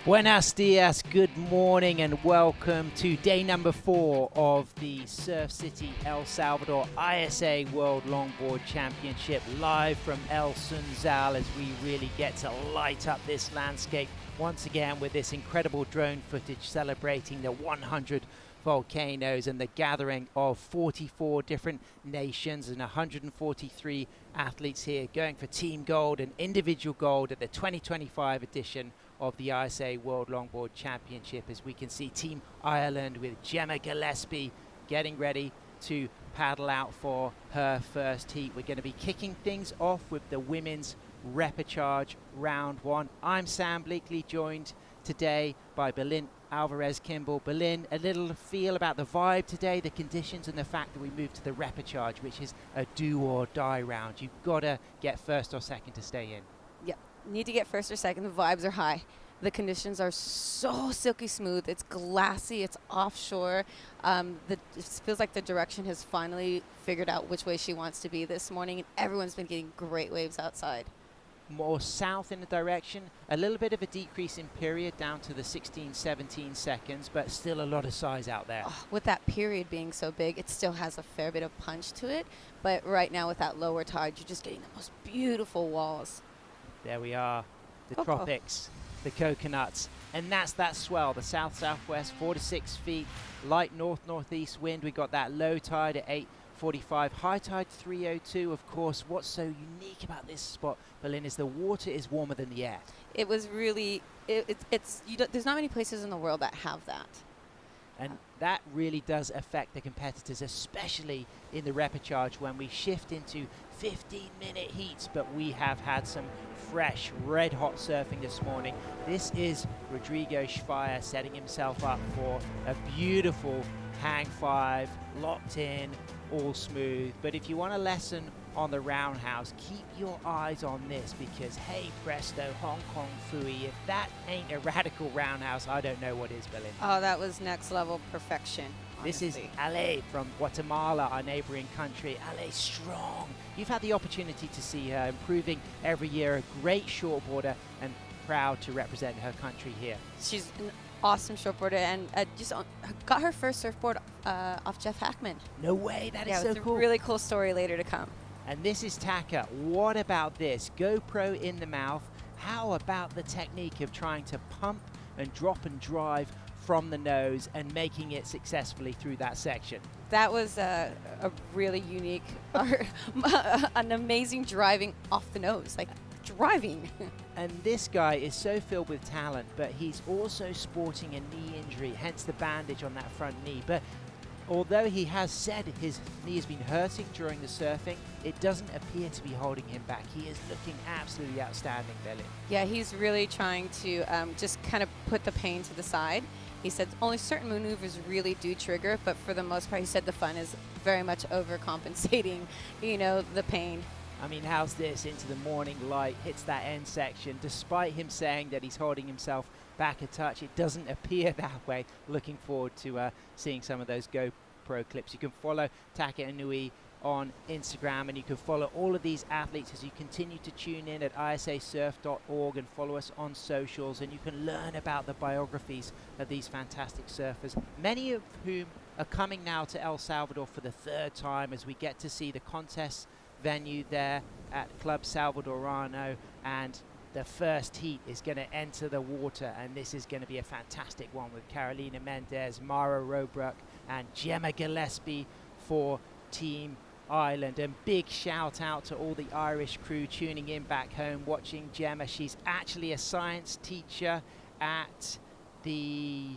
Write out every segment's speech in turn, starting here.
Buenos dias, good morning and welcome to day number 4 of the Surf City El Salvador ISA World Longboard Championship, live from El Sunzal as we really get to light up this landscape once again with this incredible drone footage celebrating the 100 volcanoes and the gathering of 44 different nations and 143 athletes here going for team gold and individual gold at the 2025 edition of the ISA World Longboard Championship. As we can see, Team Ireland with Gemma Gillespie getting ready to paddle out for her first heat. We're going to be kicking things off with the women's repechage round 1. I'm Sam Bleakley, joined today by Berlin Alvarez-Kimball. Berlin, a little feel about the vibe today, the conditions, and the fact that we moved to the repechage, which is a do or die round. You've got to get first or second to stay in. Yep, need to get first or second. The vibes are high. The conditions are so silky smooth. It's glassy. It's offshore. It feels like the direction has finally figured out which way she wants to be this morning, and everyone's been getting great waves outside. More south in the direction, a little bit of a decrease in period down to the 16-17 seconds, but still a lot of size out there. Oh, with that period being so big, it still has a fair bit of punch to it, but right now with that lower tide, you're just getting the most beautiful walls. There we are, the tropics, the coconuts, and that's that swell, the south-southwest, 4 to 6 feet, light north-northeast wind. We got that low tide at 8:45, high tide 3:02. Of course, what's so unique about this spot, Berlin, is the water is warmer than the air. It was really, there's not many places in the world that have that. And that really does affect the competitors, especially in the repechage when we shift into 15-minute heats, but we have had some fresh, red-hot surfing this morning. This is Rodrigo Schweier setting himself up for a beautiful hang 5, locked in, all smooth. But if you want a lesson on the roundhouse, keep your eyes on this, because hey presto, Hong Kong Fui, if that ain't a radical roundhouse, I don't know what is, Berlin. Oh, that was next level perfection, honestly. This is Ale from Guatemala, our neighboring country. Ale strong. You've had the opportunity to see her improving every year, a great shortboarder, and proud to represent her country here. She's an awesome shortboarder, and just got her first surfboard off Jeff Hackman. No way, that is so it's cool. A really cool story later to come. And this is Taka. What about this? GoPro in the mouth. How about the technique of trying to pump and drop and drive from the nose and making it successfully through that section? That was a really unique, an amazing driving off the nose, like driving. And this guy is so filled with talent, but he's also sporting a knee injury, hence the bandage on that front knee. But although he has said his knee has been hurting during the surfing, it doesn't appear to be holding him back. He is looking absolutely outstanding, Berlin. Yeah, he's really trying to just kind of put the pain to the side. He said only certain maneuvers really do trigger, but for the most part, he said the fun is very much overcompensating, the pain. I mean, how's this? Into the morning light, hits that end section. Despite him saying that he's holding himself back a touch, it doesn't appear that way. Looking forward to seeing some of those GoPro clips. You can follow Taka Inui on Instagram, and you can follow all of these athletes as you continue to tune in at isasurf.org and follow us on socials, and you can learn about the biographies of these fantastic surfers, many of whom are coming now to El Salvador for the 3rd time, as we get to see the contest venue there at Club Salvadorano, and the first heat is going to enter the water, and this is going to be a fantastic one with Carolina Mendez, Mara Robruck, and Gemma Gillespie for Team Ireland. And big shout out to all the Irish crew tuning in back home watching Gemma. She's actually a science teacher at the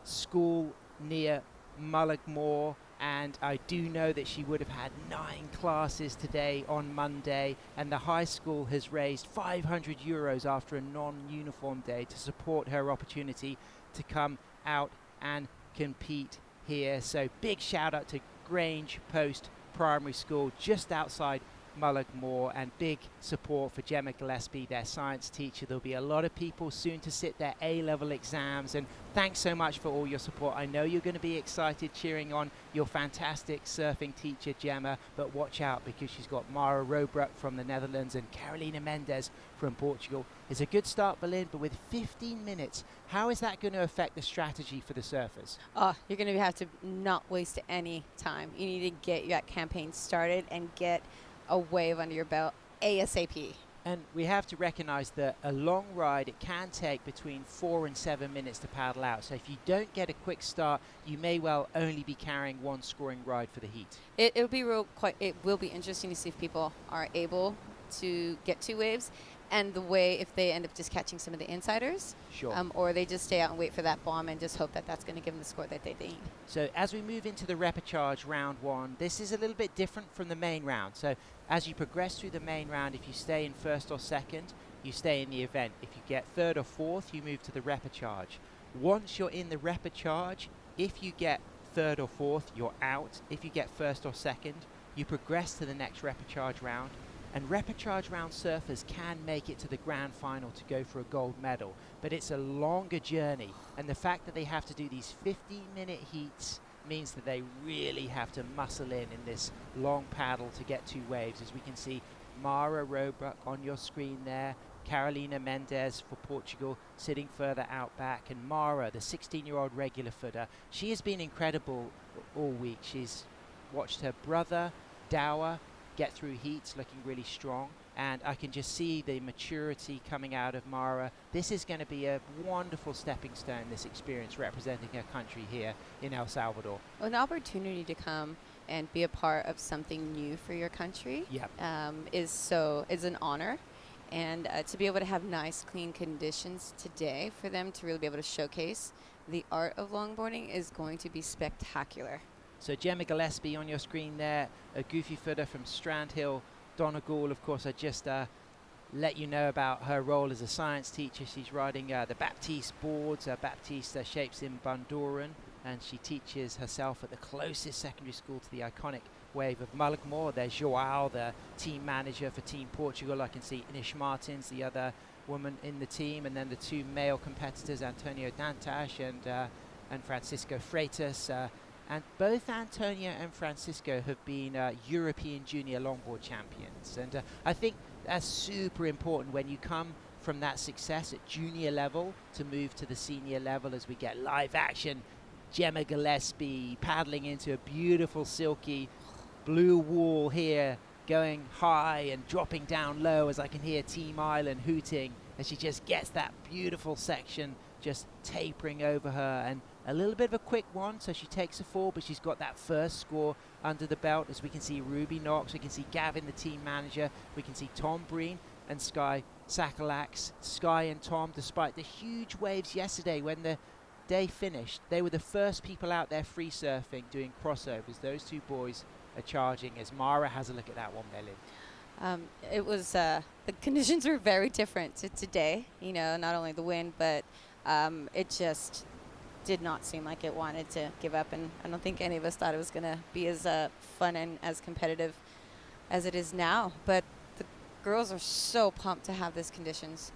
school near Mullaghmore, and I do know that she would have had 9 classes today on Monday, and the high school has raised €500 after a non-uniform day to support her opportunity to come out and compete here. So big shout out to Grange Post Primary School just outside Mullaghmore, and big support for Gemma Gillespie, their science teacher. There'll be a lot of people soon to sit their A-level exams, and thanks so much for all your support. I know you're going to be excited cheering on your fantastic surfing teacher, Gemma, but watch out because she's got Mara Robruck from the Netherlands and Carolina Mendes from Portugal. It's a good start, Berlin, but with 15 minutes, how is that going to affect the strategy for the surfers? Oh, you're going to have to not waste any time. You need to get that campaign started and get a wave under your belt ASAP. And we have to recognize that a long ride, it can take between 4 and 7 minutes to paddle out. So if you don't get a quick start, you may well only be carrying one scoring ride for the heat. It will be interesting to see if people are able to get 2 waves, and the way if they end up just catching some of the insiders, Sure. or they just stay out and wait for that bomb and just hope that that's going to give them the score that they need. So as we move into the repechage round 1, this is a little bit different from the main round. So as you progress through the main round, if you stay in first or second, you stay in the event. If you get third or fourth, you move to the repechage. Once you're in the repechage, if you get third or fourth, you're out. If you get first or second, you progress to the next repechage round. And repechage round surfers can make it to the grand final to go for a gold medal, but it's a longer journey, and the fact that they have to do these 15-minute heats means that they really have to muscle in this long paddle to get 2 waves. As we can see Mara Robruck on your screen there, Carolina Mendes for Portugal sitting further out back, and Mara, the 16-year-old regular footer, she has been incredible all week. She's watched her brother Dower get through heats looking really strong, and I can just see the maturity coming out of Mara. This is going to be a wonderful stepping stone, this experience representing her country here in El Salvador. An opportunity to come and be a part of something new for your country is an honor, and to be able to have nice clean conditions today for them to really be able to showcase the art of longboarding is going to be spectacular. So Gemma Gillespie on your screen there, a goofy footer from Strandhill, Donegal. Of course, I just let you know about her role as a science teacher. She's riding the Baptiste boards, Baptiste shapes in Bundoran, and she teaches herself at the closest secondary school to the iconic wave of Mullaghmore. There's Joao, the team manager for Team Portugal. I can see Inish Martins, the other woman in the team, and then the 2 male competitors, Antonio Dantas and Francisco Freitas. And both Antonio and Francisco have been European junior longboard champions. And I think that's super important when you come from that success at junior level to move to the senior level, as we get live action. Gemma Gillespie paddling into a beautiful silky blue wall here, going high and dropping down low, as I can hear Team Island hooting as she just gets that beautiful section just tapering over her, and a little bit of a quick one, so she takes a fall, but she's got that first score under the belt. As we can see Ruby Knox, we can see Gavin, the team manager, we can see Tom Breen and Sky Sakalax. Sky and Tom, despite the huge waves yesterday when the day finished, they were the first people out there free surfing, doing crossovers. Those 2 boys are charging, as Mara has a look at that one, Melin. It was the conditions were very different to today. You know, not only the wind, but it just did not seem like it wanted to give up, and I don't think any of us thought it was going to be as fun and as competitive as it is now. But the girls are so pumped to have these conditions.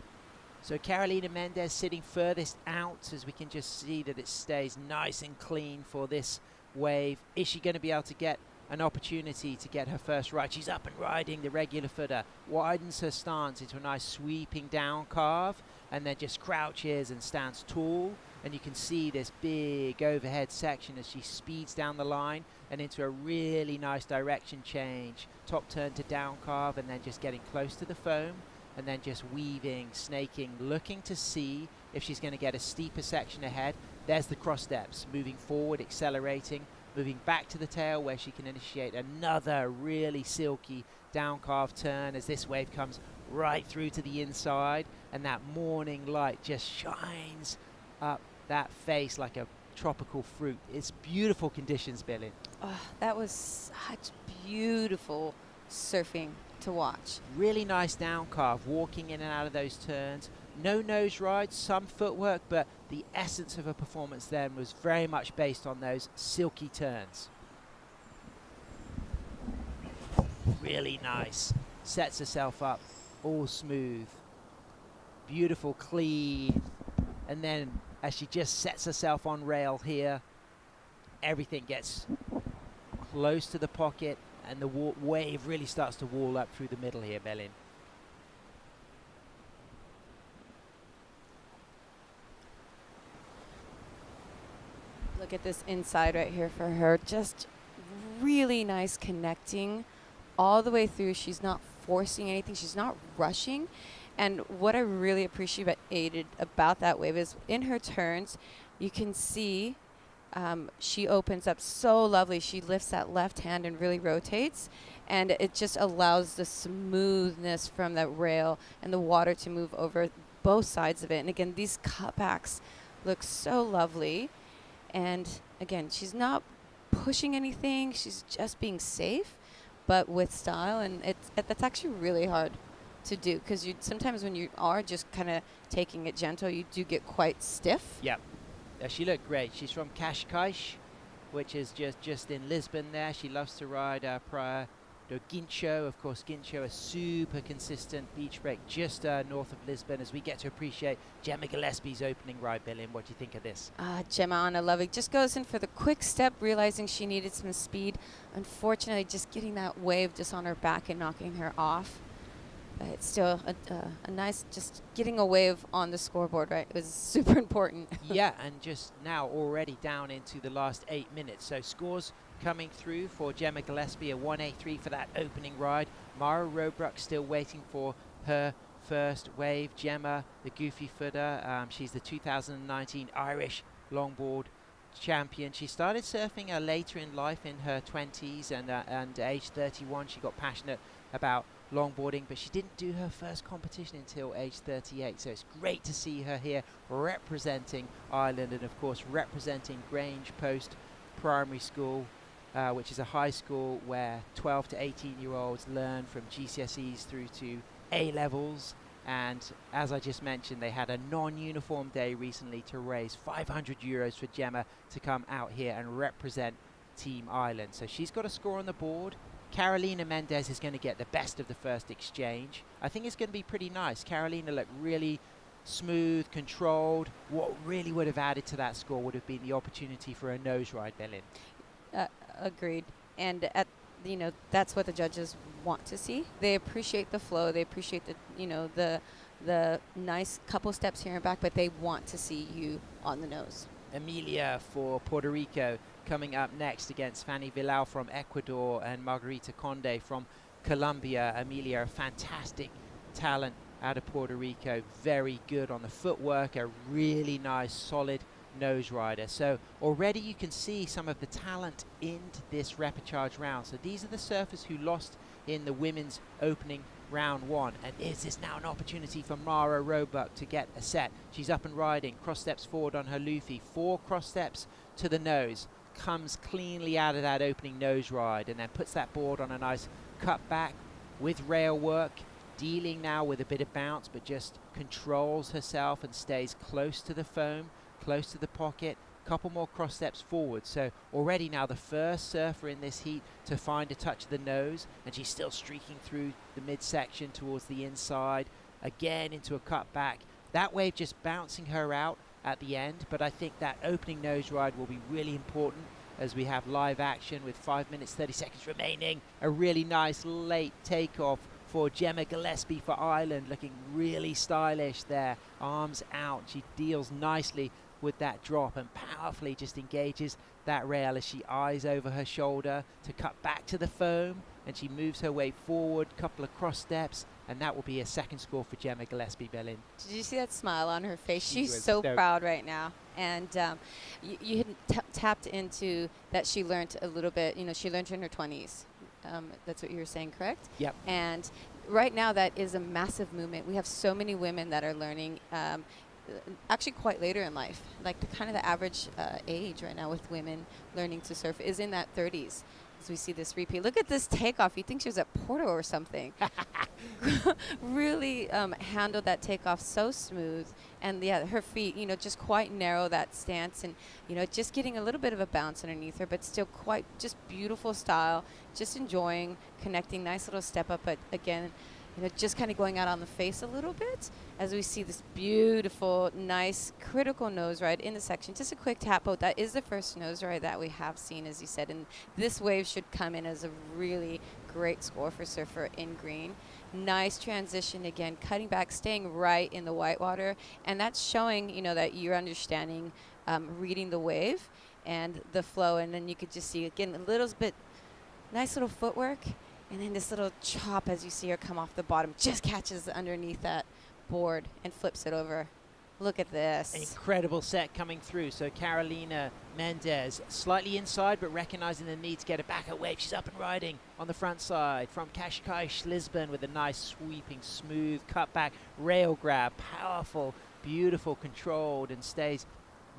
So Carolina Mendes sitting furthest out, as we can just see that it stays nice and clean for this wave. Is she going to be able to get an opportunity to get her first ride? She's up and riding the regular footer, widens her stance into a nice sweeping down carve, and then just crouches and stands tall. And you can see this big overhead section as she speeds down the line and into a really nice direction change. Top turn to down carve, and then just getting close to the foam, and then just weaving, snaking, looking to see if she's going to get a steeper section ahead. There's the cross steps, moving forward, accelerating, moving back to the tail where she can initiate another really silky down carve turn as this wave comes right through to the inside, and that morning light just shines up that face like a tropical fruit. It's beautiful conditions, Billy. Oh, that was such beautiful surfing to watch. Really nice down carve, walking in and out of those turns. No nose rides, some footwork, but the essence of her performance then was very much based on those silky turns. really nice. Sets herself up all smooth. Beautiful, clean. And then as she just sets herself on rail here, everything gets close to the pocket and the wave really starts to wall up through the middle here, Belin. Look at this inside right here for her. Just really nice connecting all the way through. She's not forcing anything. She's not rushing. And what I really appreciated about that wave is in her turns, you can see she opens up so lovely. She lifts that left hand and really rotates. And it just allows the smoothness from that rail and the water to move over both sides of it. And again, these cutbacks look so lovely. And again, she's not pushing anything. She's just being safe, but with style. And that's actually really hard to do because sometimes when you are just kind of taking it gentle, you do get quite stiff. Yep. She looked great. She's from Cascais, which is just in Lisbon there. She loves to ride Praia do Guincho. Of course, Guincho, a super consistent beach break just north of Lisbon, as we get to appreciate Gemma Gillespie's opening ride. Billion, what do you think of this? Gemma on a lovely. Just goes in for the quick step, realizing she needed some speed. Unfortunately, just getting that wave just on her back and knocking her off. But it's still a nice, just getting a wave on the scoreboard, right? It was super important. Yeah, and just now already down into the last 8 minutes. So scores coming through for Gemma Gillespie, a 183 for that opening ride. Mara Robruck still waiting for her first wave. Gemma, the goofy footer, she's the 2019 Irish longboard champion. She started surfing later in life in her 20s, and age 31 she got passionate about longboarding, but she didn't do her first competition until age 38. So it's great to see her here representing Ireland, and of course representing Grange Post Primary School, which is a high school where 12 to 18 year olds learn from GCSEs through to A levels. And as I just mentioned, they had a non-uniform day recently to raise €500 for Gemma to come out here and represent Team Ireland. So she's got a score on the board. Carolina Mendez is going to get the best of the first exchange. I think it's going to be pretty nice. Carolina looked really smooth, controlled. What really would have added to that score would have been the opportunity for a nose ride, Belin. Agreed. And that's what the judges want to see. They appreciate the flow. They appreciate the nice couple steps here and back, but they want to see you on the nose. Emilia for Puerto Rico coming up next against Fanny Villau from Ecuador and Margarita Conde from Colombia. Emilia, a fantastic talent out of Puerto Rico, very good on the footwork, a really nice solid nose rider. So already you can see some of the talent in this repechage round. So these are the surfers who lost in the women's opening round one, and is this now an opportunity for Mara Roebuck to get a set? She's up and riding, cross steps forward on her Luffy, 4 cross steps to the nose, comes cleanly out of that opening nose ride, and then puts that board on a nice cut back with rail work, dealing now with a bit of bounce, but just controls herself and stays close to the foam, close to the pocket. Couple more cross steps forward. So already now the first surfer in this heat to find a touch of the nose, and she's still streaking through the midsection towards the inside, again into a cut back. That wave just bouncing her out at the end, but I think that opening nose ride will be really important as we have live action with 5 minutes 30 seconds remaining. A really nice late takeoff for Gemma Gillespie for Ireland, looking really stylish there, arms out. She deals nicely with that drop and powerfully just engages that rail as she eyes over her shoulder to cut back to the foam, and she moves her way forward, couple of cross steps, and that will be a second score for Gemma Gillespie, Belin. Did you see that smile on her face? She's was so stoked. proud right now. And you had tapped into that she learned a little bit, she learned in her 20s. That's what you were saying, correct? Yep. And right now that is a massive movement. We have so many women that are learning actually quite later in life. Like the average age right now with women learning to surf is in that 30s. as we see this repeat. Look at this takeoff. You think she was at Porto or something. Really handled that takeoff so smooth. And yeah, her feet, you know, just quite narrow that stance, and, you know, just getting a little bit of a bounce underneath her, but still quite just beautiful style, just enjoying, connecting, nice little step up. But again, you know, just kind of going out on the face a little bit as we see this beautiful, nice, critical nose ride in the section. Just a quick tap out. That is the first nose ride that we have seen, as you said, and this wave should come in as a really great score for Surfer in green. Nice transition again, cutting back, staying right in the whitewater, and that's showing, you know, that you're understanding, reading the wave and the flow. And then you could just see again a little bit, nice little footwork, and then this little chop as you see her come off the bottom, just catches underneath that board and flips it over. Look at this. An incredible set coming through. So Carolina Mendez slightly inside, but recognizing the need to get a backup wave. She's up and riding on the front side from Cascais, Lisbon, with a nice sweeping, smooth cutback rail grab. Powerful, beautiful, controlled, and stays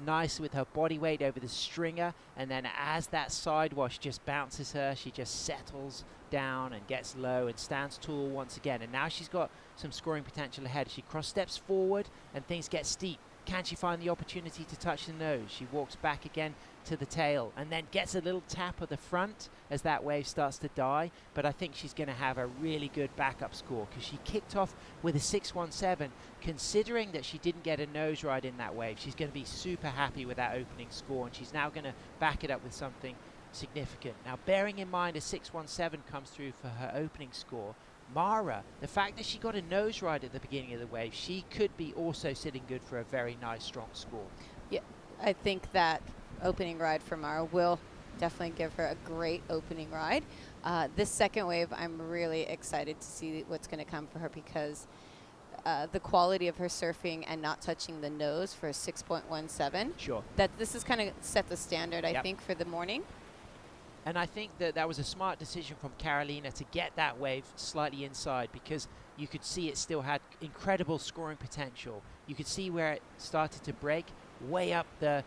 nice with her body weight over the stringer. And then as that side wash just bounces her, she just settles down and gets low and stands tall once again. And now she's got some scoring potential ahead. She cross steps forward and things get steep. Can she find the opportunity to touch the nose? She walks back again to the tail and then gets a little tap at the front as that wave starts to die. But I think she's going to have a really good backup score because she kicked off with a 6.17. Considering that she didn't get a nose ride in that wave, she's going to be super happy with that opening score, and she's now going to back it up with something significant. Now, bearing in mind a 6.17 comes through for her opening score, Mara, the fact that she got a nose ride at the beginning of the wave, she could be also sitting good for a very nice, strong score. Yeah, I think that opening ride for Mara will definitely give her a great opening ride. This second wave, I'm really excited to see what's going to come for her, because the quality of her surfing and not touching the nose for a 6.17. Sure. That this is kind of set the standard, I think, for the morning. And I think that that was a smart decision from Carolina to get that wave slightly inside, because you could see it still had incredible scoring potential. You could see where it started to break way up the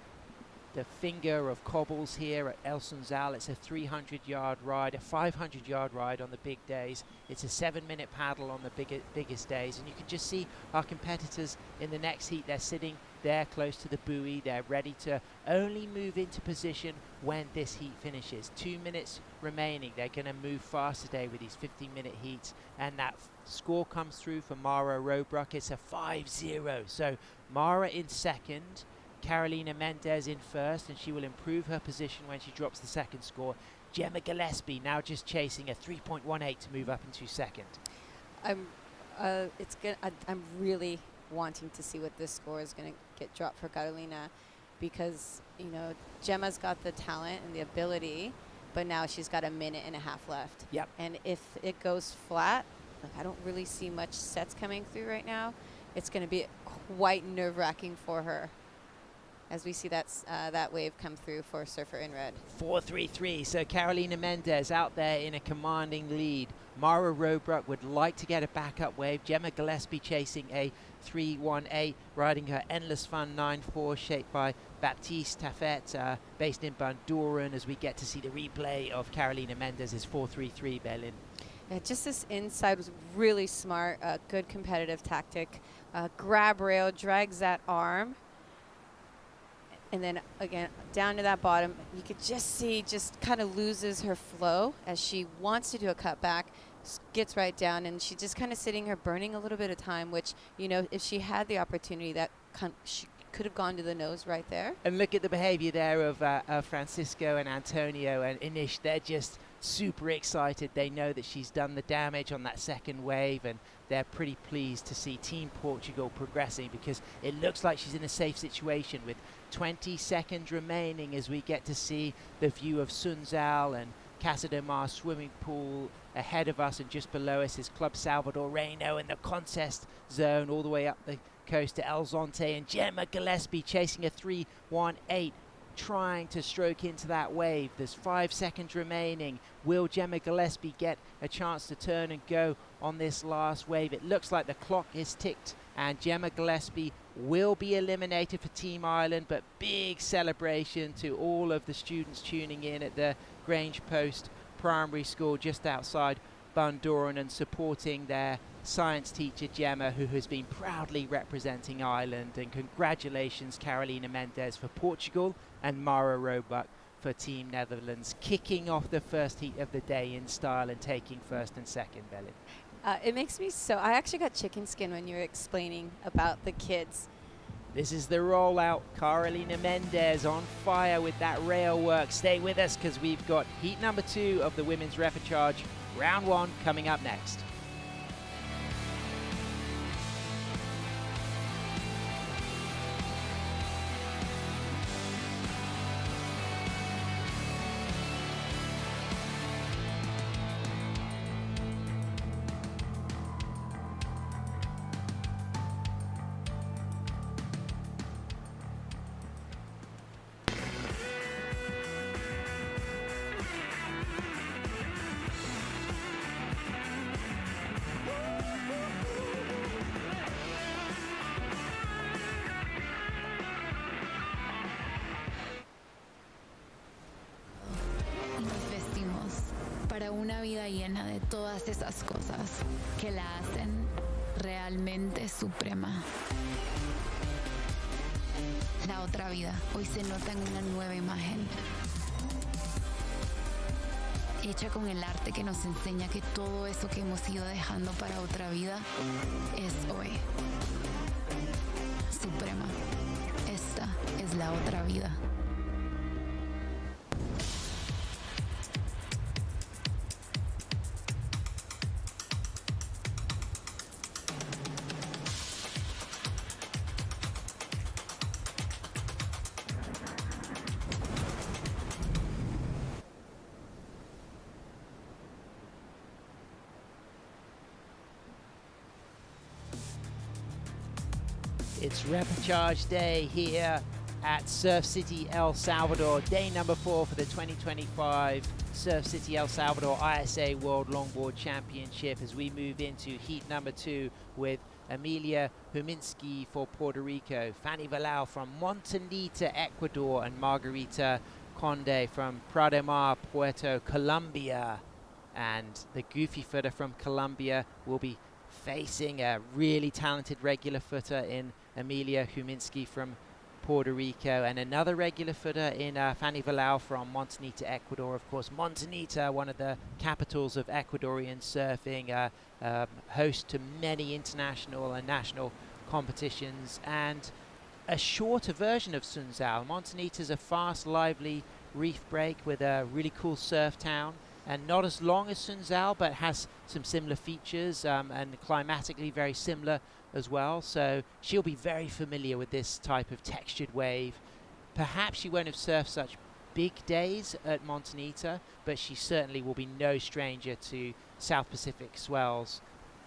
finger of cobbles here at El Sunzal. It's a 300-yard ride, a 500-yard ride on the big days. It's a 7-minute paddle on the biggest days. And you can just see our competitors in the next heat. They're sitting there close to the buoy. They're ready to only move into position when this heat finishes. 2 minutes remaining. They're going to move fast today with these 15-minute heats. And that score comes through for Mara Robruck. It's a 5-0. So Mara in second, Carolina Mendez in first, and she will improve her position when she drops the second score. Gemma Gillespie now just chasing a 3.18 to move up into second. I'm really wanting to see what this score is going to get dropped for Carolina, because, you know, Gemma's got the talent and the ability, but now she's got a minute and a half left. Yep. And if it goes flat, like, I don't really see much sets coming through right now. It's going to be quite nerve-wracking for her as we see that wave come through for Surfer in red. 4.33. So Carolina Mendez out there in a commanding lead. Mara Robruck would like to get a backup wave. Gemma Gillespie chasing a 3.18, riding her Endless Fun 9.4, shaped by Baptiste Taffet, based in Banduran, as we get to see the replay of Carolina Mendez's 4.33, Berlin. Yeah, just this inside was really smart, good competitive tactic. Grab rail, drags that arm, and then again down to that bottom. You could just see, just kind of loses her flow as she wants to do a cutback, gets right down, and she's just kind of sitting here burning a little bit of time, which, you know, if she had the opportunity, that she could have gone to the nose right there. And look at the behavior there of Francisco and Antonio and Inish. They're just super excited. They know that she's done the damage on that second wave, and they're pretty pleased to see Team Portugal progressing, because it looks like she's in a safe situation with 20 seconds remaining as we get to see the view of Sunzal and Casa de Mar swimming pool ahead of us, and just below us is Club Salvador Reino in the contest zone all the way up the coast to El Zonte, and Gemma Gillespie chasing a 3.18, trying to stroke into that wave. There's 5 seconds remaining. Will Gemma Gillespie get a chance to turn and go on this last wave? It looks like the clock is ticked, and Gemma Gillespie will be eliminated for Team Ireland, but big celebration to all of the students tuning in at the Grange Post Primary School just outside Bundoran and supporting their science teacher Gemma, who has been proudly representing Ireland. And congratulations Carolina Mendes for Portugal and Mara Roebuck for Team Netherlands, kicking off the first heat of the day in style and taking first and second, Belin. It makes me so, I actually got chicken skin when you were explaining about the kids. This is the rollout. Carolina Mendes on fire with that rail work. Stay with us because we've got heat number 2 of the women's repechage, round 1, coming up next. Para una vida llena de todas esas cosas que la hacen realmente suprema. La otra vida hoy se nota en una nueva imagen, hecha con el arte que nos enseña que todo eso que hemos ido dejando para otra vida es hoy. Suprema, esta es la otra vida. It's repechage day here at Surf City El Salvador, day number 4 for the 2025 Surf City El Salvador ISA World Longboard Championship as we move into heat number 2 with Emilia Huminski for Puerto Rico, Fanny Valao from Montanita, Ecuador, and Margarita Conde from Prado Mar, Puerto Colombia. And the goofy footer from Colombia will be facing a really talented regular footer in Emilia Huminski from Puerto Rico, and another regular footer in Fanny Valao from Montanita, Ecuador. Of course, Montanita, one of the capitals of Ecuadorian surfing, host to many international and national competitions, and a shorter version of Sunzal. Montanita is a fast, lively reef break with a really cool surf town, and not as long as Sunzal, but has some similar features and climatically very similar as well. So she'll be very familiar with this type of textured wave. Perhaps she won't have surfed such big days at Montanita, but she certainly will be no stranger to South Pacific swells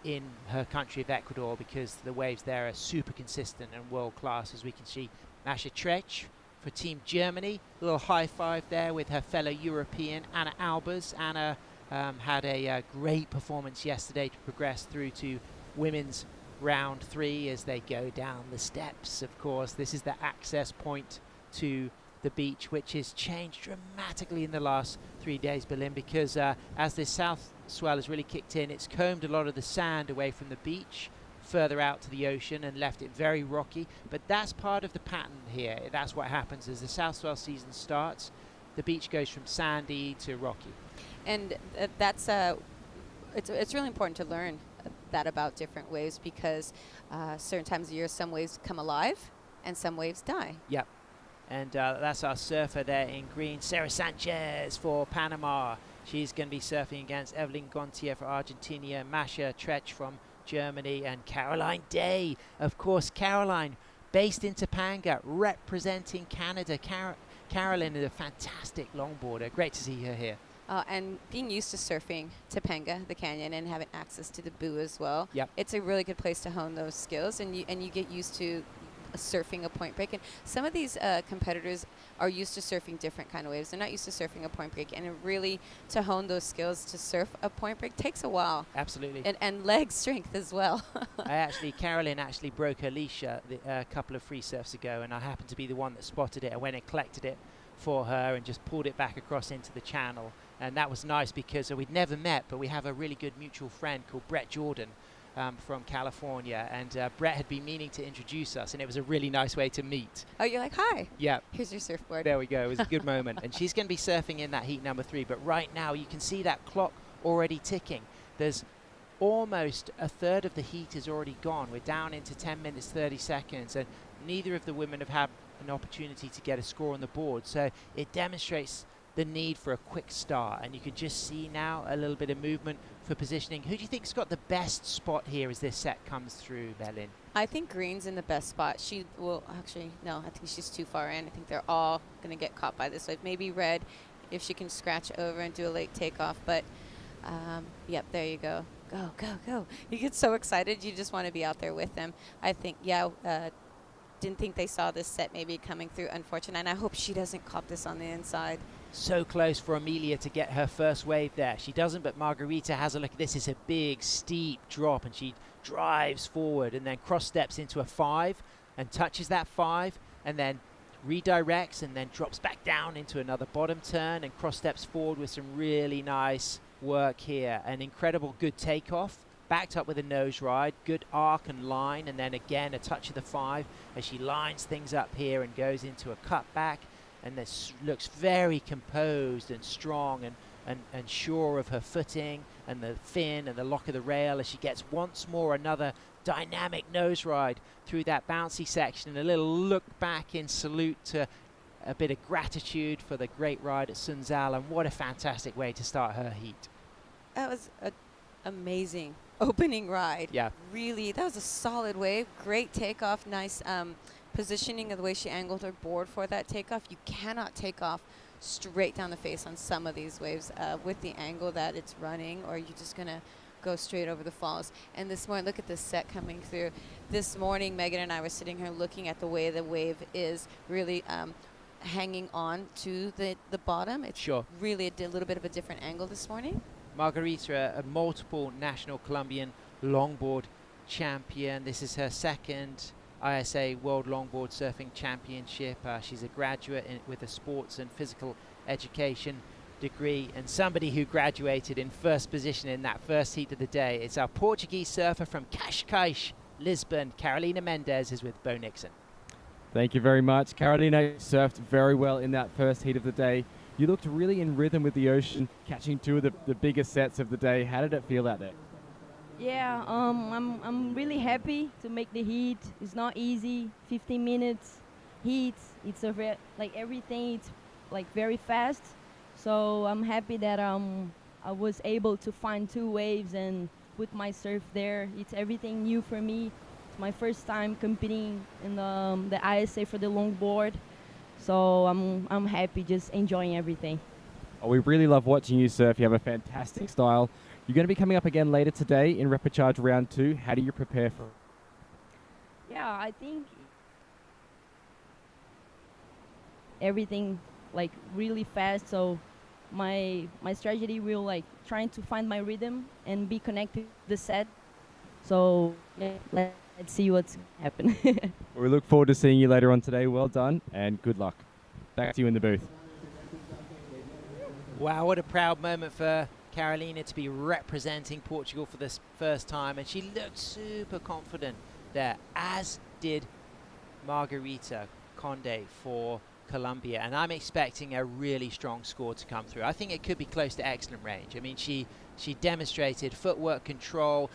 in her country of Ecuador, because the waves there are super consistent and world class, as we can see. Masha Trech for Team Germany, a little high five there with her fellow European Anna Albers. Anna had a great performance yesterday to progress through to women's round 3 as they go down the steps. Of course, this is the access point to the beach, which has changed dramatically in the last 3 days, Berlin, because as this south swell has really kicked in, it's combed a lot of the sand away from the beach further out to the ocean and left it very rocky. But that's part of the pattern here. That's what happens as the south swell season starts. The beach goes from sandy to rocky. And that's it's really important to learn that about different waves, because certain times of year some waves come alive and some waves die. Yep. And that's our surfer there in green, Sarah Sanchez for Panama. She's going to be surfing against Evelyn Gontier for Argentina, Masha Trech from Germany, and Caroline Day. Of course, Caroline, based in Topanga, representing Canada. Caroline is a fantastic longboarder. Great to see her here. And being used to surfing Topanga, the canyon, and having access to the Boo as well. Yep. It's a really good place to hone those skills, and you get used to surfing a point break. And some of these competitors are used to surfing different kind of waves. They're not used to surfing a point break, and really to hone those skills to surf a point break takes a while. Absolutely. And leg strength as well. Caroline actually broke her leash a couple of free surfs ago, and I happened to be the one that spotted it. I went and collected it for her and just pulled it back across into the channel. And that was nice because we'd never met, but we have a really good mutual friend called Brett Jordan from California. And Brett had been meaning to introduce us, and it was a really nice way to meet. Oh, you're like, hi. Yeah. Here's your surfboard. There we go. It was a good moment. And she's going to be surfing in that heat number 3. But right now, you can see that clock already ticking. There's almost a third of the heat is already gone. We're down into 10 minutes, 30 seconds. And neither of the women have had an opportunity to get a score on the board. So it demonstrates the need for a quick start, and you can just see now a little bit of movement for positioning. Who do you think's got the best spot here as this set comes through, Berlin? I think Green's in the best spot. She will actually, no, I think she's too far in. I think they're all going to get caught by this wave. Maybe Red, if she can scratch over and do a late takeoff. But, yep, there you go. Go, go, go. You get so excited, you just want to be out there with them. I think, didn't think they saw this set maybe coming through, unfortunately. And I hope she doesn't cop this on the inside. So close for Amelia to get her first wave there. She doesn't, but Margarita has a look. This is a big, steep drop, and she drives forward and then cross steps into a 5 and touches that 5 and then redirects and then drops back down into another bottom turn and cross steps forward with some really nice work here. An incredible good takeoff, backed up with a nose ride, good arc and line, and then again a touch of the 5 as she lines things up here and goes into a cutback. And this looks very composed and strong and sure of her footing and the fin and the lock of the rail as she gets once more another dynamic nose ride through that bouncy section, and a little look back in salute to a bit of gratitude for the great ride at Sunzal. And what a fantastic way to start her heat. That was an amazing opening ride. Yeah. Really, that was a solid wave. Great takeoff, nice positioning of the way she angled her board for that takeoff. You cannot take off straight down the face on some of these waves with the angle that it's running, or you're just going to go straight over the falls. And this morning, look at this set coming through. This morning, Megan and I were sitting here looking at the way the wave is really hanging on to the bottom. It's really a little bit of a different angle this morning. Margarita, a multiple national Colombian longboard champion. This is her second ISA World Longboard Surfing Championship. She's a graduate with a sports and physical education degree, and somebody who graduated in first position in that first heat of the day. It's our Portuguese surfer from Cascais, Lisbon. Carolina Mendez is with Bo Nixon. Thank you very much. Carolina surfed very well in that first heat of the day. You looked really in rhythm with the ocean, catching 2 of the biggest sets of the day. How did it feel out there? Yeah, I'm really happy to make the heat. It's not easy. 15 minutes heat. It's like everything. It's like very fast. So I'm happy that I was able to find 2 waves and put my surf there. It's everything new for me. It's my first time competing in the ISA for the longboard. So I'm happy, just enjoying everything. Oh, we really love watching you surf. You have a fantastic style. You're going to be coming up again later today in repechage round 2. How do you prepare for it? Yeah, I think everything like really fast. So my strategy will like trying to find my rhythm and be connected to the set. So yeah, let's see what's happen. We look forward to seeing you later on today. Well done and good luck. Back to you in the booth. Wow, what a proud moment for Carolina to be representing Portugal for the first time, and she looked super confident there, as did Margarita Conde for Colombia, and I'm expecting a really strong score to come through. I think it could be close to excellent range. I mean, she demonstrated footwork control,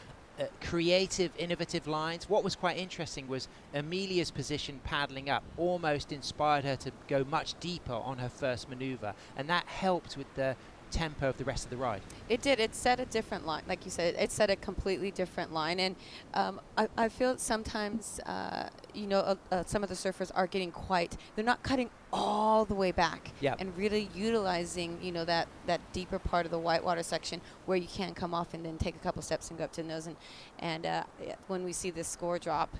creative, innovative lines. What was quite interesting was Amelia's position paddling up almost inspired her to go much deeper on her first maneuver, and that helped with the tempo of the rest of the ride. It did. It set a different line. Like you said, it set a completely different line. And I feel sometimes, some of the surfers are getting they're not cutting all the way back and really utilizing, that deeper part of the whitewater section where you can come off and then take a couple steps and go up to the nose. And when we see this score drop,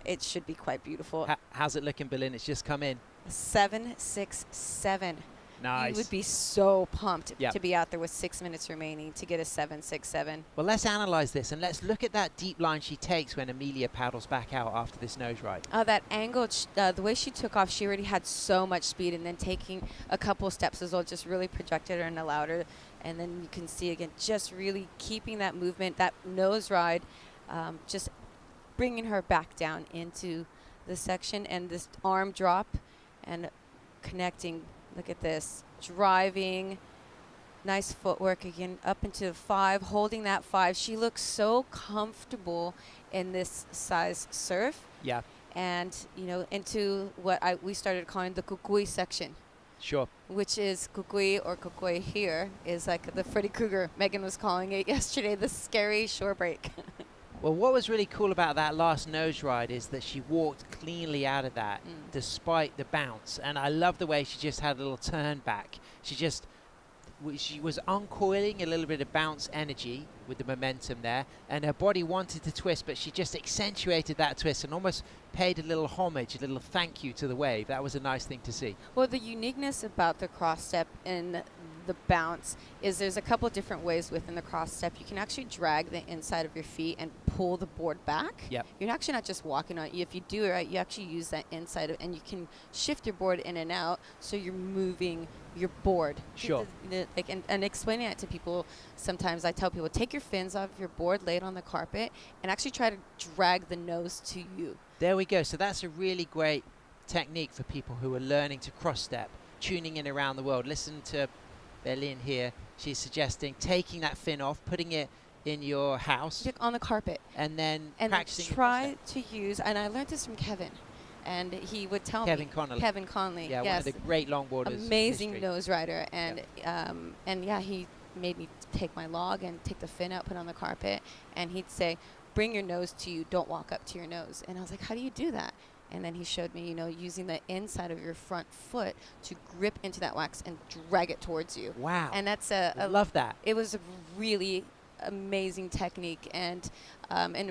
it should be quite beautiful. How's it looking, Berlin? It's just come in. 7.67. Nice. You would be so pumped Yep. to be out there with 6 minutes remaining to get a 7.67. Well, let's analyze this and let's look at that deep line she takes when Amelia paddles back out after this nose ride. That angle, the way she took off, she already had so much speed, and then taking a couple steps as well just really projected her and allowed her. And then you can see again, just really keeping that movement, that nose ride, just bringing her back down into the section, and this arm drop and connecting. Look at this, driving, nice footwork again, up into the 5, holding that 5. She looks so comfortable in this size surf. Yeah. And, you know, into what we started calling the kukui section, Sure. which is kukui or kukui here is like the Freddy Krueger, Megan was calling it yesterday, the scary shore break. Well, what was really cool about that last nose ride is that she walked cleanly out of that despite the bounce. And I love the way she just had a little turn back. She was uncoiling a little bit of bounce energy with the momentum there, and her body wanted to twist, but she just accentuated that twist and almost paid a little homage, a little thank you to the wave. That was a nice thing to see. Well, the uniqueness about the cross step and the bounce is there's a couple different ways within the cross step. You can actually drag the inside of your feet and pull the board back. Yep. You're actually not just walking on it. If you do it right, you actually use that inside and you can shift your board in and out, so you're moving your board. Sure. And explaining that to people, sometimes I tell people, take your fins off your board, lay it on the carpet, and actually try to drag the nose to you. There we go. So that's a really great technique for people who are learning to cross step, tuning in around the world. Listen to Berlin here. She's suggesting taking that fin off, putting it in your house, On the carpet. and then And practicing. your try cross to use, and I learned this from Kevin, and he would tell Kevin me. Connolly. Kevin Conley. step. Yeah, yes. one of the great longboarders. in Amazing history. nose rider, and yeah, he made me take my log and take the fin out, put it on the carpet, and he'd say, bring your nose to you, don't walk up to your nose. And I was like, how do you do that? And then he showed me, you know, using the inside of your front foot to grip into that wax and drag it towards you. Wow. And that's I love that. it was a really amazing technique, and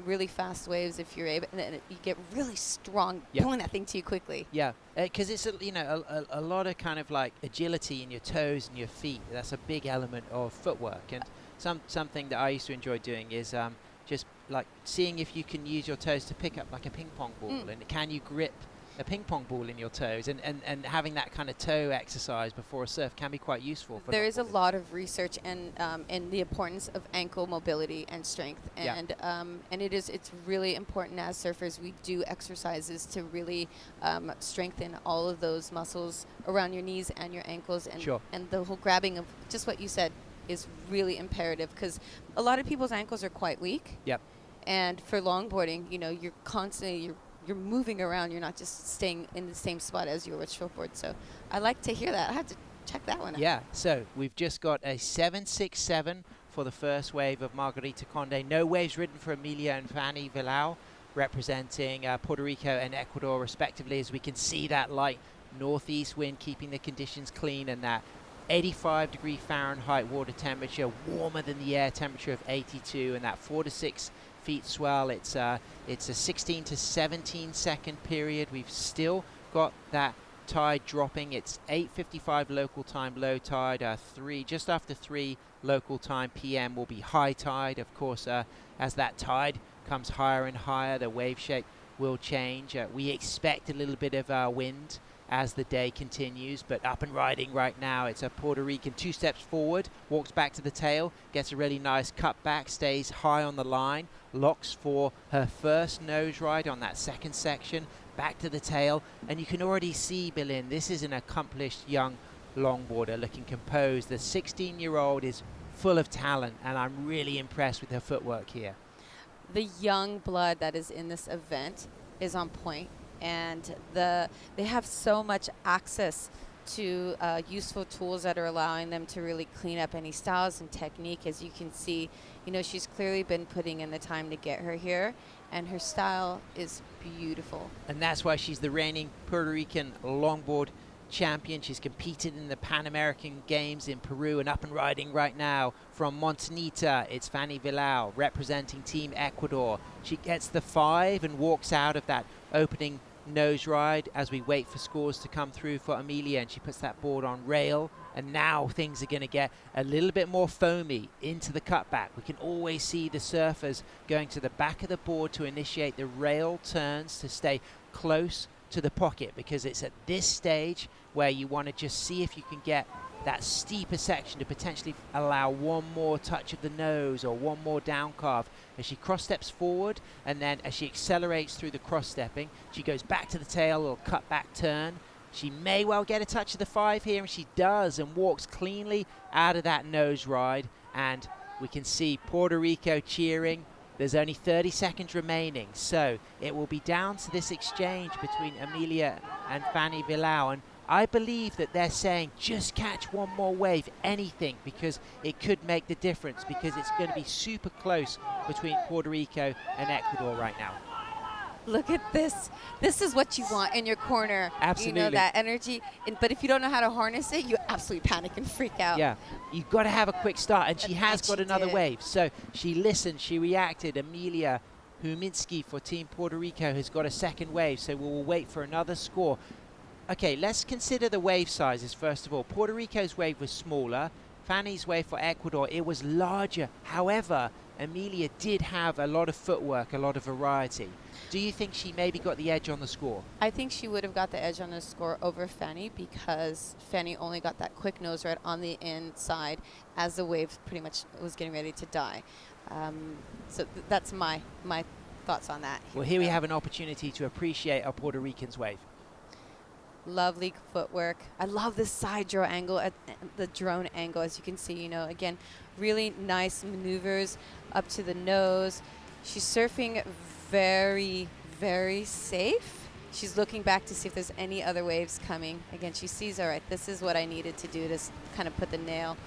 really fast waves if you're able, and then you get really strong pulling that thing to you quickly. Yeah, because it's a lot of kind of like agility in your toes and your feet. That's a big element of footwork, and something that I used to enjoy doing is just like seeing if you can use your toes to pick up like a ping pong ball, and can you grip a ping pong ball in your toes, and having that kind of toe exercise before a surf can be quite useful. For There is a longboarders. lot of research and the importance of ankle mobility and strength, and it's really important as surfers we do exercises to really strengthen all of those muscles around your knees and your ankles, and Sure. and the whole grabbing of just what you said is really imperative, because a lot of people's ankles are quite weak. Yep. And for longboarding, you know, you're constantly you're moving around. You're not just staying in the same spot as you were with shortboard. So I like to hear that. I have to check that one out. Yeah, so we've just got a 7.67 for the first wave of Margarita Conde. No waves ridden for Amelia and Fanny Villau, representing Puerto Rico and Ecuador respectively, as we can see that light northeast wind keeping the conditions clean, and that 85 degree Fahrenheit water temperature, warmer than the air temperature of 82, and that 4 to 6 feet swell. It's a 16 to 17 second period. We've still got that tide dropping. It's 8:55 local time low tide, just after 3 local time PM will be high tide. Of course, as that tide comes higher and higher, the wave shape will change. We expect a little bit of wind as the day continues, but up and riding right now. It's a Puerto Rican 2 steps forward, walks back to the tail, gets a really nice cut back, stays high on the line, locks for her first nose ride on that second section, back to the tail, and you can already see, Berlin, this is an accomplished young longboarder looking composed. The 16-year-old is full of talent, and I'm really impressed with her footwork here. The young blood that is in this event is on point, and they have so much access to useful tools that are allowing them to really clean up any styles and technique. As you can see, you know, she's clearly been putting in the time to get her here, and her style is beautiful. And that's why she's the reigning Puerto Rican longboard champion. She's competed in the Pan American Games in Peru, and up and riding right now from Montanita, it's Fanny Villau representing Team Ecuador. She gets the 5 and walks out of that opening nose ride as we wait for scores to come through for Amelia, and she puts that board on rail, and now things are going to get a little bit more foamy into the cutback. We can always see the surfers going to the back of the board to initiate the rail turns to stay close to the pocket, because it's at this stage where you want to just see if you can get that steeper section to potentially allow one more touch of the nose or one more down carve as she cross steps forward, and then as she accelerates through the cross stepping, she goes back to the tail, a little cut back turn. She may well get a touch of the 5 here, and she does, and walks cleanly out of that nose ride. And we can see Puerto Rico cheering. There's only 30 seconds remaining, so it will be down to this exchange between Amelia and Fanny Villau. And I believe that they're saying just catch one more wave, anything, because it could make the difference, because it's going to be super close between Puerto Rico and Ecuador right now. Look at this. This is what you want in your corner. Absolutely. You know, that energy. But if you don't know how to harness it, you absolutely panic and freak out. Yeah, you've got to have a quick start, and she has got another did. wave. So she listened, she reacted. Amelia Huminski for Team Puerto Rico has got a second wave, so we'll wait for another score. Okay, let's consider the wave sizes first of all. Puerto Rico's wave was smaller. Fanny's wave for Ecuador, it was larger. However, Amelia did have a lot of footwork, a lot of variety. Do you think she maybe got the edge on the score? I think she would have got the edge on the score over Fanny, because Fanny only got that quick nose ride on the inside as the wave pretty much was getting ready to die. So that's my thoughts on that. Well, here we have an opportunity to appreciate our Puerto Rican's wave. Lovely footwork. I love this side draw angle, at the drone angle, as you can see. You know, again, really nice maneuvers up to the nose. She's surfing very, very safe. She's looking back to see if there's any other waves coming. Again, she sees, all right, this is what I needed to do to kind of put the nail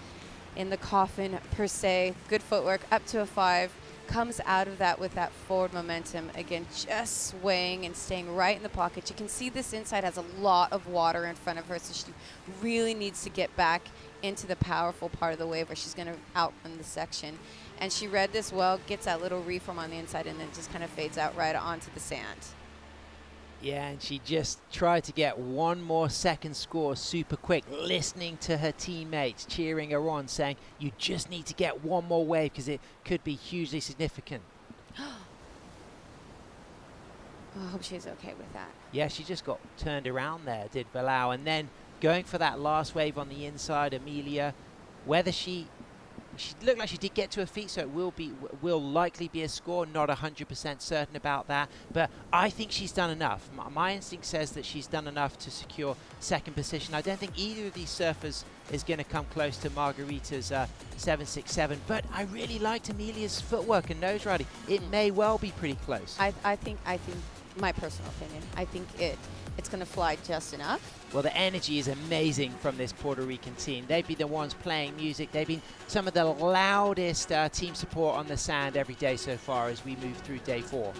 in the coffin, per se. Good footwork, up to a 5. Comes out of that with that forward momentum. Again, just swaying and staying right in the pocket. You can see this inside has a lot of water in front of her, so she really needs to get back into the powerful part of the wave where she's going to outrun the section. And she read this well, gets that little reform on the inside, and then just kind of fades out right onto the sand. Yeah, and she just tried to get one more second score super quick, listening to her teammates, cheering her on, saying, you just need to get one more wave because it could be hugely significant. Oh, I hope she's okay with that. Yeah, she just got turned around there, did Villau. And then going for that last wave on the inside, Amelia, whether she looked like she did get to her feet, so it will likely be a score. Not 100% certain about that, but I think she's done enough. My instinct says that she's done enough to secure second position. I don't think either of these surfers is going to come close to Margarita's 767, but I really liked Amelia's footwork and nose riding. It may well be pretty close. I think my personal opinion, I think it's going to fly just enough. Well, the energy is amazing from this Puerto Rican team. They've been the ones playing music. They've been some of the loudest team support on the sand every day so far as we move through day 4.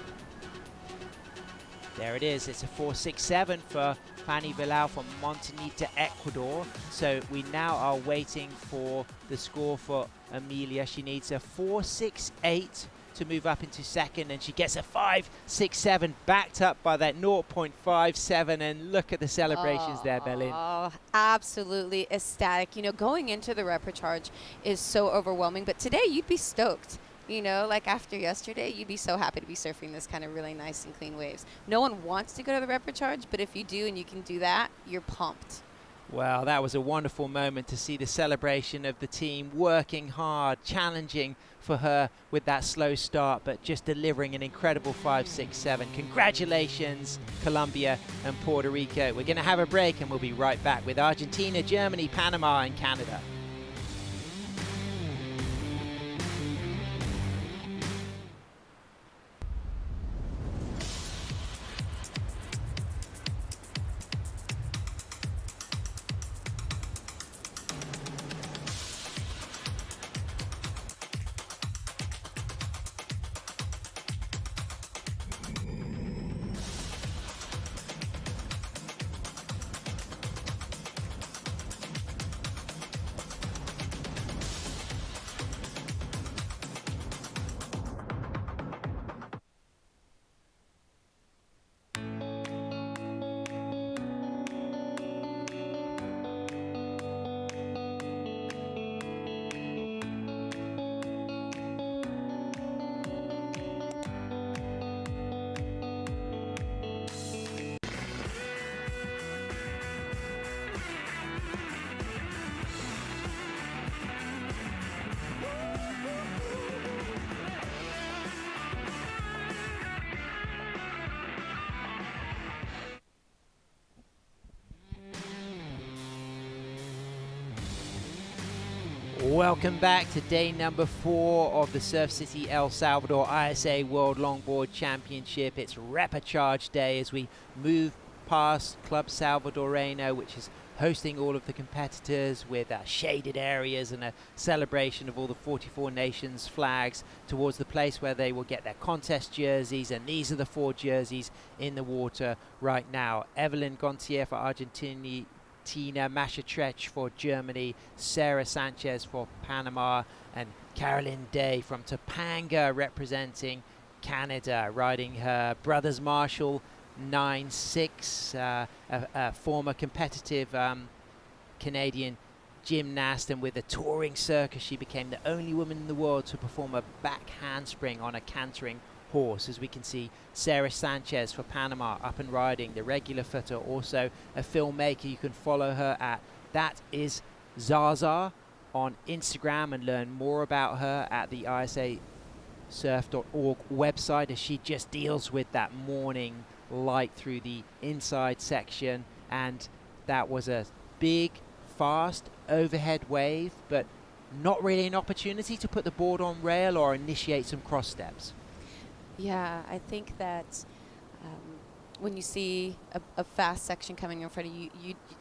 There it is. It's a 4.67 for Fanny Villau from Montanita, Ecuador. So we now are waiting for the score for Amelia. She needs a 4.68 to move up into second, and she gets a 5.67, backed up by that 0.57. And look at the celebrations there, Berlin. Oh, absolutely ecstatic. You know, going into the repechage is so overwhelming, but today you'd be stoked. You know, like after yesterday, you'd be so happy to be surfing this kind of really nice and clean waves. No one wants to go to the repechage, but if you do and you can do that, you're pumped. Well, that was a wonderful moment to see the celebration of the team working hard, challenging for her with that slow start, but just delivering an incredible 5.67. Congratulations, Colombia and Puerto Rico. We're going to have a break and we'll be right back with Argentina, Germany, Panama and Canada. Welcome back to day number 4 of the Surf City El Salvador ISA World Longboard Championship. It's repechage day as we move past Club Salvadoreno, which is hosting all of the competitors with shaded areas and a celebration of all the 44 nations flags towards the place where they will get their contest jerseys. And these are the 4 jerseys in the water right now. Evelyn Gontier for Argentina, Masha Trech for Germany, Sarah Sanchez for Panama, and Carolyn Day from Topanga representing Canada, riding her Brothers Marshall 9-6, a former competitive Canadian gymnast, and with a touring circus she became the only woman in the world to perform a back handspring on a cantering horse. As we can see, Sarah Sanchez for Panama up and riding, the regular footer, also a filmmaker. You can follow her at That Is Zaza on Instagram and learn more about her at the ISAsurf.org website, as she just deals with that morning light through the inside section. And that was a big, fast overhead wave, but not really an opportunity to put the board on rail or initiate some cross steps. Yeah, I think that when you see a fast section coming in front of you,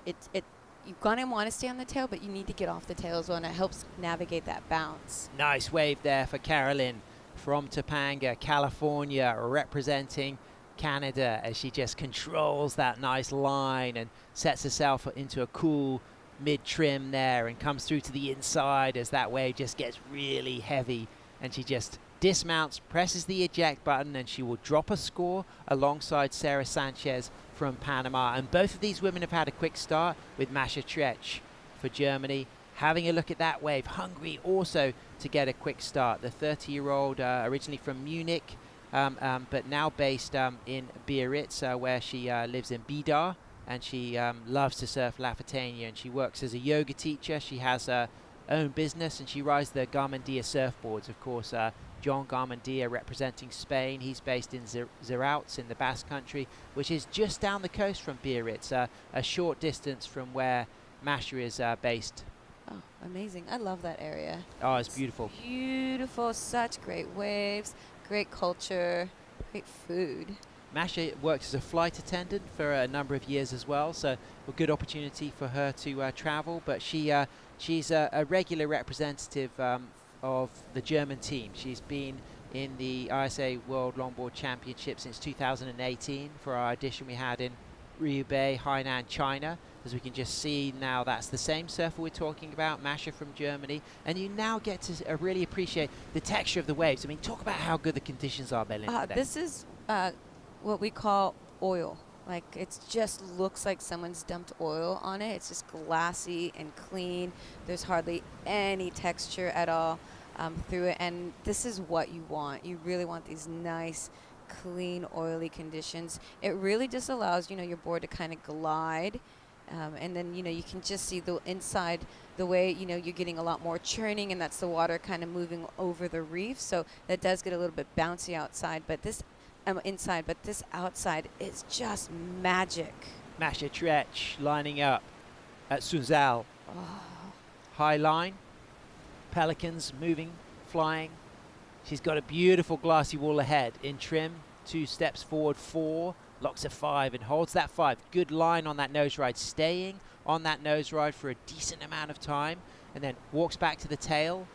you're gonna want to stay on the tail, but you need to get off the tail as well, and it helps navigate that bounce. Nice wave there for Carolyn from Topanga, California, representing Canada, as she just controls that nice line and sets herself into a cool mid-trim there and comes through to the inside as that wave just gets really heavy, and she just dismounts, presses the eject button, and she will drop a score alongside Sarah Sanchez from Panama. And both of these women have had a quick start, with Masha Trech for Germany having a look at that wave, hungry also to get a quick start. The 30-year-old originally from Munich, but now based in Biarritz, where she lives in Bidar, and she loves to surf Lafitania, and she works as a yoga teacher. She has her own business, and she rides the Garmendia surfboards. Of course, John Garmendia representing Spain. He's based in Zarautz in the Basque Country, which is just down the coast from Biarritz, a short distance from where Masha is based. Oh, amazing. I love that area. Oh, it's beautiful. Beautiful, such great waves, great culture, great food. Masha works as a flight attendant for a number of years as well, so a good opportunity for her to travel. But she's a regular representative of the German team. She's been in the ISA World Longboard Championship since 2018 for our edition we had in Rebei, Hainan, China. As we can just see now, that's the same surfer we're talking about, Masha from Germany. And you now get to really appreciate the texture of the waves. I mean, talk about how good the conditions are, Belinda. This is what we call oil. Like, it just looks like someone's dumped oil on it. It's just glassy and clean. There's hardly any texture at all through it. And this is what you want. You really want these nice, clean, oily conditions. It really just allows, your board to kind of glide. And then, you can just see the inside, the way, you're getting a lot more churning, and that's the water kind of moving over the reef. So that does get a little bit bouncy outside. But this inside, but this outside is just magic. Masha Trech lining up at Sunzal. Oh. High line, pelicans moving, flying. She's got a beautiful glassy wall ahead in trim. 2 steps forward, 4, locks a 5 and holds that 5. Good line on that nose ride, staying on that nose ride for a decent amount of time, and then walks back to the tail,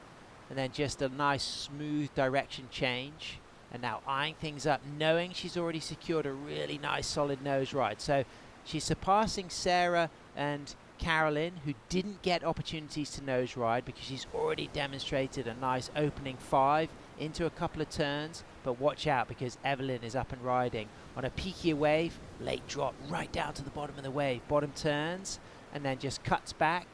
and then just a nice smooth direction change. And now eyeing things up, knowing she's already secured a really nice solid nose ride. So she's surpassing Sarah and Carolyn, who didn't get opportunities to nose ride because she's already demonstrated a nice opening 5 into a couple of turns. But watch out, because Evelyn is up and riding on a peakier wave, late drop right down to the bottom of the wave. Bottom turns and then just cuts back,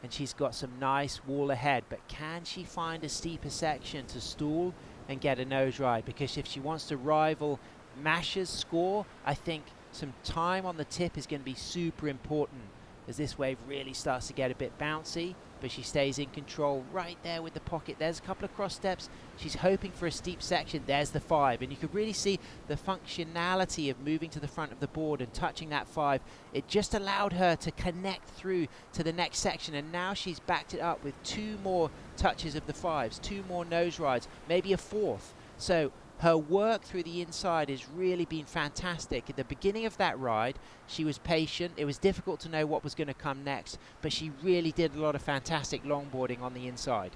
and she's got some nice wall ahead. But can she find a steeper section to stall and get a nose ride? Because if she wants to rival Masha's score, I think some time on the tip is going to be super important, as this wave really starts to get a bit bouncy. but she stays in control right there with the pocket. There's a couple of cross steps. She's hoping for a steep section. There's the 5, and you could really see the functionality of moving to the front of the board and touching that 5. It just allowed her to connect through to the next section, and now she's backed it up with 2 more touches of the 5s, 2 more nose rides, maybe a 4th. So her work through the inside has really been fantastic. At the beginning of that ride, she was patient. It was difficult to know what was going to come next, but she really did a lot of fantastic longboarding on the inside.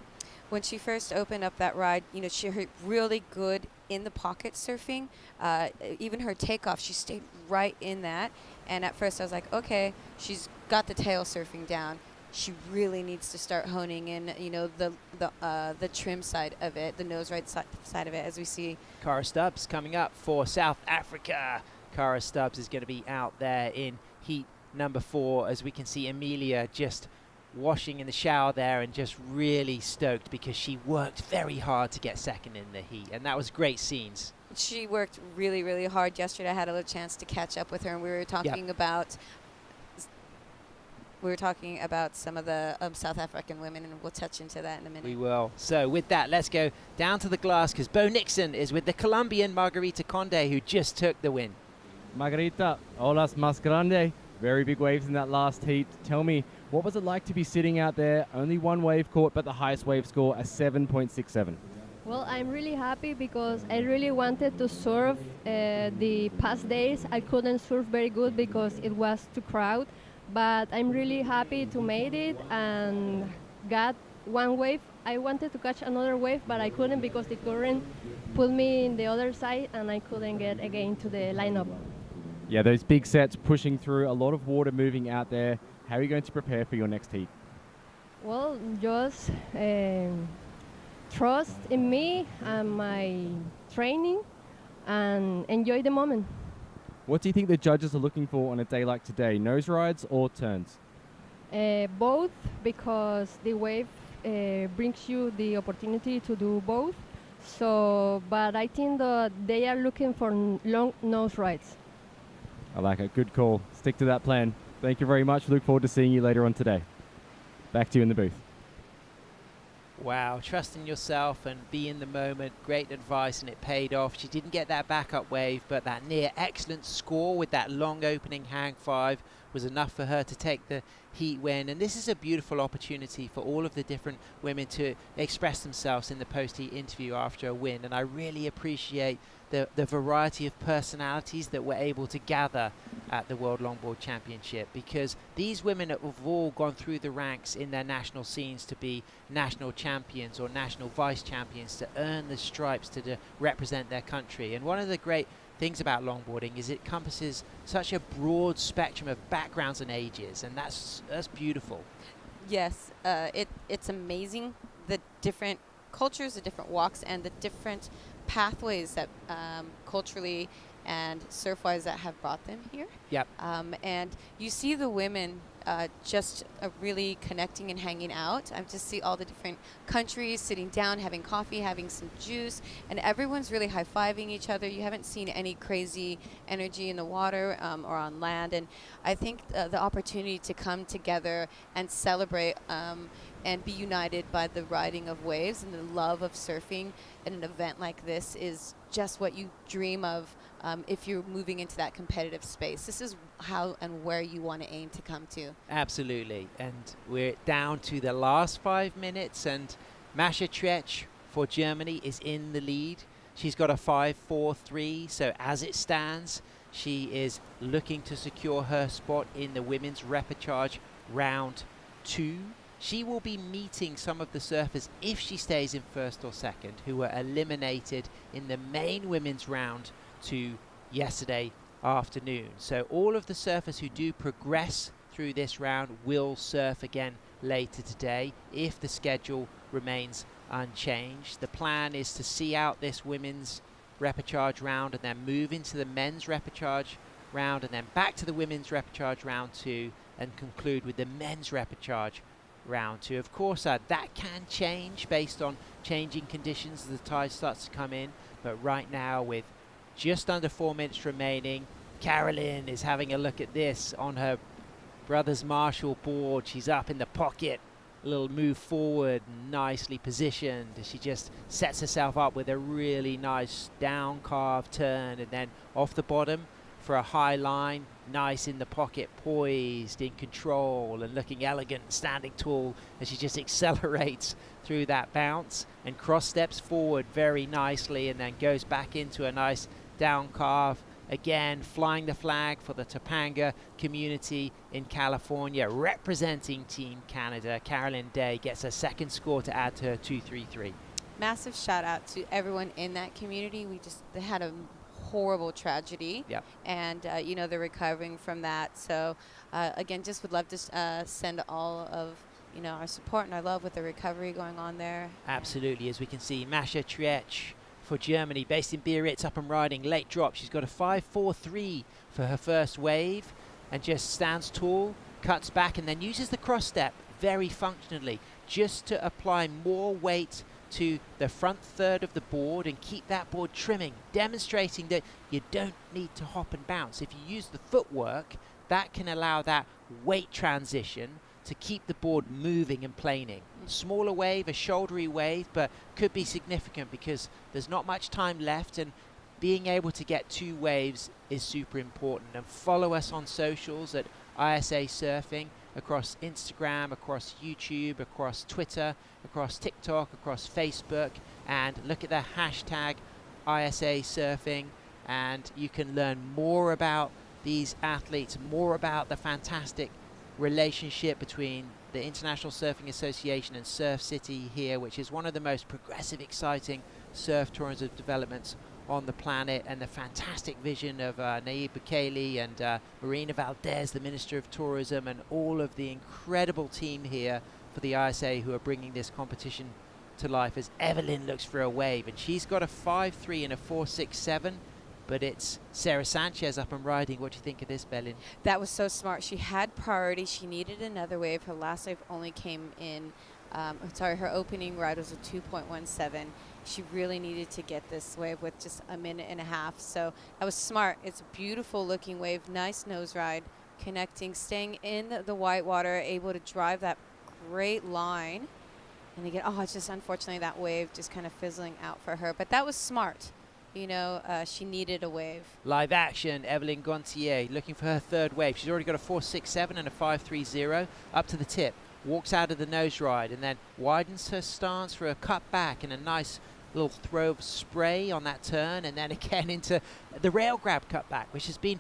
When she first opened up that ride, you know, she hit really good in the pocket surfing. Even her takeoff, she stayed right in that. And at first I was like, okay, she's got the tail surfing down. She really needs to start honing in, you know, the trim side of it, the nose right side of it, as we see. Cara Stubbs coming up for South Africa. Cara Stubbs is going to be out there in heat number 4, as we can see Emilia just washing in the shower there and just really stoked because she worked very hard to get second in the heat, and that was great scenes. She worked really, really hard yesterday. I had a little chance to catch up with her, and we were talking about some of the South African women, and we'll touch into that in a minute. We will. So with that, let's go down to the glass, because Bo Nixon is with the Colombian Margarita Conde, who just took the win. Margarita, olas más grande. Very big waves in that last heat. Tell me, what was it like to be sitting out there? Only 1 wave caught, but the highest wave score, a 7.67. Well, I'm really happy because I really wanted to surf. The past days I couldn't surf very good because it was too crowded, but I'm really happy to made it and got 1 wave. I wanted to catch another wave, but I couldn't because the current pulled me in the other side and I couldn't get again to the lineup. Yeah, those big sets pushing through, a lot of water moving out there. How are you going to prepare for your next heat? Well, just trust in me and my training and enjoy the moment. What do you think the judges are looking for on a day like today, nose rides or turns? Both, because the wave brings you the opportunity to do both. So, but I think that they are looking for long nose rides. I like it. Good call. Stick to that plan. Thank you very much. Look forward to seeing you later on today. Back to you in the booth. Wow, trust in yourself and be in the moment. Great advice, and it paid off. She didn't get that backup wave, but that near excellent score with that long opening hang 5 was enough for her to take the heat win. And this is a beautiful opportunity for all of the different women to express themselves in the post-heat interview after a win. And I really appreciate the variety of personalities that we're able to gather at the World Longboard Championship, because these women have all gone through the ranks in their national scenes to be national champions or national vice champions, to earn the stripes to represent their country. And one of the great things about longboarding is it encompasses such a broad spectrum of backgrounds and ages, and that's beautiful. Yes, it's amazing, the different cultures, the different walks, and the different pathways that culturally and surf-wise that have brought them here. Yep. And you see the women just really connecting and hanging out. I just see all the different countries sitting down, having coffee, having some juice, and everyone's really high-fiving each other. You haven't seen any crazy energy in the water or on land. And I think the opportunity to come together and celebrate and be united by the riding of waves and the love of surfing at an event like this is just what you dream of if you're moving into that competitive space. This is how and where you want to aim to come to. Absolutely. And we're down to the last 5 minutes, and Masha Tretsch for Germany is in the lead. She's got a 5.43, so as it stands, she is looking to secure her spot in the women's repechage round 2. She will be meeting some of the surfers, if she stays in first or second, who were eliminated in the main women's round 2 yesterday afternoon. So all of the surfers who do progress through this round will surf again later today if the schedule remains unchanged. The plan is to see out this women's repechage round and then move into the men's repechage round and then back to the women's repechage round 2 and conclude with the men's repechage round 2. Of course, that can change based on changing conditions as the tide starts to come in, but right now with just under 4 minutes remaining, Carolyn is having a look at this on her brother's Marshall board. She's up in the pocket, little move forward, nicely positioned. She just sets herself up with a really nice down carve turn, and then off the bottom for a high line, nice in the pocket, poised, in control, and looking elegant, standing tall as she just accelerates through that bounce and cross steps forward very nicely, and then goes back into a nice down carve. Again, flying the flag for the Topanga community in California, representing Team Canada. Carolyn Day gets a second score to add to her 2.33. Massive shout out to everyone in that community. They had a horrible tragedy. Yep. And, they're recovering from that. So, again, just would love to send all of, our support and our love with the recovery going on there. Absolutely. As we can see, Masha Triech for Germany, based in Biarritz, up and riding, late drop. She's got a 5.43 for her first wave and just stands tall, cuts back, and then uses the cross step very functionally just to apply more weight to the front third of the board and keep that board trimming, demonstrating that you don't need to hop and bounce. If you use the footwork, that can allow that weight transition to keep the board moving and planing. Smaller wave, a shouldery wave, but could be significant because there's not much time left, and being able to get 2 waves is super important. And follow us on socials at ISAsurfing, across Instagram, across YouTube, across Twitter, across TikTok, across Facebook, and look at the hashtag ISAsurfing, and you can learn more about these athletes, more about the fantastic relationship between the International Surfing Association and Surf City here, which is one of the most progressive, exciting surf tourism developments on the planet, and the fantastic vision of Nayib Bukele and Marina Valdez, the Minister of Tourism, and all of the incredible team here for the ISA who are bringing this competition to life, as Evelyn looks for a wave, and she's got a 5.3 and a 4.67, but it's Sarah Sanchez up and riding. What do you think of this, Belin? That was so smart. She had priority. She needed another wave. Her last wave only came in, her opening ride was a 2.17. She really needed to get this wave with just a minute and a half. So that was smart. It's a beautiful looking wave, nice nose ride, connecting, staying in the white water, able to drive that great line. And again, it's just unfortunately that wave just kind of fizzling out for her. But that was smart. She needed a wave. Live action, Evelyn Gontier looking for her third wave. She's already got a 4.67 and a 5.30 up to the tip. Walks out of the nose ride and then widens her stance for a cut back and a nice little throw of spray on that turn, and then again into the rail grab cutback, which has been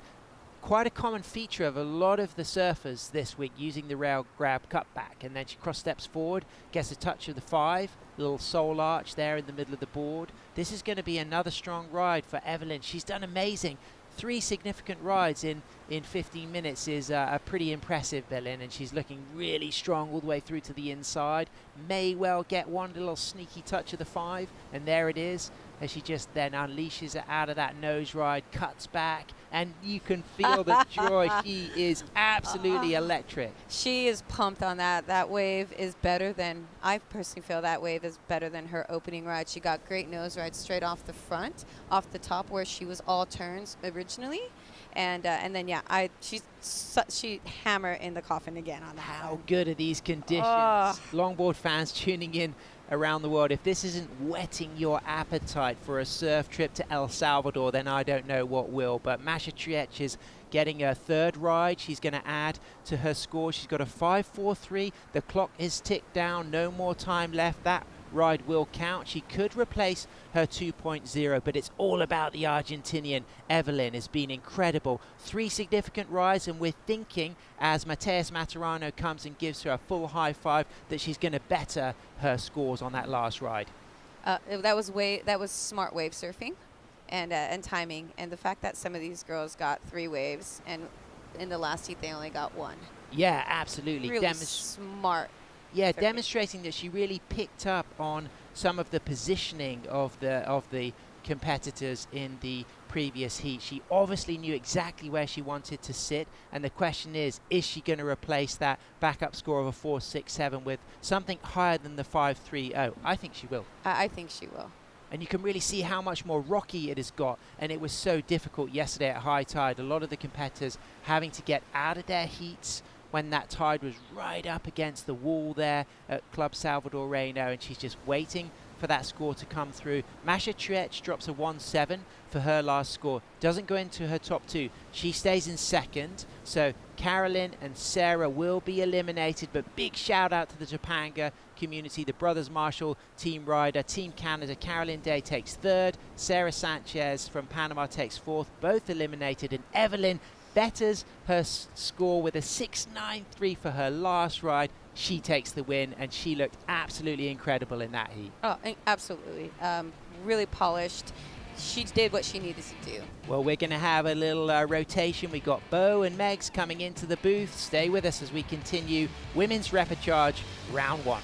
quite a common feature of a lot of the surfers this week, using the rail grab cutback. And then she cross steps forward, gets a touch of the 5, little soul arch there in the middle of the board. This is going to be another strong ride for Evelyn. She's done amazing. 3 significant rides in 15 minutes is pretty impressive, Belin, and she's looking really strong all the way through to the inside. May well get one little sneaky touch of the 5, and there it is, as she just then unleashes it out of that nose ride, cuts back, and you can feel the joy. She is absolutely electric. She is pumped on that. That wave is better than, I personally feel that wave is better than her opening ride. She got great nose rides straight off the front, off the top where she was all turns originally. And then, she hammer in the coffin again on that. How good are these conditions? Longboard fans tuning in around the world, if this isn't whetting your appetite for a surf trip to El Salvador, then I don't know what will. But Masha Triech is getting her third ride. She's going to add to her score. She's got a 5.43. The clock is ticked down. No more time left. That ride will count. She could replace her 2.0, but it's all about the Argentinian. Evelyn has been incredible. 3 significant rides, and we're thinking, as Mateus Maturano comes and gives her a full high five, that she's going to better her scores on that last ride. That was smart wave surfing and timing, and the fact that some of these girls got 3 waves, and in the last heat they only got 1. Yeah, absolutely. Really smart. Yeah, demonstrating that she really picked up on some of the positioning of the competitors in the previous heat. She obviously knew exactly where she wanted to sit, and the question is she going to replace that backup score of a 4.67 with something higher than the 5.30? I think she will. I think she will. And you can really see how much more rocky it has got, and it was so difficult yesterday at high tide. A lot of the competitors having to get out of their heats when that tide was right up against the wall there at Club Salvador Reino, and she's just waiting for that score to come through. Masha Truex drops a 1-7 for her last score. Doesn't go into her top 2. She stays in second. So Carolyn and Sarah will be eliminated, but big shout out to the Topanga community, the Brothers Marshall team rider, Team Canada. Carolyn Day takes third. Sarah Sanchez from Panama takes fourth. Both eliminated, and Evelyn betters her score with a 6.93 for her last ride. She takes the win, and she looked absolutely incredible in that heat. Oh, absolutely. Really polished. She did what she needed to do. Well, we're going to have a little rotation. We got Bo and Megs coming into the booth. Stay with us as we continue women's repechage round 1.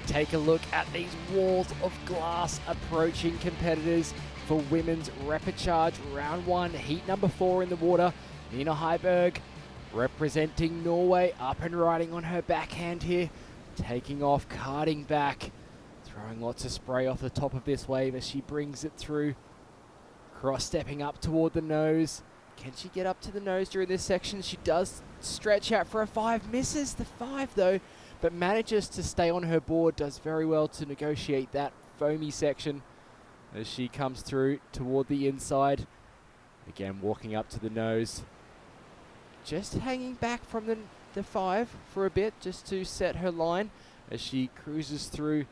Take a look at these walls of glass approaching competitors for women's repechage round 1, heat number 4 in the water. Nina Heiberg representing Norway, up and riding on her backhand here, taking off, karting back, throwing lots of spray off the top of this wave as she brings it through, cross-stepping up toward the nose. Can she get up to the nose during this section? She does stretch out for a 5, misses the 5 though, but manages to stay on her board, does very well to negotiate that foamy section as she comes through toward the inside. Again, walking up to the nose. Just hanging back from the 5 for a bit, just to set her line as she cruises through,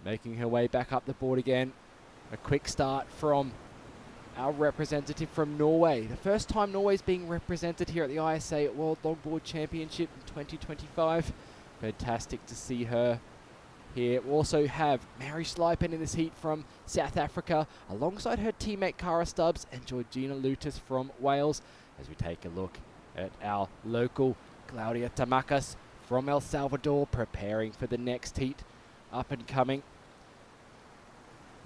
making her way back up the board again. A quick start from our representative from Norway. The first time Norway's being represented here at the ISA World Longboard Championship in 2025. Fantastic to see her here. We also have Mary Schleipen in this heat from South Africa, alongside her teammate Cara Stubbs and Georgina Lutis from Wales, as we take a look at our local Claudia Tamakas from El Salvador, preparing for the next heat, up and coming.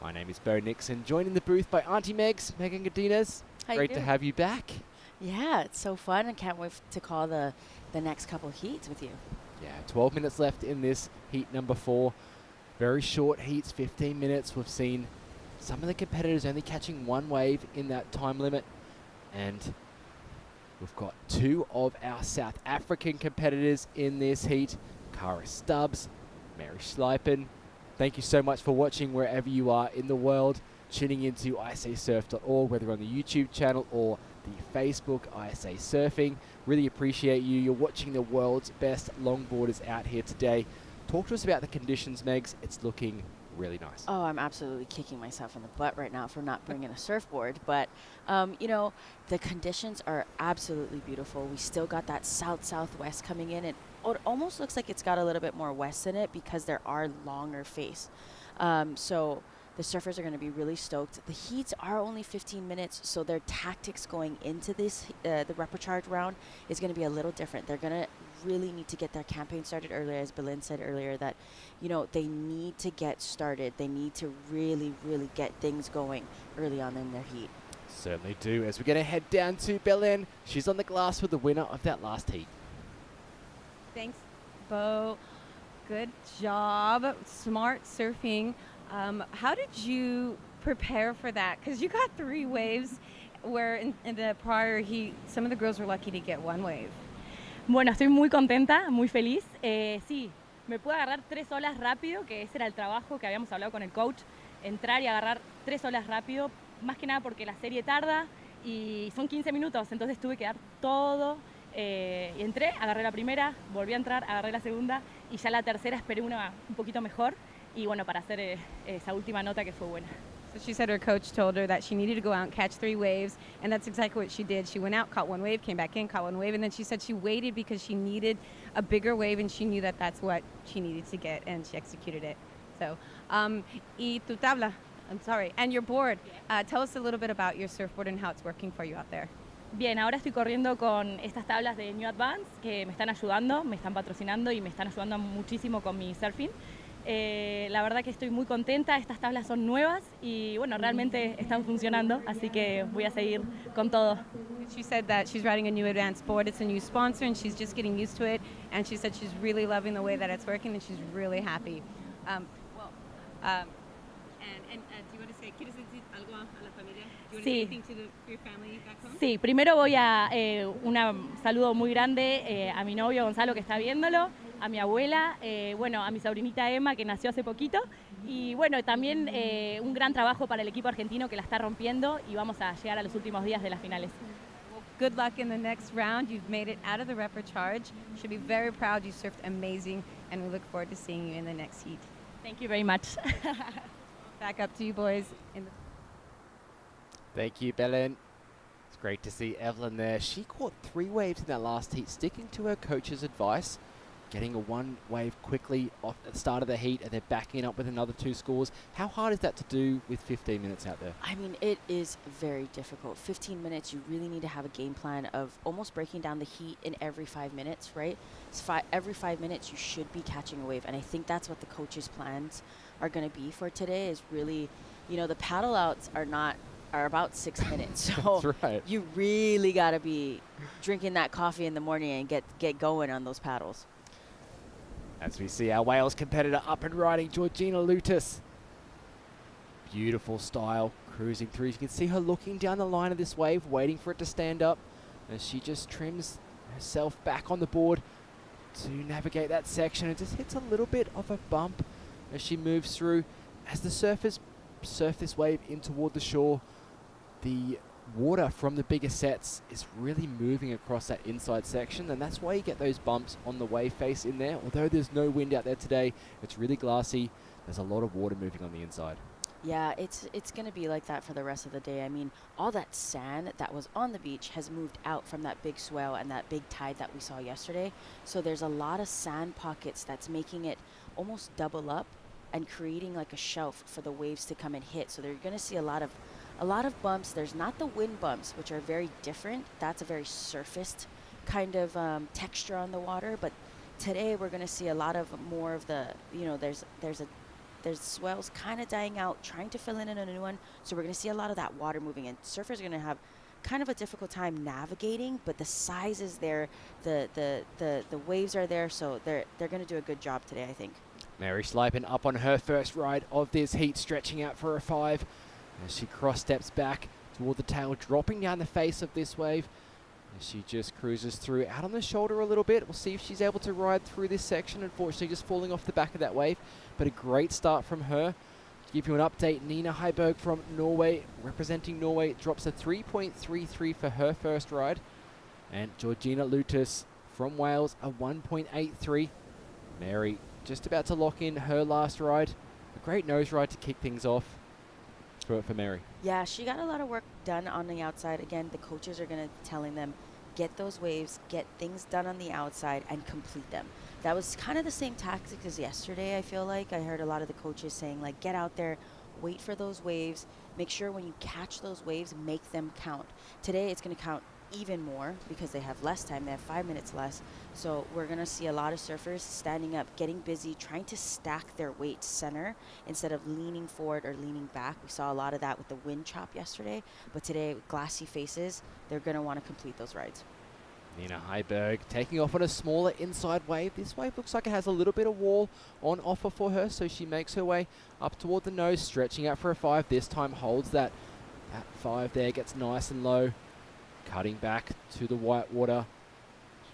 My name is Bo Nixon, joined in the booth by Auntie Megs, Megan Godinez. Great to have you back. Yeah, it's so fun. I can't wait to call the next couple heats with you. Yeah, 12 minutes left in this heat number 4. Very short heats, 15 minutes. We've seen some of the competitors only catching 1 wave in that time limit. And we've got 2 of our South African competitors in this heat. Cara Stubbs, Mary Schleipen. Thank you so much for watching wherever you are in the world. Tuning into ISAsurf.org, whether on the YouTube channel or the Facebook ISAsurfing. Really appreciate you. You're watching the world's best longboarders out here today. Talk to us about the conditions, Megs. It's looking really nice. Oh, I'm absolutely kicking myself in the butt right now for not bringing a surfboard. But, you know, the conditions are absolutely beautiful. We still got that south-southwest coming in. And it almost looks like it's got a little bit more west in it because there are longer face. So the surfers are going to be really stoked. The heats are only 15 minutes, so their tactics going into this, the repechage round, is going to be a little different. They're going to really need to get their campaign started earlier, as Belen said earlier, that, you know, they need to get started. They need to really, really get things going early on in their heat. Certainly do. As we're going to head down to Belen, she's on the glass with the winner of that last heat. Thanks, Bo. Good job. Smart surfing. How did you prepare for that? Because you got 3 waves, where in the prior heat, some of the girls were lucky to get 1 wave. Bueno, estoy muy contenta, muy feliz. Sí, me pude agarrar 3 olas rápido, que ese era el trabajo que habíamos hablado con el coach. Entrar y agarrar 3 olas rápido, más que nada porque la serie tarda y son 15 minutos, entonces tuve que dar todo. Y entré, agarré la primera, volví a entrar, agarré la segunda y ya la tercera esperé una un poquito mejor y bueno, para hacer esa última nota que fue buena. So she said her coach told her that she needed to go out and catch 3 waves, and that's exactly what she did. She went out, caught 1 wave, came back in, caught 1 wave, and then she said she waited because she needed a bigger wave, and she knew that that's what she needed to get, and she executed it. So, y tu tabla, I'm sorry, and your board. Tell us a little bit about your surfboard and how it's working for you out there. Bien, ahora estoy corriendo con estas tablas de New Advance que me están ayudando, me están patrocinando y me están ayudando muchísimo con mi surfing. La verdad que estoy muy contenta, estas tablas son nuevas y bueno, realmente están funcionando, así que voy a seguir con todo. She said that she's riding a new advanced board. It's a new sponsor and she's just getting used to it, and she said she's really loving the way that it's working and she's really happy. Do you want to say, ¿quieres decir algo a la familia? Do you want to say Sí. anything to your family back home? Sí, primero voy a un saludo muy grande a mi novio Gonzalo que está viéndolo, a mi abuela, bueno, a mi sobrinita Emma que nació hace poquito y bueno, también un gran trabajo para el equipo argentino que la está rompiendo y vamos a llegar a los últimos días de las finales. Good luck in the next round. You've made it out of the repechage. You should be very proud. You surfed amazing, and we look forward to seeing you in the next heat. Thank you very much. Back up to you boys. Thank you, Belen. It's great to see Evelyn there. She caught 3 waves in that last heat, sticking to her coach's advice, getting a 1 wave quickly off at the start of the heat, and then backing up with another 2 scores. How hard is that to do with 15 minutes out there? I mean, it is very difficult. 15 minutes, you really need to have a game plan of almost breaking down the heat in every 5 minutes, right? Every 5 minutes, you should be catching a wave. And I think that's what the coaches' plans are going to be for today is really, you know, the paddle outs are about 6 minutes. So That's right. you really got to be drinking that coffee in the morning and get going on those paddles. As we see our Wales competitor up and riding, Georgina Lutis. Beautiful style, cruising through. You can see her looking down the line of this wave, waiting for it to stand up as she just trims herself back on the board to navigate that section. It just hits a little bit of a bump as she moves through. As the surfers surf this wave in toward the shore, the water from the bigger sets is really moving across that inside section, and that's why you get those bumps on the wave face in there. Although there's no wind out there today, it's really glassy. There's a lot of water moving on the inside. Yeah, it's going to be like that for the rest of the day. I mean, all that sand that was on the beach has moved out from that big swell and that big tide that we saw yesterday. So there's a lot of sand pockets that's making it almost double up and creating like a shelf for the waves to come and hit. So they're going to see a lot of bumps. There's not the wind bumps, which are very different. That's a very surfaced kind of texture on the water. But today we're going to see a lot of more of the, you know, there's swells kind of dying out, trying to fill in a new one. So we're going to see a lot of that water moving in. Surfers are going to have kind of a difficult time navigating, but the size is there, the waves are there, so they're going to do a good job today, I think. Mary Schleipen up on her first ride of this heat, stretching out for a 5 as she cross steps back toward the tail, dropping down the face of this wave as she just cruises through out on the shoulder a little bit. We'll see if she's able to ride through this section. Unfortunately, just falling off the back of that wave, but a great start from her. To give you an update, Nina Heiberg from Norway, representing Norway, drops a 3.33 for her first ride, and Georgina Lutis from Wales a 1.83. Mary just about to lock in her last ride. A great nose ride to kick things off for Mary. Yeah, she got a lot of work done on the outside. Again, the coaches are going to telling them, get those waves, get things done on the outside, and complete them. That was kind of the same tactics as yesterday, I feel like. I heard a lot of the coaches saying, like, get out there, wait for those waves, make sure when you catch those waves, make them count. Today, it's going to count even more because they have less time. They have 5 minutes less. So we're going to see a lot of surfers standing up, getting busy, trying to stack their weight center instead of leaning forward or leaning back. We saw a lot of that with the wind chop yesterday. But today, with glassy faces, they're going to want to complete those rides. Nina Heiberg taking off on a smaller inside wave. This wave looks like it has a little bit of wall on offer for her, so she makes her way up toward the nose, stretching out for a 5. This time holds that 5 there, gets nice and low, cutting back to the white water.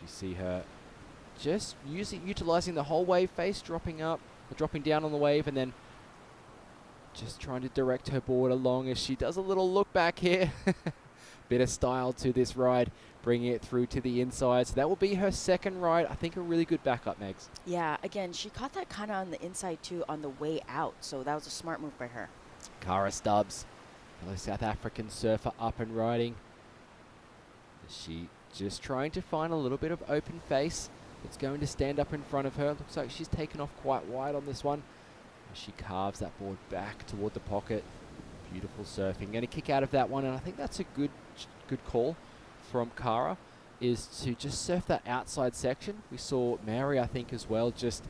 You see her just utilizing the whole wave face, dropping down on the wave, and then just trying to direct her board along as she does a little look back here. Bit of style to this ride, bringing it through to the inside. So that will be her second ride. I think a really good backup, Megs. Yeah, again, she caught that kind of on the inside too on the way out, so that was a smart move by her. Cara Stubbs, fellow South African surfer, up and riding. She just trying to find a little bit of open face that's going to stand up in front of her. Looks like she's taken off quite wide on this one. She carves that board back toward the pocket. Beautiful surfing. Going to kick out of that one, and I think that's a good call from Cara, is to just surf that outside section. We saw Mary, I think, as well, just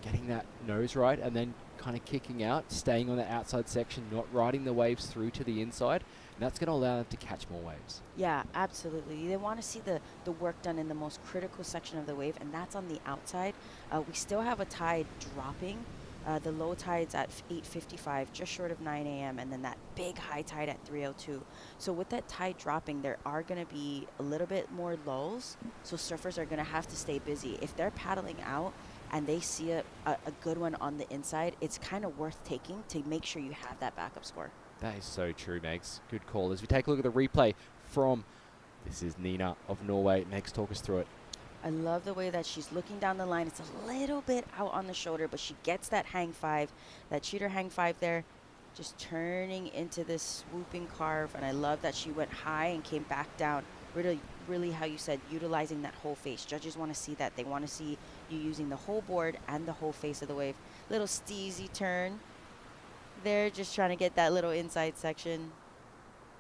getting that nose right and then kind of kicking out, staying on the outside section, not riding the waves through to the inside. And that's going to allow them to catch more waves. Yeah, absolutely. They want to see the work done in the most critical section of the wave, and that's on the outside. We still have a tide dropping. The low tide's at 8:55, just short of 9 a.m., and then that big high tide at 3:02. So with that tide dropping, there are going to be a little bit more lulls, so surfers are going to have to stay busy. If they're paddling out and they see a good one on the inside, it's kind of worth taking to make sure you have that backup score. That is so true, Megs. Good call. As we take a look at the replay from, this is Nina of Norway. Megs, talk us through it. I love the way that she's looking down the line. It's a little bit out on the shoulder, but she gets that hang 5, that cheater hang 5 there, just turning into this swooping carve. And I love that she went high and came back down. Really, how you said, utilizing that whole face. Judges want to see that. They want to see you using the whole board and the whole face of the wave. Little steezy turn. They're just trying to get that little inside section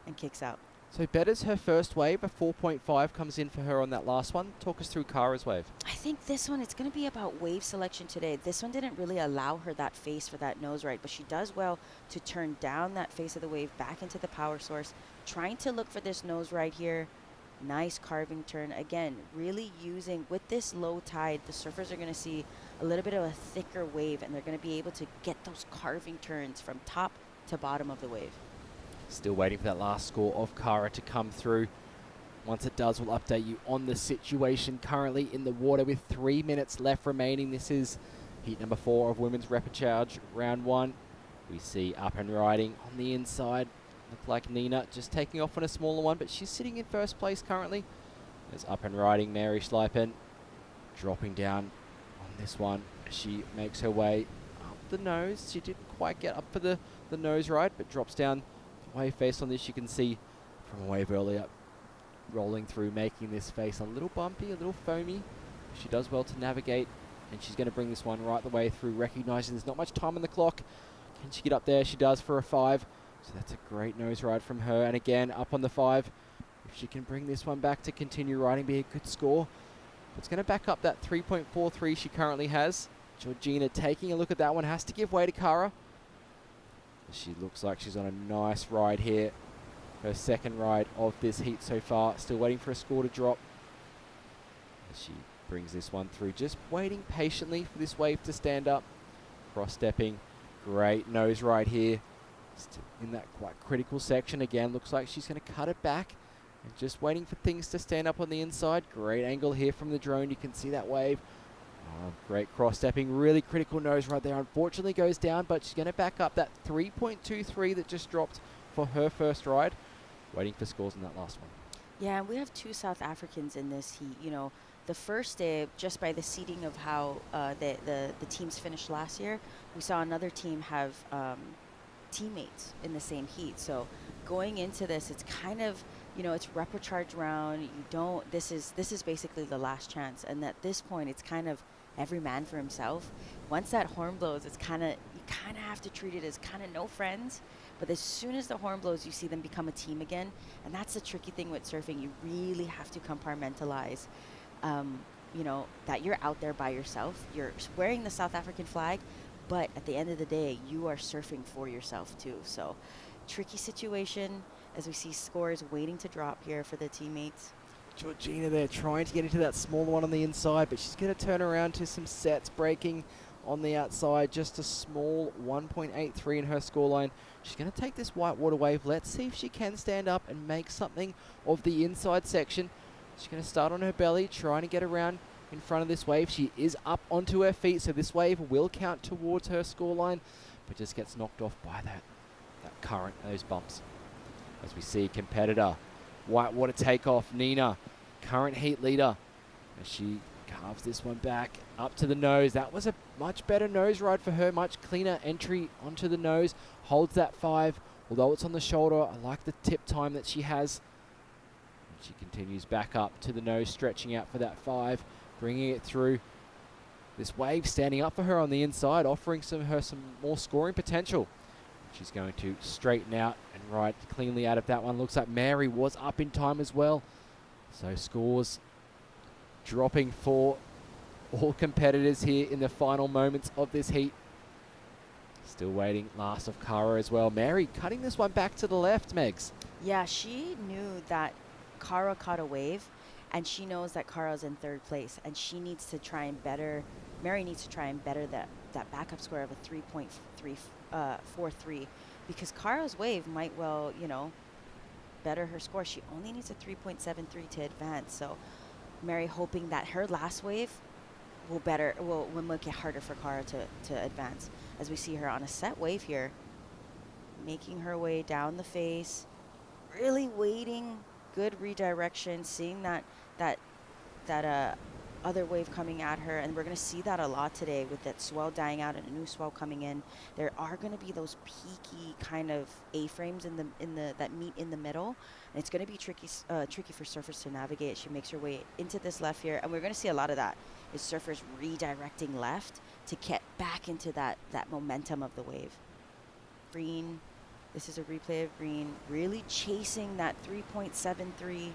and kicks out. So better's her first wave. A 4.5 comes in for her on that last one. Talk us through Cara's wave. I think this one, it's going to be about wave selection today. This one didn't really allow her that face for that nose right, but she does well to turn down that face of the wave back into the power source, trying to look for this nose right here. Nice carving turn. Again, really using, with this low tide, the surfers are going to see a little bit of a thicker wave, and they're going to be able to get those carving turns from top to bottom of the wave. Still waiting for that last score of Cara to come through. Once it does, we'll update you on the situation currently in the water with 3 minutes left remaining. This is heat number 4 of women's repechage, round 1. We see up and riding on the inside. Look like Nina just taking off on a smaller one, but she's sitting in first place currently. There's up and riding Mary Schleipen, dropping down on this one. She makes her way up the nose. She didn't quite get up for the nose ride, but drops down wave face on this. You can see from a wave earlier, rolling through, making this face a little bumpy, a little foamy. She does well to navigate, and she's going to bring this one right the way through, recognizing there's not much time on the clock. Can she get up there? She does for a 5. So that's a great nose ride from her. And again, up on the 5. If she can bring this one back to continue riding, be a good score. It's going to back up that 3.43 she currently has. Georgina taking a look at that one, has to give way to Cara. She looks like she's on a nice ride here. Her second ride of this heat so far. Still waiting for a score to drop. She brings this one through. Just waiting patiently for this wave to stand up. Cross-stepping. Great nose ride here. Still in that quite critical section. Again, looks like she's going to cut it back. And just waiting for things to stand up on the inside. Great angle here from the drone. You can see that wave. Oh, great cross-stepping, really critical nose right there. Unfortunately goes down, but she's going to back up that 3.23 that just dropped for her first ride. Waiting for scores in that last one. Yeah, we have 2 South Africans in this heat. You know, the first day, just by the seeding of how the teams finished last year, we saw another team have teammates in the same heat. So going into this, it's kind of, you know, it's repechage round. This is basically the last chance. And at this point, it's kind of every man for himself. Once that horn blows, you kind of have to treat it as kind of no friends. But as soon as the horn blows, you see them become a team again. And that's the tricky thing with surfing. You really have to compartmentalize, you know, that you're out there by yourself. You're wearing the South African flag, but at the end of the day, you are surfing for yourself too. So tricky situation as we see scores waiting to drop here for the teammates. Georgina there trying to get into that smaller one on the inside, but she's going to turn around to some sets, breaking on the outside. Just a small 1.83 in her scoreline. She's going to take this whitewater wave. Let's see if she can stand up and make something of the inside section. She's going to start on her belly, trying to get around in front of this wave. She is up onto her feet, so this wave will count towards her scoreline, but just gets knocked off by that current, those bumps. As we see competitor, whitewater takeoff, Nina, current heat leader, as she carves this one back up to the nose. That was a much better nose ride for her, much cleaner entry onto the nose. Holds that 5, although it's on the shoulder. I like the tip time that she has. And she continues back up to the nose, stretching out for that 5, bringing it through. This wave standing up for her on the inside, offering some more scoring potential. She's going to straighten out and ride cleanly out of that one. Looks like Mary was up in time as well. So scores dropping for all competitors here in the final moments of this heat. Still waiting last of Kara as well. Mary cutting this one back to the left, Megs. Yeah, she knew that Kara caught a wave, and she knows that Kara's in 3rd place, and she needs to try and better, Mary needs to try and better that backup score of a 3.43, because Kara's wave might well, better her score. She only needs a 3.73 to advance. So Mary hoping that her last wave will make it harder for Kara to advance. As we see her on a set wave here, making her way down the face, really waiting, good redirection, seeing that other wave coming at her, and we're going to see that a lot today with that swell dying out and a new swell coming in. There are going to be those peaky kind of A-frames that meet in the middle, and it's going to be tricky for surfers to navigate. She makes her way into this left here, and we're going to see a lot of that. Is surfers redirecting left to get back into that momentum of the wave. Green, this is a replay of green, really chasing that 3.73.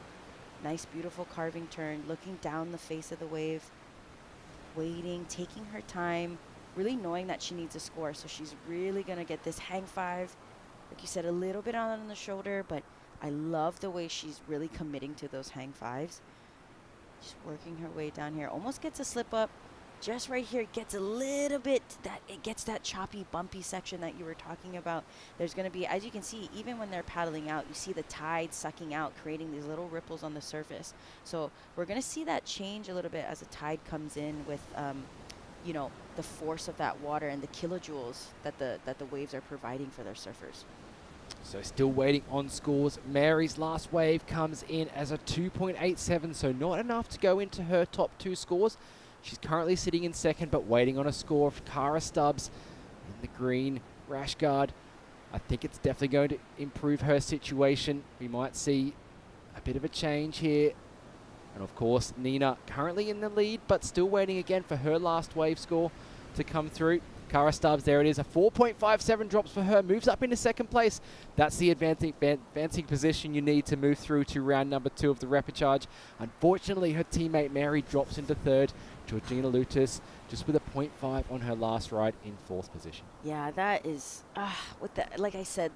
Nice, beautiful carving turn, looking down the face of the wave, waiting, taking her time, really knowing that she needs a score. So she's really going to get this hang 5. Like you said, a little bit on the shoulder, but I love the way she's really committing to those hang 5s. Just working her way down here. Almost gets a slip up. Just right here, gets a little bit, it gets that choppy, bumpy section that you were talking about. There's going to be, as you can see, even when they're paddling out, you see the tide sucking out, creating these little ripples on the surface. So we're going to see that change a little bit as the tide comes in with, the force of that water and the kilojoules that the waves are providing for their surfers. So still waiting on scores. Mary's last wave comes in as a 2.87, so not enough to go into her top 2 scores. She's currently sitting in 2nd, but waiting on a score of Kara Stubbs in the green rash guard. I think it's definitely going to improve her situation. We might see a bit of a change here. And of course, Nina currently in the lead, but still waiting again for her last wave score to come through. Kara Stubbs, there it is, a 4.57 drops for her, moves up into 2nd place. That's the advancing position you need to move through to round number 2 of the repechage. Unfortunately, her teammate Mary drops into 3rd. Georgina Lutis just with a 0.5 on her last ride in 4th position. Yeah, that is, like I said,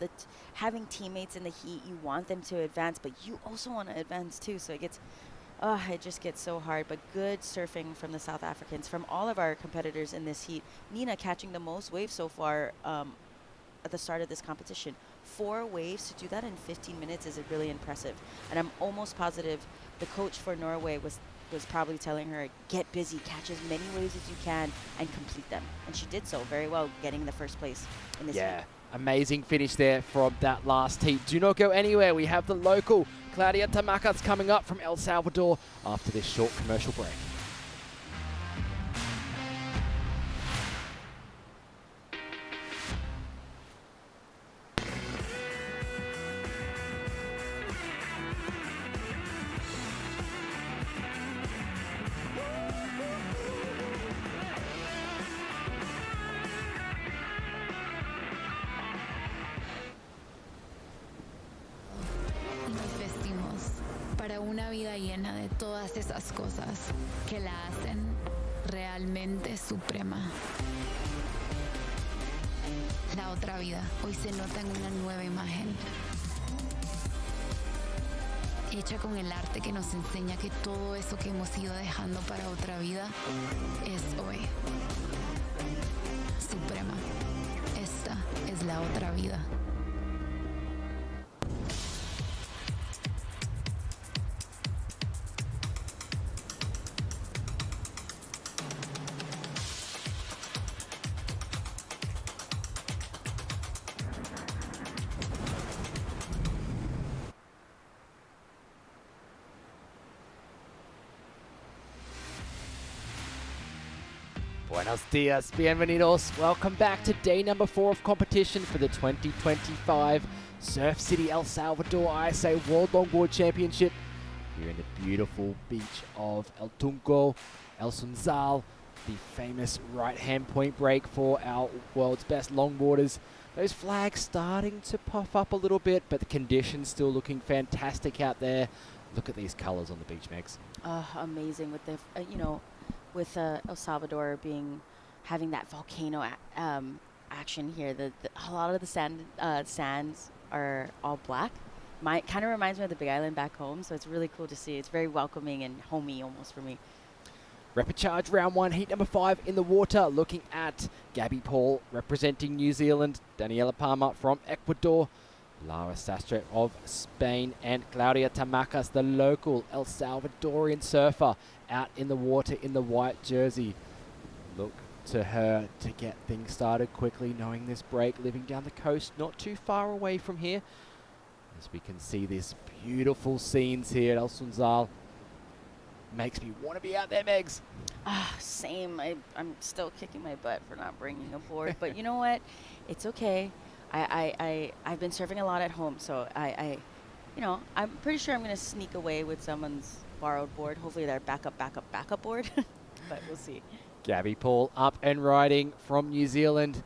having teammates in the heat, you want them to advance, but you also want to advance too. So it just gets so hard. But good surfing from the South Africans, from all of our competitors in this heat. Nina catching the most waves so far at the start of this competition. 4 waves, to do that in 15 minutes is really impressive. And I'm almost positive the coach for Norway was probably telling her, get busy, catch as many waves as you can and complete them. And she did so very well, getting the 1st place in this heat. Amazing finish there from that last heat. Do not go anywhere. We have the local Claudia Tamacas coming up from El Salvador after this short commercial break. Una vida llena de todas esas cosas que la hacen realmente suprema. La otra vida hoy se nota en una nueva imagen. hecha con el arte que nos enseña que todo eso que hemos ido dejando para otra vida es hoy. Suprema, esta es la otra vida. Buenos dias, bienvenidos. Welcome back to day number 4 of competition for the 2025 Surf City El Salvador ISA World Longboard Championship here in the beautiful beach of El Tunco, El Sunzal, the famous right-hand point break for our world's best longboarders. Those flags starting to puff up a little bit, but the conditions still looking fantastic out there. Look at these colors on the beach, Megs. Amazing with the, with El Salvador having that volcano action here. A lot of the sands are all black. Kind of reminds me of the Big Island back home, so it's really cool to see. It's very welcoming and homey almost for me. Repechage round 1, heat number 5 in the water, looking at Gabby Paul representing New Zealand, Daniela Palma from Ecuador, Lara Sastre of Spain, and Claudia Tamacas, the local El Salvadorian surfer, out in the water in the white jersey. Look to her to get things started quickly, knowing this break, living down the coast, not too far away from here. As we can see this beautiful scenes here at El Sunzal. Makes me want to be out there, Megs. Same. I'm still kicking my butt for not bringing a board, but you know what? It's okay. I've been surfing a lot at home, so I'm pretty sure I'm going to sneak away with someone's borrowed board. Hopefully they're backup board, but we'll see. Gabby Paul up and riding from New Zealand.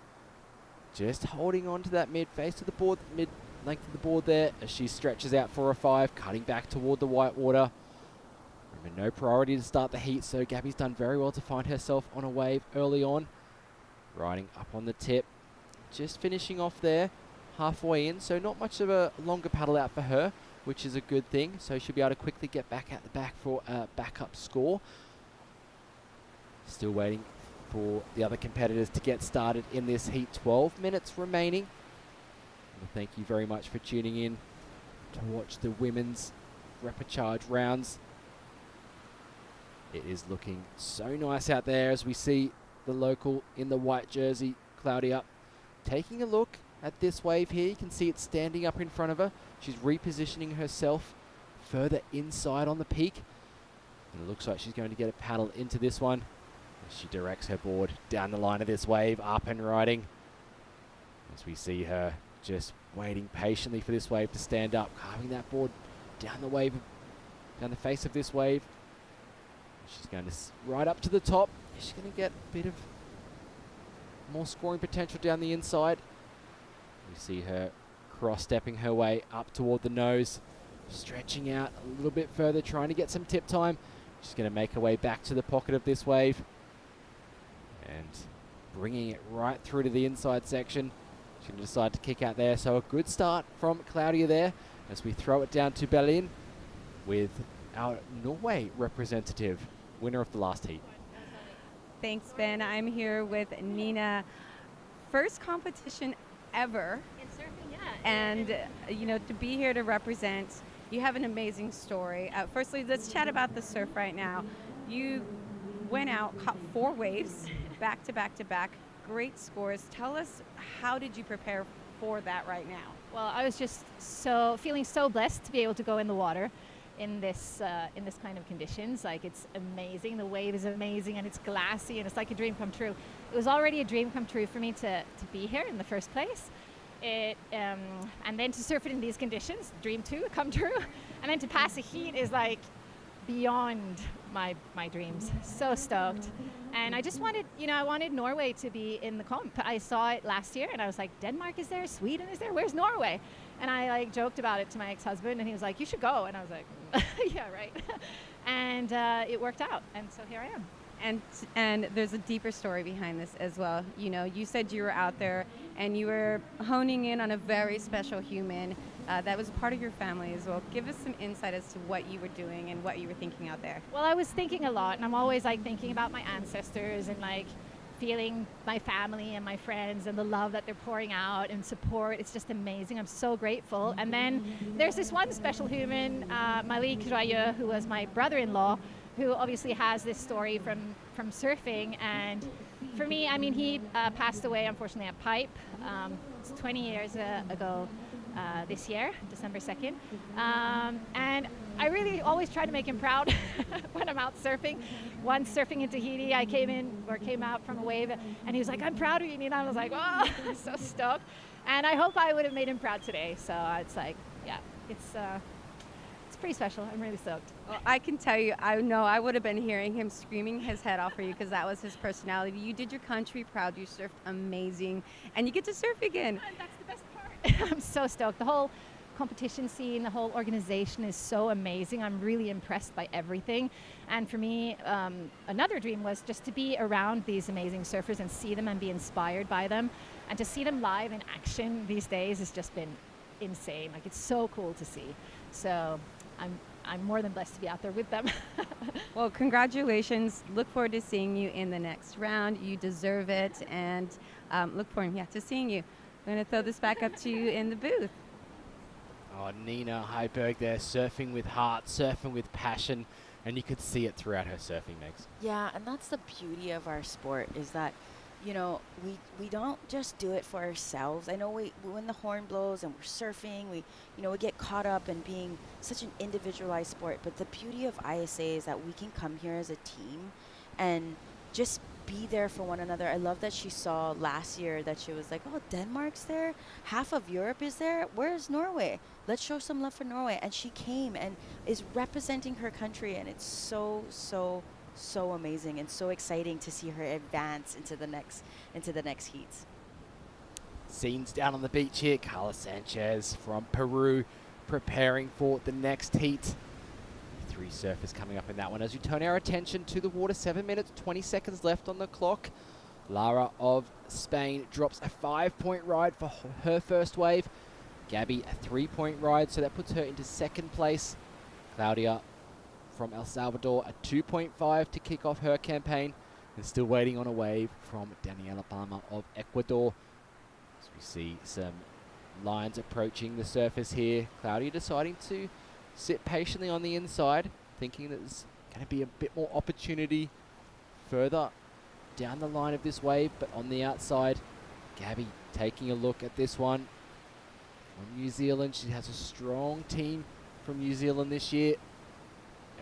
Just holding on to that mid face of the board, mid length of the board there as she stretches out for a 5, cutting back toward the white water. Remember, no priority to start the heat, so Gabby's done very well to find herself on a wave early on. Riding up on the tip. Just finishing off there, halfway in, so not much of a longer paddle out for her, which is a good thing. So she'll be able to quickly get back at the back for a backup score. Still waiting for the other competitors to get started in this heat. 12 minutes remaining. Well, thank you very much for tuning in to watch the women's repechage rounds. It is looking so nice out there as we see the local in the white jersey, Claudia, taking a look at this wave here. You can see it standing up in front of her. She's repositioning herself further inside on the peak. And it looks like she's going to get a paddle into this one. As she directs her board down the line of this wave, up and riding. As we see her just waiting patiently for this wave to stand up, carving that board down the wave, down the face of this wave. She's going to ride up to the top. She's going to get a bit of more scoring potential down the inside. We see her cross-stepping her way up toward the nose, stretching out a little bit further, trying to get some tip time. She's going to make her way back to the pocket of this wave and bringing it right through to the inside section. She's going to decide to kick out there. So a good start from Claudia there as we throw it down to Berlin with our Norway representative, winner of the last heat. Thanks, Ben. I'm here with Nina. First competition ever. In surfing, yeah. And, to be here to represent, you have an amazing story. Firstly, let's chat about the surf right now. You went out, caught 4 waves, back to back to back. Great scores. Tell us, how did you prepare for that right now? Well, I was just feeling so blessed to be able to go in the water in this kind of conditions. Like, it's amazing. The wave is amazing, and it's glassy, and it's like a dream come true. It was already a dream come true for me to be here in the first place. And then to surf it in these conditions, dream 2 come true. And then to pass a heat is like beyond my dreams. So stoked. And I just wanted, I wanted Norway to be in the comp. I saw it last year and I was like, Denmark is there, Sweden is there, where's Norway? And I joked about it to my ex-husband and he was like, you should go. And I was like, yeah, right. And it worked out. And so here I am. And there's a deeper story behind this as well. You said you were out there and you were honing in on a very special human. that was part of your family as well. Give us some insight as to what you were doing and what you were thinking out there. Well, I was thinking a lot, and I'm always like thinking about my ancestors and like feeling my family and my friends and the love that they're pouring out and support. It's just amazing. I'm so grateful. And then there's this one special human, Malik Joyeux, who was my brother-in-law, who obviously has this story from surfing. And for me, I mean, he passed away, unfortunately, at Pipe. It's 20 years ago this year, December 2nd. And I really always try to make him proud when I'm out surfing. Once surfing in Tahiti, I came out from a wave, and he was like, "I'm proud of you, Nina." I was like, "Oh, I'm so stoked." And I hope I would have made him proud today. So it's like, yeah, it's pretty special. I'm really stoked. Well, I can tell you, I know I would have been hearing him screaming his head off for you because that was his personality. You did your country proud. You surfed amazing, and you get to surf again. And that's the best part. I'm so stoked. The whole competition scene, the whole organization is so amazing. I'm really impressed by everything. And for me, another dream was just to be around these amazing surfers and see them and be inspired by them. And to see them live in action these days has just been insane. Like, it's so cool to see. So I'm more than blessed to be out there with them. Well, congratulations. Look forward to seeing you in the next round. You deserve it. And look forward to seeing you. I'm going to throw this back up to you in the booth. Oh, Nina Heiberg there, surfing with heart, surfing with passion, and you could see it throughout her surfing, Megs. Yeah, and that's the beauty of our sport, is that, you know, we don't just do it for ourselves. I know when the horn blows and we're surfing, we get caught up in being such an individualized sport, but the beauty of ISA is that we can come here as a team and just be there for one another. I love that she saw last year that she was like, "Oh, Denmark's there, half of Europe is there, where's Norway? Let's show some love for Norway." And she came and is representing her country, and it's so amazing and so exciting to see her advance into the next heats. Scenes down on the beach here. Carla Sanchez from Peru preparing for the next heat. 3 surfers coming up in that one. As we turn our attention to the water, 7 minutes, 20 seconds left on the clock. Lara of Spain drops a 5-point ride for her first wave. Gabby a 3-point ride, so that puts her into second place. Claudia from El Salvador a 2.5 to kick off her campaign, and still waiting on a wave from Daniela Palma of Ecuador. As we see some lines approaching the surface here. Claudia deciding to sit patiently on the inside, thinking that there's going to be a bit more opportunity further down the line of this wave, but on the outside, Gabby taking a look at this one from New Zealand. She has a strong team from New Zealand this year.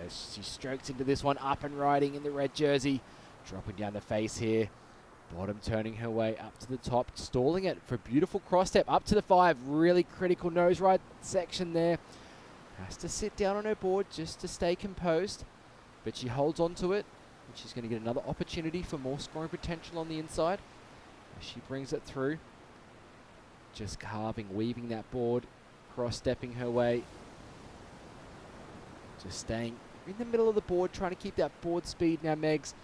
As she strokes into this one, up and riding in the red jersey, dropping down the face here. Bottom turning her way up to the top, stalling it for a beautiful cross step up to the 5. Really critical nose ride section there. Has to sit down on her board just to stay composed, but she holds on to it, and she's going to get another opportunity for more scoring potential on the inside as she brings it through. Just carving, weaving that board, cross-stepping her way. Just staying in the middle of the board, trying to keep that board speed. Now, Megs,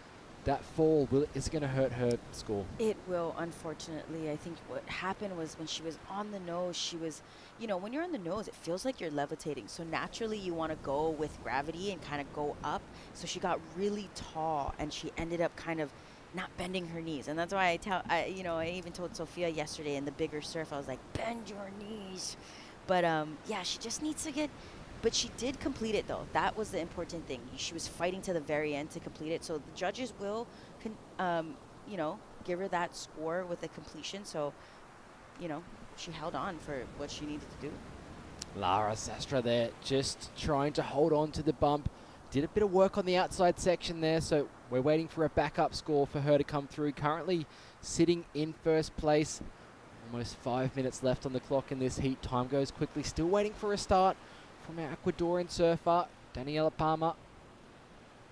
that fall is going to hurt her score. It will, unfortunately. I think what happened was when she was on the nose, she was, when you're on the nose, it feels like you're levitating. So naturally, you want to go with gravity and kind of go up. So she got really tall, and she ended up kind of not bending her knees. And that's why I even told Sophia yesterday in the bigger surf, I was like, bend your knees. But yeah, she just needs to get. But she did complete it, though. That was the important thing. She was fighting to the very end to complete it. So the judges will, give her that score with the completion. So, she held on for what she needed to do. Lara Sastra there, just trying to hold on to the bump. Did a bit of work on the outside section there, so we're waiting for a backup score for her to come through. Currently sitting in first place. Almost 5 minutes left on the clock in this heat. Time goes quickly. Still waiting for a start from our Ecuadorian surfer, Daniela Palma.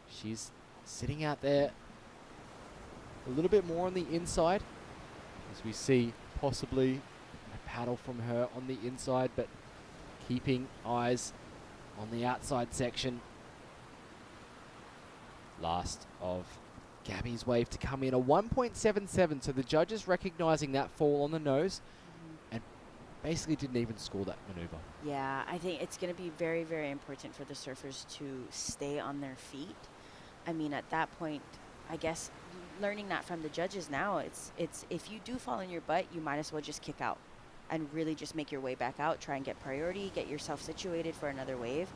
She's sitting out there a little bit more on the inside, as we see possibly a paddle from her on the inside, but keeping eyes on the outside section. Last of Gabby's wave to come in, a 1.77, so the judges recognizing that fall on the nose and basically didn't even score that maneuver. Yeah, I think it's going to be very, very important for the surfers to stay on their feet. I mean, at that point, I guess learning that from the judges now, it's if you do fall on your butt, you might as well just kick out and really just make your way back out, try and get priority, get yourself situated for another wave.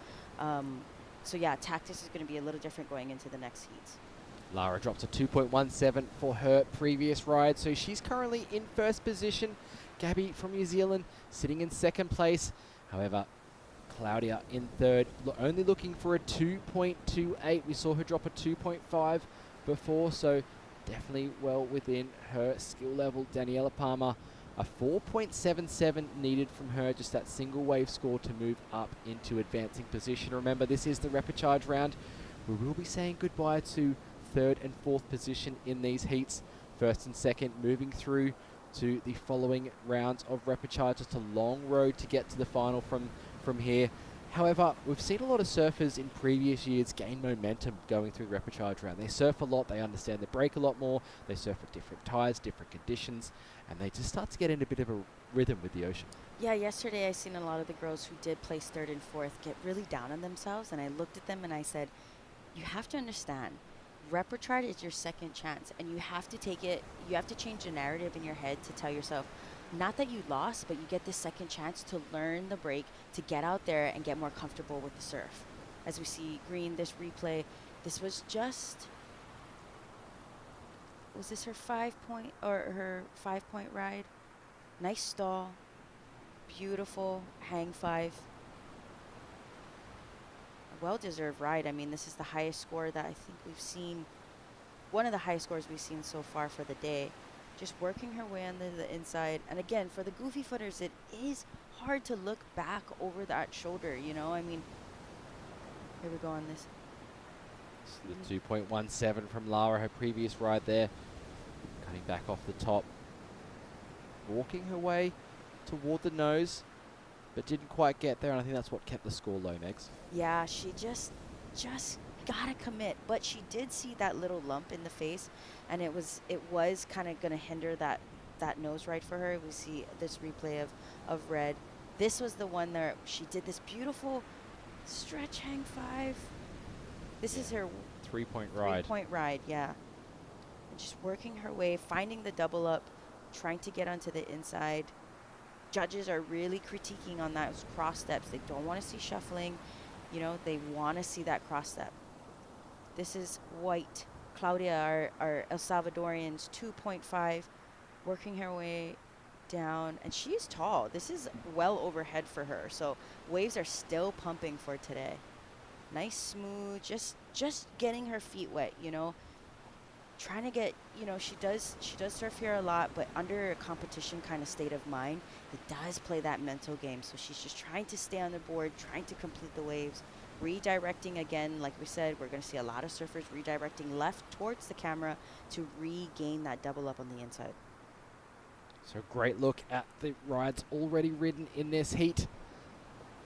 So yeah, tactics is going to be a little different going into the next heats. Lara drops a 2.17 for her previous ride, so she's currently in first position. Gabby from New Zealand sitting in second place. However, Claudia in third, only looking for a 2.28. We saw her drop a 2.5 before, so definitely well within her skill level. Daniela Palmer, a 4.77 needed from her, just that single wave score to move up into advancing position. Remember, this is the repechage round. We will be saying goodbye to third and fourth position in these heats. First and second moving through to the following rounds of repechage. It's a long road to get to the final from here. However, we've seen a lot of surfers in previous years gain momentum going through the repechage round. They surf a lot, they understand the break a lot more, they surf at different tides, different conditions, and they just start to get in a bit of a rhythm with the ocean. Yeah, yesterday I seen a lot of the girls who did place third and fourth get really down on themselves, and I looked at them and I said, you have to understand, repechage is your second chance, and you have to take it, you have to change the narrative in your head to tell yourself, not that you lost, but you get this second chance to learn the break, to get out there and get more comfortable with the surf. As we see Green, this replay, this was just, was this her 5-point or her 5-point ride? Nice stall, beautiful hang 5. A well-deserved ride. I mean, this is the highest score that I think we've seen, one of the highest scores we've seen so far for the day. Just working her way on the inside. And again, for the goofy footers, it is hard to look back over that shoulder, you know? I mean, here we go on this. The 2.17 from Lara, her previous ride there. Cutting back off the top. Walking her way toward the nose, but didn't quite get there, and I think that's what kept the score low, Megs. Yeah, she just gotta commit, but she did see that little lump in the face, and it was kind of gonna hinder that nose ride for her. We see this replay of red. This was the one that she did this beautiful stretch hang 5. This is her 3-point ride. 3-point ride, yeah. And just working her way, finding the double up, trying to get onto the inside. Judges are really critiquing on those cross steps. They don't want to see shuffling. You know, they want to see that cross step. This is white. Claudia, our El Salvadorian's 2.5, working her way down. And she's tall. This is well overhead for her. So waves are still pumping for today. Nice, smooth, just getting her feet wet, you know. Trying to get, you know, she does surf here a lot, but under a competition kind of state of mind, it does play that mental game. So she's just trying to stay on the board, trying to complete the waves, redirecting again. Like we said, we're going to see a lot of surfers redirecting left towards the camera to regain that double up on the inside. So great look at the rides already ridden in this heat.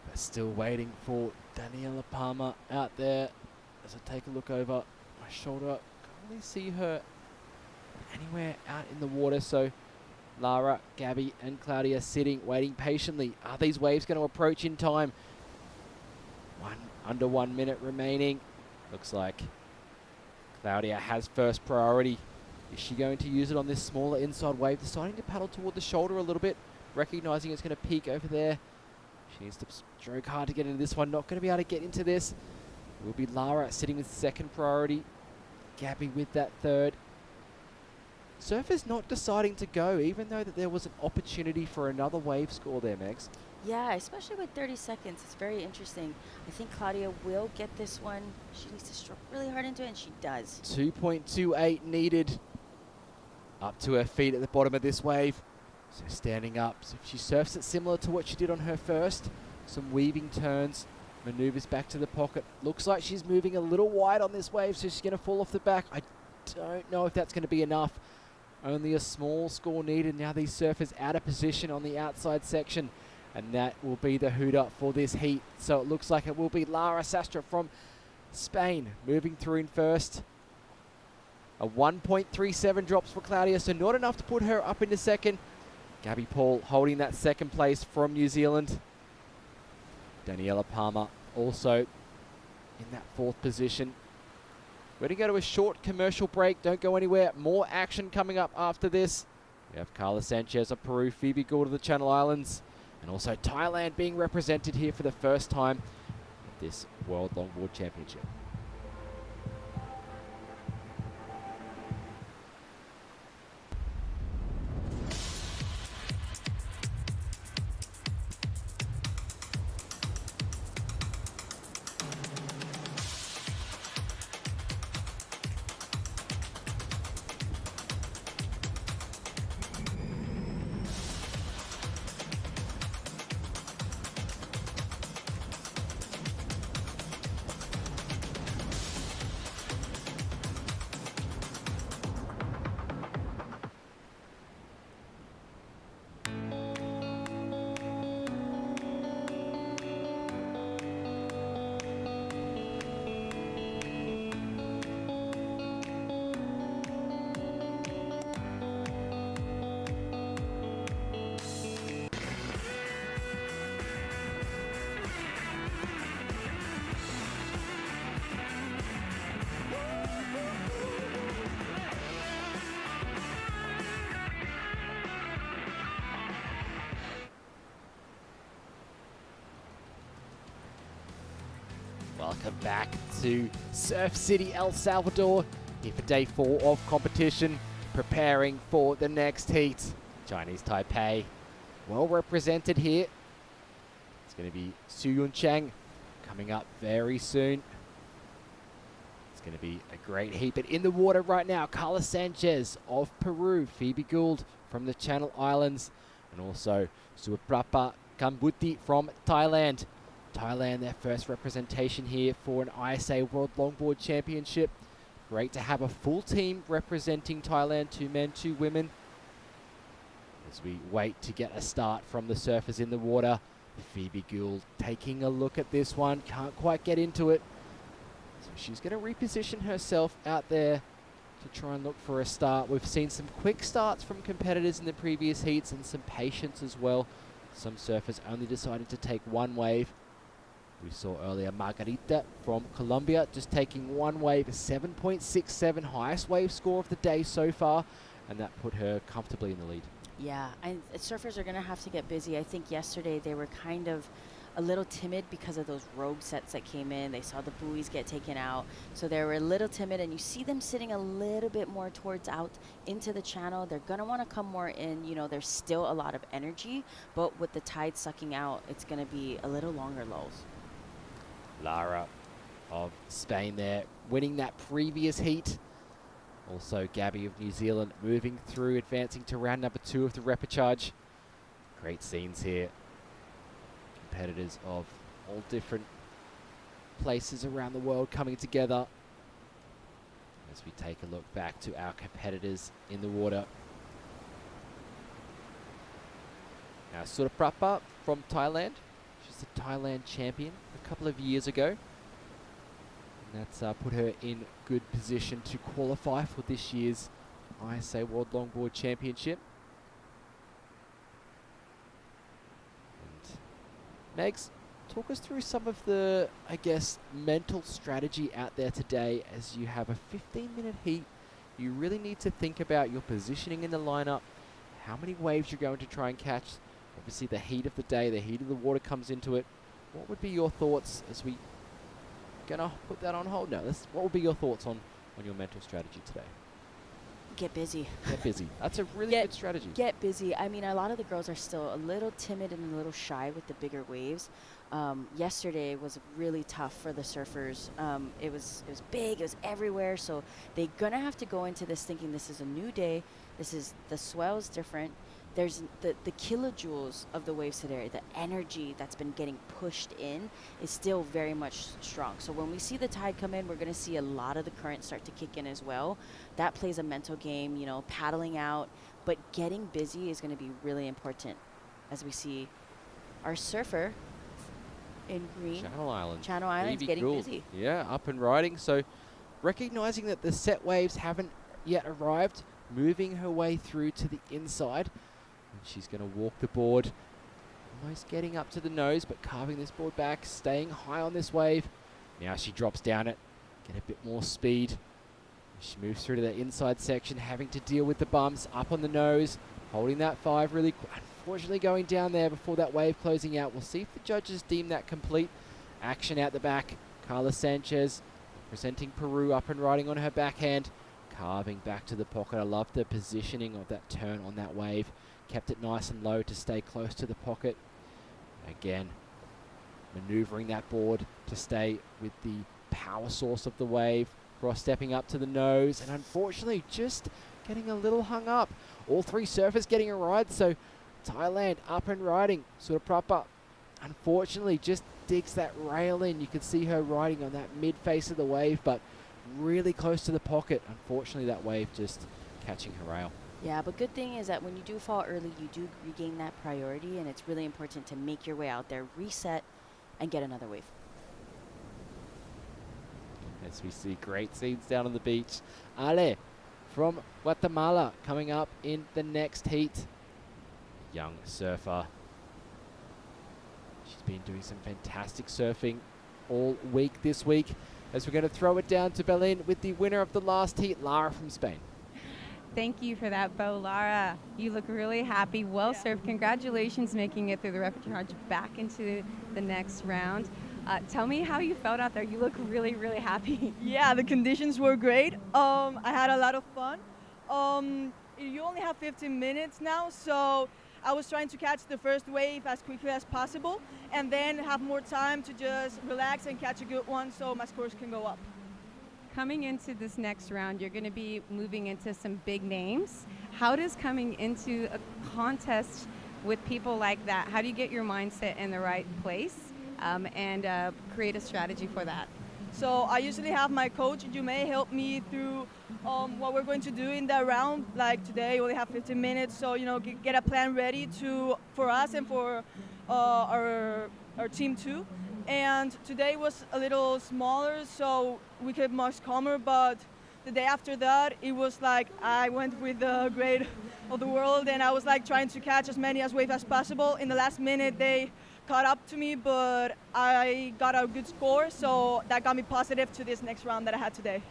But still waiting for Daniela Palmer out there. As I take a look over my shoulder, can't really see her anywhere out in the water. So Lara, Gabby and Claudia sitting, waiting patiently. Are these waves going to approach in time? Under 1 minute remaining. Looks like Claudia has first priority. Is she going to use it on this smaller inside wave? Deciding to paddle toward the shoulder a little bit, recognizing it's going to peak over there. She needs to stroke hard to get into this one. Not going to be able to get into this. Will be Lara sitting with second priority. Gabby with that third. Surfers not deciding to go, even though that there was an opportunity for another wave score there, Megs. Yeah, especially with 30 seconds. It's very interesting. I think Claudia will get this one. She needs to stroke really hard into it, and she does. 2.28 needed. Up to her feet at the bottom of this wave. So standing up. So if she surfs it similar to what she did on her first. Some weaving turns. Maneuvers back to the pocket. Looks like she's moving a little wide on this wave, so she's going to fall off the back. I don't know if that's going to be enough. Only a small score needed. Now these surfers out of position on the outside section. And that will be the hoot up for this heat. So it looks like it will be Lara Sastre from Spain moving through in first. A 1.37 drops for Claudia, so not enough to put her up into second. Gabby Paul holding that second place from New Zealand. Daniela Palmer also in that 4th position. We're going to go to a short commercial break. Don't go anywhere. More action coming up after this. We have Carla Sanchez of Peru, Phoebe Gould of the Channel Islands, and also Thailand being represented here for the first time at this World Longboard Championship. Welcome back to Surf City, El Salvador, here for day 4 of competition, preparing for the next heat. Chinese Taipei, well represented here. It's going to be Su Yun Chang coming up very soon. It's going to be a great heat, but in the water right now, Carla Sanchez of Peru, Phoebe Gould from the Channel Islands, and also Suprapa Kambuti from Thailand. Thailand, their first representation here for an ISA World Longboard Championship. Great to have a full team representing Thailand, 2 men, 2 women. As we wait to get a start from the surfers in the water, Phoebe Gould taking a look at this one, can't quite get into it. So she's going to reposition herself out there to try and look for a start. We've seen some quick starts from competitors in the previous heats and some patience as well. Some surfers only decided to take 1 wave. We saw earlier Margarita from Colombia just taking 1 wave, a 7.67, highest wave score of the day so far, and that put her comfortably in the lead. Yeah, and surfers are going to have to get busy. I think yesterday they were kind of a little timid because of those rogue sets that came in. They saw the buoys get taken out, so they were a little timid, and you see them sitting a little bit more towards out into the channel. They're going to want to come more in. You know, there's still a lot of energy, but with the tide sucking out, it's going to be a little longer lows. Lara of Spain there, winning that previous heat. Also Gabby of New Zealand moving through, advancing to round number 2 of the repechage. Great scenes here. Competitors of all different places around the world coming together. As we take a look back to our competitors in the water. Now Suraprapa from Thailand. She's the Thailand champion a couple of years ago. And that's put her in good position to qualify for this year's ISA World Longboard Championship. And Megs, talk us through some of the, I guess, mental strategy out there today as you have a 15-minute heat. You really need to think about your positioning in the lineup, how many waves you're going to try and catch. Obviously the heat of the day, the heat of the water comes into it. What would be your thoughts as we gonna put that on hold? No, what would be your thoughts on your mental strategy today? Get busy. Get busy. That's a really good strategy. Get busy. I mean, a lot of the girls are still a little timid and a little shy with the bigger waves. Yesterday was really tough for the surfers. It was big. It was everywhere. So they're gonna have to go into this thinking this is a new day. The swell is different. There's the kilojoules of the waves today, the energy that's been getting pushed in is still very much strong. So when we see the tide come in, we're going to see a lot of the current start to kick in as well. That plays a mental game, you know, paddling out, but getting busy is going to be really important as we see our surfer in green. Channel Islands getting busy. Yeah, up and riding. So recognizing that the set waves haven't yet arrived, moving her way through to the inside. And she's going to walk the board, almost getting up to the nose, but carving this board back, staying high on this wave. Now she drops down it, get a bit more speed. She moves through to the inside section, having to deal with the bumps, up on the nose, holding that 5 really unfortunately going down there before that wave closing out. We'll see if the judges deem that complete. Action out the back. Carla Sanchez presenting Peru up and riding on her backhand, carving back to the pocket. I love the positioning of that turn on that wave. Kept it nice and low to stay close to the pocket. Again, maneuvering that board to stay with the power source of the wave. Cross stepping up to the nose, and unfortunately just getting a little hung up. All 3 surfers getting a ride, so Thailand up and riding. Suraprapa, unfortunately, just digs that rail in. You can see her riding on that mid face of the wave, but really close to the pocket. Unfortunately, that wave just catching her rail. Yeah, but good thing is that when you do fall early, you do regain that priority, and it's really important to make your way out there, reset, and get another wave. As we see great scenes down on the beach. Ale from Guatemala coming up in the next heat. Young surfer. She's been doing some fantastic surfing all week this week. As we're going to throw it down to Berlin with the winner of the last heat, Lara from Spain. Thank you for that, Bo. Lara, you look really happy. Well served. Congratulations making it through the repechage back into the next round. Tell me how you felt out there. You look really, really happy. Yeah, the conditions were great. I had a lot of fun. You only have 15 minutes now, so I was trying to catch the first wave as quickly as possible and then have more time to just relax and catch a good one so my scores can go up. Coming into this next round, you're going to be moving into some big names. How does coming into a contest with people like that, how do you get your mindset in the right place and create a strategy for that? So I usually have my coach, Jume, help me through what we're going to do in that round. Like today, we only have 15 minutes, so get a plan ready for us and for our team too. And today was a little smaller, so we kept much calmer. But the day after that, it was like I went with the grade of the world, and I was like trying to catch as many waves as possible. In the last minute, they caught up to me, but I got a good score, so that got me positive to this next round that I had today.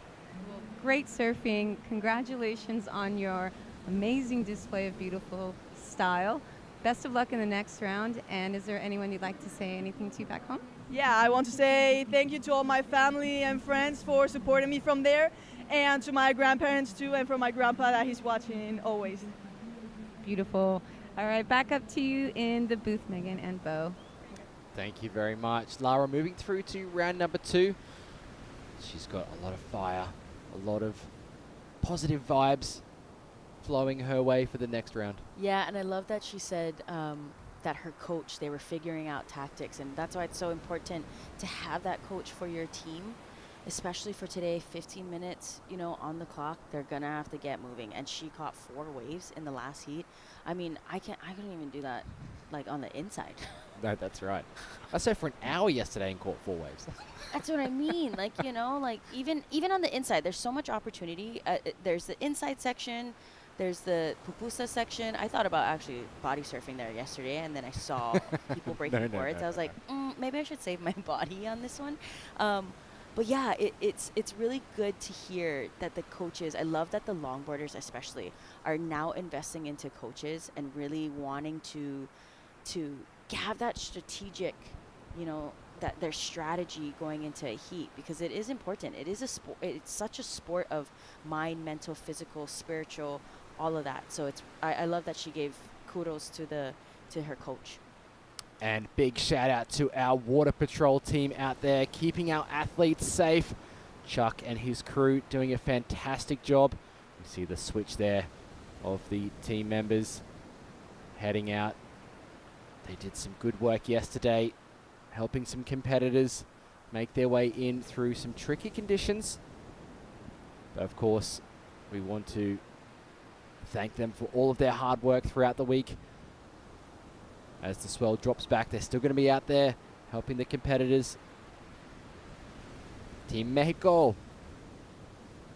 Well, great surfing. Congratulations on your amazing display of beautiful style. Best of luck in the next round. And is there anyone you'd like to say anything to back home? Yeah, I want to say thank you to all my family and friends for supporting me from there, and to my grandparents too, and for my grandpa that he's watching always. Beautiful. All right, back up to you in the booth, Megan and Bo. Thank you very much. Lara moving through to round number 2. She's got a lot of fire, a lot of positive vibes flowing her way for the next round. Yeah, and I love that she said that her coach, they were figuring out tactics, and that's why it's so important to have that coach for your team, especially for today. 15 minutes, on the clock, they're gonna have to get moving, and she caught 4 waves in the last heat. I mean, I couldn't even do that like on the inside. No, that's right. I surfed for an hour yesterday and caught 4 waves. That's what I mean. Like, even on the inside, there's so much opportunity. There's the inside section. There's the pupusa section. I thought about actually body surfing there yesterday, and then I saw people breaking boards. I was like, maybe I should save my body on this one. But yeah, it's really good to hear that the coaches, I love that the longboarders especially, are now investing into coaches and really wanting to have that strategic, that their strategy going into a heat, because it is important. It is a sport. It's such a sport of mind, mental, physical, spiritual, all of that. So I love that she gave kudos to her coach. And big shout out to our water patrol team out there, keeping our athletes safe. Chuck and his crew doing a fantastic job. You see the switch there of the team members heading out. They did some good work yesterday, helping some competitors make their way in through some tricky conditions. But of course, we want to thank them for all of their hard work throughout the week. As the swell drops back, they're still going to be out there helping the competitors. Team Mexico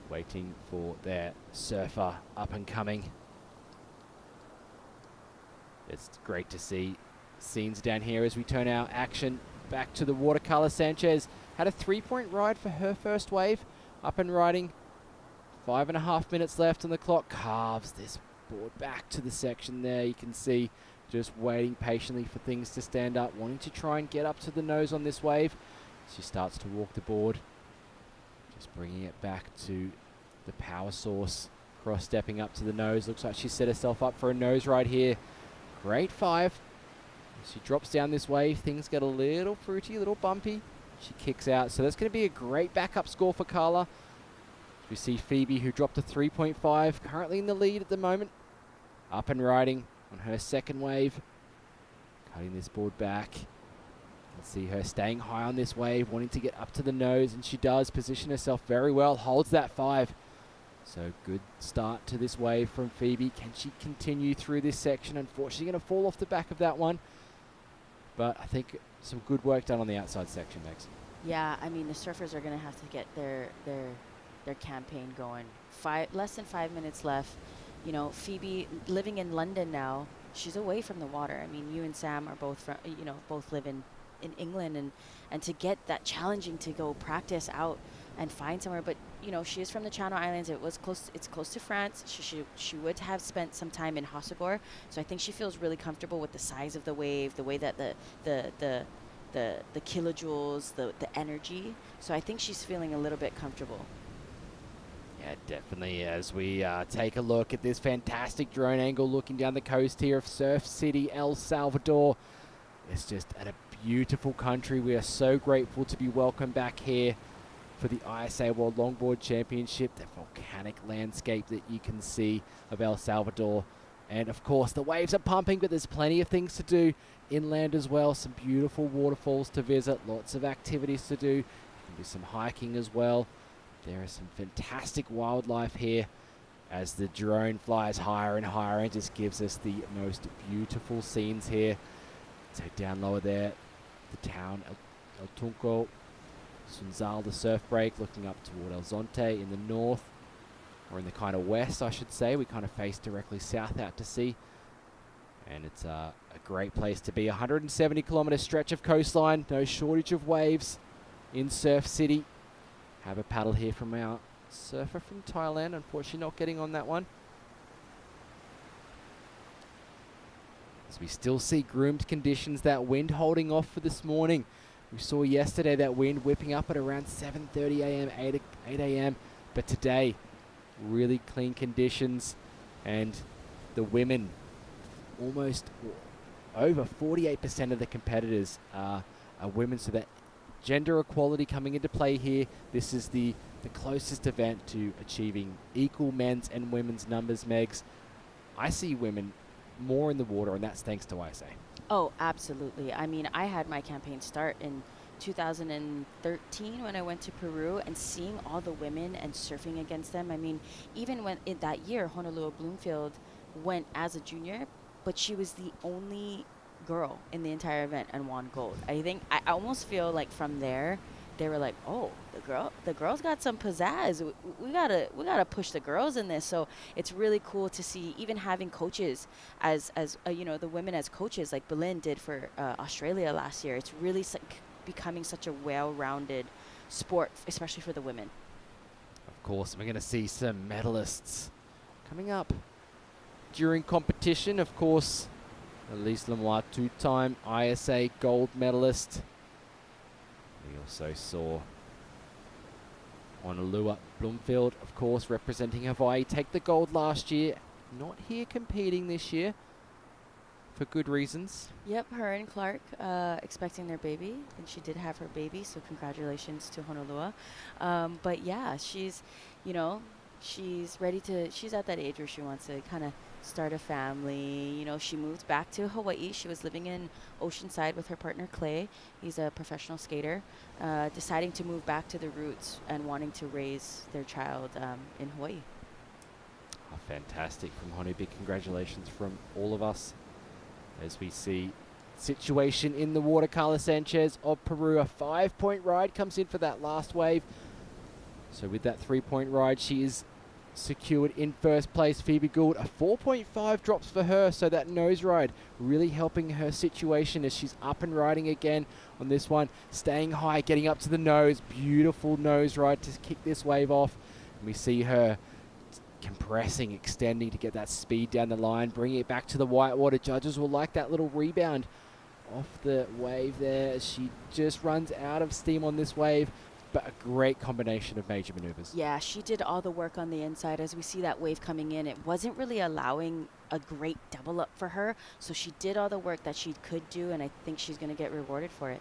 waiting for their surfer up and coming. It's great to see scenes down here as we turn our action back to the water. Carla Sanchez had a 3-point ride for her first wave, up and riding. 5.5 minutes left on the clock. Carves this board back to the section there. You can see just waiting patiently for things to stand up, wanting to try and get up to the nose on this wave. She starts to walk the board, just bringing it back to the power source. Cross-stepping up to the nose. Looks like she set herself up for a nose ride here. Great 5. As she drops down this wave, things get a little fruity, a little bumpy. She kicks out. So that's going to be a great backup score for Carla. We see Phoebe, who dropped a 3.5, currently in the lead at the moment. Up and riding on her second wave. Cutting this board back. Let's see her staying high on this wave, wanting to get up to the nose, and she does position herself very well, holds that 5. So good start to this wave from Phoebe. Can she continue through this section? Unfortunately, going to fall off the back of that one. But I think some good work done on the outside section, Megs. Yeah, I mean, the surfers are going to have to get their campaign going. Less than 5 minutes left. You know, Phoebe, living in London now, she's away from the water. I mean, you and Sam are both from, both live in England, and to get that challenging to go practice out and find somewhere. But she is from the Channel Islands. It's close to France. She would have spent some time in ISAsurfing, so I think she feels really comfortable with the size of the wave, the way that the kilojoules, the energy. So I think she's feeling a little bit comfortable. Yeah, definitely. As we take a look at this fantastic drone angle looking down the coast here of Surf City, El Salvador. It's just a beautiful country. We are so grateful to be welcomed back here for the ISA World Longboard Championship, the volcanic landscape that you can see of El Salvador. And of course, the waves are pumping, but there's plenty of things to do inland as well. Some beautiful waterfalls to visit, lots of activities to do. You can do some hiking as well. There is some fantastic wildlife here as the drone flies higher and higher and just gives us the most beautiful scenes here. So down lower there, the town El Tunco, Sunzal, the surf break, looking up toward El Zonte in the north, or in the kind of west, I should say. We kind of face directly south out to sea. And it's a great place to be. 170 kilometer stretch of coastline, no shortage of waves in Surf City. Have a paddle here from our surfer from Thailand. Unfortunately not getting on that one. As we still see groomed conditions, that wind holding off for this morning. We saw yesterday that wind whipping up at around 7:30 a.m., 8 a.m. But today, really clean conditions. And the women, almost over 48% of the competitors are women. So that gender equality coming into play here. This is the closest event to achieving equal men's and women's numbers, Megs. I see women more in the water, and that's thanks to ISA. Oh, absolutely. I mean, I had my campaign start in 2013 when I went to Peru, and seeing all the women and surfing against them. I mean, even when in that year, Honolulu Bloomfield went as a junior, but she was the only girl in the entire event and won gold. I almost feel like from there, they were like, oh, the girls got some pizzazz. We gotta push the girls in this. So it's really cool to see, even having coaches as the women as coaches, like Belen did for Australia last year. It's really becoming such a well-rounded sport, especially for the women. Of course, we're going to see some medalists coming up during competition. Of course, Elise Lemois, 2-time ISA gold medalist. We also saw Honolulu Bloomfield, of course, representing Hawaii, take the gold last year. Not here competing this year for good reasons. Yep, her and Clark expecting their baby, and she did have her baby, so congratulations to Honolulu. But yeah, she's ready to, she's at that age where she wants to kind of start a family. She moved back to Hawaii. She was living in Oceanside with her partner Clay. He's a professional skater, deciding to move back to the roots and wanting to raise their child in Hawaii. Oh, fantastic from Honu. Big congratulations from all of us. As we see situation in the water, Carla Sanchez of Peru, a 5-point ride comes in for that last wave. So with that 3-point ride, she is secured in first place. Phoebe Gould, a 4.5 drops for her, so that nose ride really helping her situation as she's up and riding again on this one. Staying high, getting up to the nose. Beautiful nose ride to kick this wave off. And we see her compressing, extending to get that speed down the line, bringing it back to the whitewater. Judges will like that little rebound off the wave there as she just runs out of steam on this wave. But a great combination of major maneuvers. Yeah, she did all the work on the inside. As we see that wave coming in, it wasn't really allowing a great double up for her. So she did all the work that she could do, and I think she's going to get rewarded for it.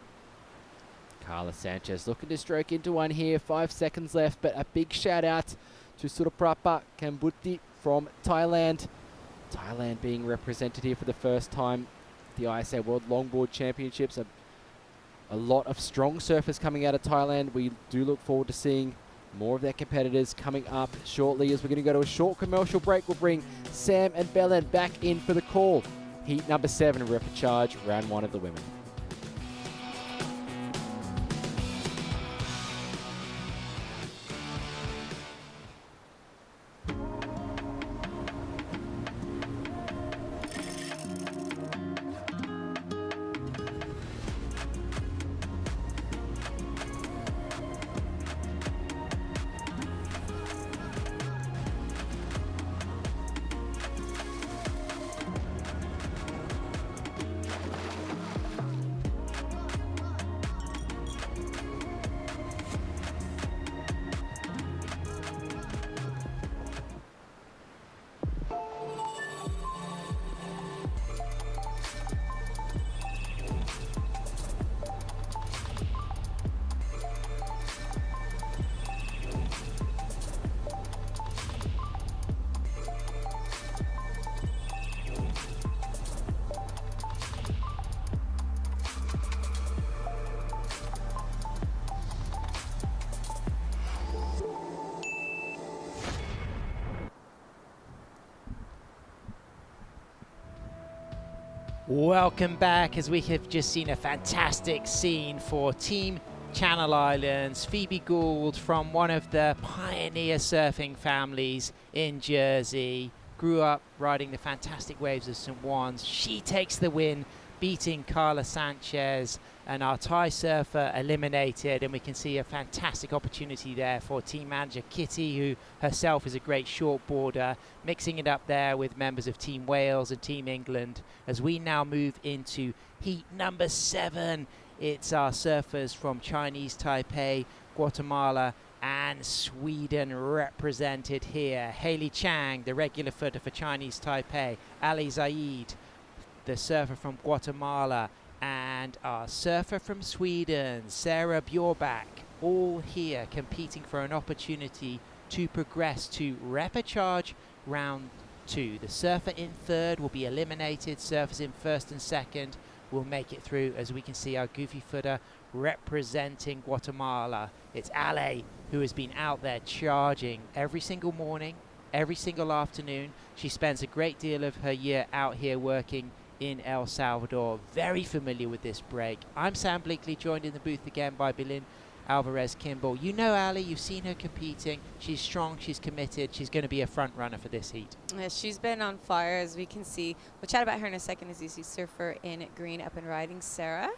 Carla Sanchez looking to stroke into one here. 5 seconds left, but a big shout out to Suraprapa Kambuti from Thailand. Thailand being represented here for the first time. The ISA World Longboard Championships. A lot of strong surfers coming out of Thailand. We do look forward to seeing more of their competitors coming up shortly. As we're going to go to a short commercial break, we'll bring Sam and Belen back in for the call. Heat number 7, repechage, round 1 of the women. Welcome back, as we have just seen a fantastic scene for Team Channel Islands. Phoebe Gould, from one of the pioneer surfing families in Jersey, grew up riding the fantastic waves of St. Juan's. She takes the win, beating Carla Sanchez, and our Thai surfer eliminated. And we can see a fantastic opportunity there for team manager Kitty, who herself is a great shortboarder, mixing it up there with members of Team Wales and Team England. As we now move into heat number 7, it's our surfers from Chinese Taipei, Guatemala and Sweden represented here. Haley Chang, the regular footer for Chinese Taipei, Ali Zaid, the surfer from Guatemala, and our surfer from Sweden, Sarah Bjorbak, all here competing for an opportunity to progress to repechage round 2. The surfer in 3rd will be eliminated. Surfers in 1st and 2nd will make it through. As we can see, our goofy footer representing Guatemala. It's Ale, who has been out there charging every single morning, every single afternoon. She spends a great deal of her year out here working in El Salvador. Very familiar with this break. I'm Sam Bleakley, joined in the booth again by Belin Alvarez-Kimball. You know Ali, you've seen her competing. She's strong, she's committed. She's going to be a front runner for this heat. Yeah, she's been on fire, as we can see. We'll chat about her in a second as you see surfer in green up and riding, Sarah.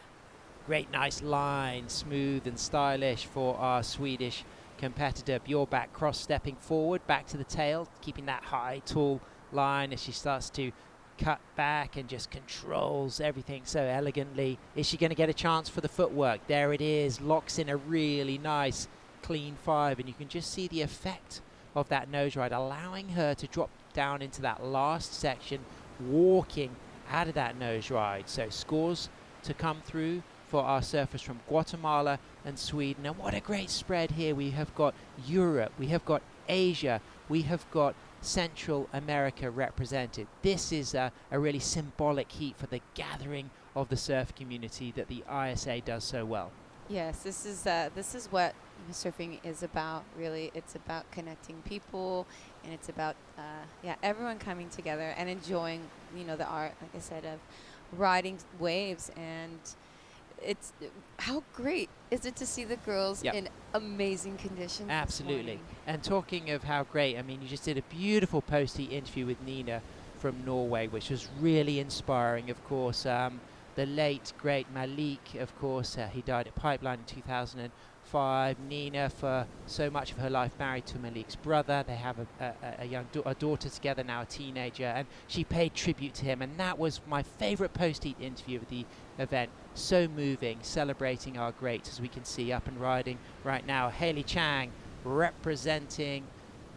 Great, nice line, smooth and stylish for our Swedish competitor. Bjorbak cross-stepping forward, back to the tail, keeping that high, tall line as she starts to cut back and just controls everything so elegantly. Is she going to get a chance for the footwork? There it is, locks in a really nice clean 5, and you can just see the effect of that nose ride, allowing her to drop down into that last section, walking out of that nose ride. So scores to come through for our surfers from Guatemala and Sweden. And what a great spread here. We have got Europe, we have got Asia, we have got Central America represented. This is a really symbolic heat for the gathering of the surf community that the ISA does so well. Yes, this is what surfing is about. Really, it's about connecting people, and it's about everyone coming together and enjoying, the art, like I said, of riding waves. And it's how great is it to see the girls in amazing conditions. this Absolutely. morning. And talking of how great, I mean, you just did a beautiful post-heat interview with Nina from Norway, which was really inspiring, of course. The late, great Malik, of course, he died at Pipeline in 2005. Nina, for so much of her life, married to Malik's brother. They have a daughter together now, a teenager, and she paid tribute to him. And that was my favorite post-heat interview of the event. So moving, celebrating our greats, as we can see up and riding right now. Haley Chang representing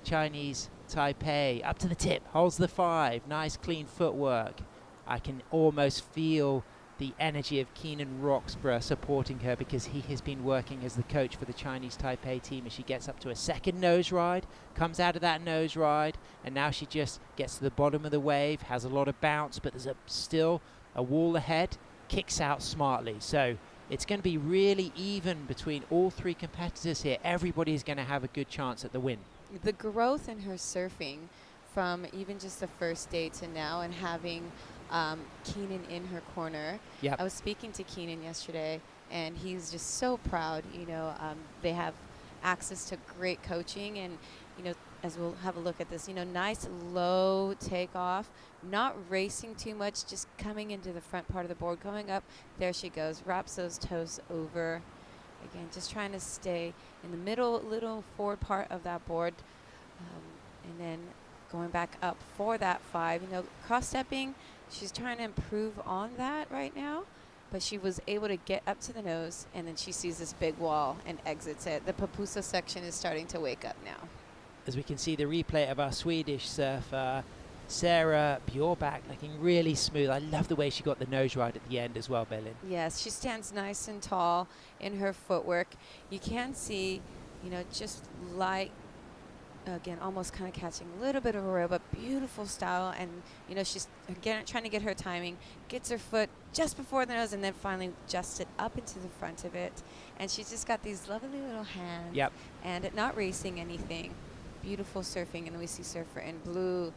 Chinese Taipei, up to the tip, holds the 5, nice clean footwork. I can almost feel the energy of Keenan Roxburgh supporting her, because he has been working as the coach for the Chinese Taipei team, as she gets up to a second nose ride, comes out of that nose ride, and now she just gets to the bottom of the wave, has a lot of bounce, but there's still a wall ahead, kicks out smartly. So it's going to be really even between all 3 competitors here. Everybody's going to have a good chance at the win. The growth in her surfing from even just the first day to now, and having Keenan in her corner. Yep. I was speaking to Keenan yesterday, and he's just so proud. You know, they have access to great coaching, and you know, as we'll have a look at this, you know, nice low takeoff, not racing too much, just coming into the front part of the board, going up. There she goes, wraps those toes over. Again, just trying to stay in the middle, little forward part of that board, and then going back up for that 5. You know, cross-stepping, she's trying to improve on that right now, but she was able to get up to the nose, and then she sees this big wall and exits it. The Papusa section is starting to wake up now. As we can see the replay of our Swedish surfer, Sarah Bjorback, looking really smooth. I love the way she got the nose ride at the end as well, Berlin. Yes, she stands nice and tall in her footwork. You can see, you know, just light, again, almost kind of catching a little bit of a row, but beautiful style. And, you know, she's again trying to get her timing, gets her foot just before the nose, and then finally adjusts it up into the front of it. And she's just got these lovely little hands. Yep. And not racing anything. Beautiful surfing. And then we see surfer in blue,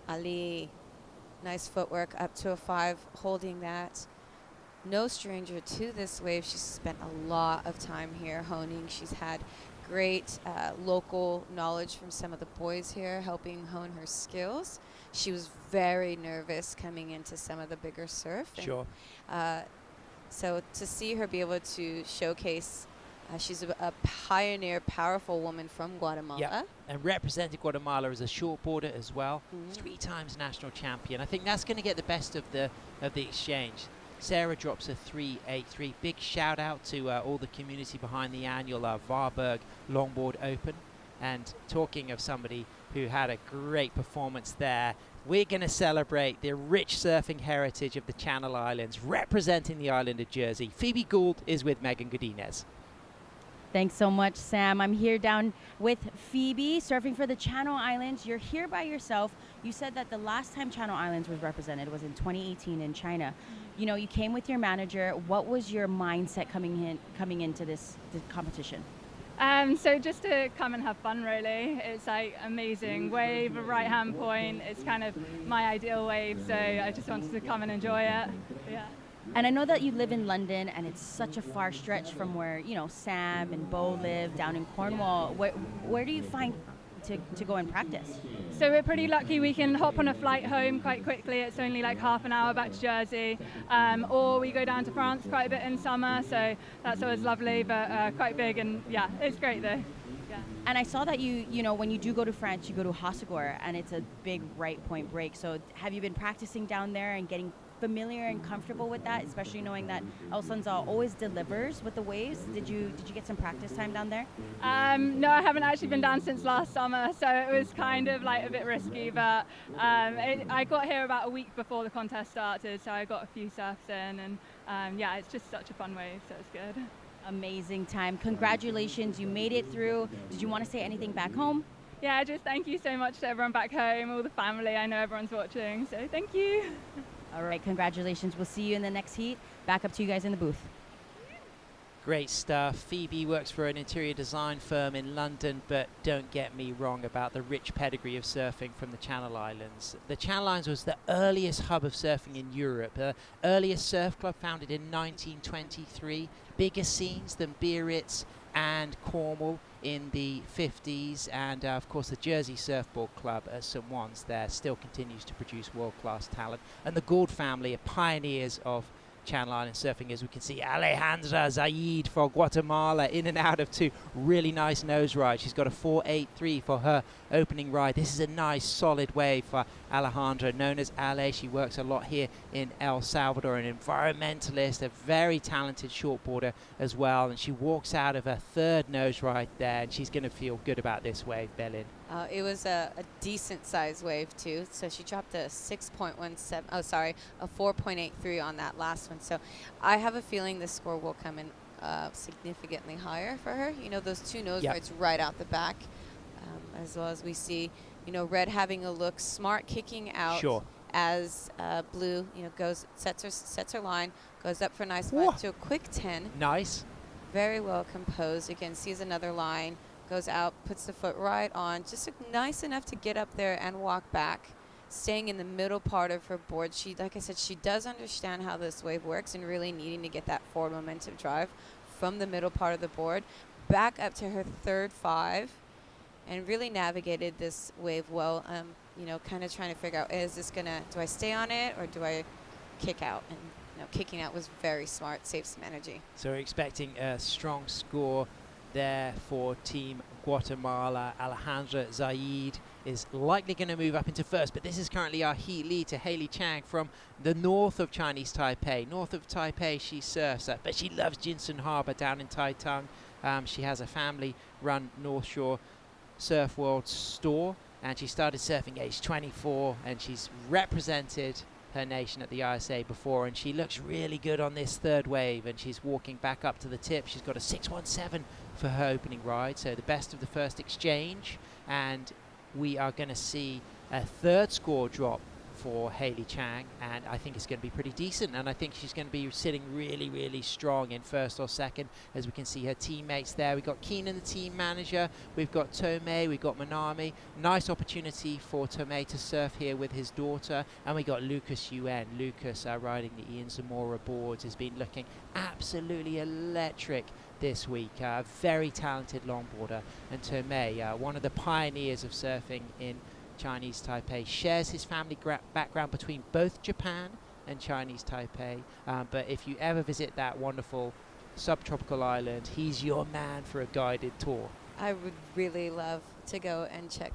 Ali, nice footwork up to a 5, holding that. No stranger to this wave. She's spent a lot of time here honing. She's had great local knowledge from some of the boys here, helping hone her skills. She was very nervous coming into some of the bigger surf. Sure. So to see her be able to showcase, she's a pioneer, powerful woman from Guatemala. Yep. And represented Guatemala as a shortboarder as well. 3 times national champion. I think that's going to get the best of the exchange. Sarah drops a 3.83. Big shout out to all the community behind the annual Varberg Longboard Open. And talking of somebody who had a great performance there, we're going to celebrate the rich surfing heritage of the Channel Islands, representing the island of Jersey. Phoebe Gould is with Megan Godinez. Thanks so much, Sam. I'm here down with Phoebe, surfing for the Channel Islands. You're here by yourself. You said that the last time Channel Islands was represented was in 2018 in China. You know, you came with your manager. What was your mindset coming into this competition? So just to come and have fun, really. It's like amazing wave, a right hand point. It's kind of my ideal wave, so I just wanted to come and enjoy it. Yeah. And I know that you live in London, and it's such a far stretch from where, you know, Sam and Bo live down in Cornwall. Where do you find to go and practice? So we're pretty lucky we can hop on a flight home quite quickly. It's only like half an hour back to Jersey. Or we go down to France quite a bit in summer, so that's always lovely, but quite big, and yeah, it's great though. Yeah. And I saw that you know, when you do go to France, you go to Hossegor, and it's a big right point break. So have you been practicing down there and getting familiar and comfortable with that, especially knowing that El Sunzal always delivers with the waves? Did you get some practice time down there? No, I haven't actually been down since last summer, so it was kind of like a bit risky, but I got here about a week before the contest started, so I got a few surfs in, and yeah, it's just such a fun wave, so it's good. Amazing time. Congratulations, you made it through. Did you want to say anything back home? Yeah, just thank you so much to everyone back home, all the family. I know everyone's watching, so thank you. All right, congratulations. We'll see you in the next heat. Back up to you guys in the booth. Great stuff. Phoebe works for an interior design firm in London, but don't get me wrong about the rich pedigree of surfing from the Channel Islands. The Channel Islands was the earliest hub of surfing in Europe, earliest surf club founded in 1923, bigger scenes than Biarritz and Cornwall in the 50s, and of course the Jersey Surfboard Club at St. Juan's there still continues to produce world-class talent. And the Gould family are pioneers of Channel Island surfing, as we can see. Alejandra Zaid for Guatemala in and out of 2. Really nice nose ride. She's got a 4.83 for her opening ride. This is a nice solid wave for Alejandra, known as Ale. She works a lot here in El Salvador, an environmentalist, a very talented shortboarder as well, and she walks out of her third nose ride there, and she's going to feel good about this wave, Belin. It was a decent size wave too. So she dropped a 6.17. Oh, sorry, a 4.83 on that last one. So I have a feeling this score will come in significantly higher for her. You know, those 2 nose rides right out the back, as well as we see, you know, Red having a look smart, kicking out as Blue, you know, sets her line, goes up for a nice one to a quick 10. Nice. Very well composed. Again, sees another line. Goes out, puts the foot right on, just nice enough to get up there and walk back, staying in the middle part of her board. She, like I said, she does understand how this wave works and really needing to get that forward momentum drive from the middle part of the board back up to her third 5, and really navigated this wave well. You know, kind of trying to figure out, do I stay on it or do I kick out? And you know, kicking out was very smart, saved some energy. So we're expecting a strong score there for Team Guatemala. Alejandra Zaid is likely going to move up into first, but this is currently our heat lead to Hailey Chang from the north of Chinese Taipei. North of Taipei she surfs at, but she loves Jinsun Harbor down in Taitung. She has a family-run North Shore Surf World store, and she started surfing age 24, and she's represented her nation at the ISA before, and she looks really good on this third wave, and she's walking back up to the tip. She's got a 6.17 for her opening ride, so the best of the first exchange, and we are going to see a third score drop for Hailey Chang, and I think it's going to be pretty decent, and I think she's going to be sitting really, really strong in first or second, as we can see her teammates there. We've got Keenan, the team manager, we've got Tomei, we've got Manami. Nice opportunity for Tomei to surf here with his daughter, and we got Lucas Yuen. Lucas riding the Ian Zamora boards has been looking absolutely electric this week. Very talented longboarder, and Tomei, one of the pioneers of surfing in Chinese Taipei, shares his family background between both Japan and Chinese Taipei, but if you ever visit that wonderful subtropical island, he's your man for a guided tour. I would really love to go and check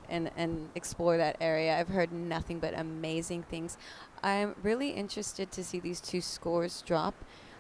and explore that area. I've heard nothing but amazing things. I'm really interested to see these 2 scores drop.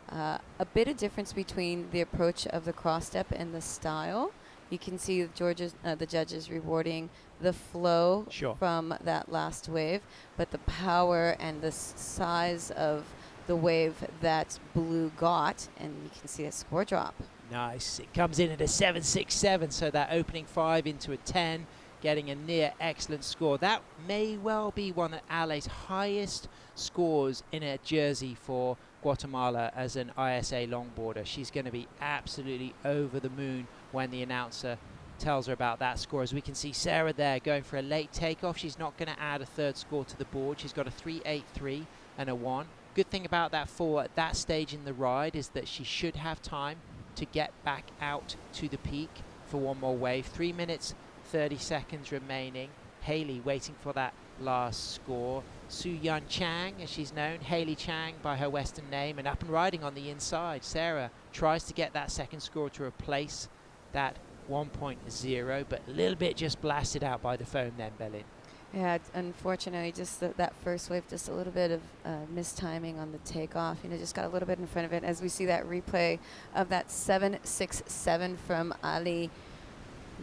A bit of difference between the approach of the cross step and the style. You can see the judges rewarding the flow from that last wave, but the power and the size of the wave that Blue got, and you can see a score drop. Nice. It comes in at a 7.67, so that opening 5 into a 10, getting a near excellent score. That may well be one of Ale's highest scores in a jersey for Guatemala as an ISA longboarder. She's going to be absolutely over the moon when the announcer tells her about that score. As we can see Sarah there going for a late takeoff. She's not going to add a third score to the board. She's got a 3.83 and a 1. Good thing about that 4 at that stage in the ride is that she should have time to get back out to the peak for one more wave. 3 minutes 30 seconds remaining. Hailey waiting for that last score. Su Yun Chang, as she's known, Hailey Chang by her Western name, and up and riding on the inside. Sarah tries to get that second score to replace that 1.0, but a little bit just blasted out by the foam then, Belin. Yeah, unfortunately, just that first wave, just a little bit of mistiming on the takeoff. You know, just got a little bit in front of it. As we see that replay of that 7.67 from Ali.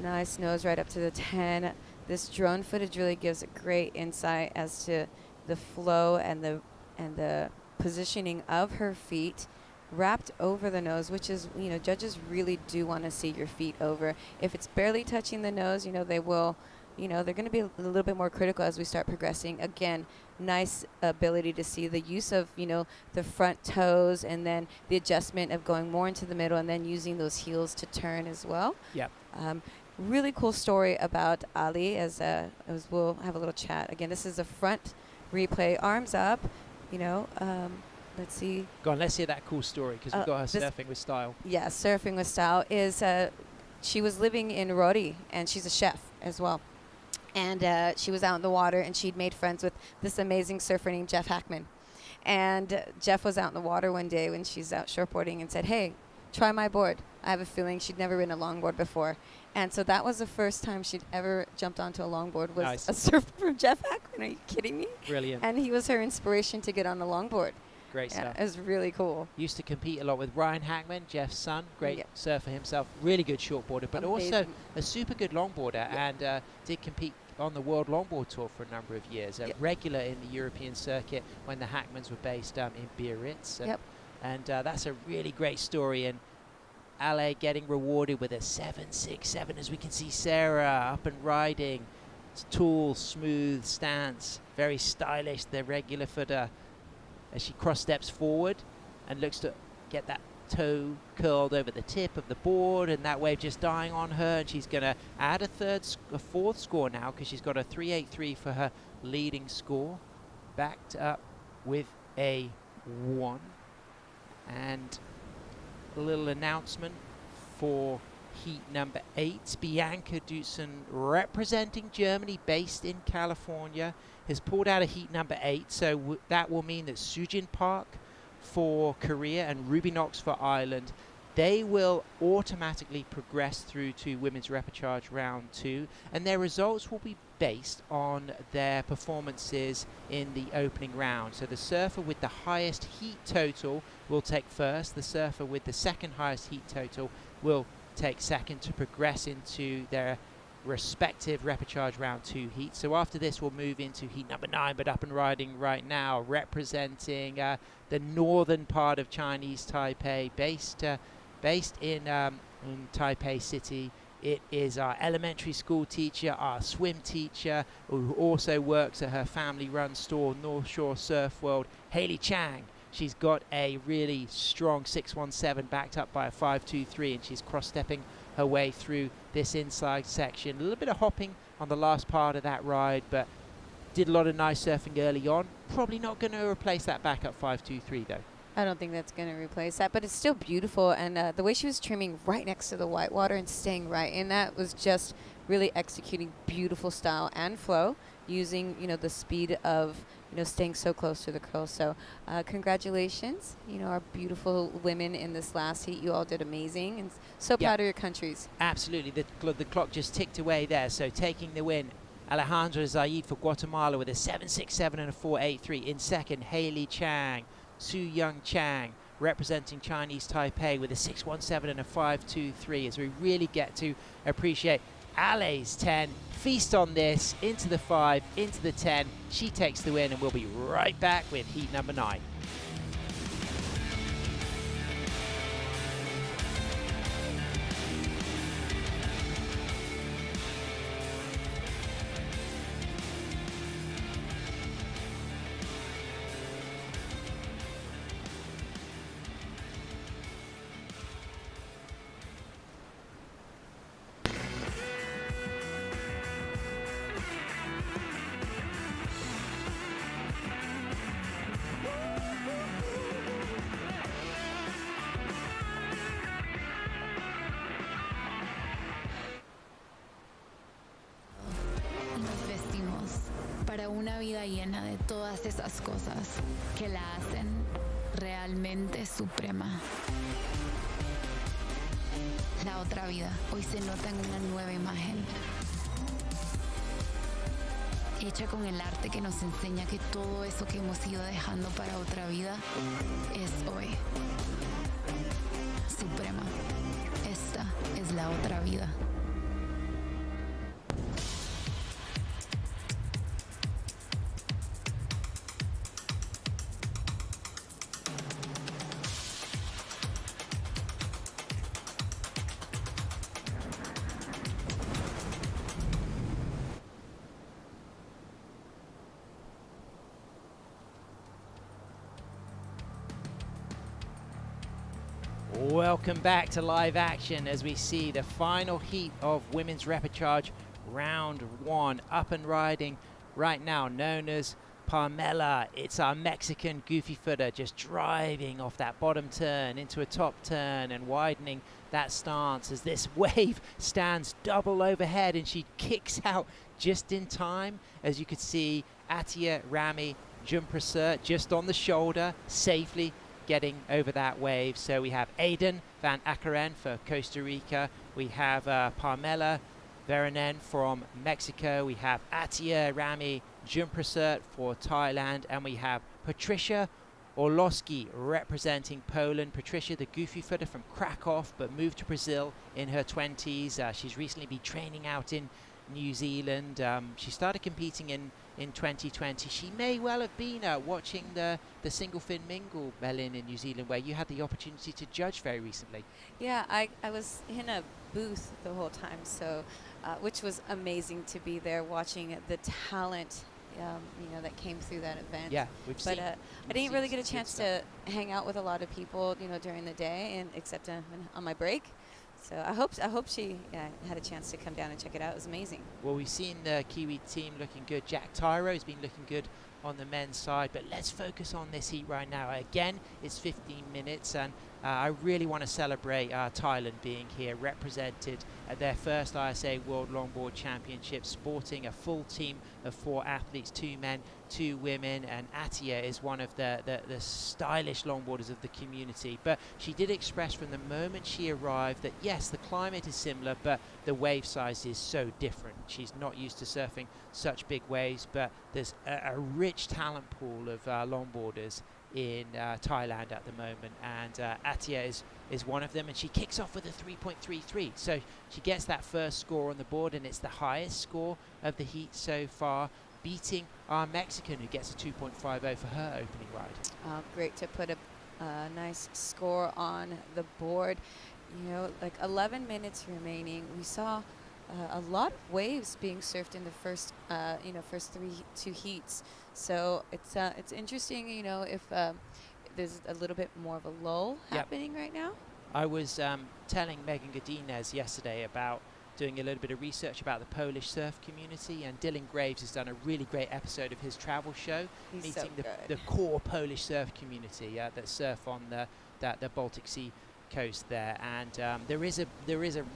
Nice nose right up to the 10. This drone footage really gives a great insight as to the flow and the positioning of her feet wrapped over the nose, which is, you know, judges really do want to see your feet over. If it's barely touching the nose, you know, they will, you know, they're going to be a little bit more critical as we start progressing. Again, nice ability to see the use of, you know, the front toes, and then the adjustment of going more into the middle and then using those heels to turn as well. Yep. Really cool story about Ali as we'll have a little chat. Again, this is a front replay, arms up, you know, let's see. Go on, let's hear that cool story because we've got her this- surfing with style. Yeah, surfing with style is she was living in Rori, and she's a chef as well. And she was out in the water, and she'd made friends with this amazing surfer named Jeff Hackman. And Jeff was out in the water one day when she's out shortboarding and said, "Hey, try my board." I have a feeling she'd never ridden a longboard before. And so that was the first time she'd ever jumped onto a longboard, was Nice. a surf from Jeff Hackman. Are you kidding me? Brilliant. And he was her inspiration to get on a longboard. Great Yeah, stuff. it was really cool. Used to compete a lot with Ryan Hackman, Jeff's son. Great Yep. surfer himself. Really good shortboarder, but also Amazing. a super good longboarder, and did compete on the World Longboard Tour for a number of years. Yep. Regular in the European circuit when the Hackmans were based in Biarritz. Yep. And that's a really great story. And Ale getting rewarded with a 7.67, as we can see Sarah up and riding. It's tall, smooth stance, very stylish, the regular footer, as she cross steps forward and looks to get that toe curled over the tip of the board, and that wave just dying on her, and she's going to add a fourth score now because she's got a 3.83 for her leading score, backed up with a 1. And a little announcement for heat number 8. Bianca Dutzen, representing Germany, based in California, has pulled out of heat number 8, so that will mean that Sujin Park for Korea and Ruby Knox for Ireland, they will automatically progress through to women's repechage round 2, and their results will be based on their performances in the opening round. So the surfer with the highest heat total will take first, the surfer with the second highest heat total will take second to progress into their respective repechage round 2 heats. So after this we'll move into heat number 9, but up and riding right now, representing the northern part of Chinese Taipei, based in Taipei City. It is our elementary school teacher, our swim teacher, who also works at her family-run store, North Shore Surf World, Hayley Chang. She's got a really strong 617 backed up by a 523, and she's cross-stepping her way through this inside section. A little bit of hopping on the last part of that ride, but did a lot of nice surfing early on. Probably not going to replace that backup 523 though. I don't think that's going to replace that, but it's still beautiful. And the way she was trimming right next to the whitewater and staying right in that was just really executing beautiful style and flow, using, the speed of, staying so close to the curl. So congratulations, our beautiful women in this last heat. You all did amazing, and so proud of your countries. Absolutely. The clock just ticked away there. So taking the win, Alejandra Zaid for Guatemala with a 7.67 and a 4.83. In second, Hayley Chang. Su Young Chang representing Chinese Taipei with a 6.17 and a 5.23, as we really get to appreciate Ale's 10. Feast on this, into the 5, into the 10. She takes the win, and we'll be right back with heat number 9. Nos vestimos para una vida llena de todas esas cosas que la hacen realmente suprema. La otra vida hoy se nota en una nueva imagen, hecha con el arte que nos enseña que todo eso que hemos ido dejando para otra vida es hoy suprema. Esta es la otra vida. Welcome back to live action as we see the final heat of women's repechage round 1, up and riding right now, known as Parmela, it's our Mexican goofy footer just driving off that bottom turn into a top turn and widening that stance as this wave stands double overhead, and she kicks out just in time. As you could see, Atia Rami Jumprasert just on the shoulder, safely getting over that wave. So we have Aiden van Akkeren for Costa Rica. We have Parmela Veranen from Mexico. We have Atia Rami Jumprasert for Thailand. And we have Patricia Orlowski representing Poland. Patricia, the goofy footer from Krakow, but moved to Brazil in her 20s. She's recently been training out in New Zealand. She started competing in 2020. She may well have been watching the single fin mingle, Melin, in New Zealand, where you had the opportunity to judge very recently. Yeah, I was in a booth the whole time, so which was amazing to be there watching the talent that came through that event. Yeah, we've seen. But I didn't really get a chance to hang out with a lot of people, during the day, and except on my break. So I hope she had a chance to come down and check it out. It was amazing. Well, we've seen the Kiwi team looking good. Jack Tyro's been looking good on the men's side, but let's focus on this heat right now. Again, it's 15 minutes, and I really want to celebrate Thailand being here, represented at their first ISA World Longboard Championship, sporting a full team of 4 athletes, 2 men, 2 women, and Atia is one of the stylish longboarders of the community. But she did express from the moment she arrived that yes, the climate is similar, but the wave size is so different. She's not used to surfing such big waves, but there's a rich talent pool of longboarders in Thailand at the moment, and Atia is one of them, and she kicks off with a 3.33, so she gets that first score on the board, and it's the highest score of the heat so far, beating our Mexican, who gets a 2.50 for her opening ride. Great to put a nice score on the board. Like 11 minutes remaining. We saw a lot of waves being surfed in the first two heats. So it's interesting, if there's a little bit more of a lull happening right now. I was telling Megan Godinez yesterday about doing a little bit of research about the Polish surf community, and Dylan Graves has done a really great episode of his travel show, He's meeting so the core Polish surf community that surf on the Baltic Sea coast there, and there is a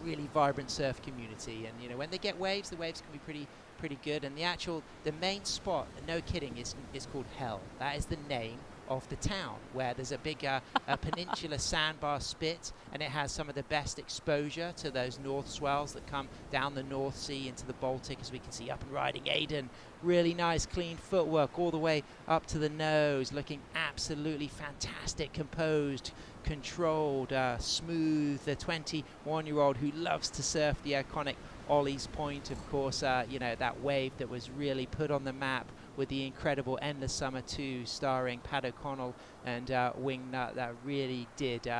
really vibrant surf community, and when they get waves, the waves can be pretty good, and the main spot, no kidding, is called Hell. That is the name of the town, where there's a big a peninsula sandbar spit, and it has some of the best exposure to those north swells that come down the North Sea into the Baltic, as we can see up and riding Aiden. Really nice clean footwork all the way up to the nose, looking absolutely fantastic, composed, controlled, smooth. The 21-year-old who loves to surf the iconic Ollie's Point, of course, that wave that was really put on the map with the incredible Endless Summer 2 starring Pat O'Connell and Wingnut, that really did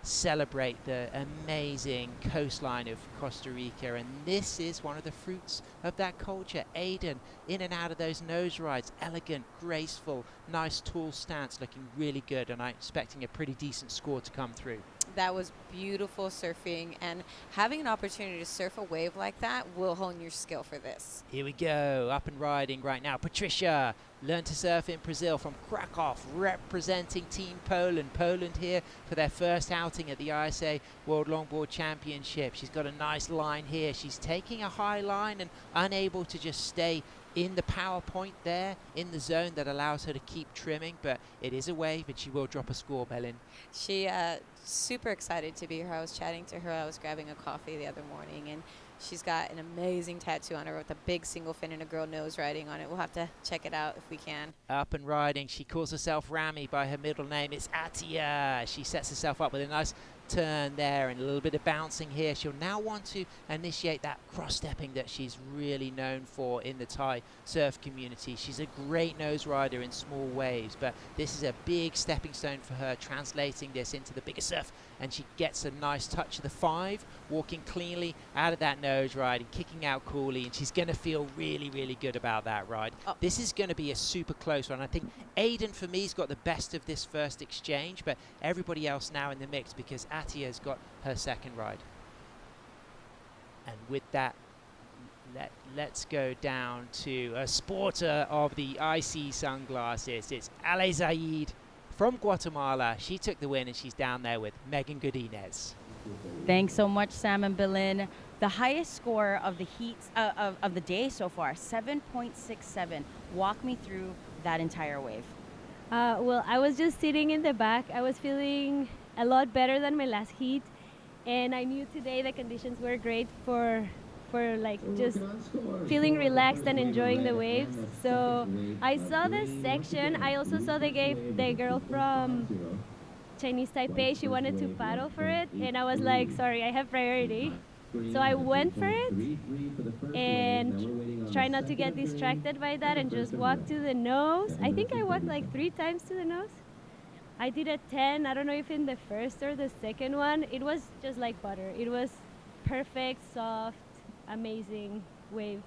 celebrate the amazing coastline of Costa Rica, and this is one of the fruits of that culture. Aiden in and out of those nose rides, elegant, graceful, nice tall stance, looking really good, and I'm expecting a pretty decent score to come through. That was beautiful surfing, and having an opportunity to surf a wave like that will hone your skill for this. Here we go, up and riding right now. Patricia learned to surf in Brazil from Krakow, representing Team Poland. Poland here for their first outing at the ISA World Longboard Championship. She's got a nice line here. She's taking a high line and unable to just stay in the power point there, in the zone that allows her to keep trimming, but it is a wave, and she will drop a score, Belin. She super excited to be here. I was chatting to her. I was grabbing a coffee the other morning, and she's got an amazing tattoo on her with a big single fin and a girl nose riding on it. We'll have to check it out if we can. Up and riding. She calls herself Rami by her middle name. It's Atia. She sets herself up with a nice turn there and a little bit of bouncing here. She'll now want to initiate that cross-stepping that she's really known for in the Thai surf community. She's a great nose rider in small waves, but this is a big stepping stone for her, translating this into the bigger surf, and she gets a nice touch of the 5, walking cleanly out of that nose ride and kicking out coolly, and she's going to feel really, really good about that ride. This is going to be a super close one. I think Aiden, for me, has got the best of this first exchange, but everybody else now in the mix, because Atia's got her second ride. And with that Let's go down to a sporter of the IC sunglasses. It's Ale Zaid from Guatemala. She took the win, and she's down there with Megan Godinez. Thanks so much, Sam and Belen. The highest score of the heats of the day so far, 7.67. Walk me through that entire wave. Well, I was just sitting in the back. I was feeling a lot better than my last heat, and I knew today the conditions were great for like just feeling relaxed and enjoying the waves. So I saw this section. I also saw the girl from Chinese Taipei. She wanted to paddle for it, and I was like, sorry, I have priority. So I went for it and try not to get distracted by that and just walk to the nose. I think I walked like 3 times to the nose. I did a 10. I don't know if in the first or the second one. It was just like butter. It was perfect, soft, amazing wave.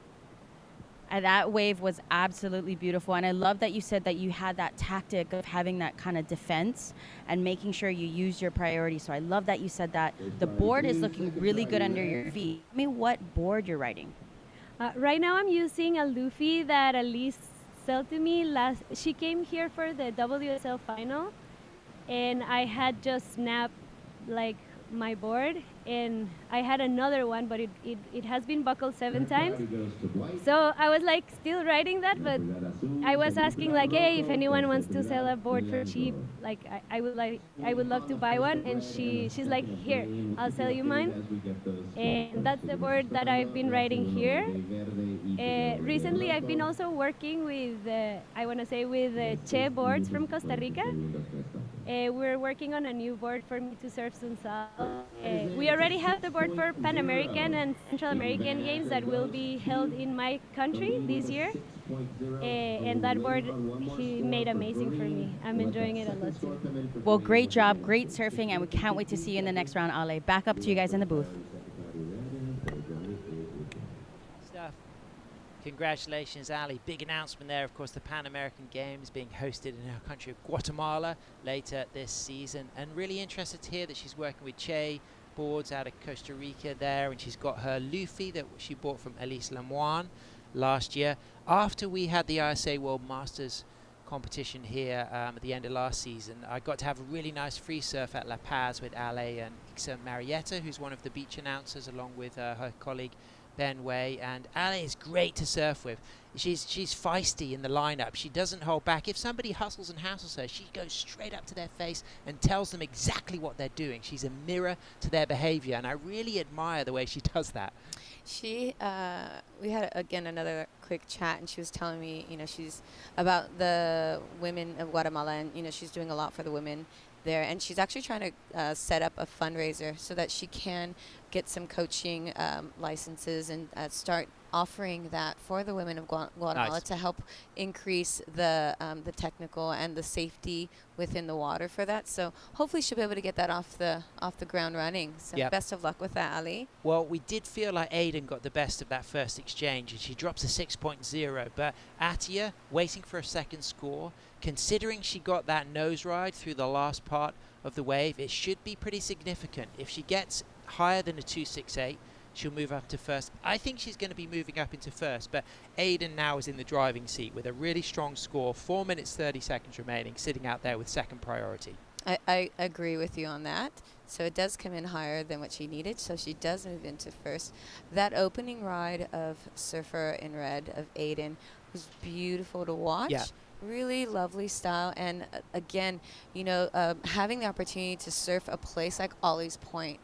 And that wave was absolutely beautiful. And I love that you said that you had that tactic of having that kind of defense and making sure you use your priority. So I love that you said that. The board is looking really good under your feet. Tell me what board you're riding. Right now I'm using a Luffy that Elise sold to me she came here for the WSL final, and I had just snapped like my board, and I had another one, but it has been buckled 7 times. So I was like still riding that, but I was asking like, hey, if anyone wants to sell a board for cheap, like I would love to buy one. And she's like, here, I'll sell you mine. And that's the board that I've been riding here. Recently I've been also working with with Che boards from Costa Rica. We're working on a new board for me to surf Sunsal. We already have the board for Pan American and Central American Games that will be held in my country this year. And that board, he made amazing for me. I'm enjoying it a lot too. Well, great job, great surfing, and we can't wait to see you in the next round, Ale. Back up to you guys in the booth. Congratulations, Ali. Big announcement there. Of course, the Pan American Games being hosted in our country of Guatemala later this season. And really interested to hear that she's working with Che boards out of Costa Rica there. And she's got her Luffy that she bought from Elise Lemoine last year. After we had the ISA World Masters competition here at the end of last season, I got to have a really nice free surf at La Paz with Ale and Ixa Marietta, who's one of the beach announcers, along with her colleague Ben Way. And Ale is great to surf with. She's feisty in the lineup. She doesn't hold back. If somebody hustles and hassles her, she goes straight up to their face and tells them exactly what they're doing. She's a mirror to their behavior, and I really admire the way she does that. We had again another quick chat, and she was telling me, she's about the women of Guatemala, and she's doing a lot for the women there, and she's actually trying to set up a fundraiser so that she can get some coaching licenses and start offering that for the women of Guatemala to help increase the technical and the safety within the water for that. So hopefully she'll be able to get that off the ground running. So best of luck with that, Ali. Well, we did feel like Aiden got the best of that first exchange, and she drops a 6.0. But Atia, waiting for a second score, considering she got that nose ride through the last part of the wave, it should be pretty significant. If she gets higher than a 268, she'll move up to first. I think she's going to be moving up into first, but Aiden now is in the driving seat with a really strong score, 4 minutes 30 seconds remaining, sitting out there with second priority. I agree with you on that. So it does come in higher than what she needed, so she does move into first. That opening ride of Surfer in Red of Aiden was beautiful to watch. Yeah. Really lovely style, and again, having the opportunity to surf a place like Ollie's Point,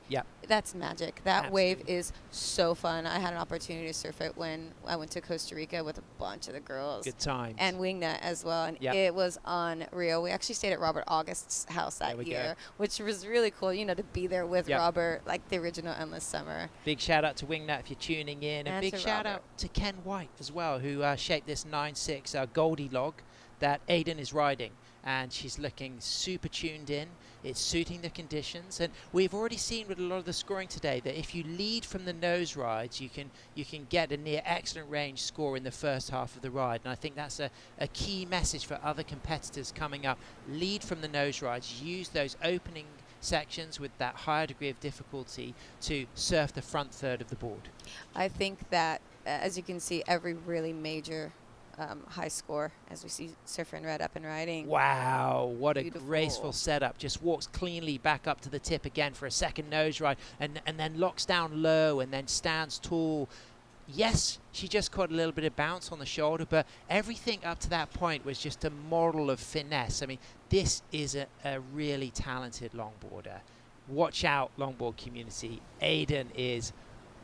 that's magic. That Absolutely. Wave is so fun. I had an opportunity to surf it when I went to Costa Rica with a bunch of the girls. Good times. And Wingnut as well, and it was unreal. We actually stayed at Robert August's house that year, which was really cool, to be there with Robert, like the original Endless Summer. Big shout out to Wingnut if you're tuning in, and big shout out to Ken White as well, who shaped this 9.6 Goldie log that Aiden is riding, and she's looking super tuned in. It's suiting the conditions, and we've already seen with a lot of the scoring today that if you lead from the nose rides, you can get a near excellent range score in the first half of the ride. And I think that's a key message for other competitors coming up. Lead from the nose rides, use those opening sections with that higher degree of difficulty to surf the front third of the board? I think that, as you can see, every really major high score, as we see Surfer in Red up and riding. Wow, what Beautiful. a graceful setup. Just walks cleanly back up to the tip again for a second nose ride, and then locks down low and then stands tall. Yes, she just caught a little bit of bounce on the shoulder, but everything up to that point was just a model of finesse. I mean, this is a really talented longboarder. Watch out, longboard community. Aiden is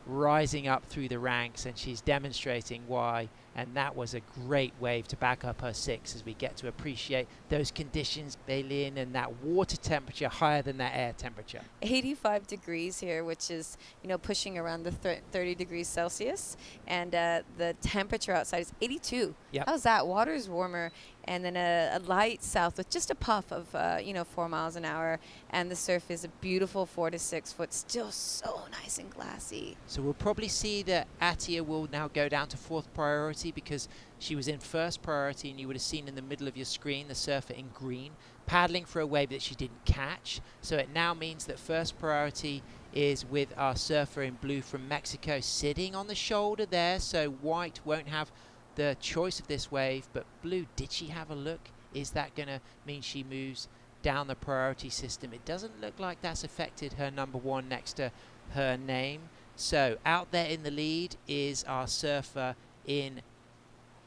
rising up through the ranks, and she's demonstrating why, and that was a great wave to back up her 6 as we get to appreciate those conditions, Bailyn, and that water temperature higher than that air temperature. 85 degrees here, which is, you know, pushing around the 30 degrees Celsius, and the temperature outside is 82. Yep. How's that? Water is warmer, and then a light south with just a puff of 4 miles an hour, and the surf is a beautiful 4 to 6 foot, still so nice and glassy. So we'll probably see that Atia will now go down to 4th priority, because she was in 1st priority, and you would have seen in the middle of your screen the surfer in green paddling for a wave that she didn't catch. So it now means that 1st priority is with our surfer in blue from Mexico sitting on the shoulder there, so white won't have the choice of this wave, but blue, did she have a look? Is that going to mean she moves down the priority system? It doesn't look like that's affected her number 1 next to her name. So out there in the lead is our surfer in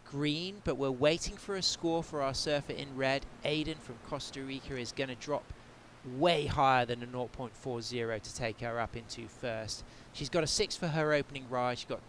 green, but we're waiting for a score for our surfer in red. Aiden from Costa Rica is going to drop way higher than a 0.40 to take her up into 1st. She's got a 6 for her opening ride. She's got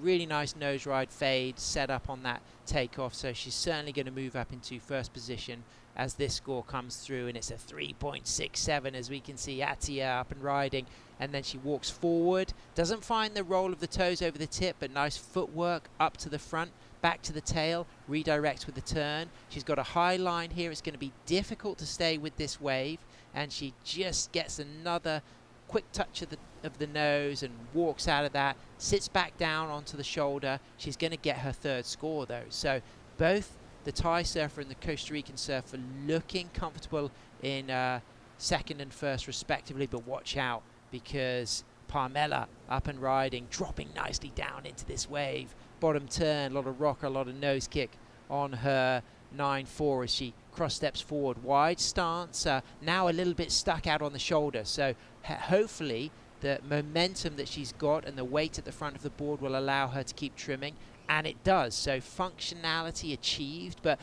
really nice nose ride fade set up on that takeoff, so she's certainly going to move up into 1st position as this score comes through, and it's a 3.67 as we can see Atia up and riding, and then she walks forward, doesn't find the roll of the toes over the tip, but nice footwork up to the front, back to the tail, redirects with the turn. She's got a high line here. It's going to be difficult to stay with this wave, and she just gets another quick touch of the nose and walks out of that, sits back down onto the shoulder. She's going to get her 3rd score though. So both the Thai surfer and the Costa Rican surfer looking comfortable in 2nd and 1st respectively, but watch out, because Parmela up and riding, dropping nicely down into this wave. Bottom turn, a lot of rocker, a lot of nose kick on her 9.4 as she cross steps forward. Wide stance, now a little bit stuck out on the shoulder, so hopefully the momentum that she's got and the weight at the front of the board will allow her to keep trimming, and it does. So functionality achieved, but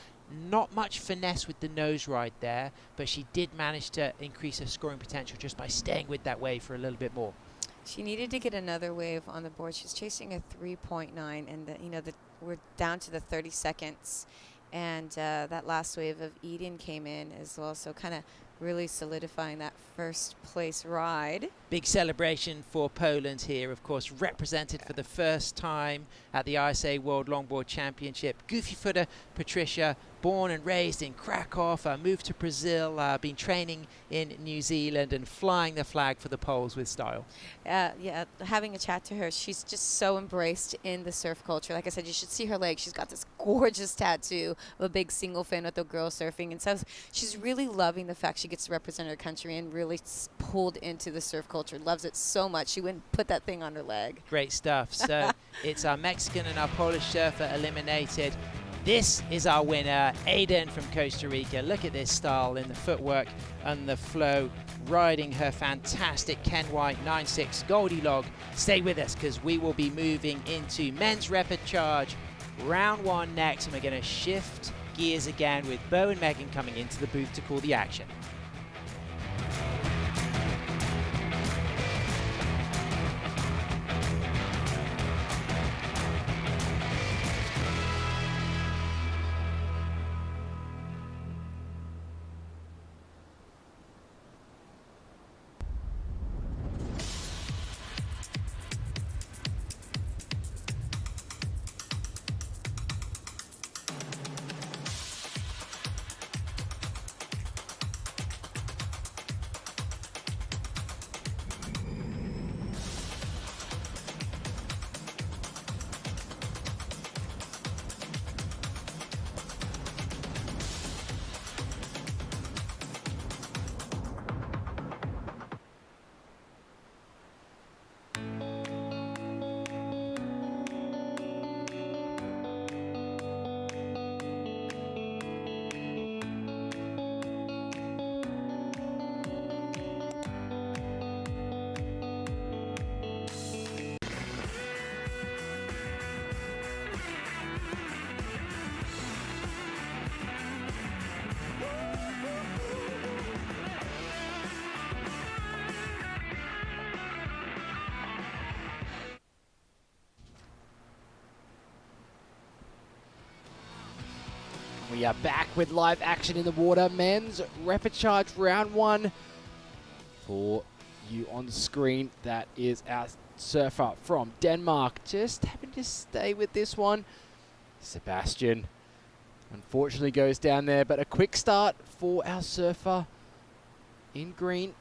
not much finesse with the nose ride there, but she did manage to increase her scoring potential just by staying with that wave for a little bit more. She needed to get another wave on the board. She's chasing a 3.9, and we're down to the 30 seconds, and that last wave of Eden came in as well, so kind of really solidifying that 1st place ride. Big celebration for Poland here, of course, represented for the first time at the ISA World Longboard Championship. Goofy footer Patricia, born and raised in Krakow, moved to Brazil, been training in New Zealand and flying the flag for the Poles with style. Yeah, having a chat to her, she's just so embraced in the surf culture. Like I said, you should see her legs. She's got this gorgeous tattoo of a big single fin with a girl surfing, and so she's really loving the fact she gets to represent her country and really pulled into the surf culture. Loves it so much. She wouldn't put that thing on her leg. Great stuff. So it's our Mexican and our Polish surfer eliminated. This is our winner, Aiden from Costa Rica. Look at this style in the footwork and the flow, riding her fantastic Ken White 9.6 Goldie Log. Stay with us, because we will be moving into men's repechage round 1 next, and we're going to shift gears again with Bo and Megan coming into the booth to call the action. We are back with live action in the water. Men's repechage round 1. For you on screen, that is our surfer from Denmark. Just having to stay with this one. Sebastian unfortunately goes down there, but a quick start for our surfer in green.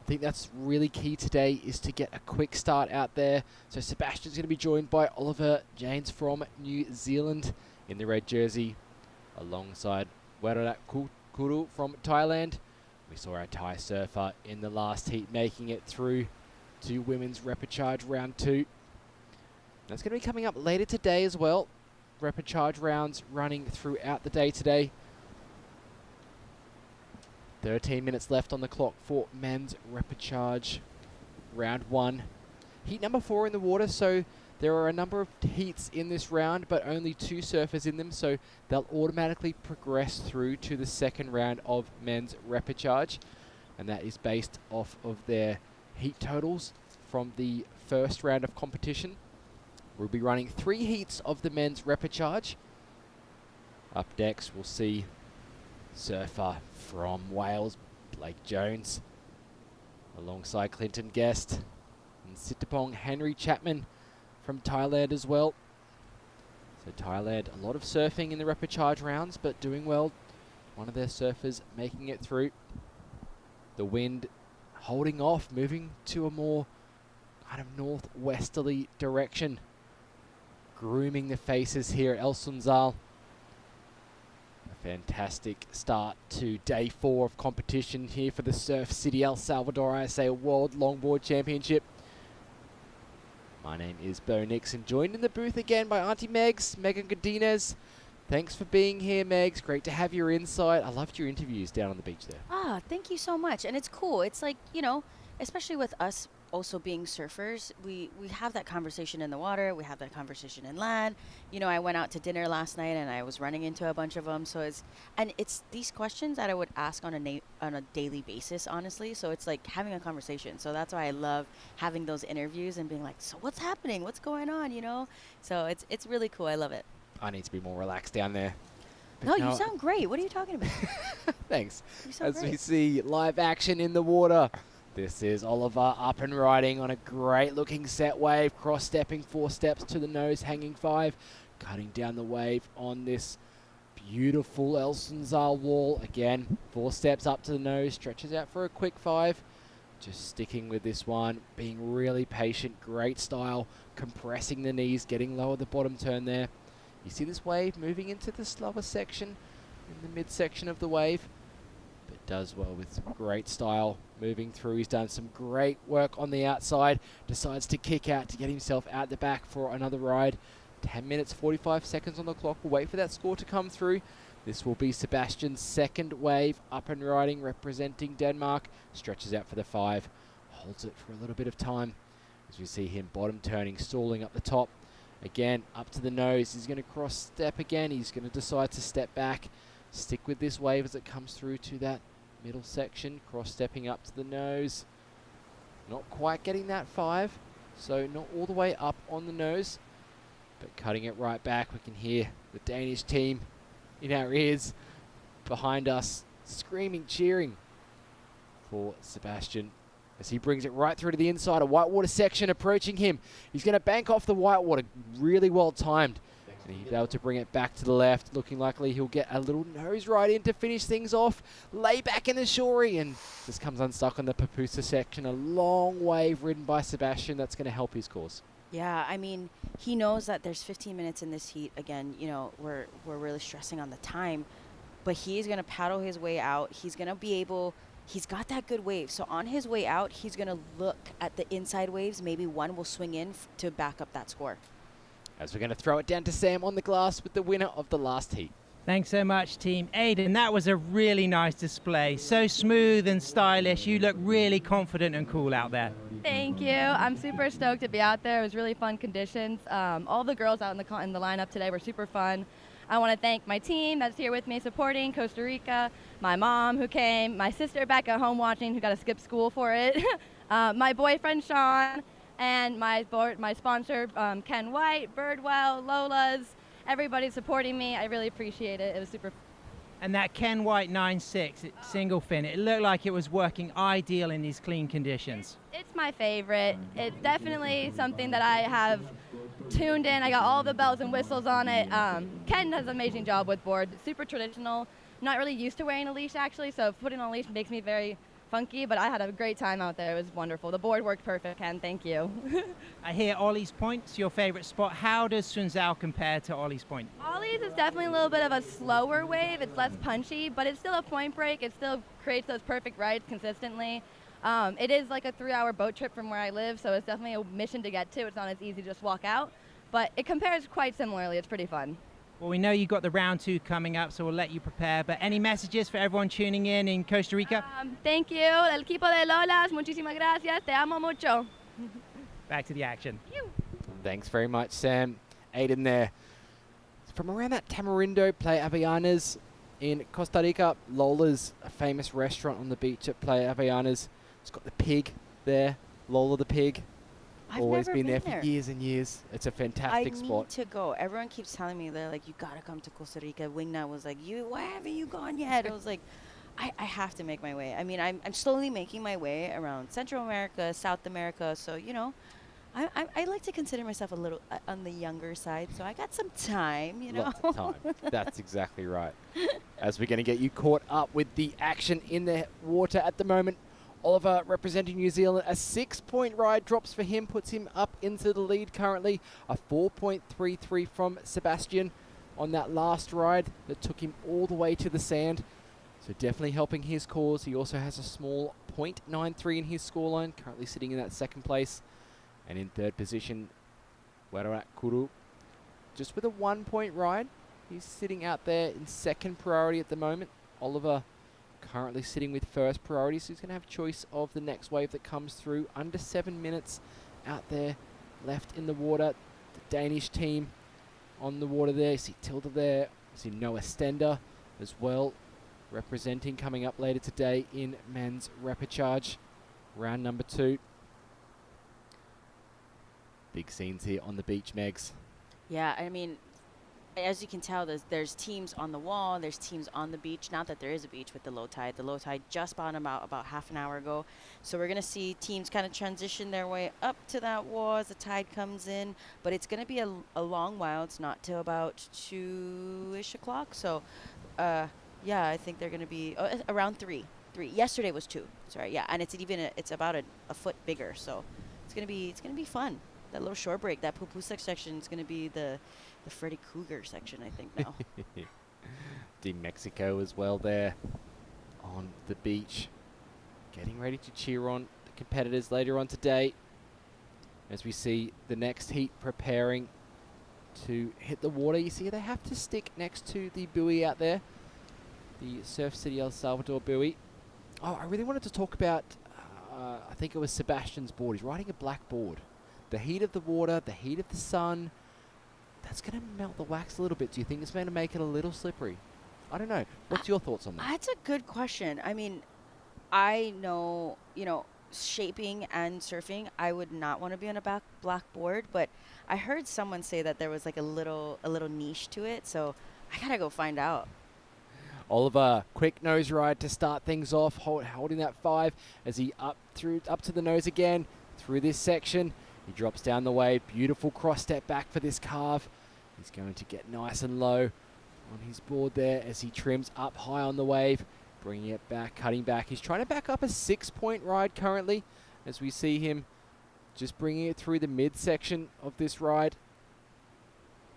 I think that's really key today, is to get a quick start out there. So Sebastian's going to be joined by Oliver Janes from New Zealand in the red jersey, alongside Werarat Kuru from Thailand. We saw our Thai surfer in the last heat making it through to women's repechage round 2. That's going to be coming up later today as well. Repechage rounds running throughout the day today. 13 minutes left on the clock for men's repechage round 1. Heat number 4 in the water, so there are a number of heats in this round, but only 2 surfers in them, so they'll automatically progress through to the second round of men's repechage, and that is based off of their heat totals from the first round of competition. We'll be running 3 heats of the men's repechage. Up next, we'll see surfer from Wales, Blake Jones, alongside Clinton Guest, and Sittapong Henry Chapman from Thailand as well. So Thailand, a lot of surfing in the repechage rounds, but doing well. One of their surfers making it through. The wind holding off, moving to a more kind of northwesterly direction. Grooming the faces here at El Sunzal. A fantastic start to day 4 of competition here for the Surf City El Salvador ISA World Longboard Championship. My name is Bo Nixon, joined in the booth again by Auntie Megs, Megan Godinez. Thanks for being here, Megs. Great to have your insight. I loved your interviews down on the beach there. Ah, thank you so much. And it's cool. It's like, you know, especially with us also being surfers, we have that conversation in the water. We have that conversation in land. You know, I went out to dinner last night and I was running into a bunch of them. So it's these questions that I would ask on a daily basis, honestly. So it's like having a conversation. So that's why I love having those interviews and being like, so what's happening? What's going on? You know? So it's really cool. I love it. I need to be more relaxed down there. No, you sound great. What are you talking about? Thanks. You sound As great. we see live action in the water. This is Oliver up and riding on a great looking set wave, cross-stepping 4 steps to the nose, hanging 5, cutting down the wave on this beautiful El Sunzal wall. Again, 4 steps up to the nose, stretches out for a quick 5. Just sticking with this one, being really patient, great style, compressing the knees, getting low at the bottom turn there. You see this wave moving into the slower section, in the midsection of the wave. But does well with some great style moving through. He's done some great work on the outside. Decides to kick out to get himself out the back for another ride. 10 minutes, 45 seconds on the clock. We'll wait for that score to come through. This will be Sebastian's second wave up and riding, representing Denmark. Stretches out for the 5. Holds it for a little bit of time. As we see him bottom turning, stalling up the top. Again, up to the nose. He's going to cross step again. He's going to decide to step back. Stick with this wave as it comes through to that middle section. Cross-stepping up to the nose. Not quite getting that 5. So not all the way up on the nose. But cutting it right back. We can hear the Danish team in our ears behind us. Screaming, cheering for Sebastian. As he brings it right through to the inside. A whitewater section approaching him. He's going to bank off the whitewater. Really well timed. And he'll be able to bring it back to the left. Looking likely he'll get a little nose right in to finish things off. Lay back in the shorey and just comes unstuck on the Papusa section. A long wave ridden by Sebastian. That's going to help his cause. Yeah, I mean, he knows that there's 15 minutes in this heat. Again, you know, we're really stressing on the time. But he's going to paddle his way out. He's going to be able... He's got that good wave. So on his way out, he's going to look at the inside waves. Maybe one will swing in to back up that score. As we're going to throw it down to Sam on the glass with the winner of the last heat. Thanks so much, Team Aiden. That was a really nice display. So smooth and stylish. You look really confident and cool out there. Thank you. I'm super stoked to be out there. It was really fun conditions. All the girls out in the lineup today were super fun. I want to thank my team that's here with me supporting Costa Rica, my mom who came, my sister back at home watching who got to skip school for it, my boyfriend Sean, and my sponsor Ken White, Birdwell, Lola's, everybody supporting me. I really appreciate it. It was super. And that Ken White 9.6 single fin, it looked like it was working ideal in these clean conditions. It's my favorite. It's definitely something that I have tuned in. I got all the bells and whistles on it. Ken does an amazing job with board. Super traditional. Not really used to wearing a leash actually, so putting on a leash makes me very funky, but I had a great time out there. It was wonderful. The board worked perfect, Ken. Thank you. I hear Ollie's Point's your favorite spot. How does Sunzao compare to Ollie's Point? Ollie's is definitely a little bit of a slower wave. It's less punchy, but it's still a point break. It still creates those perfect rides consistently. It is like a 3-hour boat trip from where I live, so it's definitely a mission to get to. It's not as easy to just walk out, but it compares quite similarly. It's pretty fun. Well, we know you've got the round 2 coming up, so we'll let you prepare. But any messages for everyone tuning in Costa Rica? Thank you. El equipo de Lolas, muchísimas gracias. Te amo mucho. Back to the action. Thanks very much, Sam. Aiden there. From around that Tamarindo, Playa Avellanas in Costa Rica. Lola's a famous restaurant on the beach at Playa Avellanas. It's got the pig there, Lola the pig. I've Always never been there been for years and years. It's a fantastic I spot. need to go. Everyone keeps telling me, they're like, you gotta come to Costa Rica. Wingnut was like, why haven't you gone yet? I was like, I have to make my way. I mean, I'm slowly making my way around Central America, South America. So, you know, I like to consider myself a little on the younger side. So I got some time, you know. Lots of time. That's exactly right. As we're going to get you caught up with the action in the water at the moment, Oliver representing New Zealand, a 6-point ride drops for him, puts him up into the lead currently. A 4.33 from Sebastian on that last ride that took him all the way to the sand. So definitely helping his cause. He also has a small 0.93 in his scoreline, currently sitting in that 2nd place. And in 3rd position, Warat Kuru, just with a 1-point ride. He's sitting out there in 2nd priority at the moment. Oliver currently sitting with 1st priority, so he's going to have choice of the next wave that comes through. Under 7 minutes out there left in the water. The Danish team on the water there. You see Tilda there. You see Noah Stender as well, representing, coming up later today in men's repechage, round number 2. Big scenes here on the beach, Megs. Yeah, I mean, as you can tell, there's teams on the wall, there's teams on the beach. Not that there is a beach with the low tide. The low tide just bottomed out about half an hour ago. So we're going to see teams kind of transition their way up to that wall as the tide comes in. But it's going to be a long while. It's not till about 2-ish o'clock. So, yeah, I think they're going to be around 3. Yesterday was 2. Sorry, yeah, and it's about a foot bigger. So it's going to be fun. That little shore break, that Pupusa section is going to be the Freddy Krueger section, I think, now. Team Mexico as well there on the beach, getting ready to cheer on the competitors later on today as we see the next heat preparing to hit the water. You see they have to stick next to the buoy out there, the Surf City El Salvador buoy. Oh, I really wanted to talk about, I think it was Sebastian's board. He's riding a black board. The heat of the water, the heat of the sun, that's going to melt the wax a little bit. Do you think it's going to make it a little slippery? I don't know. What's your thoughts on that? That's a good question. I mean, I know, shaping and surfing, I would not want to be on a black board, but I heard someone say that there was like a little niche to it, so I got to go find out. Oliver, quick nose ride to start things off, holding that 5 as he up to the nose again through this section. He drops down the wave. Beautiful cross step back for this carve. He's going to get nice and low on his board there as he trims up high on the wave, bringing it back, cutting back. He's trying to back up a 6-point ride currently as we see him just bringing it through the midsection of this ride.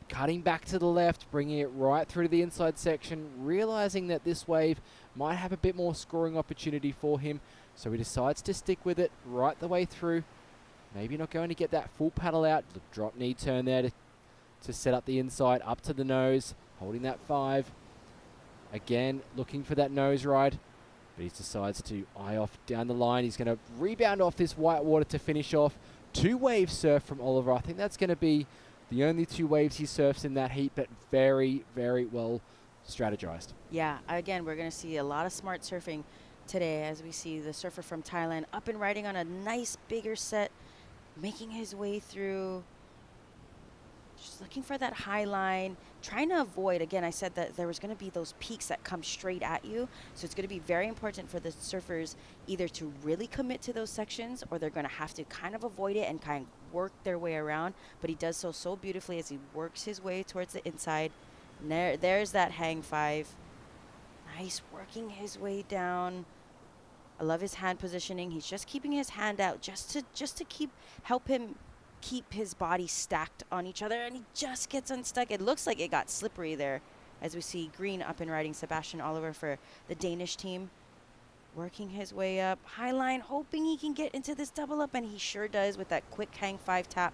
Cutting back to the left, bringing it right through to the inside section, realizing that this wave might have a bit more scoring opportunity for him. So he decides to stick with it right the way through. Maybe not going to get that full paddle out. The drop knee turn there to set up the inside, up to the nose, holding that 5. Again, looking for that nose ride, but he decides to eye off down the line. He's going to rebound off this white water to finish off. 2-wave surf from Oliver. I think that's going to be the only 2 waves he surfs in that heat, but very, very well strategized. Yeah, again, we're going to see a lot of smart surfing today as we see the surfer from Thailand up and riding on a nice bigger set, making his way through. Just looking for that high line, trying to avoid, again, I said that there was going to be those peaks that come straight at you. So it's going to be very important for the surfers either to really commit to those sections, or they're going to have to kind of avoid it and kind of work their way around. But he does so beautifully as he works his way towards the inside. There's that hang 5. Nice, working his way down. I love his hand positioning. He's just keeping his hand out just to help him keep his body stacked on each other, and he just gets unstuck. It looks like it got slippery there, as we see Green up and riding Sebastian Oliver for the Danish team. Working his way up, high line, hoping he can get into this double up, and he sure does with that quick hang 5 tap.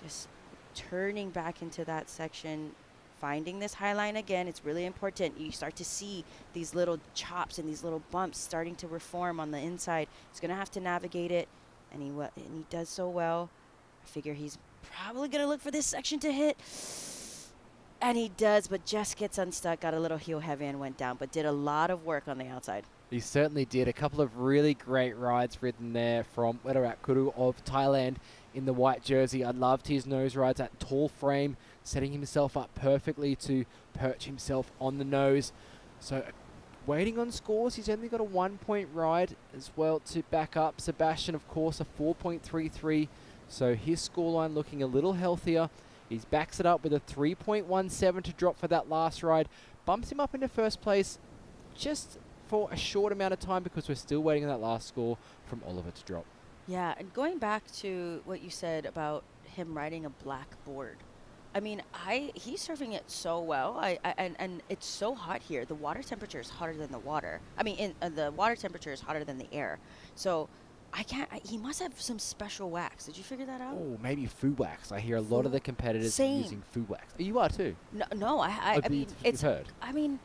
Just turning back into that section, finding this high line again. It's really important. You start to see these little chops and these little bumps starting to reform on the inside. He's going to have to navigate it, and he does so well. I figure he's probably going to look for this section to hit. And he does, but just gets unstuck, got a little heel heavy and went down, but did a lot of work on the outside. He certainly did. A couple of really great rides ridden there from Wedorak Kuru of Thailand in the white jersey. I loved his nose rides, that tall frame, setting himself up perfectly to perch himself on the nose. So waiting on scores, he's only got a 1-point ride as well to back up. Sebastian, of course, a 4.33. So his scoreline looking a little healthier. He backs it up with a 3.17 to drop for that last ride. Bumps him up into first place just for a short amount of time because we're still waiting on that last score from Oliver to drop. Yeah, and going back to what you said about him riding a black board. I mean, he's surfing it so well. And it's so hot here. The water temperature is hotter than the water. I mean, the water temperature is hotter than the air. So he must have some special wax. Did you figure that out? Oh, maybe food wax. I hear a lot of the competitors using food wax. Oh, you are too? No, I mean, it's heard. I mean,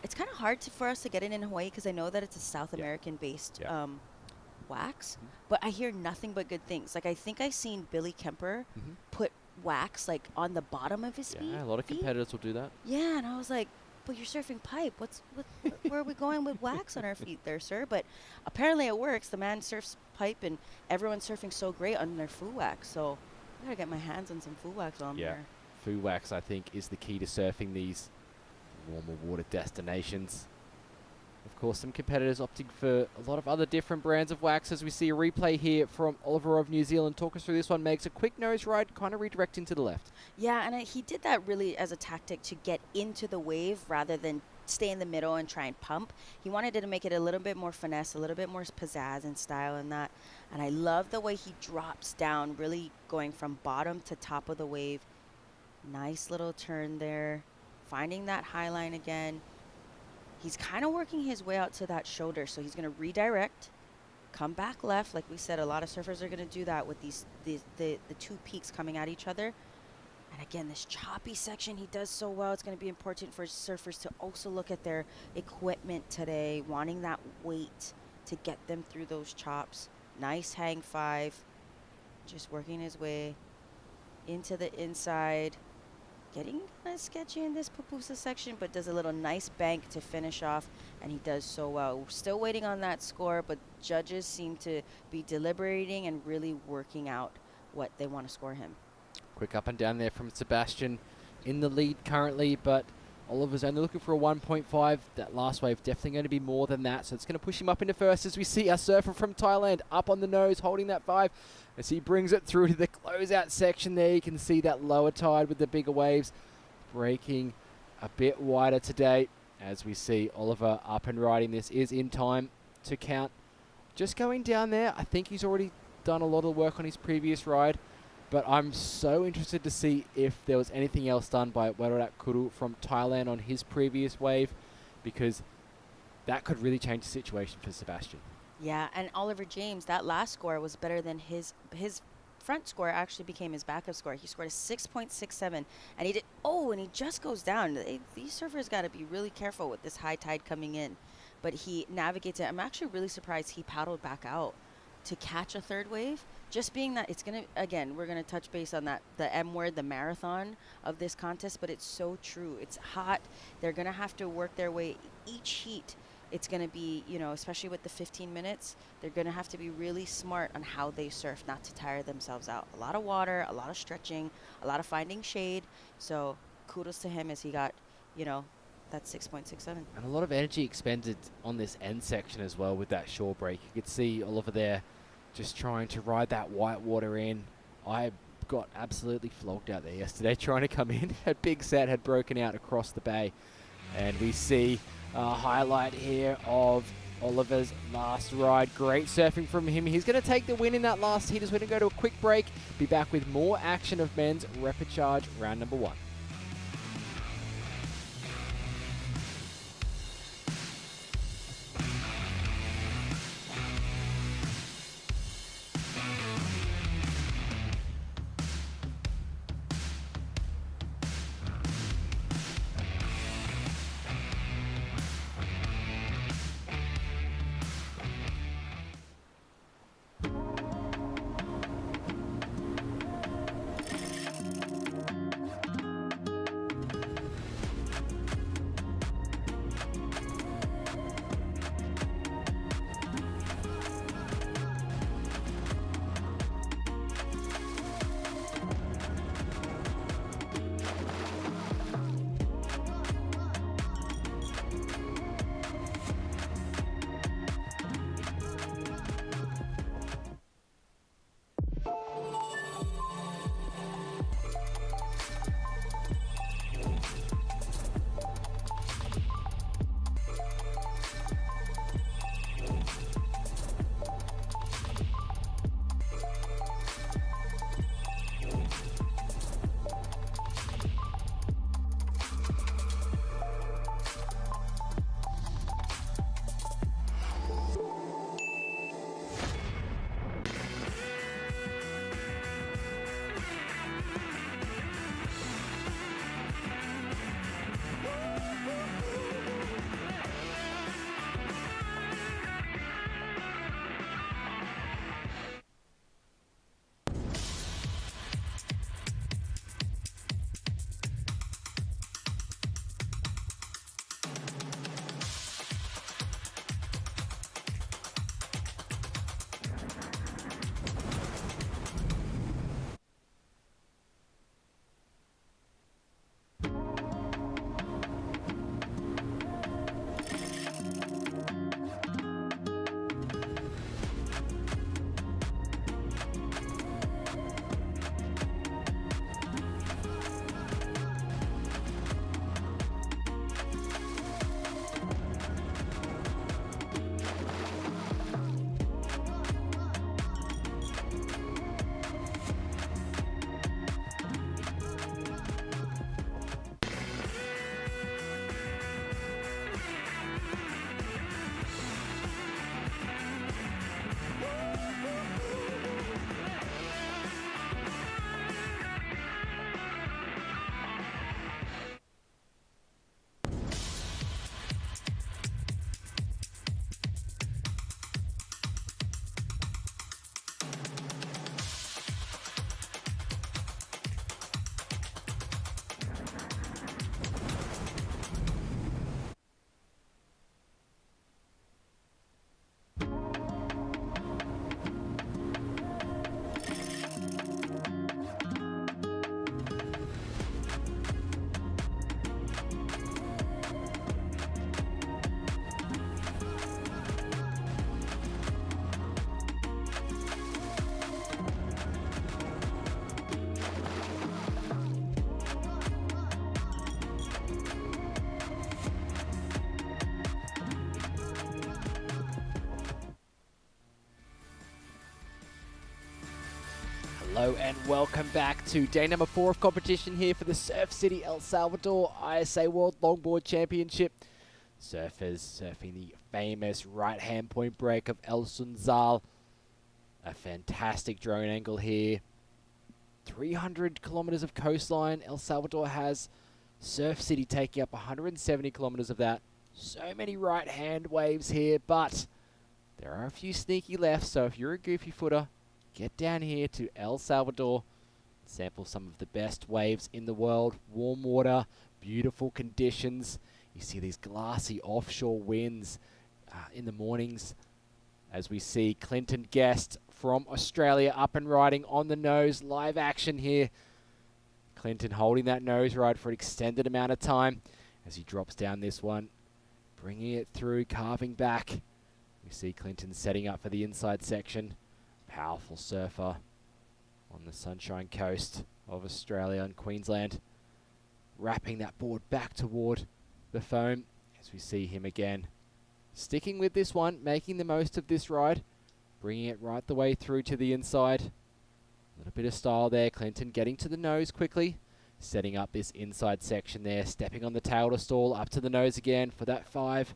it's kind of hard for us to get it in Hawaii because I know that it's a South American-based wax, but I hear nothing but good things. Like, I think I seen Billy Kemper put wax like on the bottom of his feet. Yeah, a lot of competitors will do that. Yeah, and I was like, but you're surfing pipe. Where are we going with wax on our feet there, sir? But apparently it works. The man surfs pipe, and everyone's surfing so great on their foo wax. So I gotta get my hands on some foo wax on there. Foo wax, I think, is the key to surfing these warmer water destinations. Of course, some competitors opting for a lot of other different brands of wax. As we see a replay here from Oliver of New Zealand. Talk us through this one. Makes a quick nose ride, kind of redirecting to the left. Yeah, and he did that really as a tactic to get into the wave rather than stay in the middle and try and pump. He wanted to make it a little bit more finesse, a little bit more pizzazz and style in that. And I love the way he drops down, really going from bottom to top of the wave. Nice little turn there. Finding that high line again. He's kind of working his way out to that shoulder, so he's going to redirect, come back left. Like we said, a lot of surfers are going to do that with the two peaks coming at each other. And again, this choppy section, he does so well. It's going to be important for surfers to also look at their equipment today, wanting that weight to get them through those chops. Nice hang 5, just working his way into the inside. Getting kind of sketchy in this pupusa section, but does a little nice bank to finish off, and he does so well. We're still waiting on that score, but judges seem to be deliberating and really working out what they want to score him. Quick up and down there from Sebastian in the lead currently, but Oliver's only looking for a 1.5. That last wave definitely going to be more than that, so it's going to push him up into first as we see our surfer from Thailand up on the nose, holding that 5 as he brings it through to the closeout section there. You can see that lower tide with the bigger waves breaking a bit wider today as we see Oliver up and riding. This is in time to count. Just going down there, I think he's already done a lot of work on his previous ride, but I'm so interested to see if there was anything else done by Wedorak Kuru from Thailand on his previous wave, because that could really change the situation for Sebastian. Yeah, and Oliver James, that last score was better than his front score actually became his backup score. He scored a 6.67, and he just goes down. These surfers got to be really careful with this high tide coming in, but he navigates it. I'm actually really surprised he paddled back out to catch a third wave. Just being that it's going to, again, we're going to touch base on that, the M word, the marathon of this contest, but it's so true. It's hot. They're going to have to work their way each heat it's going to be, you know, especially with the 15 minutes, they're going to have to be really smart on how they surf, not to tire themselves out. A lot of water, a lot of stretching, a lot of finding shade. So kudos to him as he got, you know, that 6.67. And a lot of energy expended on this end section as well with that shore break. You could see Oliver there just trying to ride that white water in. I got absolutely flogged out there yesterday trying to come in. A big set had broken out across the bay. And we see a highlight here of Oliver's last ride. Great surfing from him. He's going to take the win in that last heat as we're going to go to a quick break. Be back with more action of men's repechage round number 1. Hello and welcome back to day number 4 of competition here for the Surf City El Salvador ISA World Longboard Championship. Surfers surfing the famous right-hand point break of El Sunzal. A fantastic drone angle here. 300 kilometers of coastline El Salvador has. Surf City taking up 170 kilometers of that. So many right-hand waves here, but there are a few sneaky left, so if you're a goofy footer, get down here to El Salvador, sample some of the best waves in the world. Warm water, beautiful conditions. You see these glassy offshore winds in the mornings, as we see Clinton Guest from Australia up and riding on the nose. Live action here. Clinton holding that nose ride for an extended amount of time as he drops down this one, bringing it through, carving back. We see Clinton setting up for the inside section. Powerful surfer on the Sunshine Coast of Australia and Queensland, wrapping that board back toward the foam as we see him again. Sticking with this one, making the most of this ride, bringing it right the way through to the inside. A little bit of style there. Clinton getting to the nose quickly, setting up this inside section there, stepping on the tail to stall, up to the nose again for that 5.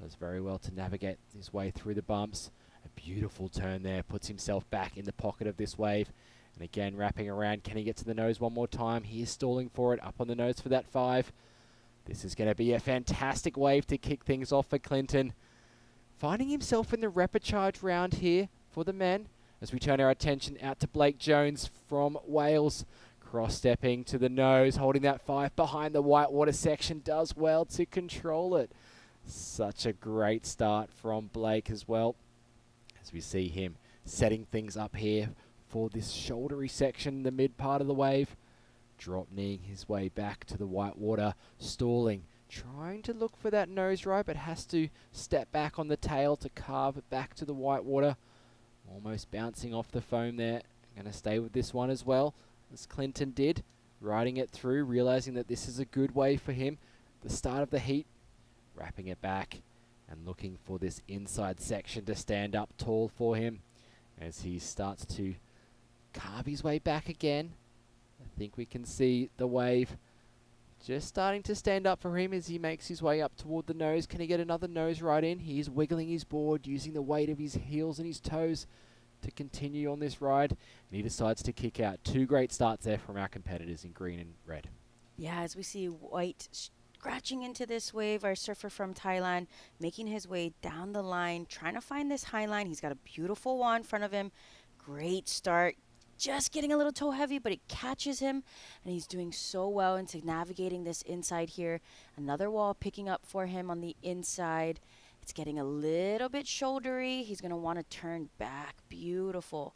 Does very well to navigate his way through the bumps. A beautiful turn there, puts himself back in the pocket of this wave. And again, wrapping around. Can he get to the nose one more time? He is stalling for it, up on the nose for that 5. This is going to be a fantastic wave to kick things off for Clinton. Finding himself in the repechage round here for the men, as we turn our attention out to Blake Jones from Wales. Cross-stepping to the nose, holding that 5 behind the whitewater section. Does well to control it. Such a great start from Blake as well, as we see him setting things up here for this shouldery section in the mid part of the wave. Drop kneeing his way back to the whitewater, stalling, trying to look for that nose ride, but has to step back on the tail to carve it back to the whitewater. Almost bouncing off the foam there. Going to stay with this one as well, as Clinton did, riding it through, realizing that this is a good wave for him. The start of the heat, wrapping it back and looking for this inside section to stand up tall for him as he starts to carve his way back again. I think we can see the wave just starting to stand up for him as he makes his way up toward the nose. Can he get another nose ride in? He's wiggling his board, using the weight of his heels and his toes to continue on this ride. And he decides to kick out. 2 great starts there from our competitors in green and red. Yeah, as we see White scratching into this wave, our surfer from Thailand, making his way down the line, trying to find this high line. He's got a beautiful wall in front of him. Great start. Just getting a little toe heavy, but it catches him, and he's doing so well into navigating this inside here. Another wall picking up for him on the inside. It's getting a little bit shouldery. He's going to want to turn back. Beautiful.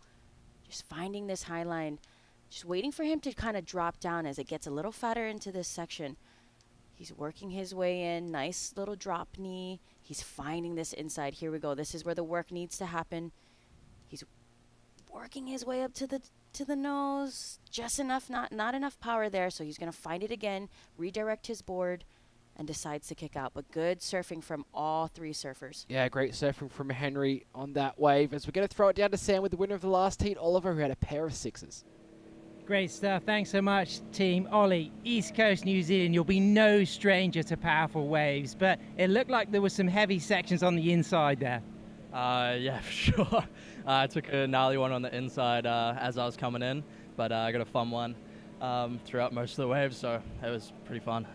Just finding this high line. Just waiting for him to kind of drop down as it gets a little fatter into this section. He's working his way in. Nice little drop knee. He's finding this inside. Here we go. This is where the work needs to happen. He's working his way up to the nose, just enough, not enough power there, so he's going to find it again, redirect his board, and decides to kick out. But good surfing from all 3 surfers. Yeah, great surfing from Henry on that wave. As we're going to throw it down to Sam with the winner of the last heat, Oliver, who had a pair of 6s. Great stuff. Thanks so much, team. Ollie, East Coast New Zealand, you'll be no stranger to powerful waves, but it looked like there were some heavy sections on the inside there. Yeah, for sure. I took a gnarly one on the inside as I was coming in, but I got a fun one throughout most of the waves, so it was pretty fun.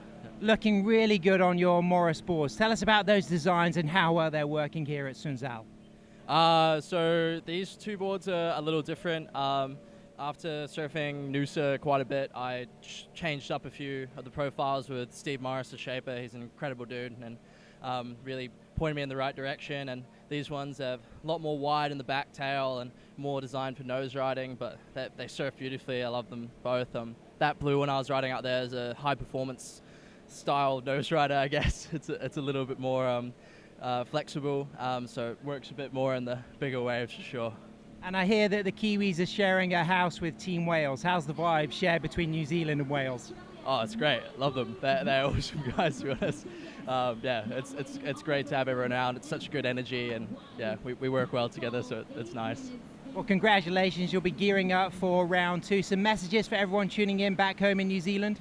Looking really good on your Morris boards. Tell us about those designs and how well they're working here at Sunzal. So these 2 boards are a little different. After surfing Noosa quite a bit, I changed up a few of the profiles with Steve Morris, the shaper. He's an incredible dude and really pointed me in the right direction. And these ones have a lot more wide in the back tail and more designed for nose riding, but they surf beautifully. I love them both. That blue one I was riding out there is a high performance style nose rider, I guess. It's a little bit more flexible, so it works a bit more in the bigger waves for sure. And I hear that the Kiwis are sharing a house with Team Wales. How's the vibe shared between New Zealand and Wales? Oh, it's great. Love them. They're awesome guys, to be honest. Yeah, it's great to have everyone out. It's such good energy, and yeah, we work well together, so it's nice. Well, congratulations. You'll be gearing up for round 2. Some messages for everyone tuning in back home in New Zealand?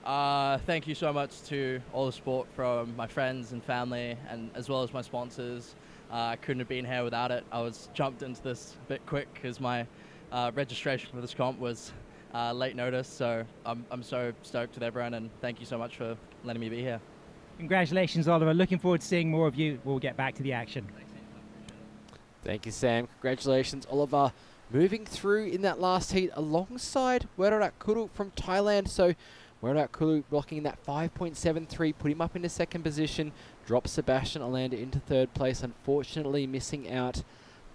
Thank you so much to all the support from my friends and family, and as well as my sponsors. I couldn't have been here without it. I was jumped into this a bit quick because my registration for this comp was late notice, so I'm so stoked with everyone, and thank you so much for letting me be here. Congratulations, Oliver. Looking forward to seeing more of you. We'll get back to the action. Thank you, Sam. Congratulations, Oliver. Moving through in that last heat alongside Weerarat Kuru from Thailand. So Weerarat Kuru blocking that 5.73, put him up into second position. Drops Sebastian Orlando into third place, unfortunately missing out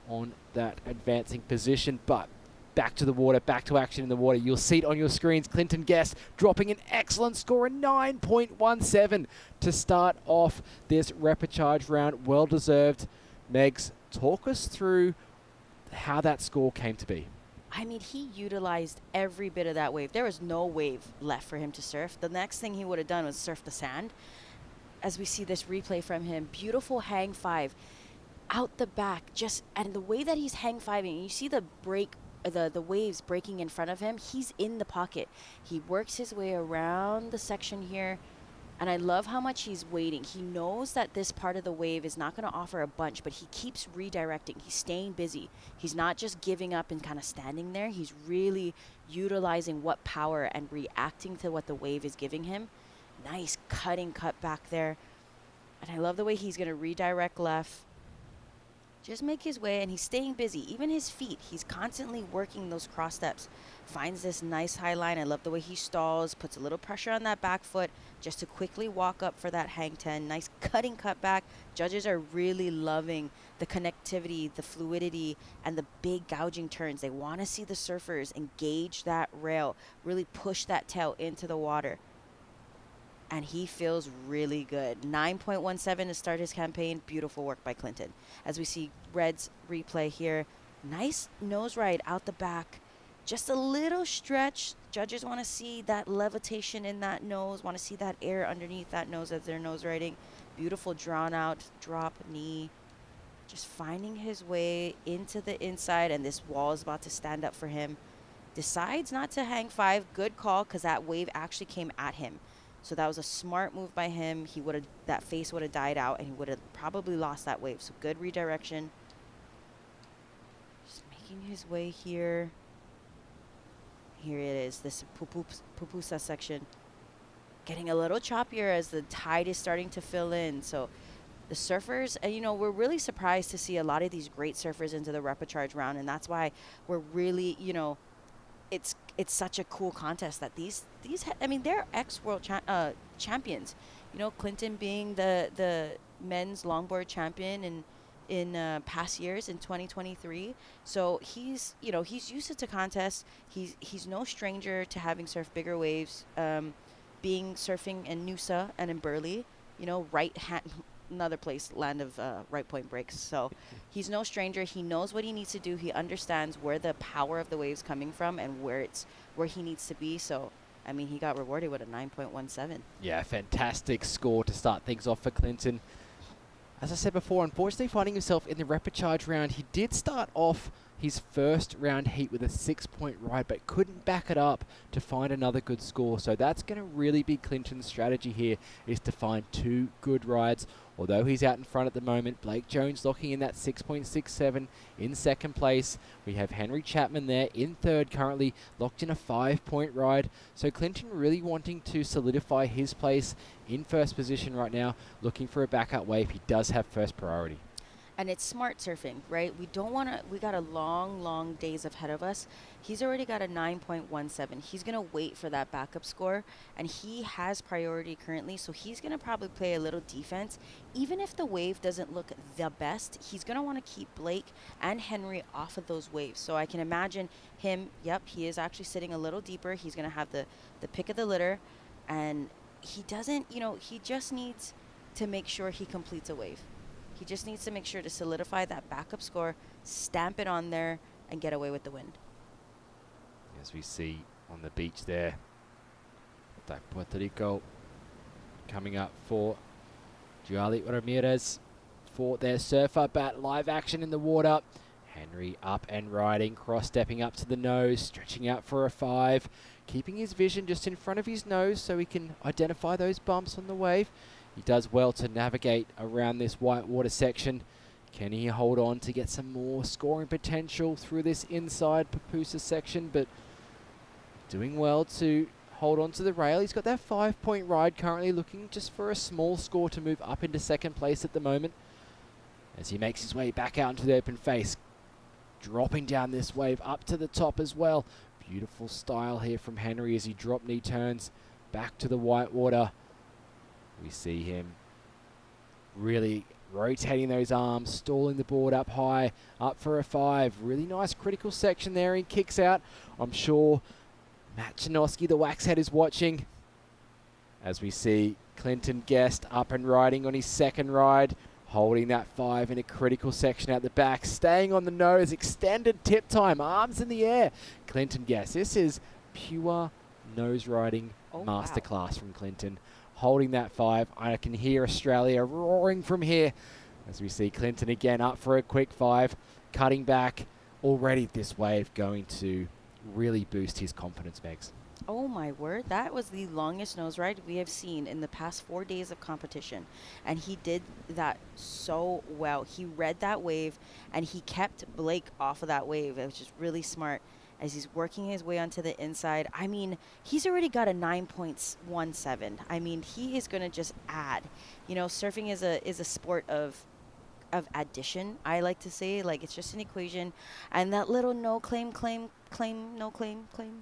on that advancing position, but back to the water, back to action in the water. You'll see it on your screens. Clinton Guest dropping an excellent score, a 9.17 to start off this repechage round. Well deserved. Megs, talk us through how that score came to be. I mean, he utilized every bit of that wave. There was no wave left for him to surf. The next thing he would have done was surf the sand. As we see this replay from him, beautiful hang five out the back, and the way that he's hang fiving, you see the break, the waves breaking in front of him. He's in the pocket. He works his way around the section here, and I love how much he's waiting. He knows that this part of the wave is not going to offer a bunch, but he keeps redirecting. He's staying busy. He's not just giving up and kind of standing there. He's really utilizing what power and reacting to what the wave is giving him. Nice cutting cut back there. And I love the way he's going to redirect left. Just make his way, and he's staying busy. Even his feet, he's constantly working those cross steps. Finds this nice high line. I love the way he stalls, puts a little pressure on that back foot just to quickly walk up for that hang 10. Nice cutting cut back. Judges are really loving the connectivity, the fluidity, and the big gouging turns. They want to see the surfers engage that rail, really push that tail into the water. And he feels really good. 9.17 to start his campaign. Beautiful work by Clinton. As we see Red's replay here, nice nose ride out the back. Just a little stretch. Judges want to see that levitation in that nose, want to see that air underneath that nose as they're nose riding. Beautiful drawn out drop knee. Just finding his way into the inside, and this wall is about to stand up for him. Decides not to hang five. Good call, because that wave actually came at him. So that was a smart move by him. That face would have died out, and he would have probably lost that wave. So good redirection. Just making his way here. Here it is, this pupusa section. Getting a little choppier as the tide is starting to fill in. So the surfers, we're really surprised to see a lot of these great surfers into the repechage round, and that's why we're really, it's such a cool contest that they're ex-world champions. Clinton being the men's longboard champion in past years in 2023. So he's used to contests. He's no stranger to having surfed bigger waves, being surfing in Noosa and in Burleigh, right hand, another place, land of right point breaks. So he's no stranger. He knows what he needs to do. He understands where the power of the wave's coming from and where he needs to be. So, he got rewarded with a 9.17. Yeah, fantastic score to start things off for Clinton. As I said before, unfortunately finding himself in the repechage round, he did start off his first round heat with a 6-point ride, but couldn't back it up to find another good score. So that's going to really be Clinton's strategy here, is to find two good rides. Although he's out in front at the moment, Blake Jones locking in that 6.67 in second place. We have Henry Chapman there in third, currently locked in a 5-point ride. So Clinton really wanting to solidify his place in first position right now, looking for a backup wave. He does have first priority. And it's smart surfing, right? We got a long days ahead of us. He's already got a 9.17. He's going to wait for that backup score, and he has priority currently, so he's going to probably play a little defense. Even if the wave doesn't look the best, he's going to want to keep Blake and Henry off of those waves. So I can imagine him, he is actually sitting a little deeper. He's going to have the pick of the litter, and he doesn't, he just needs to make sure he completes a wave. He just needs to make sure to solidify that backup score, stamp it on there, and get away with the wind. As we see on the beach there, that Puerto Rico coming up for Gianni Ramirez for their surfer bat. Live action in the water. Henry up and riding, cross-stepping up to the nose, stretching out for a 5, keeping his vision just in front of his nose so he can identify those bumps on the wave. He does well to navigate around this whitewater section. Can he hold on to get some more scoring potential through this inside Pupusa section? But doing well to hold on to the rail. He's got that 5-point ride currently, looking just for a small score to move up into second place at the moment. As he makes his way back out into the open face, dropping down this wave up to the top as well. Beautiful style here from Henry as he drop knee turns back to the whitewater. We see him really rotating those arms, stalling the board up high, up for a 5. Really nice critical section there. He kicks out. I'm sure Matt Chinoski, the waxhead, is watching as we see Clinton Guest up and riding on his second ride, holding that 5 in a critical section out the back, staying on the nose, extended tip time, arms in the air. Clinton Guest, this is pure nose riding masterclass from Clinton. Holding that 5. I can hear Australia roaring from here as we see Clinton again up for a quick 5, cutting back. Already this wave going to really boost his confidence, Megs. Oh my word, that was the longest nose ride we have seen in the past 4 days of competition. And he did that so well. He read that wave and he kept Blake off of that wave. It was just really smart as he's working his way onto the inside. I mean, he's already got a 9.17. I mean, he is going to just add. You know, surfing is a sport of addition, I like to say. Like, it's just an equation. And that little no claim.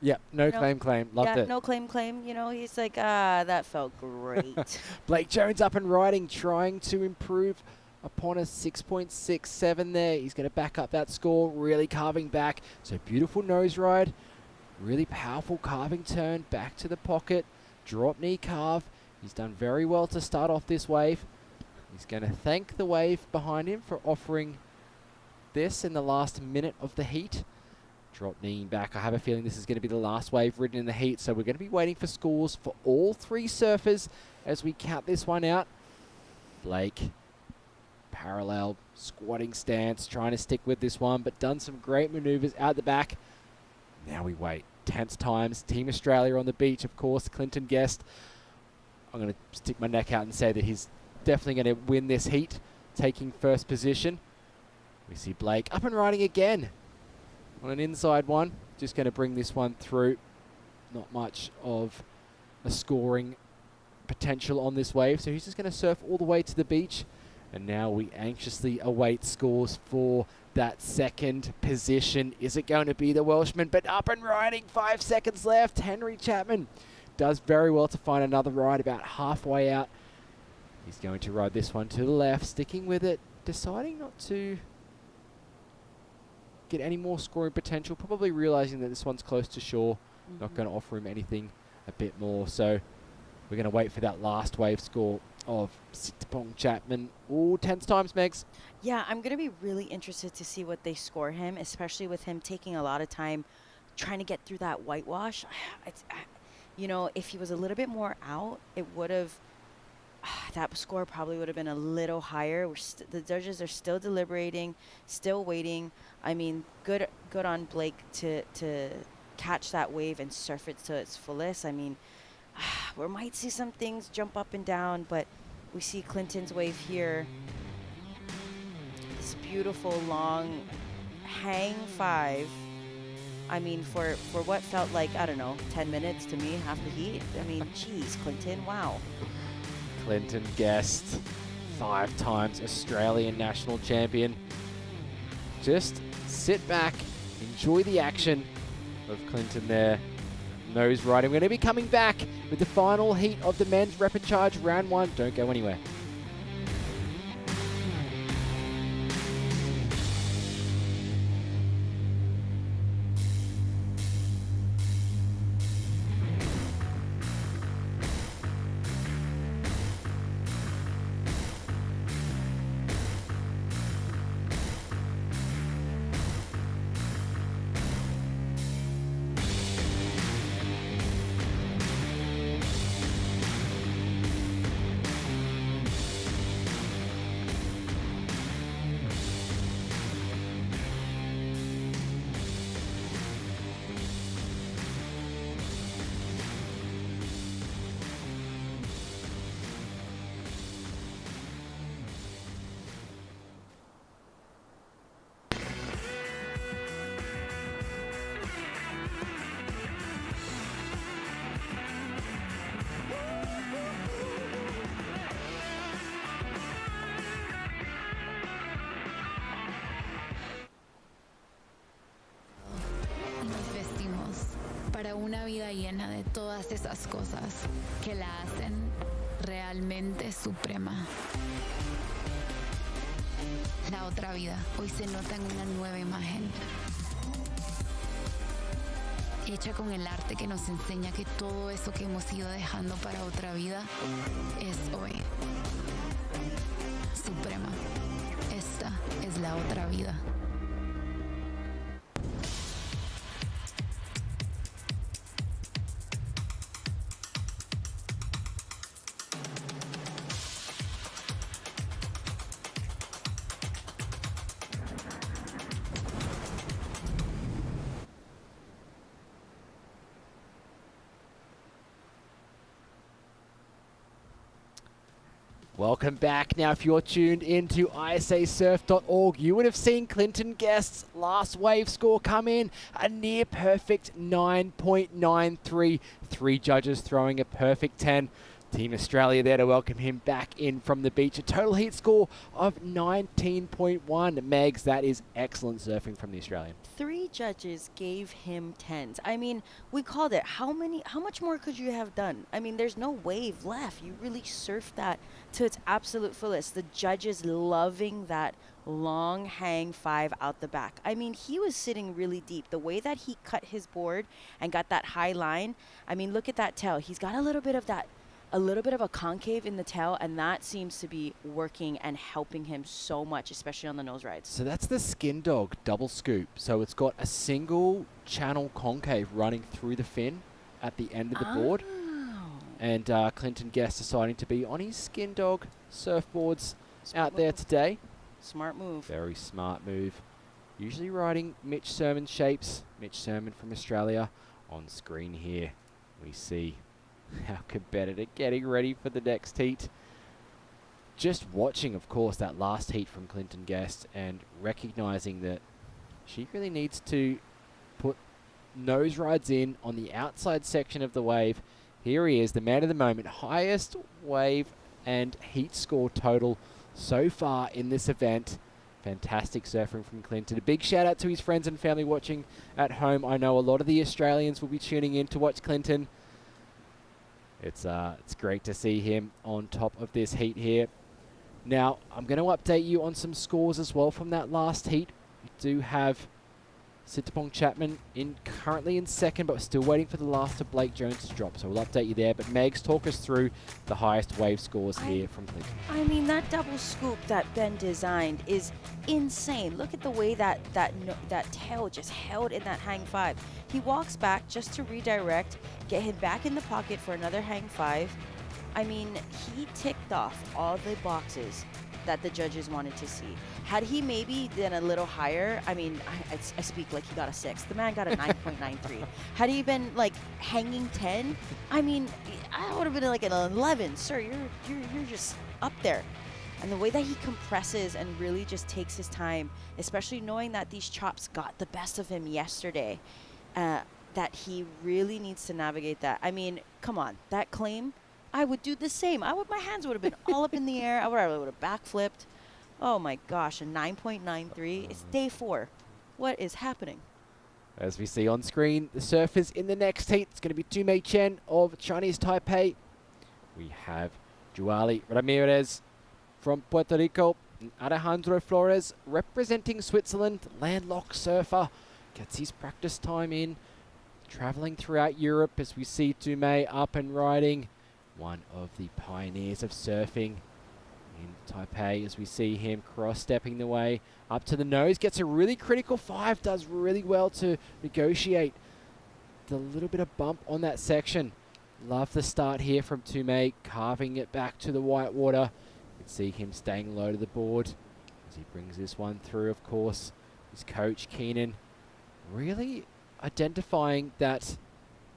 Yep, no claim. Loved it. No claim. You know, he's like, that felt great. Blake Jones up and riding, trying to improve upon a 6.67 there. He's going to back up that score, really carving back. So beautiful nose ride, really powerful carving turn, back to the pocket, drop knee carve. He's done very well to start off this wave. He's going to thank the wave behind him for offering this in the last minute of the heat. Drop knee back. I have a feeling this is going to be the last wave ridden in the heat, so we're going to be waiting for scores for all 3 surfers as we count this one out. Blake, parallel squatting stance, trying to stick with this one, but done some great maneuvers out the back. Now we wait. Tense times. Team Australia on the beach, of course. Clinton Guest. I'm going to stick my neck out and say that he's definitely going to win this heat, taking first position. We see Blake up and riding again on an inside one. Just going to bring this one through. Not much of a scoring potential on this wave, so he's just going to surf all the way to the beach. And now we anxiously await scores for that second position. Is it going to be the Welshman? But up and riding, 5 seconds left. Henry Chapman does very well to find another ride about halfway out. He's going to ride this one to the left, sticking with it, deciding not to get any more scoring potential, probably realizing that this one's close to shore, not going to offer him anything a bit more. So we're going to wait for that last wave score of Sitapong Chapman. Ooh, tense times, Megs. Yeah, I'm going to be really interested to see what they score him, especially with him taking a lot of time trying to get through that whitewash. You know, if he was a little bit more out, it would have, that score probably would have been a little higher. The judges are still deliberating, still waiting. I mean, good on Blake to catch that wave and surf it to its fullest. I mean, we might see some things jump up and down, but we see Clinton's wave here. This beautiful long hang 5. I mean, for what felt like, I don't know, 10 minutes to me, half the heat. I mean, geez, Clinton, wow. Clinton Guest, 5 times Australian national champion. Just sit back, enjoy the action of Clinton there. Nose riding. We're going to be coming back with the final heat of the men's repechage round 1. Don't go anywhere. Para una vida llena de todas esas cosas que la hacen realmente suprema. La otra vida hoy se nota en una nueva imagen, hecha con el arte que nos enseña que todo eso que hemos ido dejando para otra vida es hoy. Suprema. Esta es la otra vida. Welcome back. Now, if you're tuned into ISAsurf.org, you would have seen Clinton Guest's last wave score come in, a near perfect 9.93. 3 judges throwing a perfect 10. Team Australia there to welcome him back in from the beach. A total heat score of 19.1. Megs, that is excellent surfing from the Australian. 3 judges gave him 10s. I mean, we called it. How much more could you have done? I mean, there's no wave left. You really surfed that to its absolute fullest. The judges loving that long hang 5 out the back. I mean, he was sitting really deep. The way that he cut his board and got that high line, I mean, look at that tail. He's got a little bit of a concave in the tail, and that seems to be working and helping him so much, especially on the nose rides. So that's the Skin Dog double scoop. So it's got a single channel concave running through the fin at the end of the board. And Clinton Guest deciding to be on his Skin Dog surfboards out there today. Smart move. Very smart move. Usually riding Mitch Sermon shapes. Mitch Sermon from Australia. On screen here, we see our competitor getting ready for the next heat. Just watching, of course, that last heat from Clinton Guest and recognizing that she really needs to put nose rides in on the outside section of the wave. Here he is, the man of the moment, highest wave and heat score total so far in this event. Fantastic surfing from Clinton. A big shout out to his friends and family watching at home. I know a lot of the Australians will be tuning in to watch Clinton. It's great to see him on top of this heat here. Now, I'm going to update you on some scores as well from that last heat. We do have Sittapong Chapman currently in second, but we're still waiting for the last of Blake Jones to drop, so we'll update you there. But Megs, talk us through the highest wave scores here from Clinton. I mean, that double scoop that Ben designed is insane. Look at the way that tail just held in that hang 5. He walks back just to redirect, get him back in the pocket for another hang 5. I mean, he ticked off all the boxes that the judges wanted to see. Had he maybe done a little higher, I mean, I speak like he got a 6. The man got a 9.93. Had he been like hanging 10, I mean, I would have been like an 11. Sir, you're just up there. And the way that he compresses and really just takes his time, especially knowing that these chops got the best of him yesterday, that he really needs to navigate that. I mean, come on, that claim, I would do the same. My hands would have been all up in the air. I would have backflipped. Oh my gosh, a 9.93. It's day 4. What is happening? As we see on screen, the surfers in the next heat. It's going to be Tumei Chen of Chinese Taipei. We have Juali Ramirez from Puerto Rico. And Alejandro Flores representing Switzerland. Landlocked surfer. Gets his practice time in. Traveling throughout Europe as we see Tumei up and riding. One of the pioneers of surfing in Taipei as we see him cross-stepping the way up to the nose. Gets a really critical 5. Does really well to negotiate the little bit of bump on that section. Love the start here from Tumei, carving it back to the white water. You can see him staying low to the board as he brings this one through, of course. His coach, Keenan, really identifying that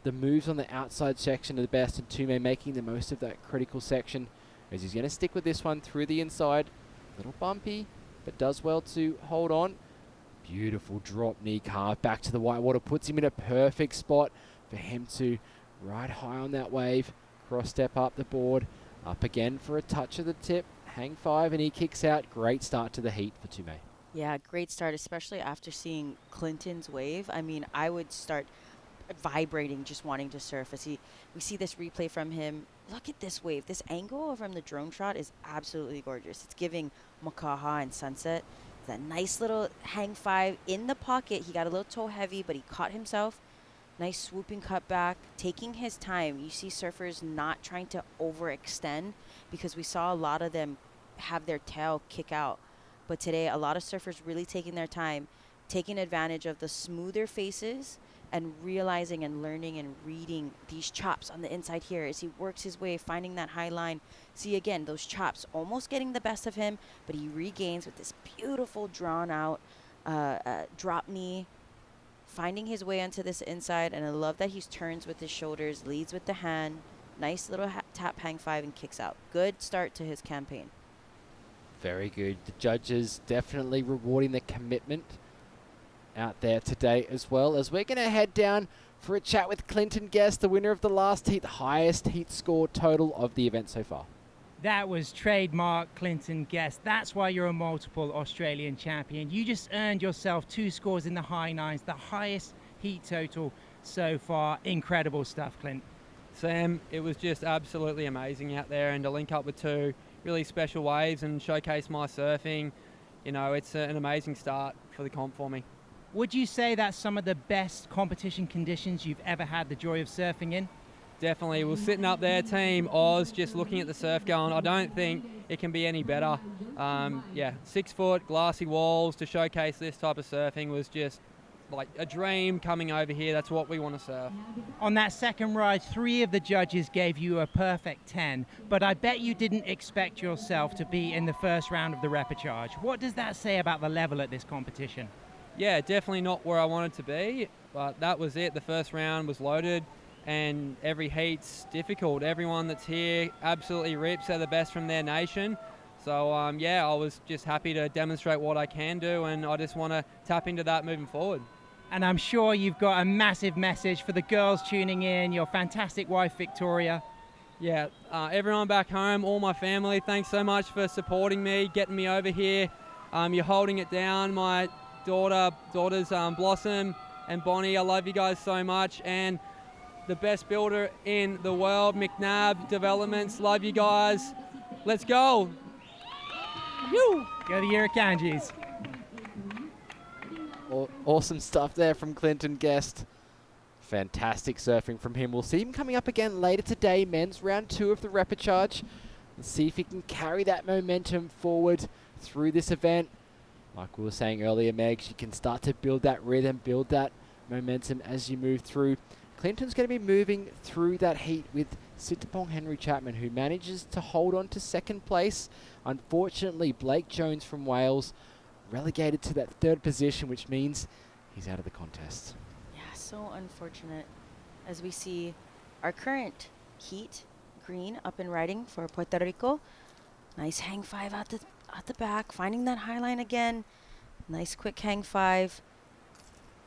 the moves on the outside section are the best, and Tumei making the most of that critical section as he's going to stick with this one through the inside. A little bumpy, but does well to hold on. Beautiful drop knee carve back to the white water. Puts him in a perfect spot for him to ride high on that wave. Cross step up the board. Up again for a touch of the tip. Hang 5 and he kicks out. Great start to the heat for Tumei. Yeah, great start, especially after seeing Clinton's wave. I mean, I would start vibrating, just wanting to surf. We see this replay from him. Look at this wave. This angle from the drone shot is absolutely gorgeous. It's giving Makaha and sunset. That nice little hang 5 in the pocket. He got a little toe heavy, but he caught himself. Nice swooping cut back, taking his time. You see surfers not trying to overextend, because we saw a lot of them have their tail kick out. But today, a lot of surfers really taking their time, taking advantage of the smoother faces and realizing and learning and reading these chops on the inside here as he works his way, finding that high line. See, again, those chops almost getting the best of him, but he regains with this beautiful drawn out drop knee, finding his way onto this inside. And I love that he turns with his shoulders, leads with the hand, nice little tap hang 5 and kicks out. Good start to his campaign. Very good. The judges definitely rewarding the commitment out there today, as well as we're going to head down for a chat with Clinton Guest, the winner of the last heat, the highest heat score total of the event so far. That was trademark Clinton Guest. That's why you're a multiple Australian champion. You just earned yourself 2 scores in the high 9s, the highest heat total so far. Incredible stuff, Clint. Sam, it was just absolutely amazing out there, and to link up with 2 really special waves and showcase my surfing, you know, it's an amazing start for the comp for me. Would you say that's some of the best competition conditions you've ever had the joy of surfing in? Definitely. We're sitting up there, Team Oz, just looking at the surf going, I don't think it can be any better. 6 foot glassy walls to showcase this type of surfing was just like a dream coming over here. That's what we want to surf. On that second ride, 3 of the judges gave you a perfect 10, but I bet you didn't expect yourself to be in the first round of the repechage. What does that say about the level at this competition? Yeah, definitely not where I wanted to be, but that was it. The first round was loaded, and every heat's difficult. Everyone that's here absolutely rips. They're the best from their nation. So, I was just happy to demonstrate what I can do, and I just want to tap into that moving forward. And I'm sure you've got a massive message for the girls tuning in, your fantastic wife, Victoria. Yeah, everyone back home, all my family, thanks so much for supporting me, getting me over here. You're holding it down. My daughters Blossom and Bonnie, I love you guys so much. And the best builder in the world, McNabb Developments, love you guys. Let's go. Woo! Go the Irukandjis. Awesome stuff there from Clinton Guest. Fantastic surfing from him. We'll see him coming up again later today, men's round 2 of the repechage. Let's see if he can carry that momentum forward through this event. Like we were saying earlier, Megs, you can start to build that rhythm, build that momentum as you move through. Clinton's going to be moving through that heat with Sitapong Henry Chapman, who manages to hold on to second place. Unfortunately, Blake Jones from Wales relegated to that 3rd position, which means he's out of the contest. Yeah, so unfortunate. As we see our current heat, green, up and riding for Puerto Rico. Nice hang 5 out the back, finding that high line again. Nice quick hang 5.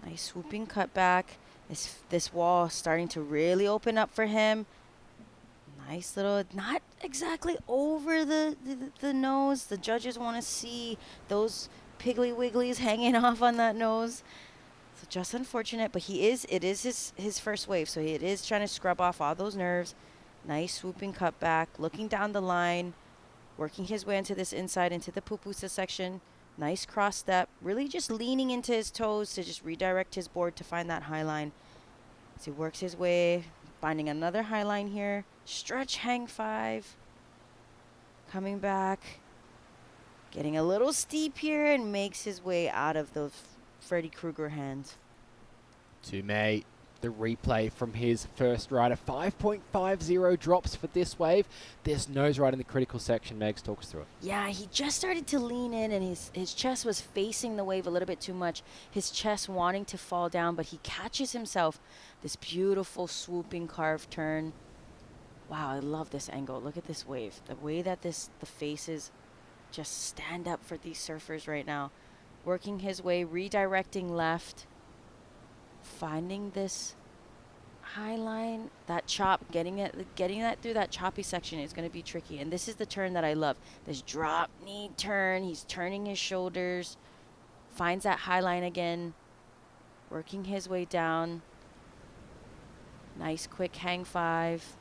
Nice swooping cut back. This wall starting to really open up for him. Nice little, not exactly over the nose. The judges want to see those piggly wigglies hanging off on that nose. So just unfortunate, but it is his first wave, so it is trying to scrub off all those nerves. Nice swooping cut back, looking down the line, working his way into this inside, into the pupusa section. Nice cross step, really just leaning into his toes to just redirect his board to find that high line. As he works his way, finding another high line here. Stretch hang 5. Coming back. Getting a little steep here and makes his way out of those Freddy Krueger hands. Tumay, the replay from his first ride, a 5.50 drops for this wave. There's nose right in the critical section. Megs, talk us through it. Yeah, he just started to lean in, and his chest was facing the wave a little bit too much. His chest wanting to fall down, but he catches himself. This beautiful swooping carved turn. Wow, I love this angle. Look at this wave. The way that the faces just stand up for these surfers right now. Working his way, redirecting left. Finding this high line, that chop, getting that through that choppy section is going to be tricky. And this is the turn that I love. This drop knee turn. He's turning his shoulders. Finds that high line again. Working his way down. Nice quick hang 5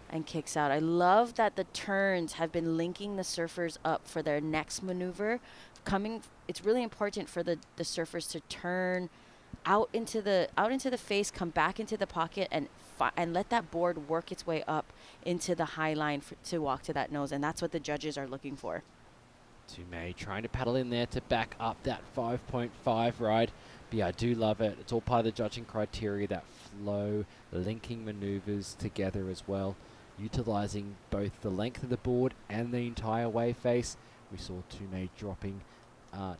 and kicks out. I love that the turns have been linking the surfers up for their next maneuver. It's really important for the surfers to turn out into the face, come back into the pocket, and let that board work its way up into the high line to walk to that nose, and that's what the judges are looking for. Tumei trying to paddle in there to back up that 5.5 ride. But yeah, I do love it. It's all part of the judging criteria, that flow, linking maneuvers together as well, utilizing both the length of the board and the entire wave face. We saw Tumei dropping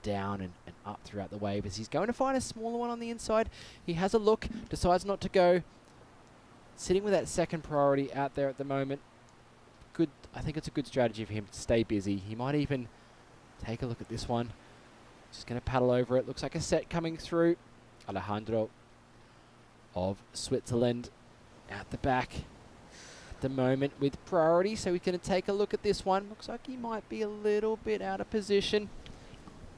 down and up throughout the wave as he's going to find a smaller one on the inside. He has a look, decides not to go. Sitting with that second priority out there at the moment. Good. I think it's a good strategy for him to stay busy. He might even take a look at this one. Just going to paddle over it. Looks like a set coming through. Alejandro of Switzerland at the back at the moment with priority. So he's going to take a look at this one. Looks like he might be a little bit out of position.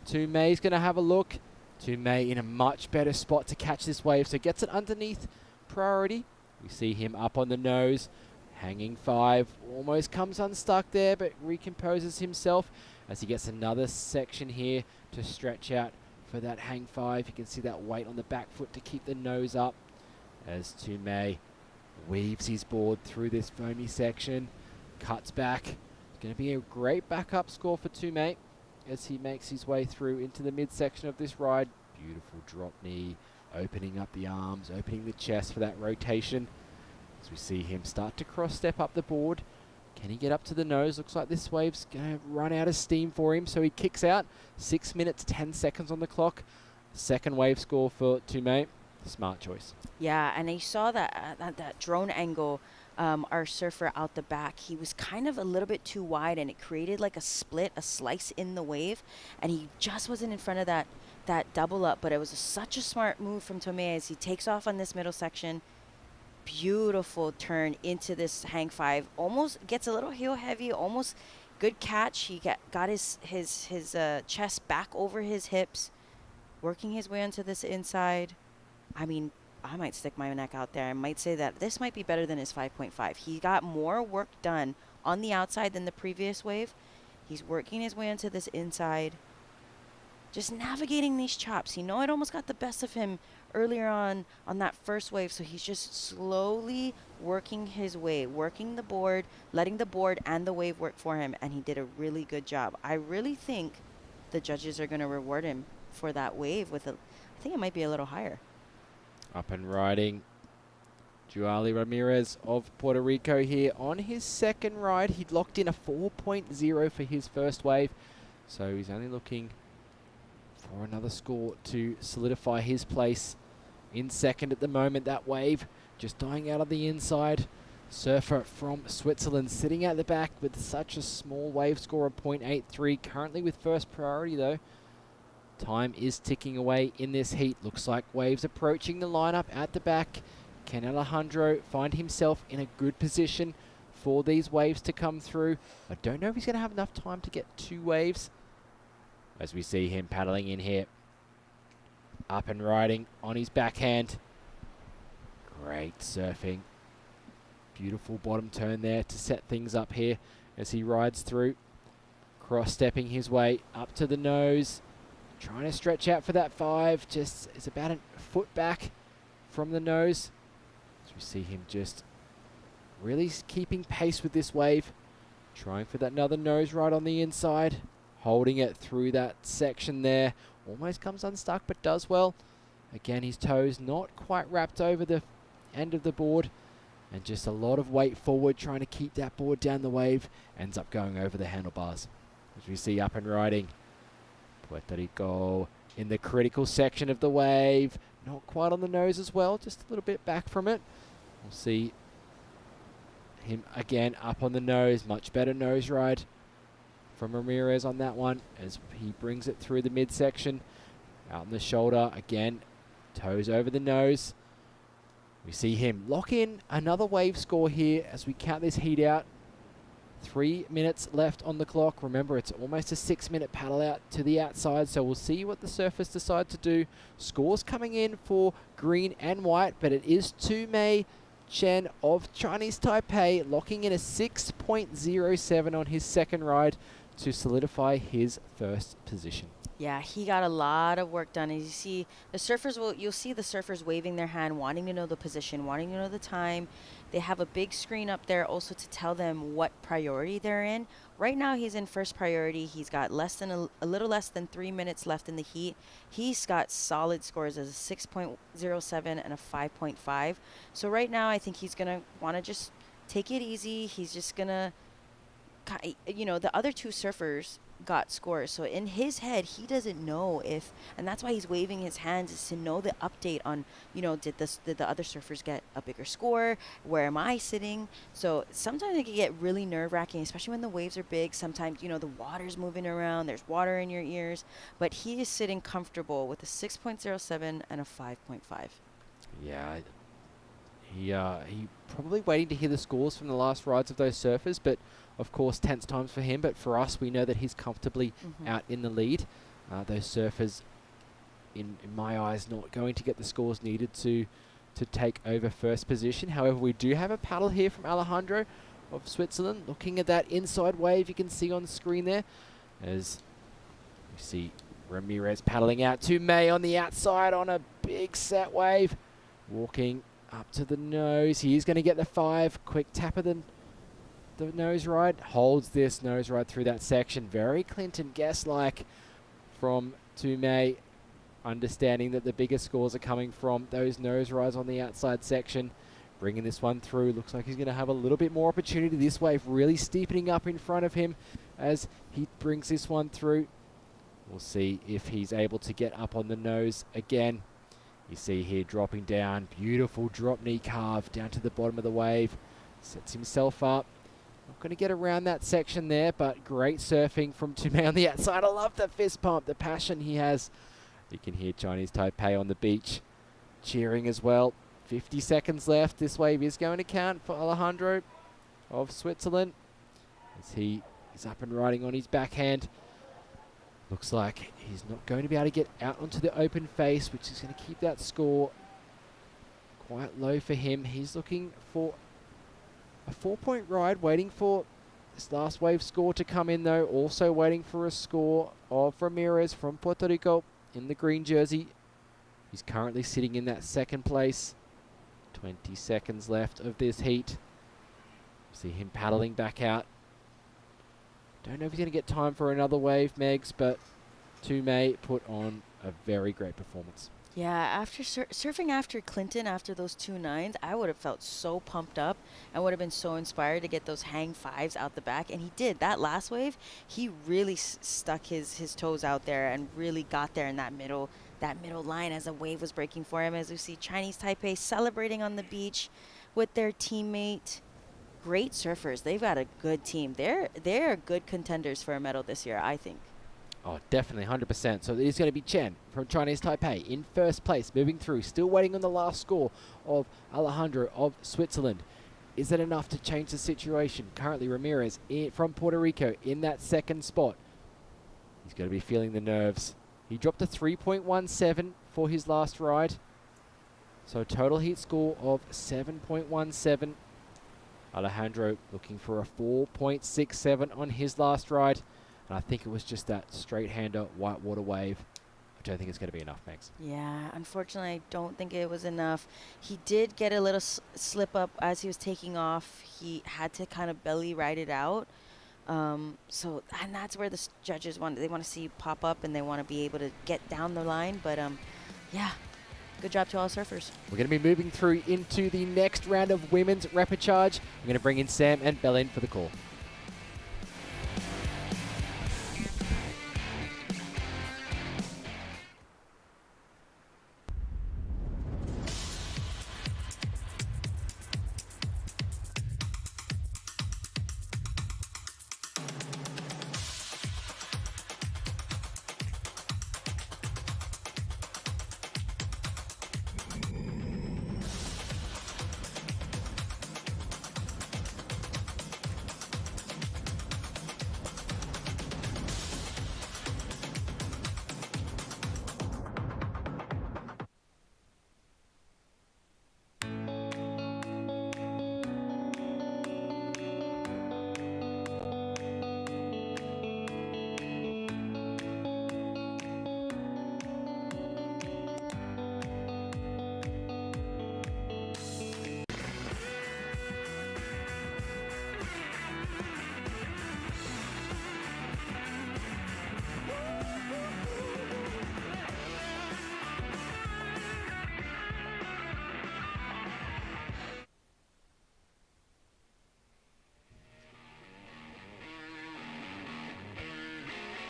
Tumei's going to have a look. Tumei in a much better spot to catch this wave. So gets it underneath priority. We see him up on the nose. Hanging 5. Almost comes unstuck there, but recomposes himself as he gets another section here to stretch out for that hang 5. You can see that weight on the back foot to keep the nose up as Tumei weaves his board through this foamy section. Cuts back. It's going to be a great backup score for Tumei as he makes his way through into the midsection of this ride. Beautiful drop knee, opening up the arms, opening the chest for that rotation. As we see him start to cross step up the board. Can he get up to the nose? Looks like this wave's going to run out of steam for him, so he kicks out. 6 minutes, 10 seconds on the clock. Second wave score for Tumei. Smart choice. Yeah, and I saw that drone angle. Our surfer out the back, he was kind of a little bit too wide, and it created like a slice in the wave, and he just wasn't in front of that double up. But it was such a smart move from Tumei as he takes off on this middle section. Beautiful turn into this hang 5. Almost gets a little heel heavy. Almost good catch. He got his chest back over his hips, working his way onto this inside. I mean, I might stick my neck out there. I might say that this might be better than his 5.5. He got more work done on the outside than the previous wave. He's working his way into this inside, just navigating these chops. It almost got the best of him earlier on that first wave, so he's just slowly working his way, working the board, letting the board and the wave work for him, and he did a really good job. I really think the judges are going to reward him for that wave with I think it might be a little higher. Up and riding, Juali Ramirez of Puerto Rico here on his second ride. He'd locked in a 4.0 for his first wave, so he's only looking for another score to solidify his place in second at the moment. That wave just dying out of the inside. Surfer from Switzerland sitting at the back with such a small wave score of 0.83. Currently with first priority though. Time is ticking away in this heat. Looks like waves approaching the lineup at the back. Can Alejandro find himself in a good position for these waves to come through? I don't know if he's going to have enough time to get 2 waves. As we see him paddling in here. Up and riding on his backhand. Great surfing. Beautiful bottom turn there to set things up here as he rides through. Cross-stepping his way up to the nose. Trying to stretch out for that 5. Just is about a foot back from the nose. As we see him just really keeping pace with this wave. Trying for that another nose right on the inside. Holding it through that section there. Almost comes unstuck, but does well. Again, his toes not quite wrapped over the end of the board. And just a lot of weight forward, trying to keep that board down the wave. Ends up going over the handlebars. As we see up and riding. Puerto Rico in the critical section of the wave. Not quite on the nose as well, just a little bit back from it. We'll see him again up on the nose. Much better nose ride from Ramirez on that one as he brings it through the midsection. Out on the shoulder again. Toes over the nose. We see him lock in another wave score here as we count this heat out. 3 minutes left on the clock. Remember, it's almost a 6-minute paddle out to the outside, so we'll see what the surfers decide to do. Scores coming in for green and white, but it is Tumei Chen of Chinese Taipei locking in a 6.07 on his second ride to solidify his first position. Yeah, he got a lot of work done. As you see, you'll see the surfers waving their hand, wanting to know the position, wanting to know the time. They have a big screen up there also to tell them what priority they're in. Right now, he's in first priority. He's got a little less than 3 minutes left in the heat. He's got solid scores as a 6.07 and a 5.5. So right now, I think he's going to want to just take it easy. He's just going to, the other two surfers got scores. So in his head, he doesn't know if, and that's why he's waving his hands, is to know the update on, did the other surfers get a bigger score? Where am I sitting? So sometimes it can get really nerve-wracking, especially when the waves are big. Sometimes, the water's moving around, there's water in your ears, but he is sitting comfortable with a 6.07 and a 5.5. Yeah, he probably waiting to hear the scores from the last rides of those surfers, but of course tense times for him. But for us, we know that he's comfortably out in the lead. Those surfers, in my eyes, not going to get the scores needed to take over first position. However, we do have a paddle here from Alejandro of Switzerland. Looking at that inside wave, you can see on the screen there, as you see Ramirez paddling out to May on the outside on a big set wave, walking up to the nose. He is going to get the 5. Quick tap of the nose ride. Holds this nose ride through that section. Very Clinton Guest-like from Tumei. Understanding that the biggest scores are coming from those nose rides on the outside section. Bringing this one through. Looks like he's going to have a little bit more opportunity. This wave really steepening up in front of him as he brings this one through. We'll see if he's able to get up on the nose again. You see here dropping down. Beautiful drop knee carve down to the bottom of the wave. Sets himself up. Not going to get around that section there, but great surfing from Tumei on the outside. I love the fist pump, the passion he has. You can hear Chinese Taipei on the beach cheering as well. 50 seconds left. This wave is going to count for Alejandro of Switzerland as he is up and riding on his backhand. Looks like he's not going to be able to get out onto the open face, which is going to keep that score quite low for him. He's looking for a 4-point ride, waiting for this last wave score to come in though. Also waiting for a score of Ramirez from Puerto Rico in the green jersey. He's currently sitting in that second place. 20 seconds left of this heat. See him paddling back out. Don't know if he's going to get time for another wave, Megs, but Tumei put on a very great performance. Yeah, after surfing after Clinton, after those 2 9s, I would have felt so pumped up. I would have been so inspired to get those hang 5s out the back. And he did. That last wave, he really stuck his toes out there and really got there in that middle line as a wave was breaking for him. As we see Chinese Taipei celebrating on the beach with their teammate. Great surfers. They've got a good team. They're good contenders for a medal this year, I think. Oh, definitely, 100%. So it is going to be Chen from Chinese Taipei in first place, moving through, still waiting on the last score of Alejandro of Switzerland. Is that enough to change the situation? Currently, Ramirez from Puerto Rico in that second spot. He's going to be feeling the nerves. He dropped a 3.17 for his last ride. So total heat score of 7.17. Alejandro looking for a 4.67 on his last ride. And I think it was just that straight-hander whitewater wave. I don't think it's going to be enough, Max. Yeah, unfortunately, I don't think it was enough. He did get a little slip up as he was taking off. He had to kind of belly ride it out. And that's where the judges want to see pop up, and they want to be able to get down the line. But yeah, good job to all surfers. We're going to be moving through into the next round of women's repechage. I'm going to bring in Sam and Belen for the call.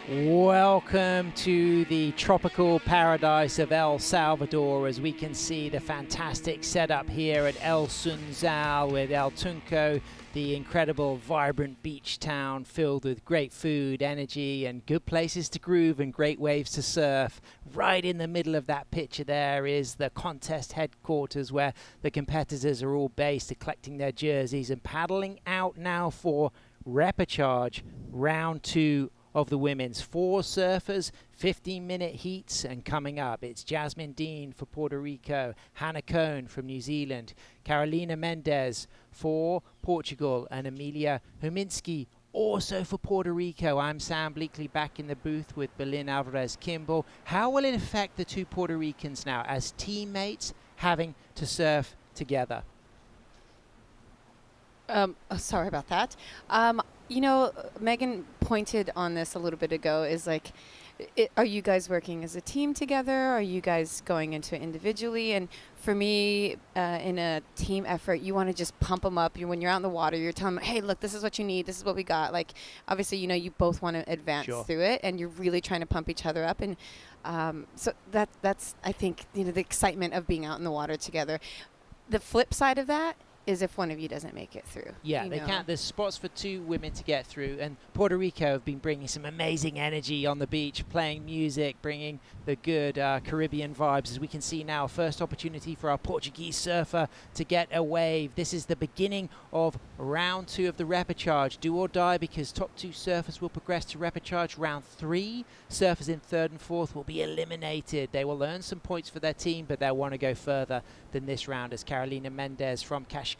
Welcome to the tropical paradise of El Salvador, as we can see the fantastic setup here at El Sunzal with El Tunco, the incredible vibrant beach town filled with great food, energy and good places to groove and great waves to surf. Right in the middle of that picture there is the contest headquarters where the competitors are all based, collecting their jerseys and paddling out now for repechage, round 2 of the women's. 4 surfers, 15-minute heats, and coming up, it's Jasmine Dean for Puerto Rico, Hannah Cohn from New Zealand, Carolina Mendez for Portugal, and Emilia Huminski also for Puerto Rico. I'm Sam Bleakley back in the booth with Berlin Alvarez-Kimball. How will it affect the 2 Puerto Ricans now as teammates having to surf together? Sorry about that. You know, Megan pointed on this a little bit ago, is like, are you guys working as a team together? Are you guys going into it individually? And for me, in a team effort, you want to just pump them up. When you're out in the water, you're telling them, hey, look, this is what you need. This is what we got. Like, obviously, you know, you both want to advance through it, and you're really trying to pump each other up. And so that's, I think, you know, the excitement of being out in the water together. The flip side of that is if one of you doesn't make it through. Yeah, they can't. There's spots for 2 women to get through, and Puerto Rico have been bringing some amazing energy on the beach, playing music, bringing the good Caribbean vibes. As we can see now, first opportunity for our Portuguese surfer to get a wave. This is the beginning of round 2 of the repechage. Do or die, because top 2 surfers will progress to repechage. Round 3, surfers in 3rd and 4th will be eliminated. They will earn some points for their team, but they'll want to go further than this round, as Carolina Mendez from Cascais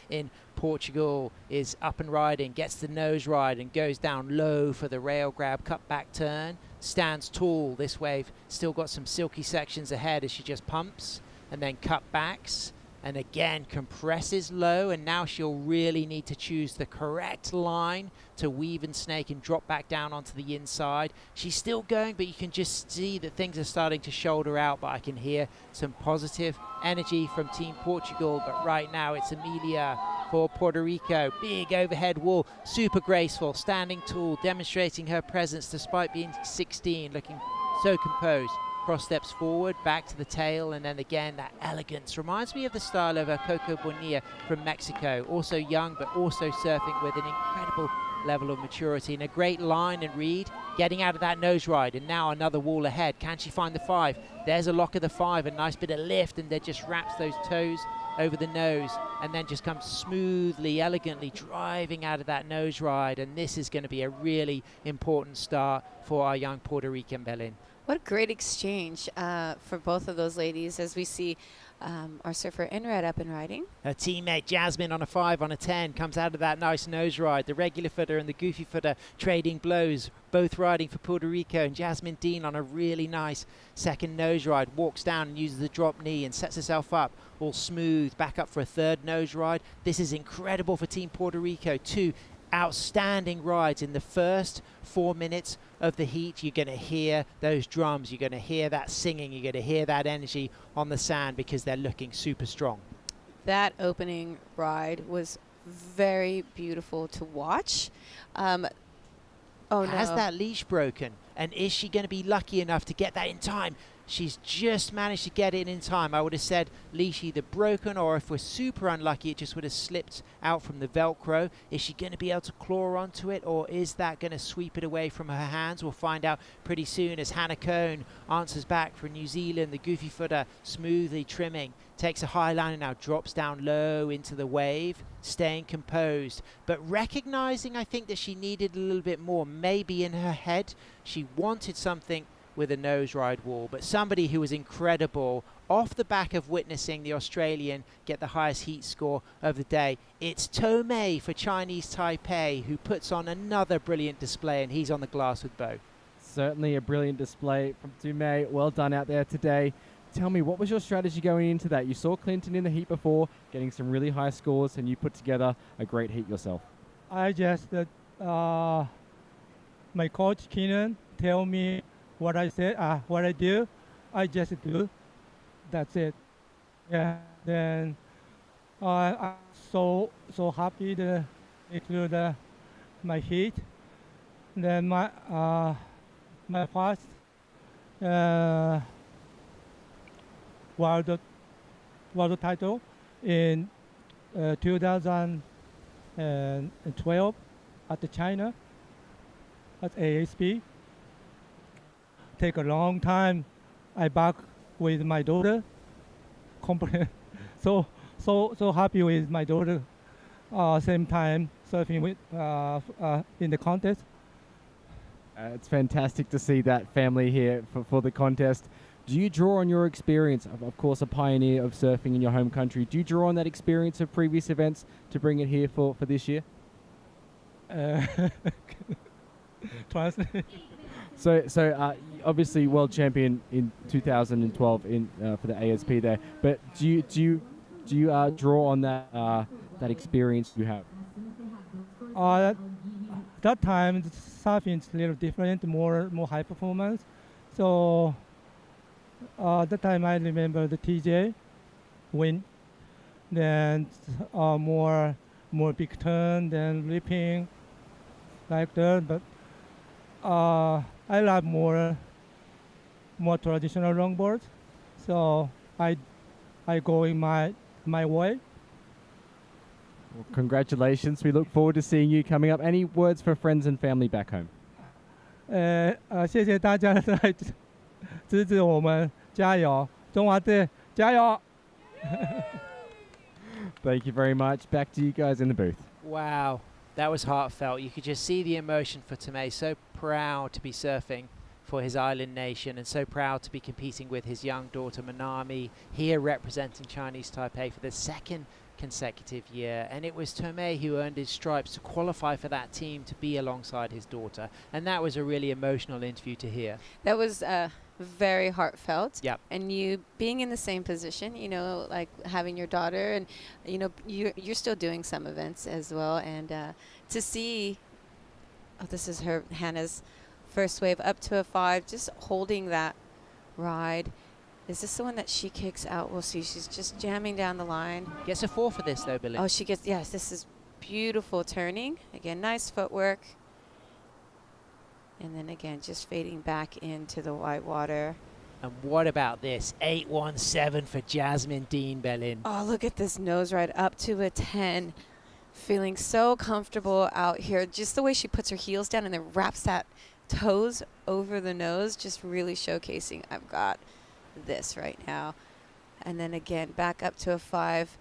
in Portugal is up and riding, gets the nose ride and goes down low for the rail grab, cut back turn, stands tall. This wave still got some silky sections ahead as she just pumps and then cut backs and again compresses low, and now she'll really need to choose the correct line to weave and snake and drop back down onto the inside. She's still going, but you can just see that things are starting to shoulder out, but I can hear some positive energy from Team Portugal. But right now it's Emilia for Puerto Rico. Big overhead wall, super graceful, standing tall, demonstrating her presence despite being 16, looking so composed. Cross steps forward, back to the tail, and then again that elegance. Reminds me of the style of Coco Bonilla from Mexico. Also young, but also surfing with an incredible level of maturity and a great line and read. Getting out of that nose ride, and now another wall ahead. Can she find the 5? There's a lock of the 5, a nice bit of lift, and then just wraps those toes over the nose and then just comes smoothly, elegantly driving out of that nose ride. And this is going to be a really important start for our young Puerto Rican Berlin. What a great exchange for both of those ladies, as we see our surfer Inred up and riding. Her teammate Jasmine on a 5 on a 10 comes out of that nice nose ride. The regular footer and the goofy footer trading blows, both riding for Puerto Rico. And Jasmine Dean on a really nice second nose ride, walks down and uses the drop knee and sets herself up all smooth, back up for a 3rd nose ride. This is incredible for Team Puerto Rico. 2 outstanding rides in the first 4 minutes of the heat. You're going to hear those drums, you're going to hear that singing, you're going to hear that energy on the sand, because they're looking super strong. That opening ride was very beautiful to watch. Has that leash broken? And is she going to be lucky enough to get that in time? She's just managed to get it in time. I would have said leash either broken, or if we're super unlucky, it just would have slipped out from the Velcro. Is she going to be able to claw onto it, or is that going to sweep it away from her hands? We'll find out pretty soon as Hannah Cohn answers back for New Zealand. The goofy footer smoothly trimming, takes a high line and now drops down low into the wave, staying composed, but recognizing, I think, that she needed a little bit more. Maybe in her head she wanted something with a nose ride wall, but somebody who was incredible off the back of witnessing the Australian get the highest heat score of the day. It's Tomei for Chinese Taipei, who puts on another brilliant display, and he's on the glass with Bo. Certainly a brilliant display from Tomei. Well done out there today. Tell me, what was your strategy going into that? You saw Clinton in the heat before, getting some really high scores, and you put together a great heat yourself. I just, my coach Keenan tell me what I said, what I do, I just do. That's it. Yeah. Then I'm so happy to include my heat. Then my first uh, world title in 2012 at the China at ASP. Take a long time. I back with my daughter. so happy with my daughter. Same time surfing with in the contest. It's fantastic to see that family here for the contest. Do you draw on your experience, of course, a pioneer of surfing in your home country? Do you draw on that experience of previous events to bring it here for this year? Translate. So obviously world champion in 2012 for the ASP there. But do you draw on that experience you have? That time the surfing is a little different, more high performance. So that time I remember the TJ win, then more big turn, then ripping like that. But I love more traditional longboard, so I go in my way. Well, congratulations. We look forward to seeing you coming up. Any words for friends and family back home? 谢谢大家来支持我们，加油，中华队，加油！ Thank you very much. Back to you guys in the booth. Wow, that was heartfelt. You could just see the emotion for Tomei. So proud to be surfing for his island nation and so proud to be competing with his young daughter Manami here representing Chinese Taipei for the second consecutive year. And it was Tomei who earned his stripes to qualify for that team to be alongside his daughter. And that was a really emotional interview to hear. That was very heartfelt. Yep. And you being in the same position, you know, like having your daughter, and you know you're still doing some events as well, and to see, oh, this is Hannah's first wave up to a 5, just holding that ride. Is this the one that she kicks out? We'll see. She's just jamming down the line. Gets a 4 for this though, Billy. Oh, she gets, yes, this is beautiful turning. Again, nice footwork. And then again, just fading back into the white water. And what about this? 817 for Jasmine Dean Bellin. Oh, look at this nose ride up to a 10. Feeling so comfortable out here. Just the way she puts her heels down and then wraps that toes over the nose, just really showcasing I've got this right now. And then again, back up to a 5.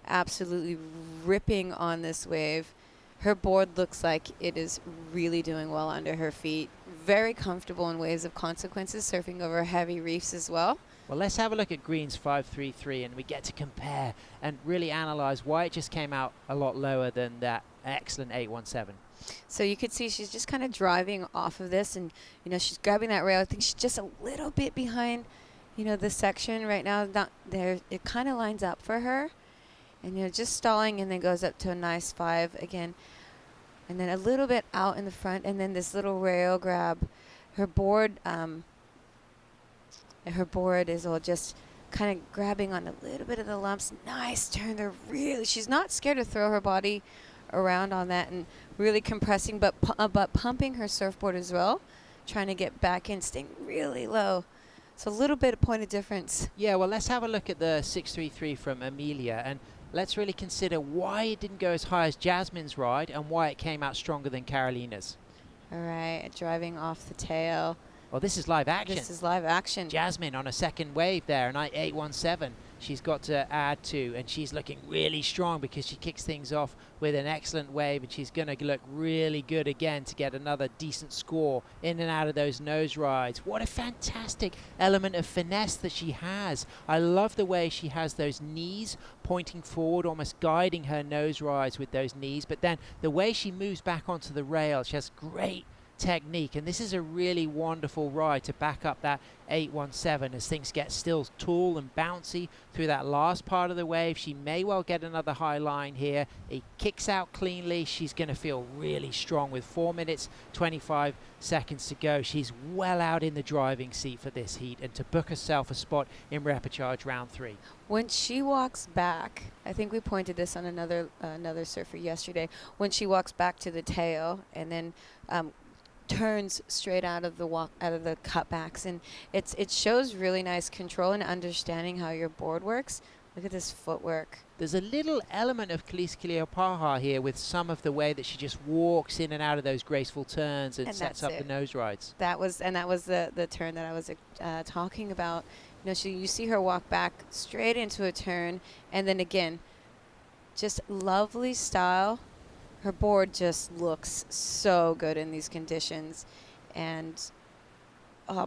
Absolutely ripping on this wave. Her board looks like it is really doing well under her feet. Very comfortable in waves of consequences, surfing over heavy reefs as well. Well, let's have a look at Green's 533 and we get to compare and really analyze why it just came out a lot lower than that excellent 817. So you could see she's just kind of driving off of this, and you know she's grabbing that rail. I think she's just a little bit behind, you know, the section right now. Not there. It kind of lines up for her, and you know just stalling, and then goes up to a nice 5 again, and then a little bit out in the front, and then this little rail grab. Her board is all just kind of grabbing on a little bit of the lumps. Nice turn. She's not scared to throw her body around on that and really compressing, but pumping her surfboard as well, trying to get back in, staying really low. So a little bit of point of difference. Yeah, well, let's have a look at the 633 from Amelia, and let's really consider why it didn't go as high as Jasmine's ride and why it came out stronger than Carolina's. All right, driving off the tail. Well, this is live action. This is live action. Jasmine on a second wave there, and 817. She's got to add to, and she's looking really strong because she kicks things off with an excellent wave, and she's going to look really good again to get another decent score in and out of those nose rides. What a fantastic element of finesse that she has. I love the way she has those knees pointing forward, almost guiding her nose rides with those knees, but then the way she moves back onto the rail, she has great technique, and this is a really wonderful ride to back up that 817 as things get still tall and bouncy through that last part of the wave. She may well get another high line here. It kicks out cleanly. She's going to feel really strong with 4 minutes 25 seconds to go. She's well out in the driving seat for this heat and to book herself a spot in repechage round 3. When she walks back, I think we pointed this on another surfer yesterday, when she walks back to the tail and then turns straight out of the cutbacks, and it shows really nice control and understanding how your board works. Look at this footwork. There's a little element of Khalees Cleopatra here with some of the way that she just walks in and out of those graceful turns and sets up the nose rides. That was the turn that I was talking about. You know, you see her walk back straight into a turn, and then again, just lovely style. Her board just looks so good in these conditions, and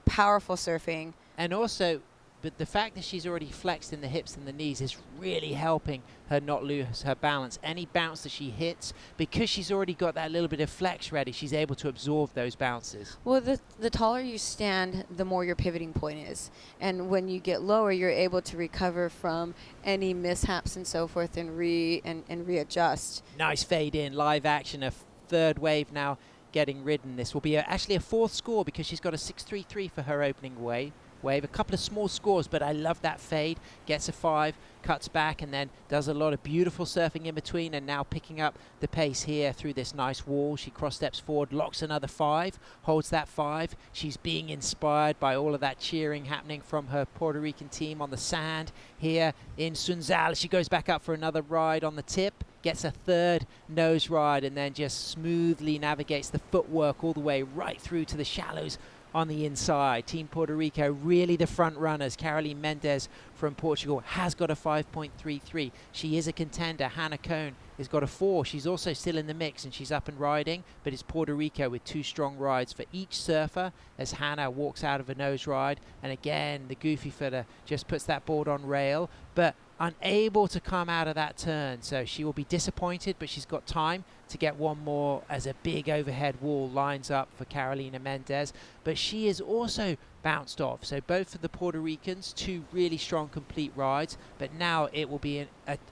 powerful surfing. And also, but the fact that she's already flexed in the hips and the knees is really helping her not lose her balance. Any bounce that she hits, because she's already got that little bit of flex ready, she's able to absorb those bounces. Well, the taller you stand, the more your pivoting point is. And when you get lower, you're able to recover from any mishaps and so forth and readjust. Nice fade in, live action, a third wave now getting ridden. This will be actually a fourth score because she's got a 6.33 for her opening wave. A couple of small scores, but I love that fade. Gets a 5, cuts back, and then does a lot of beautiful surfing in between, and now picking up the pace here through this nice wall. She cross steps forward, locks another 5, holds that 5. She's being inspired by all of that cheering happening from her Puerto Rican team on the sand here in Sunzal. She goes back up for another ride on the tip, gets a third nose ride, and then just smoothly navigates the footwork all the way right through to the shallows on the inside. Team Puerto Rico really the front runners. Caroline Mendez from Portugal has got a 5.33. She is a contender. Hannah Cohn has got a 4. She's also still in the mix and she's up and riding, but it's Puerto Rico with 2 strong rides for each surfer as Hannah walks out of a nose ride. And again, the goofy footer just puts that board on rail, but unable to come out of that turn. So she will be disappointed, but she's got time to get one more as a big overhead wall lines up for Carolina Mendez. But she is also bounced off. So both for the Puerto Ricans, 2 really strong complete rides, but now it will be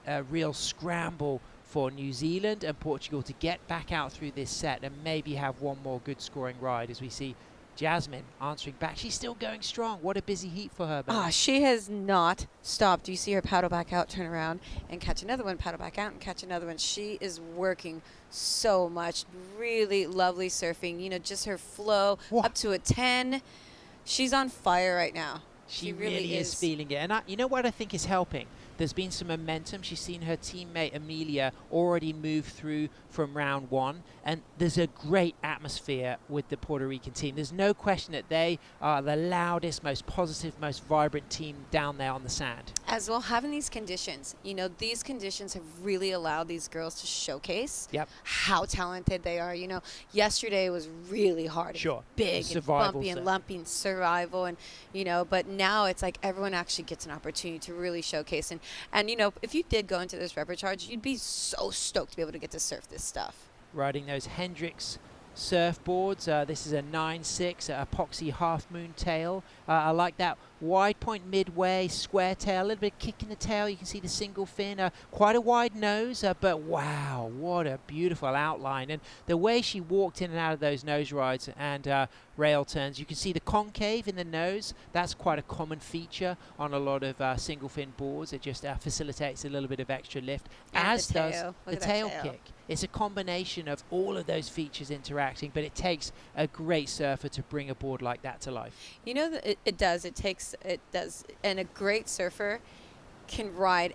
a real scramble for New Zealand and Portugal to get back out through this set and maybe have one more good scoring ride as we see Jasmine answering back. She's still going strong. What a busy heat for her. She has not stopped. You see her paddle back out, turn around, and catch another one, paddle back out and catch another one. She is working so much. Really lovely surfing. You know, just her flow up to a 10. She's on fire right now. She really is feeling it. And you know what I think is helping? There's been some momentum. She's seen her teammate Amelia already move through from round 1, and there's a great atmosphere with the Puerto Rican team. There's no question that they are the loudest, most positive, most vibrant team down there on the sand. As well, having these conditions, you know, these conditions have really allowed these girls to showcase how talented they are. You know, yesterday was really hard. Sure. Big Survival and bumpy and lumpy and survival, and, you know, but now it's like everyone actually gets an opportunity to really showcase. And you know, if you did go into this repechage, you'd be so stoked to be able to get to surf this stuff. Riding those Hendrix surfboards. This is a 9.6 epoxy half moon tail. I like that wide point midway, square tail, a little bit of kick in the tail. You can see the single fin, quite a wide nose, but wow, what a beautiful outline. And the way she walked in and out of those nose rides and rail turns, you can see the concave in the nose. That's quite a common feature on a lot of single fin boards. It just facilitates a little bit of extra lift, and as the does tail. the tail kick. It's a combination of all of those features interacting, but it takes a great surfer to bring a board like that to life. You know, it does. It does. And a great surfer can ride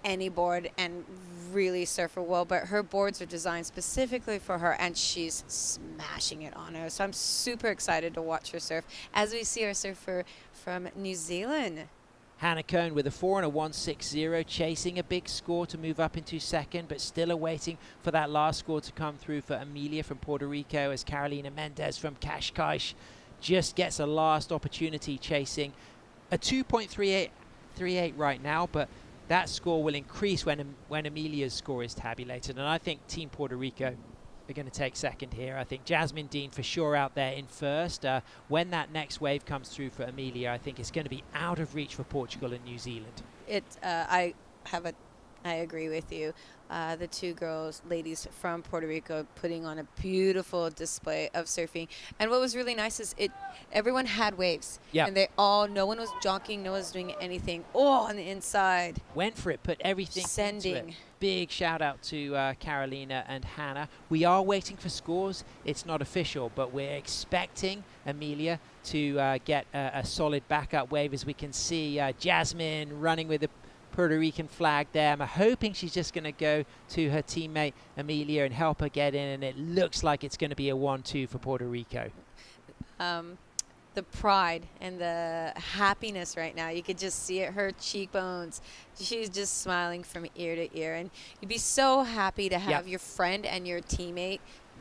any board and really surf her well, but her boards are designed specifically for her, and she's smashing it on her. So I'm super excited to watch her surf as we see our surfer from New Zealand. Hannah Cohn with a 4 and a 1.60, chasing a big score to move up into second, but still awaiting for that last score to come through for Amelia from Puerto Rico, as Carolina Mendez from Cascais just gets a last opportunity, chasing a 2.38 right now, but that score will increase when Amelia's score is tabulated. And I think Team Puerto Rico are going to take second here. I think Jasmine Dean for sure out there in first. When that next wave comes through for Amelia, I think it's going to be out of reach for Portugal and New Zealand. I have a I agree with you. The two ladies from Puerto Rico, putting on a beautiful display of surfing. And what was really nice is everyone had waves. Yeah. And no one was jonking, no one was doing anything. On the inside. Went for it, put everything into it. Sending. Big shout out to Carolina and Hannah. We are waiting for scores. It's not official, but we're expecting Amelia to get a solid backup wave. As we can see, Jasmine running with the Puerto Rican flag there. I'm hoping she's just going to go to her teammate Amelia and help her get in, and it looks like it's going to be a 1-2 for Puerto Rico. The pride and the happiness right now, you could just see it, her cheekbones. She's just smiling from ear to ear, and you'd be so happy to have your friend and your teammate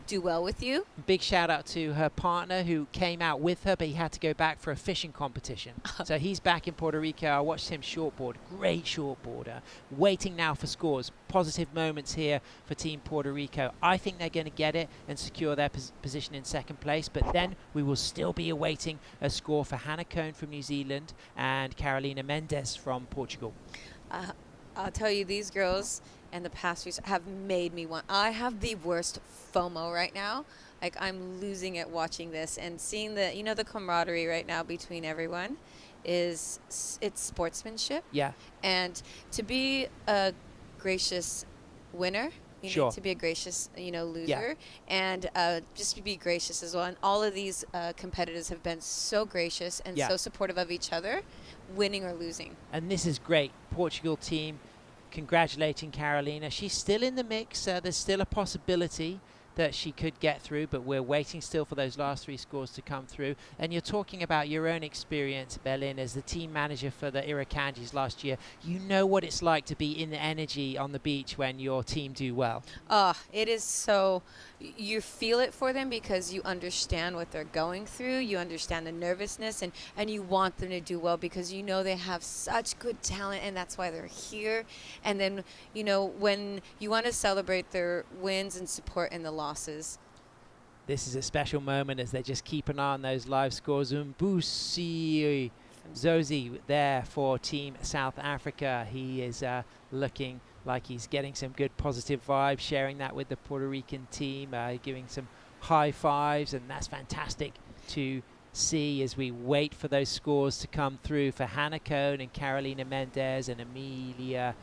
do well with you. Big shout out to her partner who came out with her, but he had to go back for a fishing competition. So he's back in Puerto Rico. I watched him shortboard. Great shortboarder. Waiting now for scores. Positive moments here for Team Puerto Rico. I think they're going to get it and secure their position in second place, but then we will still be awaiting a score for Hannah Cohn from New Zealand and Carolina Mendes from Portugal. I'll tell you, these girls and the past weeks have made me want. I have the worst FOMO right now. Like, I'm losing it watching this and seeing the camaraderie right now between everyone it's sportsmanship. Yeah. And to be a gracious winner, you need to be a gracious, loser, and just to be gracious as well. And all of these competitors have been so gracious and so supportive of each other, winning or losing. And this is great. Portugal team congratulating Carolina. She's still in the mix. There's still a possibility that she could get through, but we're waiting still for those last three scores to come through. And you're talking about your own experience, Berlin, as the team manager for the Irakanjis last year. You know what it's like to be in the energy on the beach when your team do well. It is so, you feel it for them because you understand what they're going through. You understand the nervousness, and you want them to do well because you know they have such good talent, and that's why they're here. And then, when you want to celebrate their wins and support in the losses. This is a special moment as they just keep an eye on those live scores. Mbusi Zozi there for Team South Africa. He is looking like he's getting some good positive vibes, sharing that with the Puerto Rican team, giving some high fives, and that's fantastic to see as we wait for those scores to come through for Hannah Cohn and Carolina Mendes and Amelia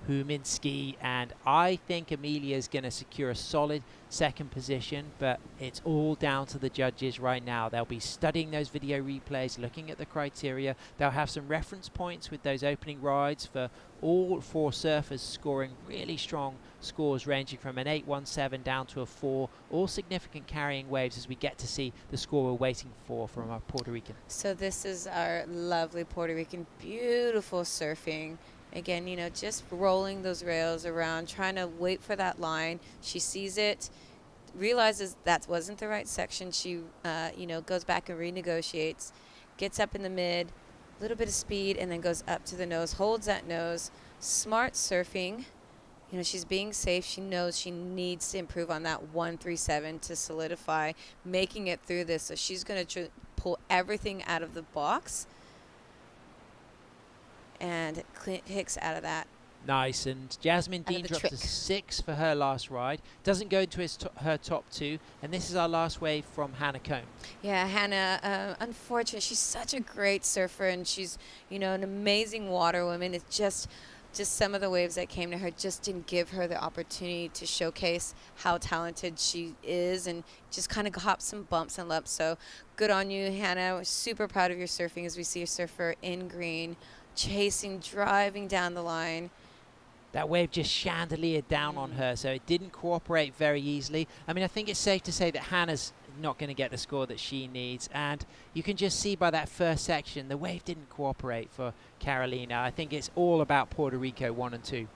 Huminski. And I think Amelia is going to secure a solid second position, but it's all down to the judges right now. They'll be studying those video replays, looking at the criteria. They'll have some reference points with those opening rides for all four surfers scoring really strong scores ranging from an 8.17 down to a 4, all significant carrying waves as we get to see the score we're waiting for from our Puerto Rican. So this is our lovely Puerto Rican, beautiful surfing. Again, just rolling those rails around, trying to wait for that line. She sees it, realizes that wasn't the right section. She, goes back and renegotiates, gets up in the mid, a little bit of speed, and then goes up to the nose, holds that nose. Smart surfing. She's being safe. She knows she needs to improve on that 137 to solidify making it through this. So she's going to pull everything out of the box and Hicks out of that. Nice. And Jasmine Dean drops a 6 for her last ride. Doesn't go into her top 2. And this is our last wave from Hannah Cohn. Yeah, Hannah, unfortunately, she's such a great surfer, and she's, an amazing water woman. It's just some of the waves that came to her just didn't give her the opportunity to showcase how talented she is, and just kind of got some bumps and lumps. So good on you, Hannah. We're super proud of your surfing as we see a surfer in green, chasing, driving down the line. That wave just chandeliered down on her, so it didn't cooperate very easily. I mean, I think it's safe to say that Hannah's not going to get the score that she needs, and you can just see by that first section the wave didn't cooperate for Carolina. I think it's all about Puerto Rico 1 and 2.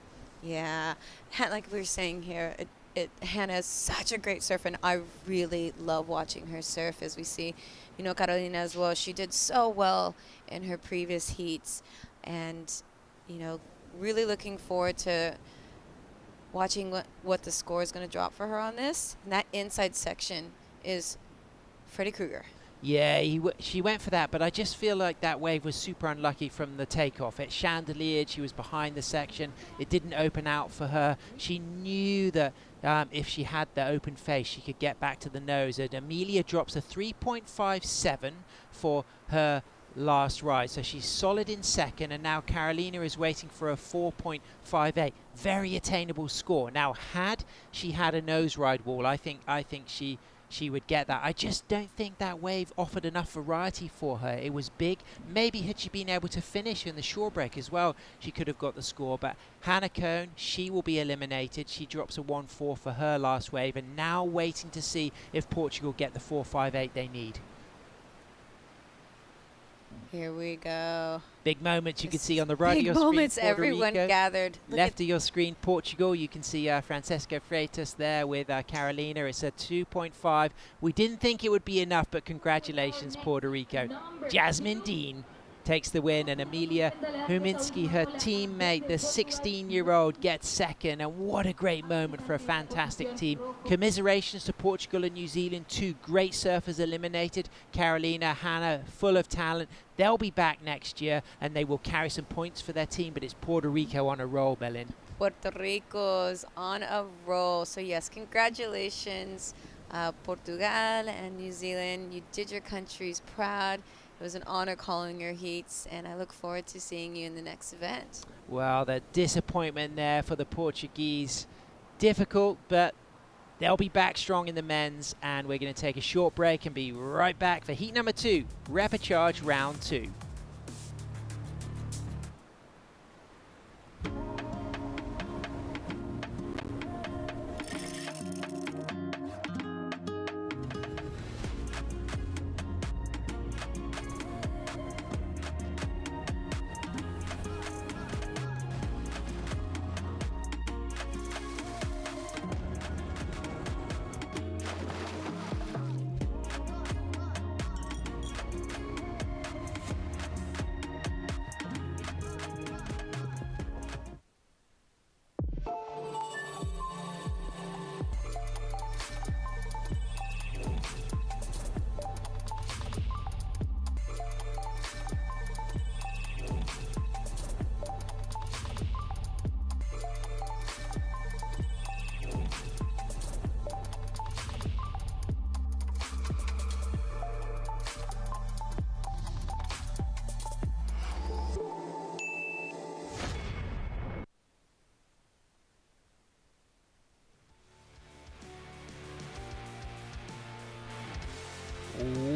Yeah, like we were saying here, Hannah's such a great surfer, and I really love watching her surf. As we see, Carolina as well, she did so well in her previous heats, and really looking forward to watching what the score is going to drop for her on this. And that inside section is Freddy Krueger. Yeah, she went for that, but I just feel like that wave was super unlucky from the takeoff. It chandeliered, she was behind the section, it didn't open out for her. She knew that if she had the open face, she could get back to the nose. And Amelia drops a 3.57 for her last ride, so she's solid in second, and now Carolina is waiting for a 4.58. Very attainable score. Now, had she had a nose ride wall, I think she would get that. I just don't think that wave offered enough variety for her. It was big. Maybe had she been able to finish in the shore break as well, she could have got the score. But Hannah Cohn, she will be eliminated. She drops a 1.4 for her last wave, and now waiting to see if Portugal get the 4.58 they need. Here we go. Big moments you can see on the right of your screen. Big moments, Puerto everyone Rico. gathered. Left of your screen, Portugal. You can see Francesco Freitas there with Carolina. It's a 2.5. We didn't think it would be enough, but congratulations, Puerto Rico. Jasmine Dean takes the win, and Amelia Huminski, her teammate, the 16-year-old, gets second. And what a great moment for a fantastic team. Commiserations to Portugal and New Zealand, two great surfers eliminated. Carolina, Hannah, full of talent. They'll be back next year, and they will carry some points for their team, but it's Puerto Rico on a roll, Belin. Puerto Rico's on a roll. So yes, congratulations, Portugal and New Zealand. You did your countries proud. It was an honor calling your heats, and I look forward to seeing you in the next event. Well, the disappointment there for the Portuguese. Difficult, but they'll be back strong in the men's, and we're going to take a short break and be right back for heat number 2, repechage round 2.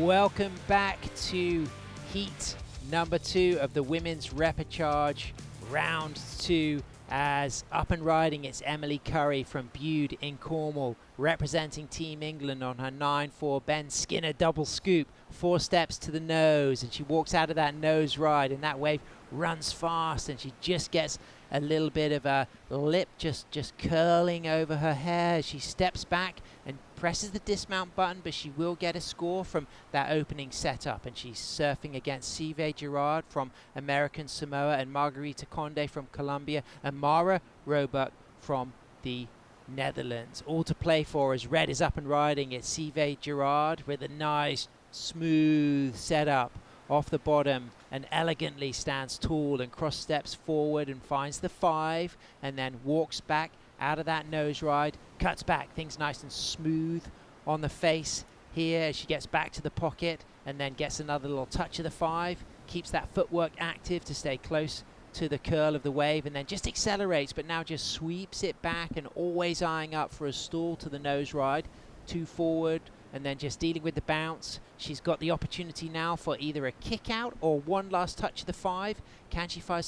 Welcome back to heat number 2 of the women's repechage round 2. As up and riding, it's Emily Curry from Bude in Cornwall, representing Team England on her 9.4 Ben Skinner double scoop, 4 steps to the nose, and she walks out of that nose ride, and that wave runs fast, and she just gets a little bit of a lip just curling over her hair. She steps back and presses the dismount button, but she will get a score from that opening setup, and she's surfing against Sive Gerard from American Samoa and Margarita Conde from Colombia and Mara Roebuck from the Netherlands. All to play for as red is up and riding. It's Sive Gerard with a nice smooth setup off the bottom and elegantly stands tall and cross steps forward and finds the 5 and then walks back out of that nose ride, cuts back, things nice and smooth on the face here as she gets back to the pocket and then gets another little touch of the 5, keeps that footwork active to stay close to the curl of the wave and then just accelerates, but now just sweeps it back and always eyeing up for a stall to the nose ride, 2 forward and then just dealing with the bounce. She's got the opportunity now for either a kick out or one last touch of the 5. Can she find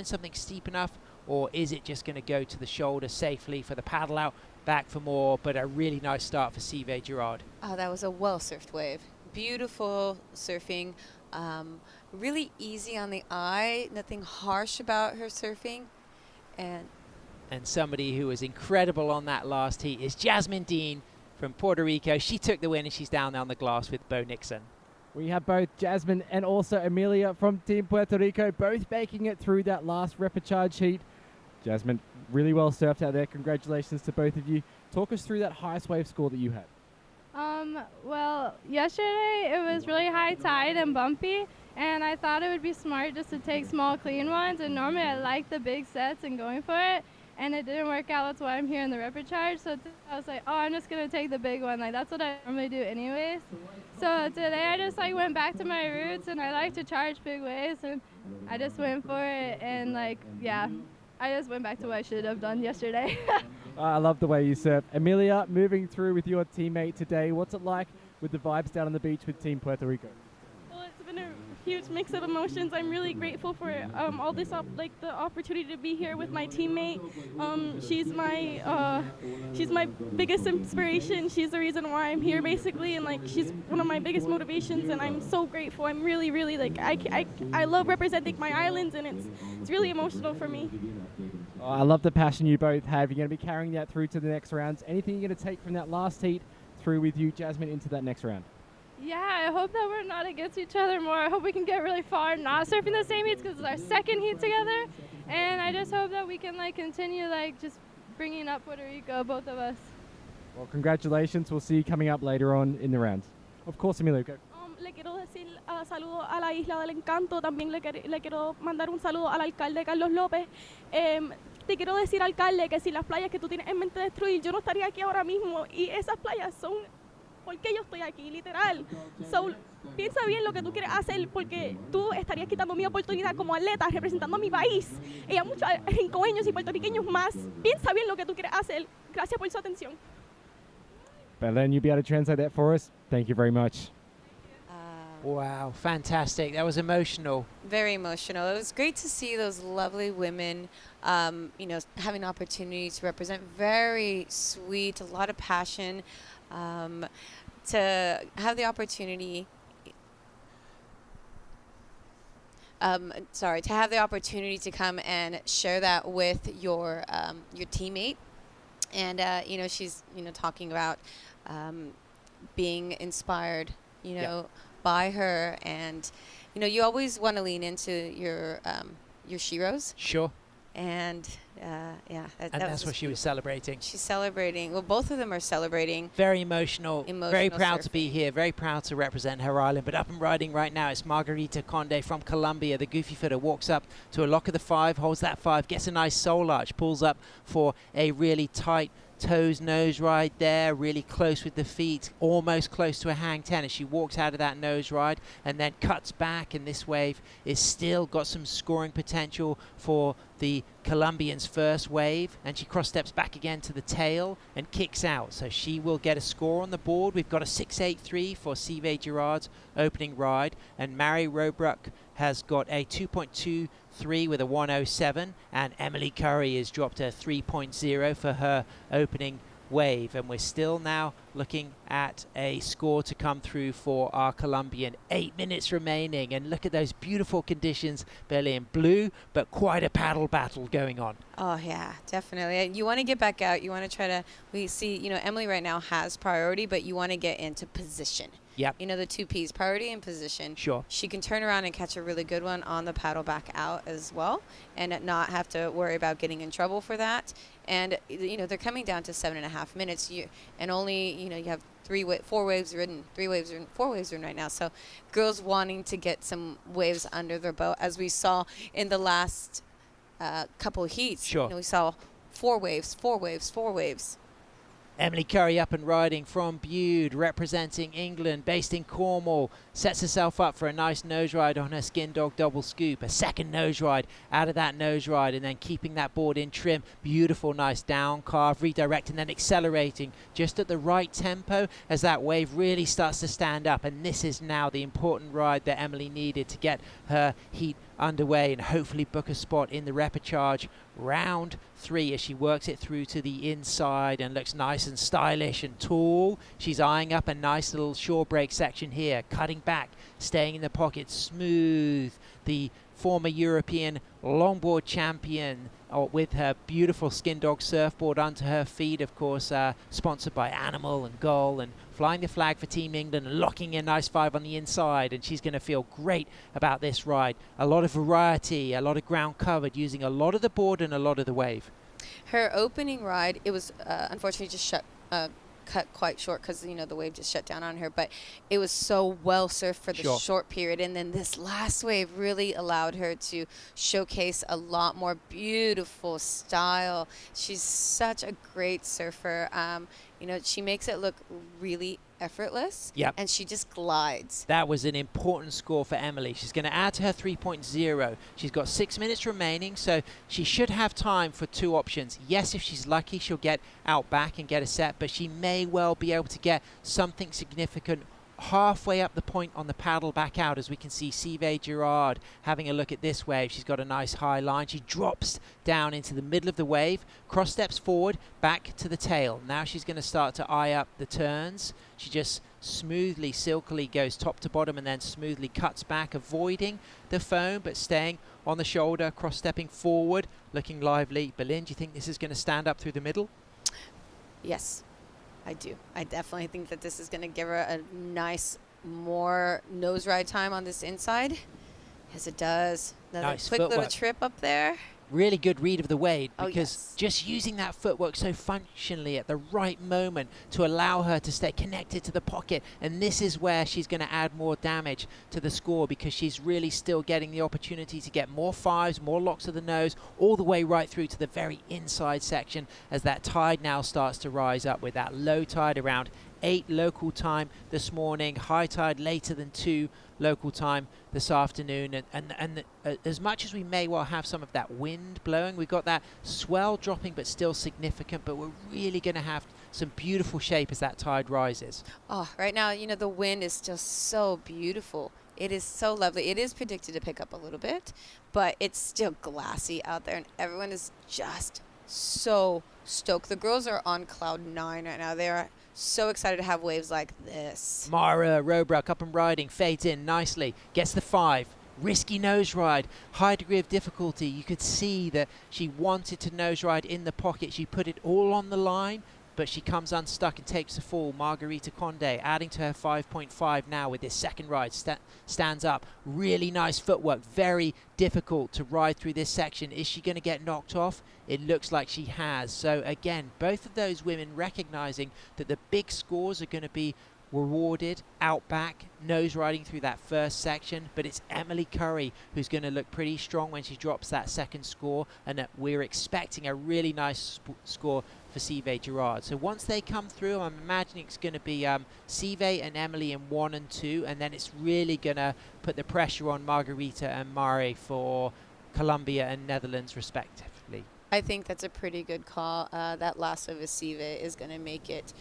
something steep enough, or is it just going to go to the shoulder safely for the paddle out, back for more? But a really nice start for Sive Gerard. Oh, that was a well-surfed wave. Beautiful surfing. Really easy on the eye. Nothing harsh about her surfing. And somebody who was incredible on that last heat is Jasmine Dean from Puerto Rico. She took the win, and she's down there on the glass with Bo Nixon. We have both Jasmine and also Amelia from Team Puerto Rico, both making it through that last repechage heat. Jasmine, really well surfed out there. Congratulations to both of you. Talk us through that highest wave score that you had. Well, yesterday it was really high tide and bumpy, and I thought it would be smart just to take small, clean ones. And normally I like the big sets and going for it, and it didn't work out. That's why I'm here in the repechage. So I was like, oh, I'm just gonna take the big one. Like that's what I normally do anyways. So today I just like went back to my roots, and I like to charge big waves, and I just went for it. And like, yeah, I just went back to what I should have done yesterday. I love the way you surf. Amelia, moving through with your teammate today, what's it like with the vibes down on the beach with Team Puerto Rico? Well, it's been a huge mix of emotions. I'm really grateful for all this, the opportunity to be here with my teammate. She's my biggest inspiration. She's the reason why I'm here, basically, and like she's one of my biggest motivations. And I'm so grateful. I'm really, really I love representing my islands, and it's really emotional for me. Oh, I love the passion you both have. You're going to be carrying that through to the next rounds. Anything you're going to take from that last heat through with you, Jasmine, into that next round? Yeah, I hope that we're not against each other more. I hope we can get really far, not surfing the same heats, because it's our second heat together. And I just hope that we can continue just bringing up Puerto Rico, both of us. Well, congratulations. We'll see you coming up later on in the rounds. Of course, Amelia, go. Le quiero decir saludo a la Isla del Encanto. También le quiero mandar un saludo al alcalde Carlos López. Te quiero decir, alcalde, que si las playas que tú tienes en mente destruir, yo no estaría aquí ahora mismo. Y esas playas son porque yo estoy aquí, literal. So, piensa bien lo que tú quieres hacer, porque tú estarías quitando mi oportunidad como atleta representando a mi país y a muchos rincoeños y puertorriqueños más. Piensa bien lo que tú quieres hacer. Gracias por su atención. Belen, you'll be able to translate that for us? Thank you very much. Wow, fantastic. That was emotional. Very emotional. It was great to see those lovely women, having opportunity to represent. Very sweet, a lot of passion. To have the opportunity, to have the opportunity to come and share that with your teammate, and she's talking about being inspired, by her, and you always want to lean into your sheroes. Sure. And that's what she was celebrating. She's celebrating. Well, both of them are celebrating. Very emotional. Very proud to be here. Very proud to represent her island. But up and riding right now, it's Margarita Conde from Colombia. The goofy footer walks up to a lock of the 5, holds that 5, gets a nice soul arch, pulls up for a really tight toes nose ride there, really close with the feet, almost close to a hang 10 as she walks out of that nose ride and then cuts back, and this wave is still got some scoring potential for the Colombians' first wave, and she cross steps back again to the tail and kicks out, so she will get a score on the board. We've got a 6.83 for Sive Girard's opening ride, and Mary Robruck has got a 2.23 with a 107, and Emily Curry has dropped a 3.0 for her opening wave, and we're still now looking at a score to come through for our Colombian. 8 minutes remaining, and look at those beautiful conditions, barely in blue, but quite a paddle battle going on. Oh yeah, definitely. You want to get back out. You want to try to, we see, Emily right now has priority, but you want to get into position. Yep. The 2 P's, priority and position. Sure. She can turn around and catch a really good one on the paddle back out as well, and not have to worry about getting in trouble for that. And they're coming down to 7.5 minutes. You have 4 waves ridden, 4 waves ridden right now. So girls wanting to get some waves under their belt, as we saw in the last couple of heats. Sure. We saw 4 waves, 4 waves, 4 waves. Emily Curry up and riding from Bude, representing England, based in Cornwall, sets herself up for a nice nose ride on her Skin Dog double scoop. A second nose ride out of that nose ride, and then keeping that board in trim. Beautiful, nice down carve, redirecting, then accelerating just at the right tempo as that wave really starts to stand up. And this is now the important ride that Emily needed to get her heat underway and hopefully book a spot in the repechage round 3 as she works it through to the inside and looks nice and stylish and tall. She's eyeing up a nice little shore break section here, cutting back, staying in the pocket, smooth. The former European longboard champion with her beautiful Skin Dog surfboard under her feet, of course, sponsored by Animal and Gull, and flying the flag for Team England and locking in a nice 5 on the inside, and she's going to feel great about this ride. A lot of variety, a lot of ground covered, using a lot of the board and a lot of the wave. Her opening ride, it was unfortunately just cut quite short because, you know, the wave just shut down on her. But it was so well surfed for the short period. And then this last wave really allowed her to showcase a lot more beautiful style. She's such a great surfer. You know, she makes it look really effortless. Yep. And she just glides. That was an important score for Emily. She's going to add to her 3.0. She's got 6 minutes remaining, so she should have time for 2 options. Yes, if she's lucky, she'll get out back and get a set, but she may well be able to get something significant halfway up the point on the paddle back out, as we can see Sive Girard having a look at this wave. She's got a nice high line. She drops down into the middle of the wave, cross steps forward, back to the tail. Now she's going to start to eye up the turns. She just smoothly, silkily goes top to bottom and then smoothly cuts back, avoiding the foam but staying on the shoulder, cross stepping forward, looking lively. Berlin, do you think this is going to stand up through the middle? Yes, I do. I definitely think that this is going to give her a nice, more nose ride time on this inside. Yes, it does. Another Nice quick little footwork. trip up there. Really good read of the wave, Oh, because yes. just using that footwork so functionally at the right moment to allow her to stay connected to the pocket. And this is where she's going to add more damage to the score, because she's really still getting the opportunity to get more fives, more locks of the nose, all the way right through to the very inside section as that tide now starts to rise up, with that low tide around 8 local time this morning, high tide later than 2 local time this afternoon. And as much as we may well have some of that wind blowing, we've got that swell dropping but still significant, but we're really going to have some beautiful shape as that tide rises. Oh, right now, you know, the wind is just so beautiful. It is so lovely. It is predicted to pick up a little bit, but it's still glassy out there, and everyone is just so stoked. The girls are on cloud 9 right now. They are so excited to have waves like this. Mara Robruck up and riding, fades in nicely, gets the 5. Risky nose ride, high degree of difficulty. You could see that she wanted to nose ride in the pocket. She put it all on the line, but she comes unstuck and takes the fall. Margarita Conde adding to her 5.5 now with this second ride. Stands up. Really nice footwork. Very difficult to ride through this section. Is she going to get knocked off? It looks like she has. So again, both of those women recognizing that the big scores are going to be rewarded out back, nose riding through that first section, but it's Emily Curry who's going to look pretty strong when she drops that second score, and we're expecting a really nice score for Sive Girard. So once they come through, I'm imagining it's going to be Sive and Emily in 1 and 2, and then it's really going to put the pressure on Margarita and Mare for Colombia and Netherlands respectively. I think that's a pretty good call. That last of a Sive is going to make it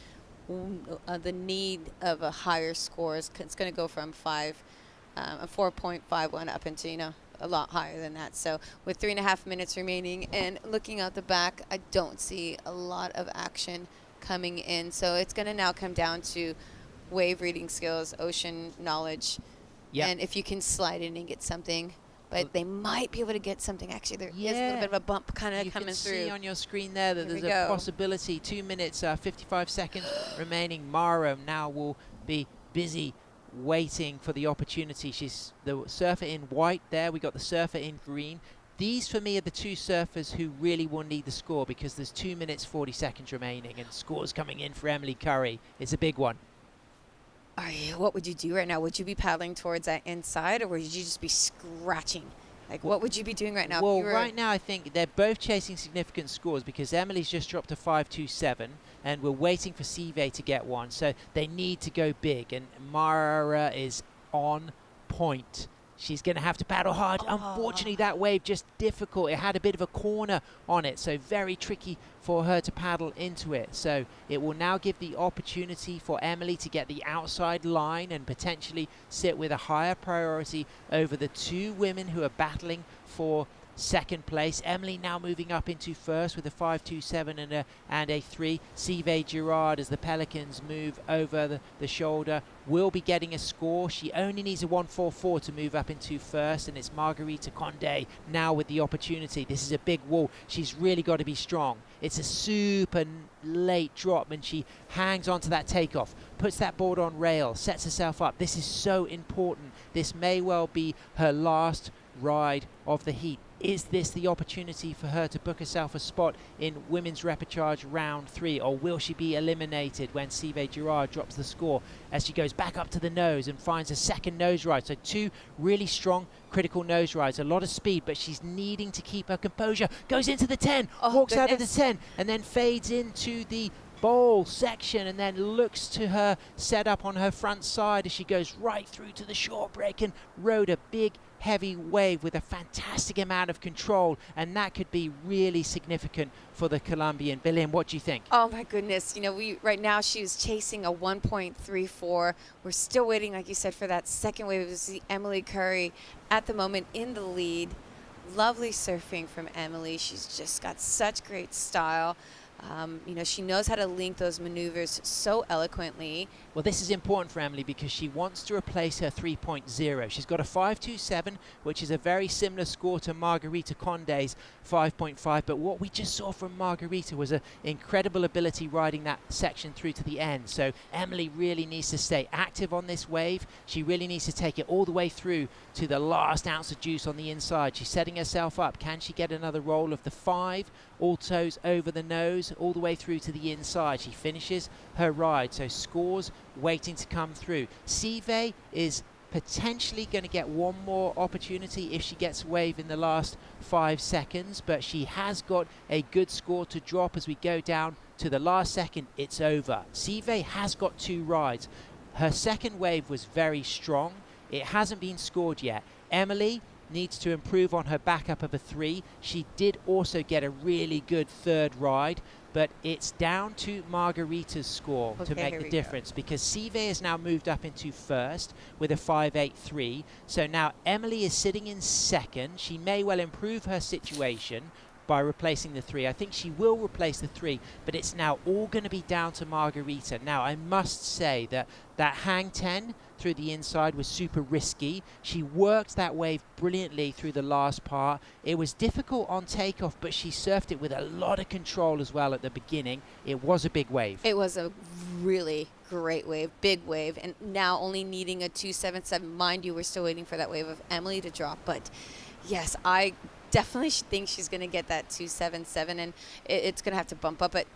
the need of a higher score. It's going to go from 4.51 up into, you know, a lot higher than that. So with 3.5 minutes remaining and looking out the back, I don't see a lot of action coming in. So it's going to now come down to wave reading skills, ocean knowledge, and if you can slide in and get something. But they might be able to get something. Actually, there is a little bit of a bump kind of coming through. You can see on your screen there that there's a possibility. 2 minutes, 55 seconds remaining. Mara now will be busy waiting for the opportunity. She's the surfer in white there. We got the surfer in green. These, for me, are the two surfers who really will need the score, because there's 2 minutes, 40 seconds remaining, and scores coming in for Emily Curry. It's a big one. What would you do right now? Would you be paddling towards that inside, or would you just be scratching? Like, what would you be doing right now? Well, right now I think they're both chasing significant scores, because Emily's just dropped a 5.27, and we're waiting for Sive to get one. So they need to go big, and Mara is on point. She's going to have to paddle hard. Unfortunately, that wave just difficult. It had a bit of a corner on it, so very tricky for her to paddle into it. So it will now give the opportunity for Emily to get the outside line and potentially sit with a higher priority over the two women who are battling for second place. Emily now moving up into first with a 5.27 and a 3. Sive Girard, as the Pelicans move over the shoulder, will be getting a score. She only needs a 1.44 to move up into first, and it's Margarita Conde now with the opportunity. This is a big wall. She's really got to be strong. It's a super late drop, and she hangs on to that takeoff, puts that board on rail, sets herself up. This is so important. This may well be her last ride of the heat. Is this the opportunity for her to book herself a spot in women's repechage round 3, or will she be eliminated when Sive Girard drops the score as she goes back up to the nose and finds a second nose ride? So 2 really strong critical nose rides, a lot of speed, but she's needing to keep her composure. Goes into the 10, walks out of the 10, and then fades into the bowl section, and then looks to her setup on her front side as she goes right through to the short break and rode a big heavy wave with a fantastic amount of control, and that could be really significant for the Colombian. Belén, what do you think? Oh my goodness, you know, right now she was chasing a 1.34. We're still waiting, like you said, for that second wave. To see Emily Curry at the moment in the lead. Lovely surfing from Emily. She's just got such great style. You know, she knows how to link those maneuvers so eloquently. Well, this is important for Emily because she wants to replace her 3.0. She's got a 5.27, which is a very similar score to Margarita Conde's 5.5. But what we just saw from Margarita was an incredible ability riding that section through to the end. So Emily really needs to stay active on this wave. She really needs to take it all the way through to the last ounce of juice on the inside. She's setting herself up. Can she get another roll of the 5? All toes over the nose, all the way through to the inside. She finishes her ride, so scores waiting to come through. Sive is potentially going to get one more opportunity if she gets a wave in the last 5 seconds, but she has got a good score to drop as we go down to the last second. It's over. Sive has got 2 rides. Her second wave was very strong. It hasn't been scored yet. Emily needs to improve on her backup of a 3. She did also get a really good third ride, but it's down to Margarita's score to make the difference, because Sive has now moved up into first with a 5.83. So now Emily is sitting in second. She may well improve her situation by replacing the 3. I think she will replace the 3, but it's now all going to be down to Margarita. Now, I must say that hang 10 through the inside was super risky. She worked that wave brilliantly through the last part. It was difficult on takeoff, but she surfed it with a lot of control as well at the beginning. It was a big wave. It was a really great wave, big wave, and now only needing a 2.77. Mind you, we're still waiting for that wave of Emily to drop, but yes, I definitely think she's going to get that 2.77, and it's going to have to bump up, but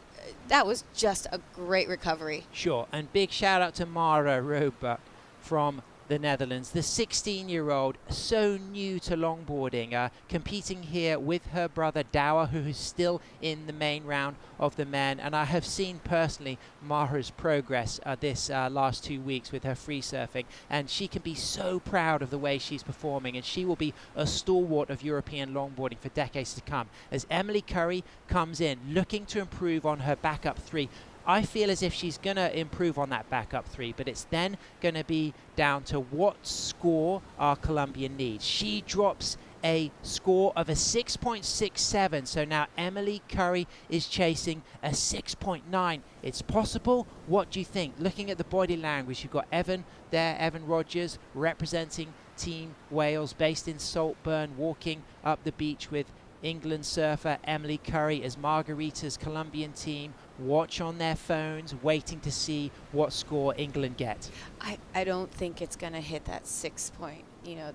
that was just a great recovery. Sure, and big shout out to Mara Roebuck from the Netherlands, the 16-year-old, so new to longboarding, competing here with her brother Douwe, who is still in the main round of the men. And I have seen personally Mara's progress this last 2 weeks with her free surfing, and she can be so proud of the way she's performing, and she will be a stalwart of European longboarding for decades to come. As Emily Curry comes in looking to improve on her backup 3, I feel as if she's going to improve on that backup 3, but it's then going to be down to what score our Colombian needs. She drops a score of a 6.67, so now Emily Curry is chasing a 6.9. It's possible. What do you think? Looking at the body language, you've got Evan there, Evan Rogers, representing Team Wales, based in Saltburn, walking up the beach with England surfer Emily Curry as Margarita's Colombian team watch on their phones, waiting to see what score England get. I don't think it's going to hit that 6.9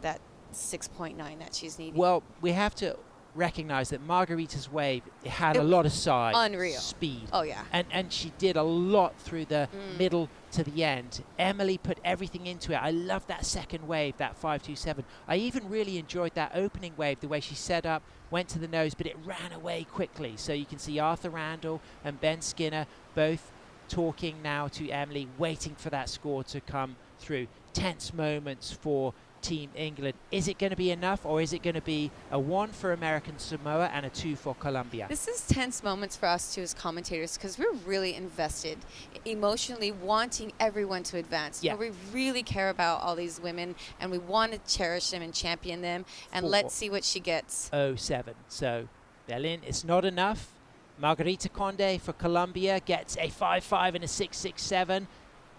that she's needing. Well, we have to recognize that Margarita's wave had a lot of size, unreal speed. Oh yeah, and she did a lot through the middle to the end. Emily put everything into it. I love that second wave, that 5.27. I even really enjoyed that opening wave, the way she set up, went to the nose, but it ran away quickly. So you can see Arthur Randall and Ben Skinner both talking now to Emily, waiting for that score to come through. Tense moments for Team England. Is it going to be enough, or is it going to be a 1 for American Samoa and a 2 for Colombia? This is tense moments for us too as commentators, because we're really invested emotionally, wanting everyone to advance. Yeah. You know, we really care about all these women, and we want to cherish them and champion them, and let's see what she gets. 07. So Belén, it's not enough. Margarita Conde for Colombia gets a 5.5 and a 6.67.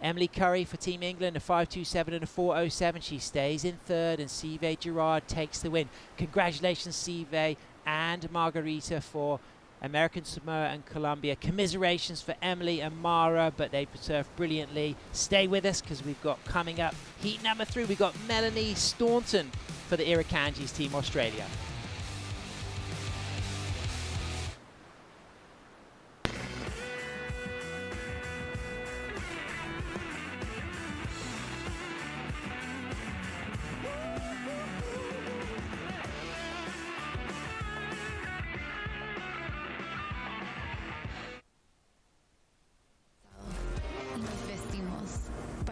Emily Curry for Team England, a 5.27 and a 4.07. She stays in third, and Sive Girard takes the win. Congratulations, Sive and Margarita, for American Samoa and Colombia. Commiserations for Emily and Mara, but they surfed brilliantly. Stay with us, because we've got coming up heat number 3. We've got Melanie Staunton for the Irukandji's Team Australia.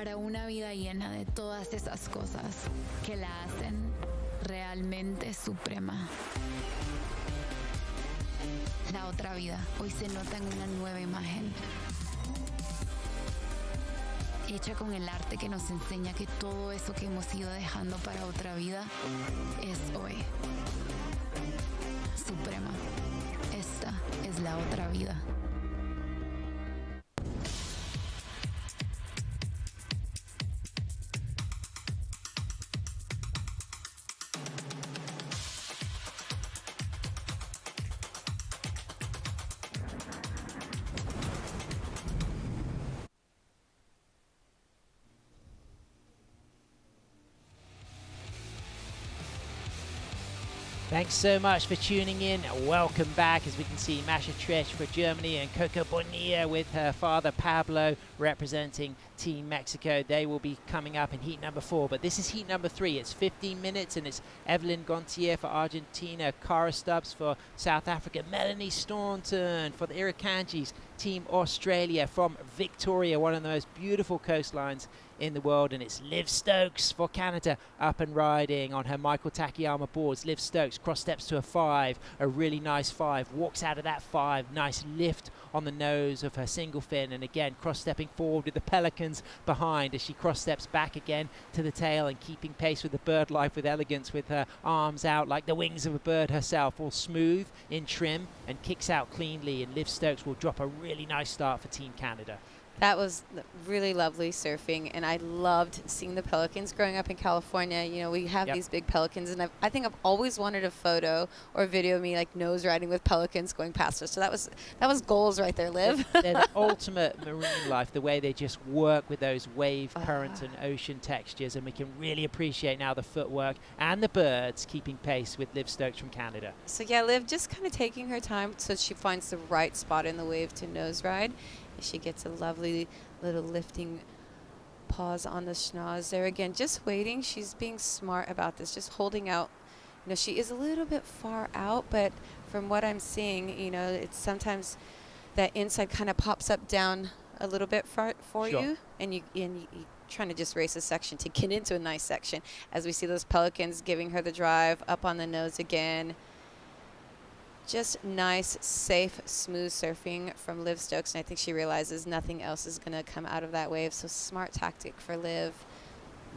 para una vida llena de todas esas cosas que la hacen realmente suprema. La otra vida hoy se nota en una nueva imagen, hecha con el arte que nos enseña que todo eso que hemos ido dejando para otra vida es hoy. Suprema. Esta es la otra vida. Thanks so much for tuning in. Welcome back. As we can see, Masha Tresch for Germany and Coco Bonilla with her father Pablo representing Team Mexico. They will be coming up in heat number 4, but this is heat number 3. It's 15 minutes and it's Evelyn Gontier for Argentina, Cara Stubbs for South Africa, Melanie Staunton for the Irakanjis, Team Australia from Victoria, one of the most beautiful coastlines in the world, and it's Liv Stokes for Canada up and riding on her Michael Takayama boards. Liv Stokes cross steps to a 5, a really nice 5, walks out of that 5, nice lift on the nose of her single fin, and again cross stepping forward with the pelicans behind as she cross steps back again to the tail and keeping pace with the bird life with elegance, with her arms out like the wings of a bird herself, all smooth in trim and kicks out cleanly, and Liv Stokes will drop a really nice start for Team Canada. That was really lovely surfing, and I loved seeing the pelicans growing up in California. You know, we have these big pelicans, and I think I've always wanted a photo or a video of me like nose riding with pelicans going past us. So that was goals right there, Liv. They're the ultimate marine life, the way they just work with those wave currents and ocean textures, and we can really appreciate now the footwork and the birds keeping pace with Liv Stokes from Canada. So yeah, Liv just kind of taking her time so she finds the right spot in the wave to nose ride. She gets a lovely little lifting pause on the schnoz there. Again, just waiting. She's being smart about this, just holding out. You know, she is a little bit far out, but from what I'm seeing, you know, it's sometimes that inside kind of pops up down a little bit for you, and you trying to just race a section to get into a nice section. As we see those pelicans giving her the drive up on the nose again. Just nice, safe, smooth surfing from Liv Stokes, and I think she realizes nothing else is going to come out of that wave, so smart tactic for Liv.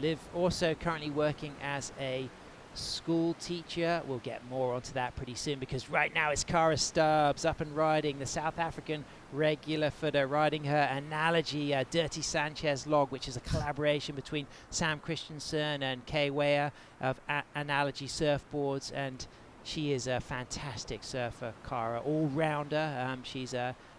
Liv also currently working as a school teacher. We'll get more onto that pretty soon, because right now it's Cara Stubbs up and riding, the South African regular footer, riding her Analogy Dirty Sanchez log, which is a collaboration between Sam Christensen and Kay Weir of Analogy Surfboards, and she is a fantastic surfer, Cara, all-rounder. She's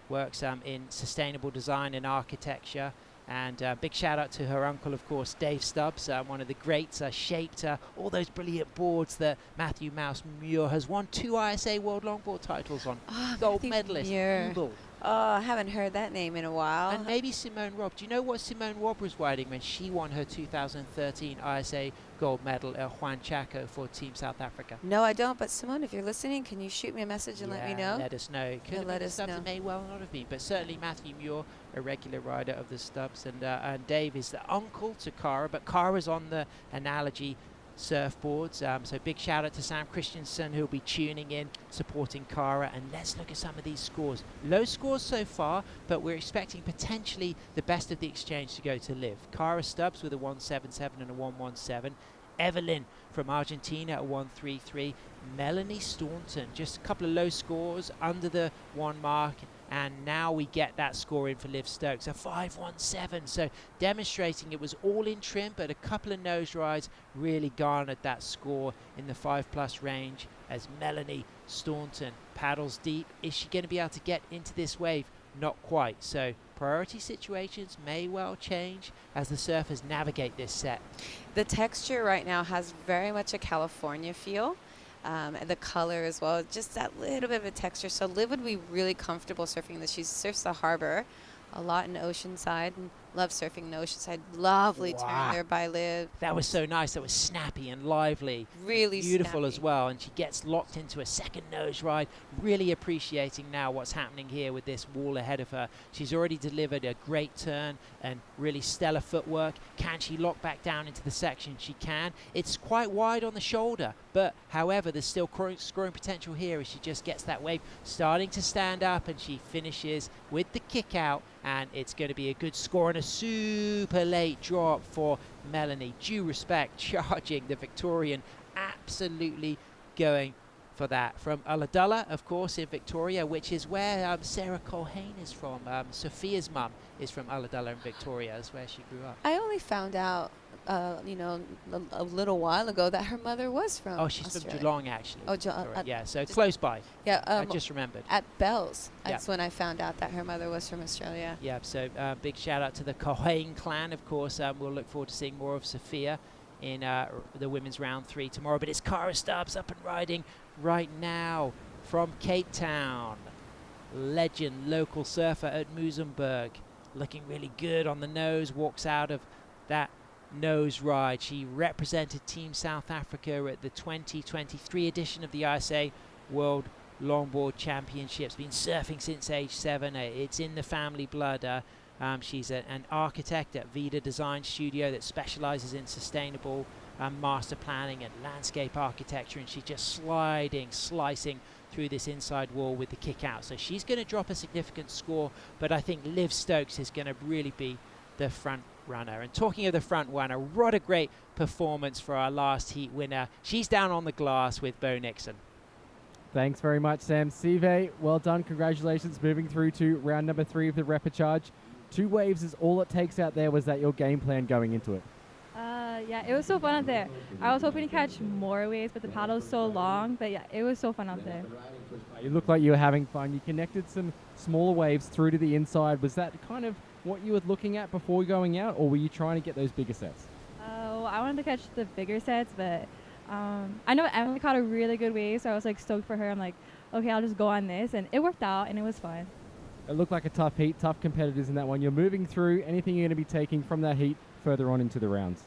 works in sustainable design and architecture. And big shout out to her uncle, of course, Dave Stubbs, one of the greats, shaped all those brilliant boards that Matthew Mouse Muir has won 2 ISA World Longboard titles on. Gold medalist. Oh, I haven't heard that name in a while. And maybe Simone Robb. Do you know what Simone Robb was riding when she won her 2013 ISA gold medal at Juan Chaco for Team South Africa? No, I don't. But Simone, if you're listening, can you shoot me a message and let me know? Let us know. Could let us know. It may well not have been, but certainly Matthew Muir, a regular rider of the Stubbs, and Dave is the uncle to Cara, but Cara's on the Analogy surfboards, so big shout out to Sam Christensen, who'll be tuning in, supporting Cara. And let's look at some of these scores. Low scores so far, but we're expecting potentially the best of the exchange to go to Liv. Cara Stubbs with a 177 and a 117. Evelyn from Argentina a 133. Melanie Staunton, just a couple of low scores under the 1 mark. And now we get that score in for Liv Stokes, a 517. So demonstrating it was all in trim, but a couple of nose rides really garnered that score in the 5+ range as Melanie Staunton paddles deep. Is she going to be able to get into this wave? Not quite. So priority situations may well change as the surfers navigate this set. The texture right now has very much a California feel. And the color as well, just that little bit of a texture. So Liv would be really comfortable surfing this. She surfs the harbor a lot in Oceanside, and Love surfing no oceanside. Lovely turn there by Liv. That was so nice. That was snappy and lively. Really beautiful snappy. as well. And she gets locked into a second nose ride. Really appreciating now what's happening here with this wall ahead of her. She's already delivered a great turn and really stellar footwork. Can she lock back down into the section? She can. It's quite wide on the shoulder, but however, there's still scoring potential here as she just gets that wave starting to stand up, and she finishes with the kick out, and it's going to be a good score and a super late drop for Melanie. Due respect, charging the Victorian, absolutely going for that. From Ulladulla, of course, in Victoria, which is where Sarah Colhane is from. Sophia's mum is from Ulladulla in Victoria. That's where she grew up. I only found out, you know, a little while ago that her mother was from Oh, she's Australia. from Geelong, actually. Oh, yeah, so close by. Yeah, I just remembered. At Bell's. That's Yeah. when I found out that her mother was from Australia. Yeah, so big shout out to the Colhane clan, of course. We'll look forward to seeing more of Sophia in the women's round 3 tomorrow. But it's Cara Stubbs up and riding right now from Cape Town. Legend, local surfer at Muizenberg. Looking really good on the nose, walks out of that nose ride. She represented Team South Africa at the 2023 edition of the ISA World Longboard Championships. Been surfing since age 7. It's in the family blood. She's an architect at Vida Design Studio that specializes in sustainable master planning and landscape architecture, and she's just slicing through this inside wall with the kick out. So she's going to drop a significant score, but I think Liv Stokes is going to really be the front runner. And talking of the front runner, what a great performance for our last heat winner. She's down on the glass with Bo Nixon. Thanks very much, Sam. Sive, well done. Congratulations. Moving through to round number 3 of the repechage. 2 waves is all it takes out there. Was that your game plan going into it? Yeah, it was so fun out there. I was hoping to catch more waves, but the paddle's so long. But yeah, it was so fun out there. You look like you were having fun. You connected some smaller waves through to the inside. Was that kind of what you were looking at before going out, or were you trying to get those bigger sets? Well, I wanted to catch the bigger sets, but I know Emily caught a really good wave, so I was like stoked for her. I'm like, okay, I'll just go on this, and it worked out, and it was fun. It looked like a tough heat, tough competitors in that one. You're moving through. Anything you're going to be taking from that heat further on into the rounds?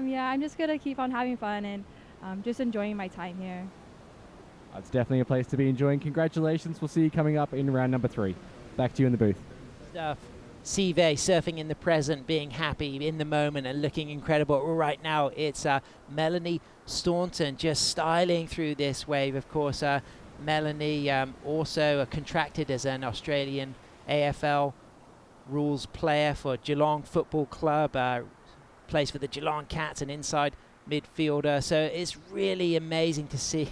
Yeah, I'm just going to keep on having fun and just enjoying my time here. It's definitely a place to be enjoying. Congratulations. We'll see you coming up in round number 3. Back to you in the booth. Sive surfing in the present, being happy in the moment and looking incredible. Right now, it's Melanie Staunton just styling through this wave. Of course, Melanie also contracted as an Australian AFL rules player for Geelong Football Club. Plays for the Geelong Cats, an inside midfielder. So it's really amazing to see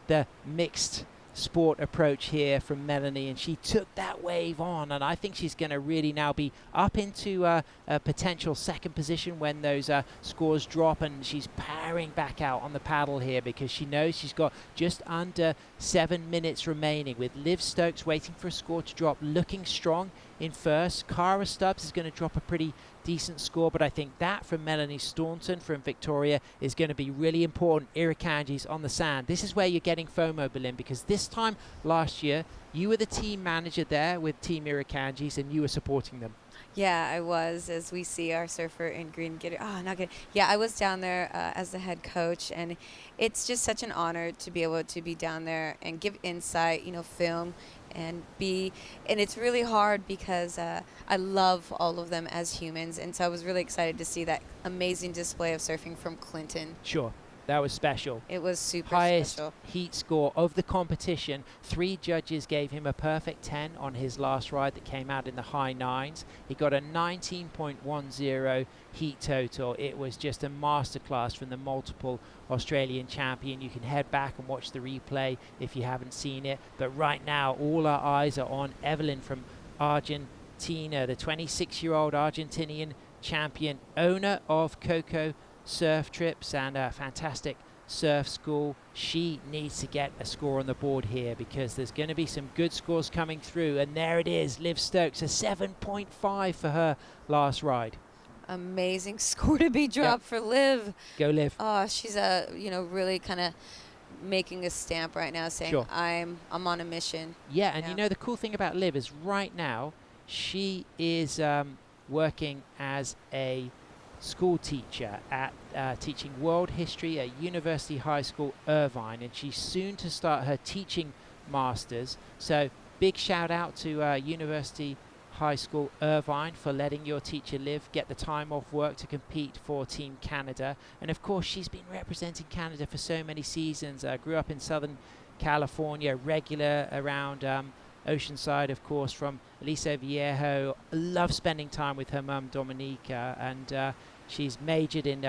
the mixed sport approach here from Melanie, and she took that wave on, and I think she's going to really now be up into a potential second position when those scores drop, and she's powering back out on the paddle here because she knows she's got just under 7 minutes remaining with Liv Stokes waiting for a score to drop, looking strong in first. Cara Stubbs is going to drop a pretty decent score, but I think that from Melanie Staunton from Victoria is going to be really important. Irakanji's on the sand. This is where you're getting FOMO, Berlin, because this time last year you were the team manager there with Team Irakanji's and you were supporting them. Yeah, I was, as we see our surfer in green get it. Oh, not good. Yeah, I was down there as the head coach, and it's just such an honor to be able to be down there and give insight, film, and it's really hard because I love all of them as humans, and so I was really excited to see that amazing display of surfing from Clinton. Sure. That was special. It was super highest special. Heat score of the competition. 3 judges gave him a perfect 10 on his last ride that came out in the high 9s. He got a 19.10 heat total. It was just a masterclass from the multiple Australian champion. You can head back and watch the replay if you haven't seen it. But right now, all our eyes are on Evelyn from Argentina, the 26-year-old Argentinian champion, owner of Coco Surf Trips and a fantastic surf school. She needs to get a score on the board here because there's going to be some good scores coming through, and there it is. Liv Stokes, a 7.5 for her last ride. Amazing score to be dropped for Liv. Go Liv. Oh, she's really kind of making a stamp right now, saying Sure. I'm on a mission. Yeah, and the cool thing about Liv is right now she is working as a school teacher at teaching world history at University High School Irvine, and she's soon to start her teaching masters. So big shout out to University High School Irvine for letting your teacher live, get the time off work to compete for Team Canada. And of course, she's been representing Canada for so many seasons. Grew up in Southern California, regular around Oceanside, of course, from Aliso Viejo. Love spending time with her mum, Dominica, and she's majored in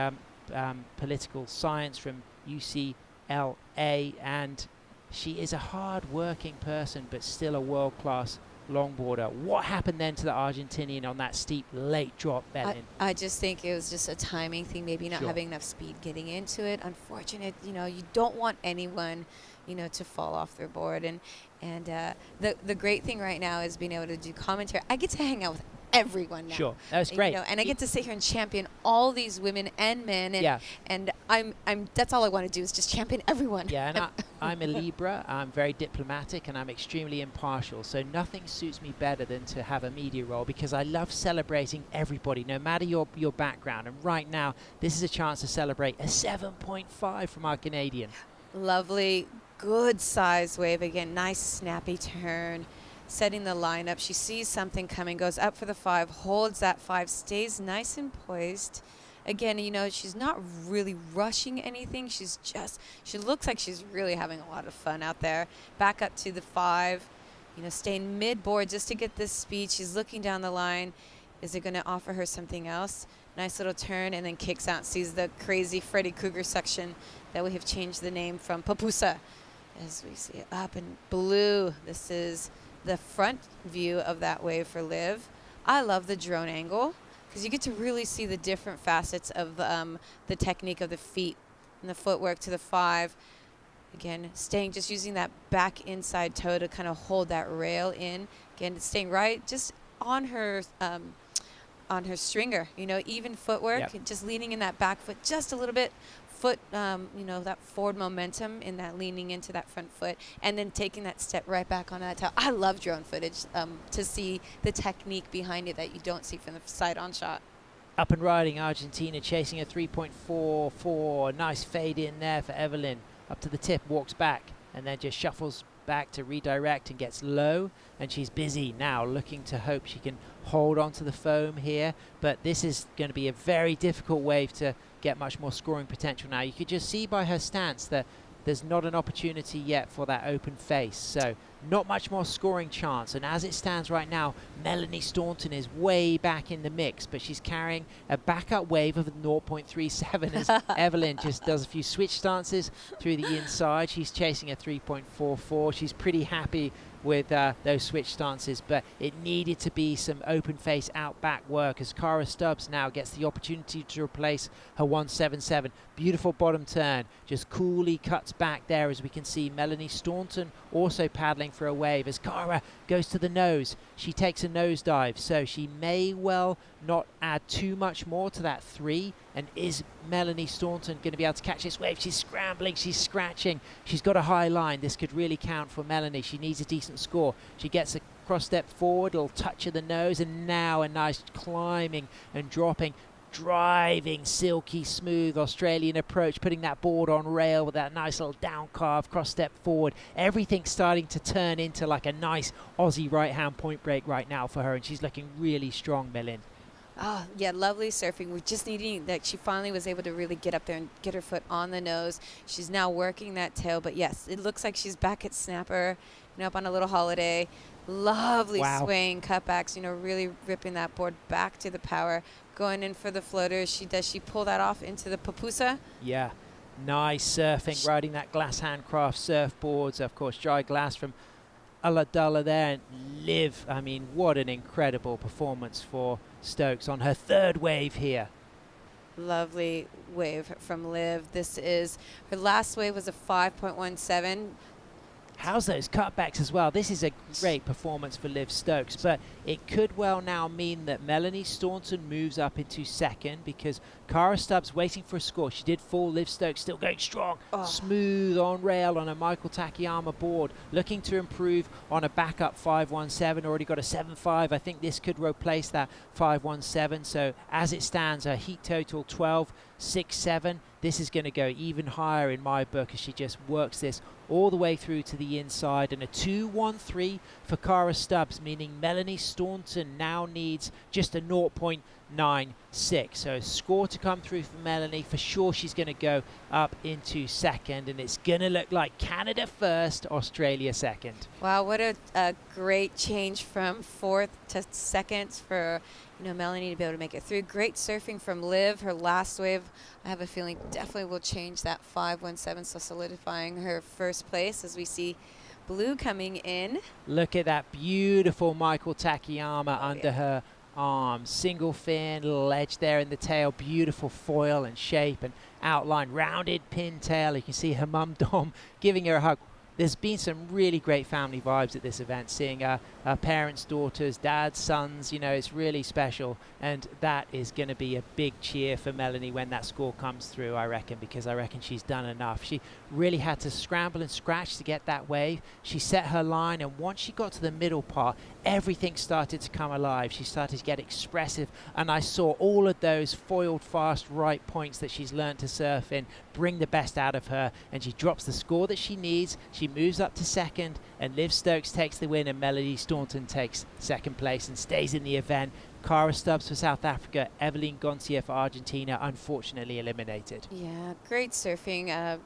political science from UCLA, and she is a hard-working person, but still a world-class longboarder. What happened then to the Argentinian on that steep late drop, Belen? I just think it was just a timing thing, maybe not Sure. having enough speed getting into it. Unfortunate, you don't want anyone, to fall off their board. And the great thing right now is being able to do commentary. I get to hang out with everyone now. Sure, that's great. And I get to sit here and champion all these women and men. And, Yeah. and I'm that's all I want to do is just champion everyone. Yeah, and I'm a Libra. I'm very diplomatic and I'm extremely impartial. So nothing suits me better than to have a media role, because I love celebrating everybody, no matter your background. And right now, this is a chance to celebrate a 7.5 from our Canadian. Lovely, good size wave. Again, nice snappy turn. Setting the line up. She sees something coming, goes up for the 5, holds that 5, stays nice and poised. Again, she's not really rushing anything. She looks like she's really having a lot of fun out there. Back up to the 5, staying mid-board just to get this speed. She's looking down the line. Is it going to offer her something else? Nice little turn, and then kicks out, sees the crazy Freddy Krueger section that we have changed the name from Papusa. As we see it up in blue, this is the front view of that wave for Liv. I love the drone angle because you get to really see the different facets of the technique of the feet and the footwork to the 5. Again, just using that back inside toe to kind of hold that rail in. Again, staying right just on her stringer, even footwork. Yep. Just leaning in that back foot just a little bit. Foot, that forward momentum in that leaning into that front foot, and then taking that step right back on that toe. I love drone footage to see the technique behind it that you don't see from the side-on shot. Up and riding Argentina, chasing a 3.44. Nice fade in there for Evelyn. Up to the tip, walks back, and then just shuffles back to redirect and gets low. And she's busy now, looking to hope she can hold on to the foam here. But this is going to be a very difficult wave to get much more scoring potential now. You could just see by her stance that there's not an opportunity yet for that open face. So not much more scoring chance. And as it stands right now, Melanie Staunton is way back in the mix, but she's carrying a backup wave of 0.37 as Evelyn just does a few switch stances through the inside. She's chasing a 3.44. She's pretty happy with those switch stances, but it needed to be some open face out back work as Cara Stubbs now gets the opportunity to replace her 177. Beautiful bottom turn, just coolly cuts back there as we can see Melanie Staunton also paddling for a wave as Cara goes to the nose. She takes a nosedive, so she may well not add too much more to that 3. And is Melanie Staunton going to be able to catch this wave? She's scrambling, she's scratching, she's got a high line. This could really count for Melanie. She needs a decent score. She gets a cross step forward, a little touch of the nose, and now a nice climbing and dropping, driving, silky smooth Australian approach, putting that board on rail with that nice little down carve, cross step forward. Everything's starting to turn into like a nice Aussie right hand point break right now for her, and she's looking really strong, Melin. Oh, yeah, lovely surfing. We're just needing that she finally was able to really get up there and get her foot on the nose. She's now working that tail, but yes, it looks like she's back at snapper, up on a little holiday. Lovely swing cutbacks, really ripping that board back to the power. Going in for the floater. Does she pull that off into the Papusa? Yeah, nice surfing, riding that glass handcraft surfboards. Of course, dry glass from Ulladulla there, and Liv. I mean, what an incredible performance for Stokes on her 3rd wave here. Lovely wave from Liv. This is her last wave was a 5.17. How's those cutbacks as well? This is a great performance for Liv Stokes, but it could well now mean that Melanie Staunton moves up into second because Cara Stubbs waiting for a score. She did fall. Liv Stokes still going strong. Smooth on rail on a Michael Takayama board. Looking to improve on a backup 5.17. Already got a 7.5. I think this could replace that 5.17. So as it stands, her heat total 12.67. This is going to go even higher in my book as she just works this all the way through to the inside. And a 2.13 for Cara Stubbs, meaning Melanie Staunton now needs just a 0.96. So a score to come through for Melanie. For sure she's going to go up into second, and it's going to look like Canada first, Australia second. Wow, what a great change from fourth to second for Melanie to be able to make it through. Great surfing from Liv. Her last wave, I have a feeling, definitely will change that 5.17, so solidifying her first place as we see Blue coming in. Look at that beautiful Michael Takayama under her arm. Single fin, little edge there in the tail. Beautiful foil and shape and outline. Rounded pin tail. You can see her mum Dom giving her a hug. There's been some really great family vibes at this event, seeing parents, daughters, dads, sons. It's really special, and that is going to be a big cheer for Melanie when that score comes through, I reckon, because I reckon she's done enough. She really had to scramble and scratch to get that wave. She set her line, and once she got to the middle part, everything started to come alive. She started to get expressive, and I saw all of those foiled fast right points that she's learned to surf in bring the best out of her, and she drops the score that she needs. She moves up to second, and Liv Stokes takes the win, and Melanie Staunton takes second place and stays in the event. Cara Stubbs for South Africa, Evelyn Goncia for Argentina, unfortunately eliminated. Yeah, great surfing.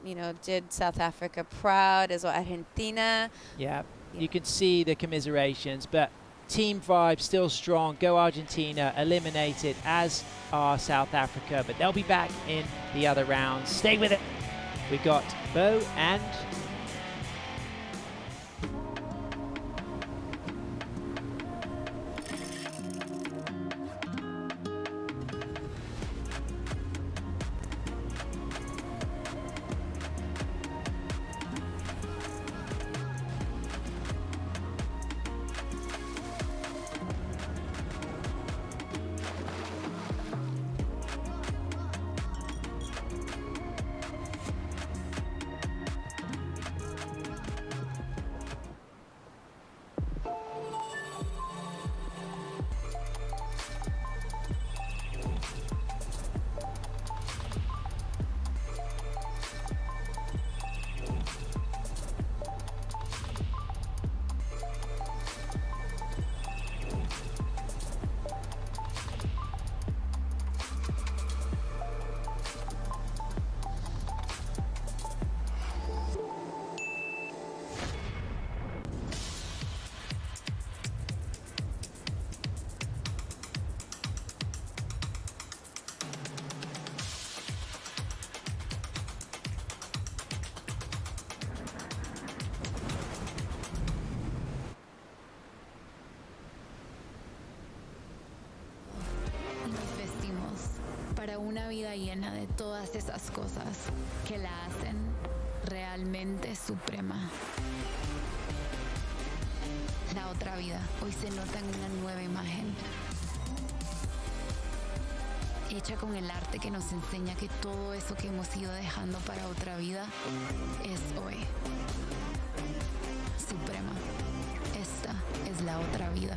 Did South Africa proud, as well Argentina. Yeah, you can see the commiserations, but team vibe still strong. Go Argentina, eliminated, as are South Africa, but they'll be back in the other rounds. Stay with it. We've got Bo and una vida llena de todas esas cosas que la hacen realmente suprema. La otra vida hoy se nota en una nueva imagen, hecha con el arte que nos enseña que todo eso que hemos ido dejando para otra vida es hoy. Suprema. Esta es la otra vida.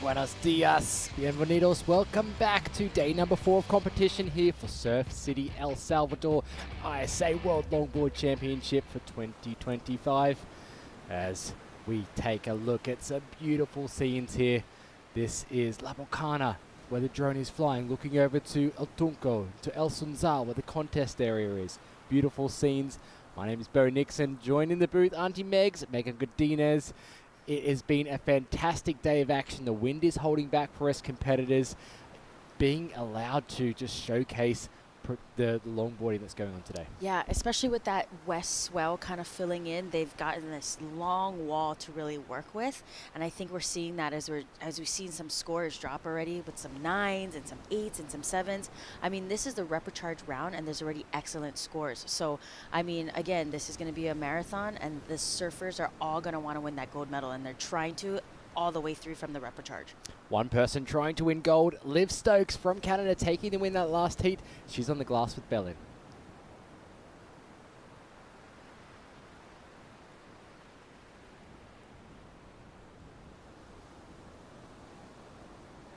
Buenos dias, bienvenidos. Welcome back to day number 4 of competition here for Surf City, El Salvador ISA World Longboard Championship for 2025. As we take a look at some beautiful scenes here. This is La Bocana, where the drone is flying, looking over to El Tunco, to El Sunzal, where the contest area is. Beautiful scenes. My name is Bo Nixon. Joined in the booth, Auntie Megs, Megan Godinez. It has been a fantastic day of action. The wind is holding back for us competitors, being allowed to just showcase the longboarding that's going on today. Yeah, especially with that west swell kind of filling in, they've gotten this long wall to really work with, and I think we're seeing that as we've seen some scores drop already with some 9s and some 8s and some 7s. I mean, this is the repechage round, and there's already excellent scores. So, I mean, again, this is going to be a marathon, and the surfers are all going to want to win that gold medal, and they're trying to all the way through from the repechage. One person trying to win gold, Liv Stokes from Canada, taking the win that last heat. She's on the glass with Bellin.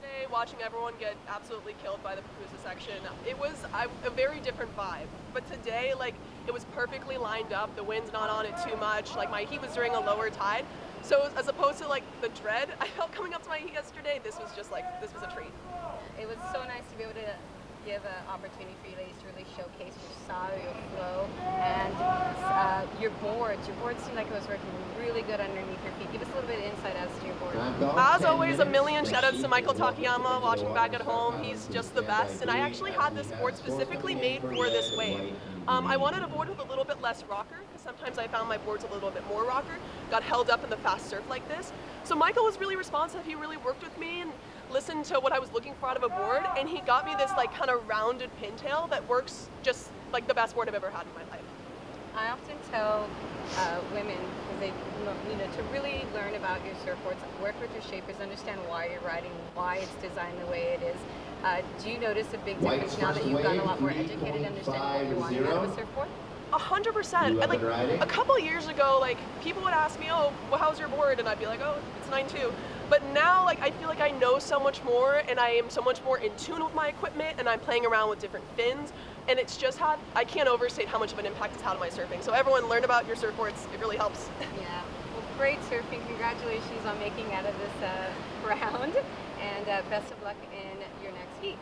Today, watching everyone get absolutely killed by the Papusa section, it was a very different vibe. But today, like, it was perfectly lined up. The wind's not on it too much. Like, my heat was during a lower tide. So as opposed to like the dread I felt coming up to my heat yesterday, this was just like, this was a treat. It was so nice to be able to give an opportunity for you ladies to really showcase your style, your flow, and your boards. Your boards seemed like it was working really good underneath your feet. Give us a little bit of insight as to your board. As always, a million shout-outs to Michael Takayama watching back at home. He's just the best, and I actually had this board specifically made for this wave. I wanted a board with a little bit less rocker, because sometimes I found my boards a little bit more rocker, got held up in the fast surf like this. So Michael was really responsive. He really worked with me and listened to what I was looking for out of a board, and he got me this like kind of rounded pintail that works just like the best board I've ever had in my life. I often tell women, because they, to really learn about your surfboards, work with your shapers, understand why you're riding, why it's designed the way it is. Do you notice a big difference now that you've gotten a lot more educated, understanding what you want out of a surfboard? 100%. And like a couple years ago, like people would ask me, "Oh, well, how's your board?" And I'd be like, "Oh, it's 9.2." But now, like I feel like I know so much more, and I am so much more in tune with my equipment, and I'm playing around with different fins, and it's just I can't overstate how much of an impact it's had on my surfing. So everyone, learn about your surfboards. It really helps. Yeah. Well, great surfing. Congratulations on making out of this round, and best of luck in your next heats.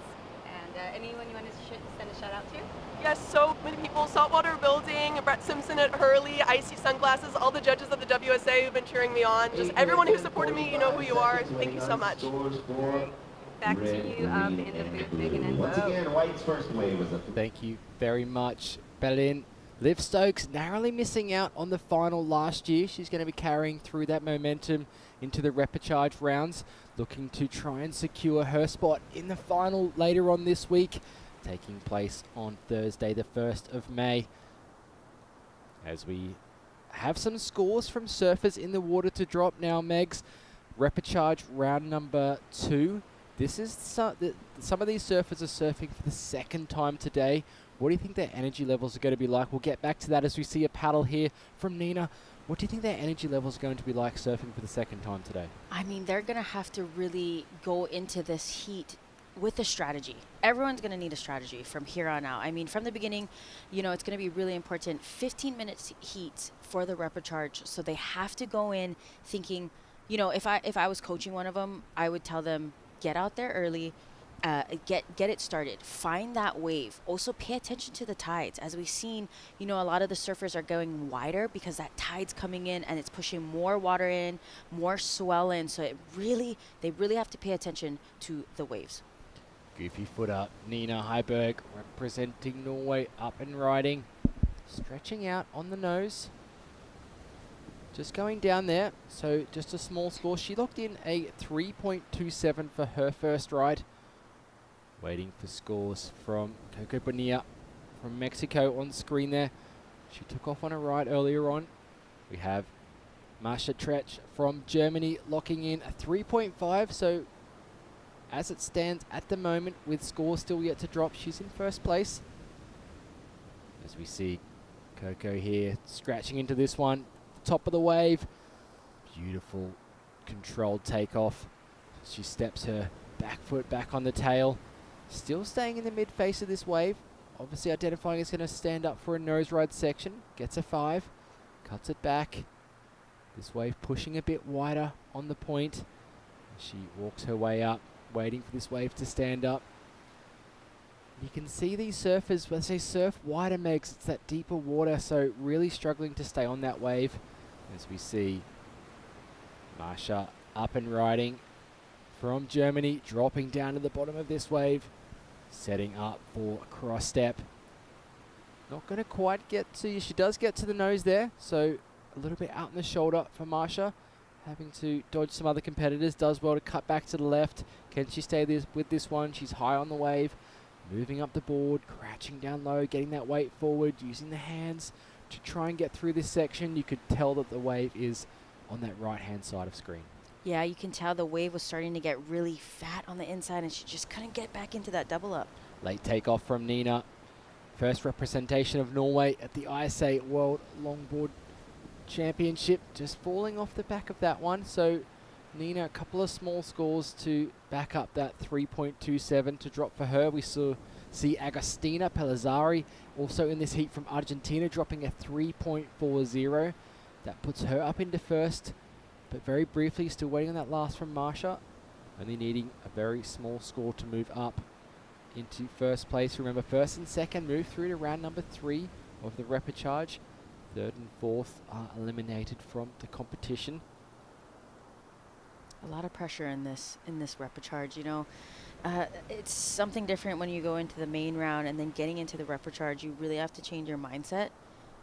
And anyone you want to send a shout out to? Yes, so many people, Saltwater Building, Brett Simpson at Hurley, Icy Sunglasses, all the judges of the WSA who've been cheering me on, just everyone who supported me, you know who you are. Thank you so much. Back to you in the booth, Megan and Once again, White's first wave was a... Thank you very much, Bellin. Liv Stokes narrowly missing out on the final last year. She's going to be carrying through that momentum into the repechage rounds, looking to try and secure her spot in the final later on this week, taking place on Thursday the 1st of May. As we have some scores from surfers in the water to drop now, Megs. Repechage round number 2. This is some of these surfers are surfing for the second time today. What do you think their energy levels are going to be like? We'll get back to that as we see a paddle here from Nina. What do you think their energy levels are going to be like surfing for the second time today? I mean, they're going to have to really go into this heat with a strategy. Everyone's going to need a strategy from here on out. I mean, from the beginning, it's going to be really important. 15 minutes heat for the repechage. So they have to go in thinking, if I was coaching one of them, I would tell them, get out there early, get it started, find that wave. Also pay attention to the tides. As we've seen, a lot of the surfers are going wider because that tide's coming in and it's pushing more water in, more swell in. So they really have to pay attention to the waves. Goofy foot up, Nina Heiberg representing Norway, up and riding, stretching out on the nose. Just going down there, so just a small score. She locked in a 3.27 for her first ride. Waiting for scores from Coco Bonilla from Mexico on screen there. She took off on a ride earlier on. We have Masha Tretsch from Germany locking in a 3.5, so as it stands at the moment with scores still yet to drop, she's in first place. As we see Coco here scratching into this one. Top of the wave. Beautiful controlled takeoff. She steps her back foot back on the tail. Still staying in the mid face of this wave. Obviously identifying it's going to stand up for a nose ride section. Gets a 5. Cuts it back. This wave pushing a bit wider on the point. She walks her way up, waiting for this wave to stand up. You can see these surfers, when they surf wider, Megs, it's that deeper water, so really struggling to stay on that wave. As we see Marsha up and riding from Germany, dropping down to the bottom of this wave, setting up for a cross step. Not going to quite get to, she does get to the nose there, so a little bit out in the shoulder for Marsha. Having to dodge some other competitors, does well to cut back to the left. Can she stay with this one? She's high on the wave, moving up the board, crouching down low, getting that weight forward, using the hands to try and get through this section. You could tell that the wave is on that right-hand side of screen. Yeah, you can tell the wave was starting to get really fat on the inside, and she just couldn't get back into that double up. Late takeoff from Nina. First representation of Norway at the ISA World Longboard Championship, just falling off the back of that one. So Nina, a couple of small scores to back up that 3.27 to drop for her. We see Agostina Pellizzari also in this heat from Argentina, dropping a 3.40. That puts her up into first, but very briefly still waiting on that last from Marsha. Only needing a very small score to move up into first place. Remember, first and second move through to round number 3 of the repechage. Third and fourth are eliminated from the competition. A lot of pressure in this repechage. You know, it's something different when you go into the main round and then getting into the repechage. You really have to change your mindset.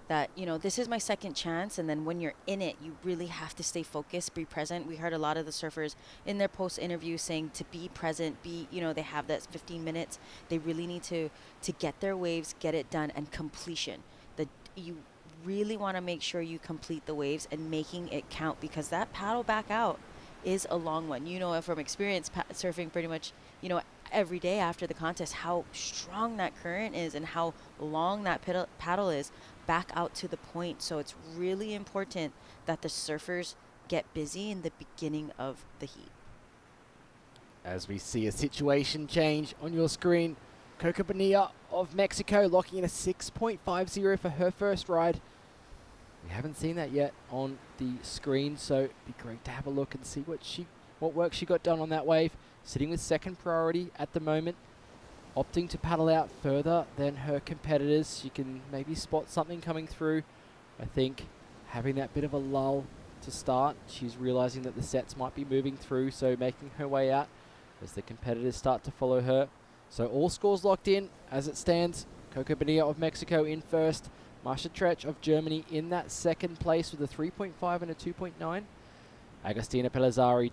That, you know, this is my second chance, and then when you're in it, you really have to stay focused, be present. We heard a lot of the surfers in their post interview saying to be present, you know, they have that 15 minutes. They really need to get their waves, get it done, and completion. You really want to make sure you complete the waves and making it count, because that paddle back out is a long one. You know from experience surfing pretty much, you know, every day after the contest, how strong that current is and how long that paddle is back out to the point. So it's really important that the surfers get busy in the beginning of the heat. As we see a situation change on your screen, Coco Bonilla of Mexico locking in a 6.50 for her first ride. We haven't seen that yet on the screen, so it'd be great to have a look and see what work she got done on that wave. Sitting with second priority at the moment, opting to paddle out further than her competitors. She can maybe spot something coming through. I think having that bit of a lull to start, she's realizing that the sets might be moving through, so making her way out as the competitors start to follow her. So all scores locked in as it stands. Coco Bonilla of Mexico in first. Marsha Tretch of Germany in that second place with a 3.5 and a 2.9. Agostina Pellizzari,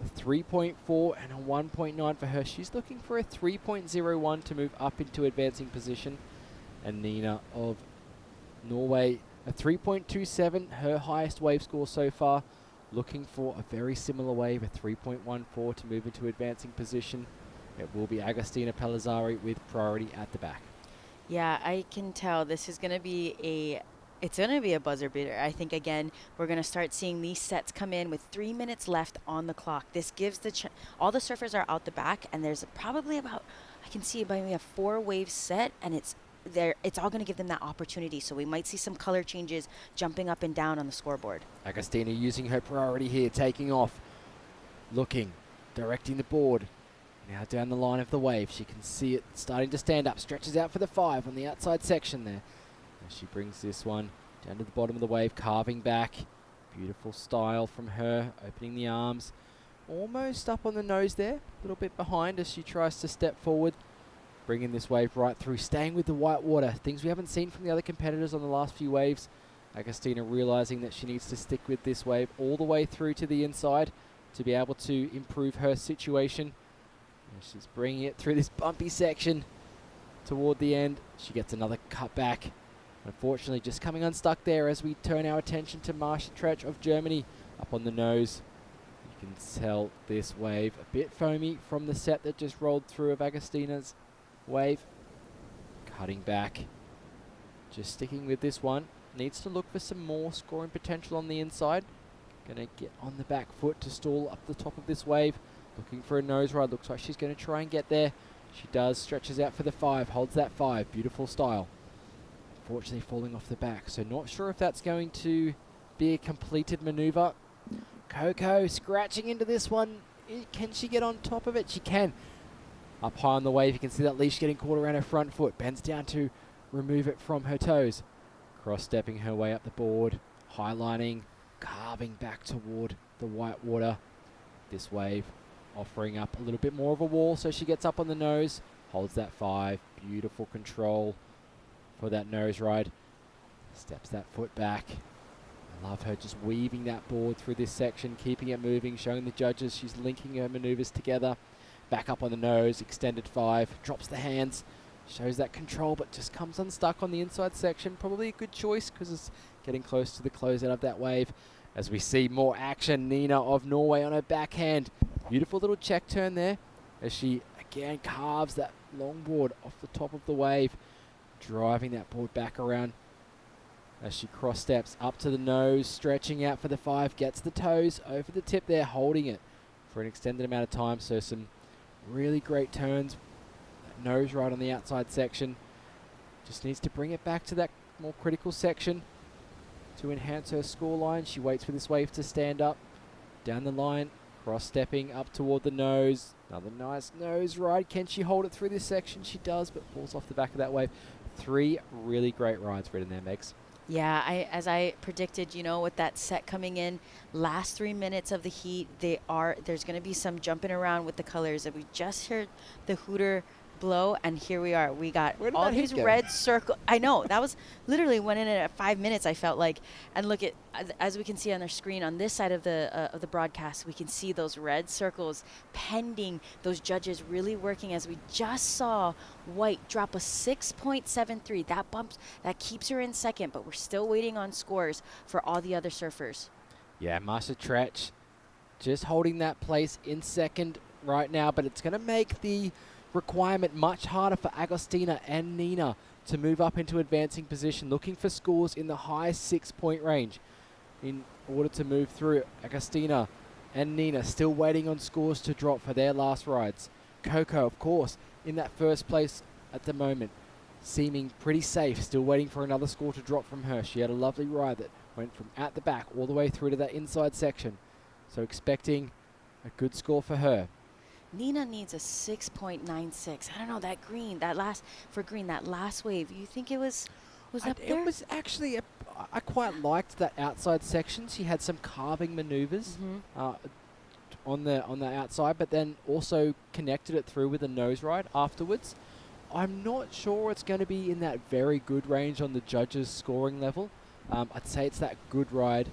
a 3.4 and a 1.9 for her. She's looking for a 3.01 to move up into advancing position. And Nina of Norway, a 3.27, her highest wave score so far. Looking for a very similar wave, a 3.14 to move into advancing position. It will be Agostina Pellizzari with priority at the back. Yeah, I can tell this is going to be it's going to be a buzzer beater. I think, again, we're going to start seeing these sets come in with 3 minutes left on the clock. This gives all the surfers are out the back, and there's probably about, I can see maybe a 4-wave set, and it's all going to give them that opportunity. So we might see some color changes jumping up and down on the scoreboard. Agostina using her priority here, taking off, looking, directing the board. Now down the line of the wave, she can see it starting to stand up, stretches out for the 5 on the outside section there. As she brings this one down to the bottom of the wave, carving back. Beautiful style from her, opening the arms. Almost up on the nose there, a little bit behind as she tries to step forward. Bringing this wave right through, staying with the white water. Things we haven't seen from the other competitors on the last few waves. Agostina realizing that she needs to stick with this wave all the way through to the inside to be able to improve her situation. And she's bringing it through this bumpy section toward the end. She gets another cut back. Unfortunately, just coming unstuck there as we turn our attention to Marsha Tretch of Germany up on the nose. You can tell this wave a bit foamy from the set that just rolled through of Agostina's wave. Cutting back. Just sticking with this one. Needs to look for some more scoring potential on the inside. Gonna get on the back foot to stall up the top of this wave. Looking for a nose ride. Looks like she's going to try and get there. She does. Stretches out for the 5. Holds that 5. Beautiful style. Unfortunately falling off the back. So not sure if that's going to be a completed maneuver. Coco scratching into this one. Can she get on top of it? She can. Up high on the wave, you can see that leash getting caught around her front foot. Bends down to remove it from her toes. Cross-stepping her way up the board. Highlining, carving back toward the white water. This wave offering up a little bit more of a wall, so she gets up on the nose. Holds that 5. Beautiful control for that nose ride. Steps that foot back. I love her just weaving that board through this section, keeping it moving, showing the judges she's linking her maneuvers together. Back up on the nose, extended 5, drops the hands, shows that control, but just comes unstuck on the inside section. Probably a good choice because it's getting close to the closeout of that wave. As we see more action, Nina of Norway on her backhand. Beautiful little check turn there as she again carves that longboard off the top of the wave, driving that board back around as she cross steps up to the nose, stretching out for the 5, gets the toes over the tip there, holding it for an extended amount of time. So some really great turns. That nose right on the outside section. Just needs to bring it back to that more critical section to enhance her scoreline. She waits for this wave to stand up. Down the line, cross-stepping up toward the nose. Another nice nose ride. Can she hold it through this section? She does, but falls off the back of that wave. 3 really great rides written there, Megs. Yeah, as I predicted, you know, with that set coming in, last 3 minutes of the heat, there's going to be some jumping around with the colors. And we just heard the hooter blow, and here we are. We got all these red circles. I know, that was literally went in at 5 minutes, I felt like. And look at, as we can see on our screen on this side of the broadcast, we can see those red circles pending, those judges really working, as we just saw White drop a 6.73. That keeps her in second, but we're still waiting on scores for all the other surfers. Yeah, Masha Tretch just holding that place in second right now, but it's going to make the requirement much harder for Agostina and Nina to move up into advancing position, looking for scores in the high 6-point range in order to move through. Agostina and Nina still waiting on scores to drop for their last rides. Coco, of course, in that first place at the moment, seeming pretty safe, still waiting for another score to drop from her. She had a lovely ride that went from at the back all the way through to that inside section, so expecting a good score for her. Nina needs a 6.96. I don't know, that last wave, you think it was up there? It was actually, I quite liked that outside section. She had some carving maneuvers on the outside, but then also connected it through with a nose ride afterwards. I'm not sure it's going to be in that very good range on the judges' scoring level. I'd say it's that good ride.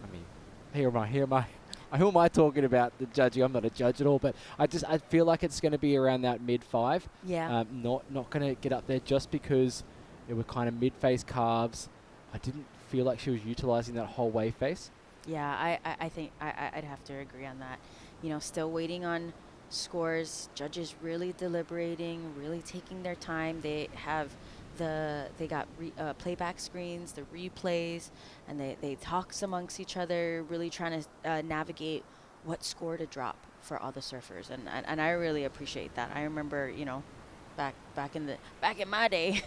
I mean, who am I talking about, the judging? I'm not a judge at all, but I feel like it's going to be around that mid-5. Yeah. Not going to get up there just because it were kind of mid-face carves. I didn't feel like she was utilizing that whole wave face. Yeah, I think I'd have to agree on that. You know, still waiting on scores. Judges really deliberating, really taking their time. They got playback screens, the replays, and they talk amongst each other, really trying to navigate what score to drop for all the surfers, and I really appreciate that. I remember, you know, back in my day,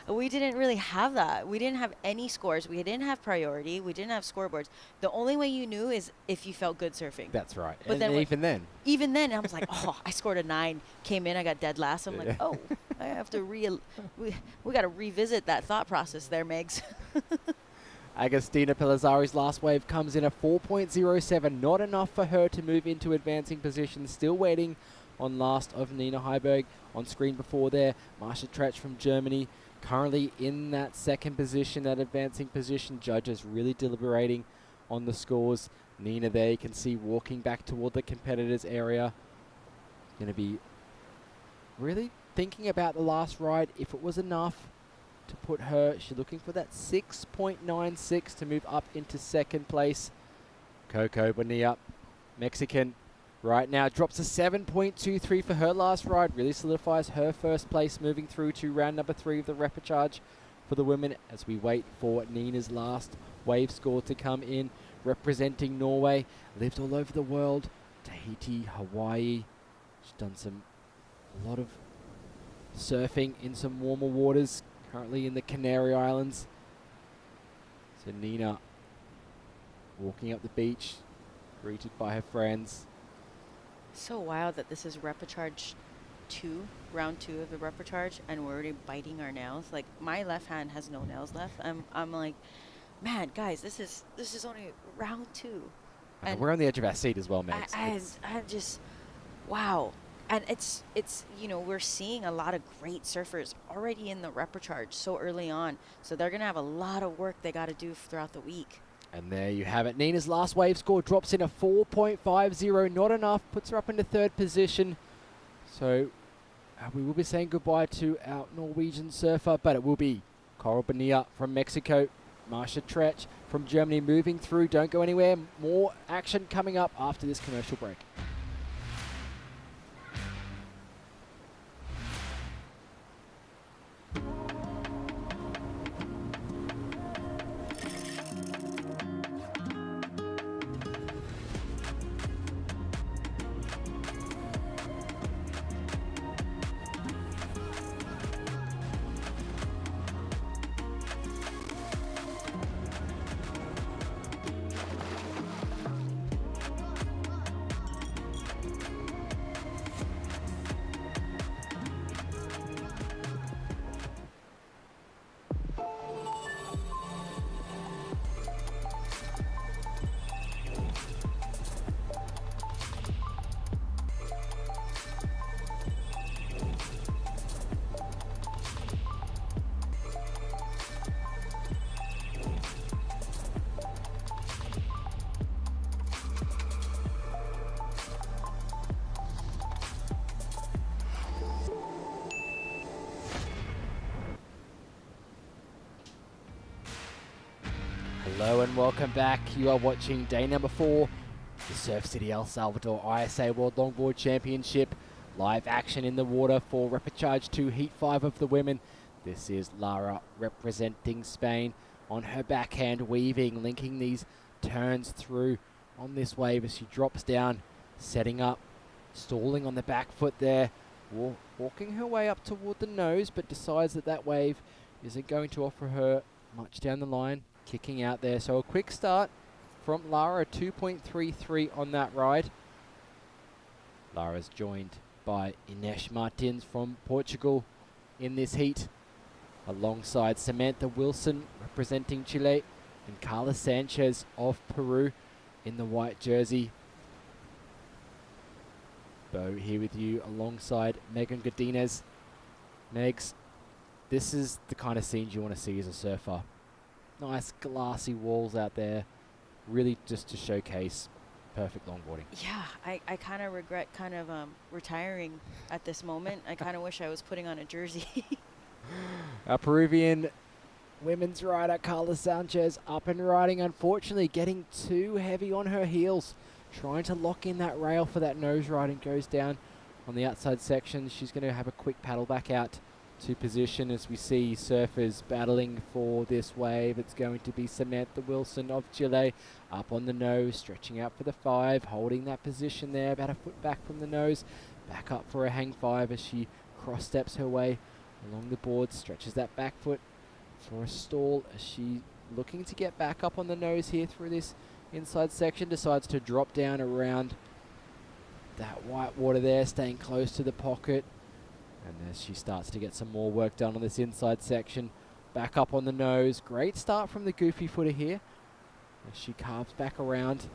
we didn't really have that. We didn't have any scores. We didn't have priority. We didn't have scoreboards. The only way you knew is if you felt good surfing. That's right. But and even then, I was like, oh, I scored a 9. Came in, I got dead last. I'm like, oh, I have to we got to revisit that thought process there, Megs. Agostina Pellizzari's last wave comes in a 4.07. Not enough for her to move into advancing position. Still waiting on last of Nina Heiberg. On screen before there, Masha Tretch from Germany, currently in that second position, that advancing position. Judges really deliberating on the scores. Nina there, you can see walking back toward the competitors area. Going to be really thinking about the last ride, if it was enough to put her. She's looking for that 6.96 to move up into second place. Coco Bonilla, Mexican, right now drops a 7.23 for her last ride. Really solidifies her first place, moving through to round number 3 of the repechage for the women as we wait for Nina's last wave score to come in, representing Norway. Lived all over the world, Tahiti, Hawaii. She's done a lot of surfing in some warmer waters, currently in the Canary Islands. So Nina walking up the beach, greeted by her friends. So wild that this is repechage 2, round 2 of the repechage, and we're already biting our nails. Like, my left hand has no nails left. I'm like, man, guys, this is only round 2. And we're on the edge of our seat as well, Megs. I'm just, wow. And it's we're seeing a lot of great surfers already in the repechage so early on. So they're going to have a lot of work they got to do throughout the week. And there you have it. Nina's last wave score drops in a 4.50. Not enough. Puts her up into 3rd position. So we will be saying goodbye to our Norwegian surfer, but it will be Coral Bonilla from Mexico, Marsha Tretch from Germany moving through. Don't go anywhere. More action coming up after this commercial break. Hello and welcome back. You are watching day number 4, the Surf City El Salvador ISA World Longboard Championship. Live action in the water for repechage 2, Heat 5 of the women. This is Lara representing Spain on her backhand, weaving, linking these turns through on this wave as she drops down, setting up, stalling on the back foot there, walking her way up toward the nose, but decides that that wave isn't going to offer her much down the line. Kicking out there. So a quick start from Lara, 2.33 on that ride. Lara's joined by Ines Martins from Portugal in this heat, alongside Samantha Wilson representing Chile and Carla Sanchez of Peru in the white jersey. Bo here with you alongside Megan Godinez. Megs, this is the kind of scenes you want to see as a surfer. Nice glassy walls out there, really just to showcase perfect longboarding. Yeah, I kind of regret retiring at this moment. I kind of wish I was putting on a jersey. Our Peruvian women's rider, Carla Sanchez, up and riding, unfortunately getting too heavy on her heels, trying to lock in that rail for that nose ride, and goes down on the outside section. She's going to have a quick paddle back out to position as we see surfers battling for this wave. It's going to be Samantha Wilson of Chile up on the nose, stretching out for the 5, holding that position there, about a foot back from the nose, back up for a hang 5 as she cross steps her way along the board, stretches that back foot for a stall as she looking to get back up on the nose here through this inside section, decides to drop down around that white water there, staying close to the pocket. And as she starts to get some more work done on this inside section, back up on the nose. Great start from the goofy footer here as she carves back around.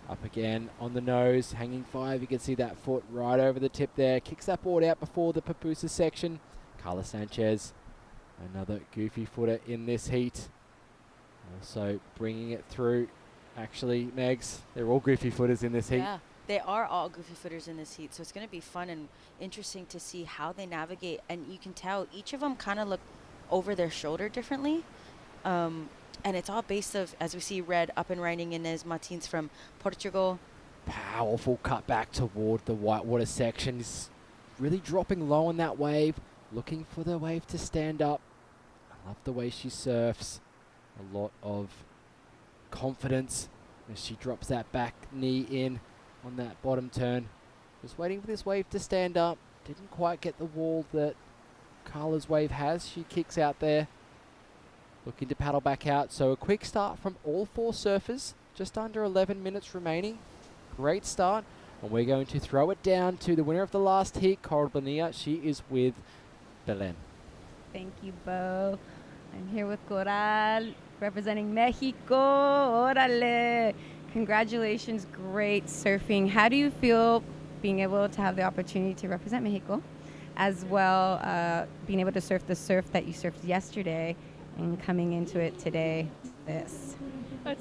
Up again on the nose, hanging 5. You can see that foot right over the tip there. Kicks that board out before the pupusa section. Carla Sanchez, another goofy footer in this heat. Also bringing it through. Actually, Megs, they're all goofy footers in this heat. Yeah. They are all goofy footers in this heat, so it's going to be fun and interesting to see how they navigate. And you can tell each of them kind of look over their shoulder differently. And it's all based of, as we see Red up and riding Ines Martins from Portugal. Powerful cut back toward the whitewater section. Is really dropping low on that wave, looking for the wave to stand up. I love the way she surfs. a lot of confidence as she drops that back knee in on that bottom turn. Just waiting for this wave to stand up. Didn't quite get the wall that Carla's wave has. She kicks out there, looking to paddle back out. So a quick start from all 4 surfers. Just under 11 minutes remaining. Great start. And we're going to throw it down to the winner of the last heat, Coral Bonilla. She is with Belen. Thank you, Bo. I'm here with Coral, representing Mexico. Orale. Congratulations, great surfing. How do you feel being able to have the opportunity to represent Mexico, as well being able to surf the surf that you surfed yesterday and coming into it today? That's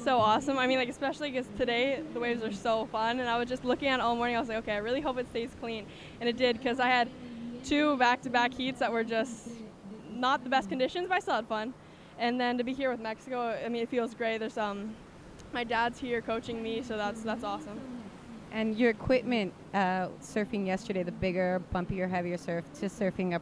so awesome. I mean, like, especially because today the waves are so fun, and I was just looking at it all morning. I was like, okay, I really hope it stays clean, and it did, because I had 2 back-to-back heats that were just not the best conditions, but I still had fun. And then to be here with Mexico, I mean, it feels great. There's my dad's here coaching me, so that's awesome. And your equipment, surfing yesterday, the bigger, bumpier, heavier surf, to surfing a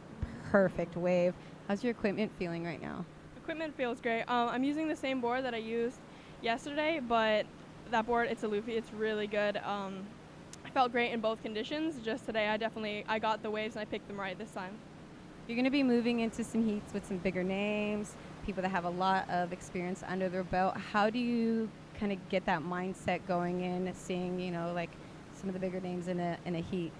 perfect wave. How's your equipment feeling right now? Equipment feels great. I'm using the same board that I used yesterday, but that board, it's a Luffy. It's really good. I felt great in both conditions. Just today, I got the waves and I picked them right this time. You're going to be moving into some heats with some bigger names, people that have a lot of experience under their belt. How do you kind of get that mindset going in, seeing, you know, like some of the bigger names in a heat?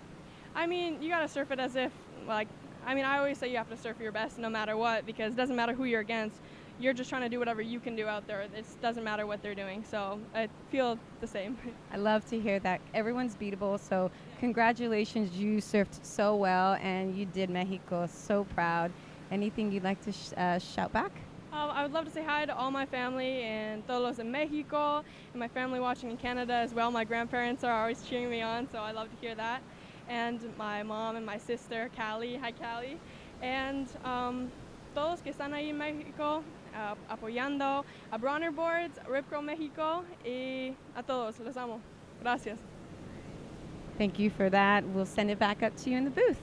I mean, you got to surf it as if, like, I mean, I always say you have to surf your best no matter what, because it doesn't matter who you're against. You're just trying to do whatever you can do out there. It doesn't matter what they're doing. So I feel the same. I love to hear that. Everyone's beatable. So congratulations. You surfed so well, and you did Mexico so proud. Anything you'd like to shout back? I would love to say hi to all my family and todos en Mexico, and my family watching in Canada as well. My grandparents are always cheering me on, so I love to hear that. And my mom and my sister, Callie. Hi, Callie. And todos que están ahí en México, apoyando a Bronner Boards, Ripco Mexico, y a todos. Los amo. Gracias. Thank you for that. We'll send it back up to you in the booth.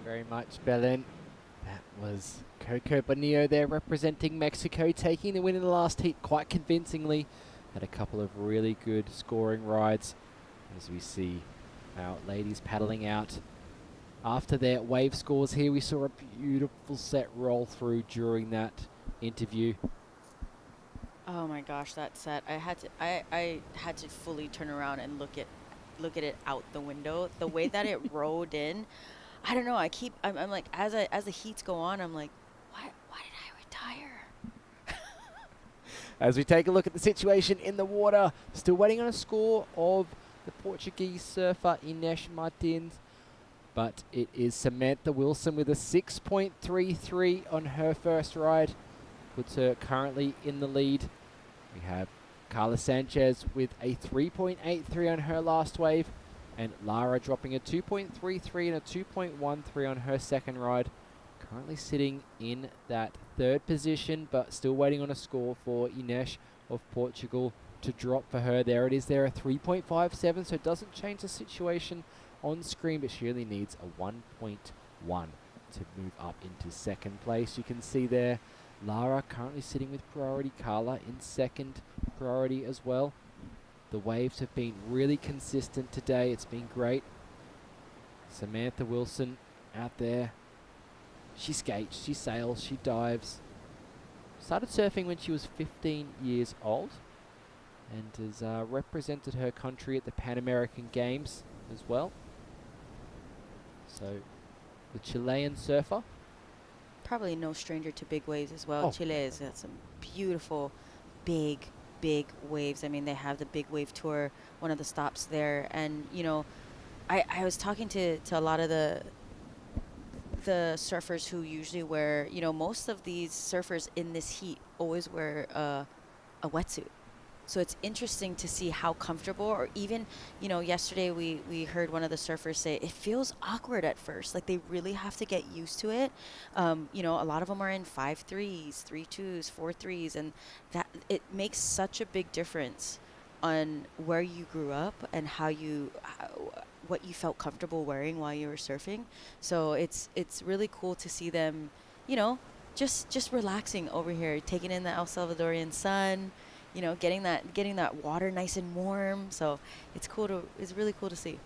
Very much, Belen. That was Coco Bonillo there representing Mexico, taking the win in the last heat quite convincingly. Had a couple of really good scoring rides as we see our ladies paddling out. After their wave scores here, we saw a beautiful set roll through during that interview. Oh my gosh, that set! I had to fully turn around and look at it out the window. The way that it rode in, I don't know. I'm like, as the heats go on, I'm like, why did I retire? As we take a look at the situation in the water, still waiting on a score of the Portuguese surfer Inês Martins. But it is Samantha Wilson with a 6.33 on her first ride. Puts her currently in the lead. We have Carla Sanchez with a 3.83 on her last wave. And Lara dropping a 2.33 and a 2.13 on her second ride. Currently sitting in that third position, but still waiting on a score for Inês of Portugal to drop for her. There it is there, a 3.57, so it doesn't change the situation on screen, but she really needs a 1.1 to move up into second place. You can see there Lara currently sitting with priority, Carla in second priority as well. The waves have been really consistent today. It's been great. Samantha Wilson out there. She skates, she sails, she dives. Started surfing when she was 15 years old and has represented her country at the Pan American Games as well. So, the Chilean surfer. Probably no stranger to big waves as well. Chile has got some beautiful, big waves. I mean, they have the Big Wave Tour, one of the stops there. And, you know, I was talking to a lot of the surfers who usually wear, you know, most of these surfers in this heat always wear a wetsuit. So it's interesting to see how comfortable, or even, you know, yesterday we heard one of the surfers say it feels awkward at first. Like they really have to get used to it. You know, a lot of them are in 5.3s, 3.2s, 4.3s, and that it makes such a big difference on where you grew up and what you felt comfortable wearing while you were surfing. So it's really cool to see them, you know, just relaxing over here, taking in the El Salvadorian sun, you know, getting that water nice and warm. So it's really cool to see.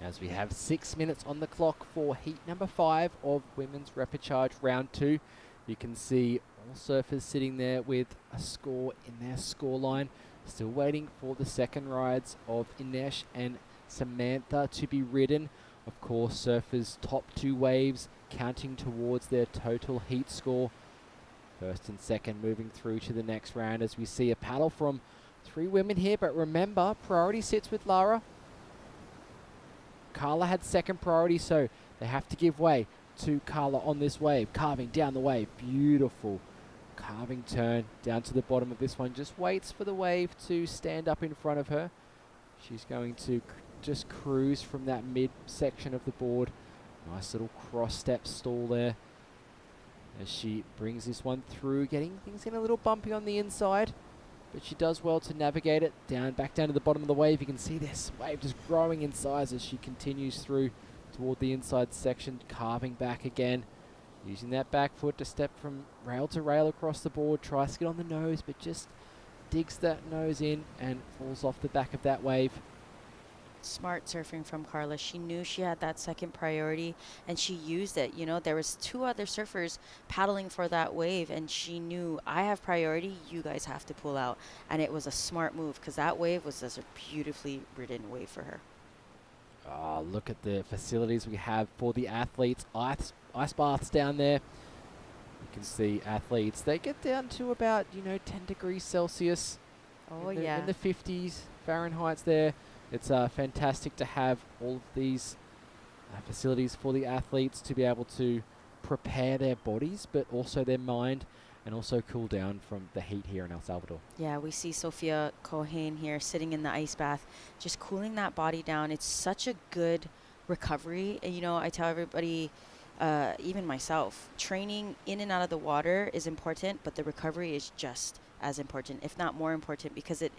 As we have 6 minutes on the clock for heat number 5 of women's repechage round 2. You can see all surfers sitting there with a score in their scoreline. Still waiting for the second rides of Inesh and Samantha to be ridden. Of course, surfers' top 2 waves counting towards their total heat score. First and second moving through to the next round as we see a paddle from 3 women here. But remember, priority sits with Lara. Carla had second priority, so they have to give way to Carla on this wave. Carving down the wave. Beautiful carving turn down to the bottom of this one. Just waits for the wave to stand up in front of her. She's going to just cruise from that mid section of the board. Nice little cross step stall there as she brings this one through, getting things in a little bumpy on the inside, but she does well to navigate it back down to the bottom of the wave. You can see this wave just growing in size as she continues through toward the inside section, carving back again, using that back foot to step from rail to rail across the board, tries to get on the nose, but just digs that nose in and falls off the back of that wave. Smart surfing from Carla. She knew she had that second priority and she used it. You know, there was 2 other surfers paddling for that wave and she knew, I have priority, you guys have to pull out. And it was a smart move because that wave was just a beautifully ridden wave for her. Oh, look at the facilities we have for the athletes. Ice baths down there. You can see athletes, they get down to about, 10 degrees Celsius. Oh, in yeah. the 50s Fahrenheit there. It's fantastic to have all of these facilities for the athletes to be able to prepare their bodies, but also their mind, and also cool down from the heat here in El Salvador. Yeah, we see Sophia Cohen here sitting in the ice bath, just cooling that body down. It's such a good recovery. And, I tell everybody, even myself, training in and out of the water is important, but the recovery is just as important, if not more important, because it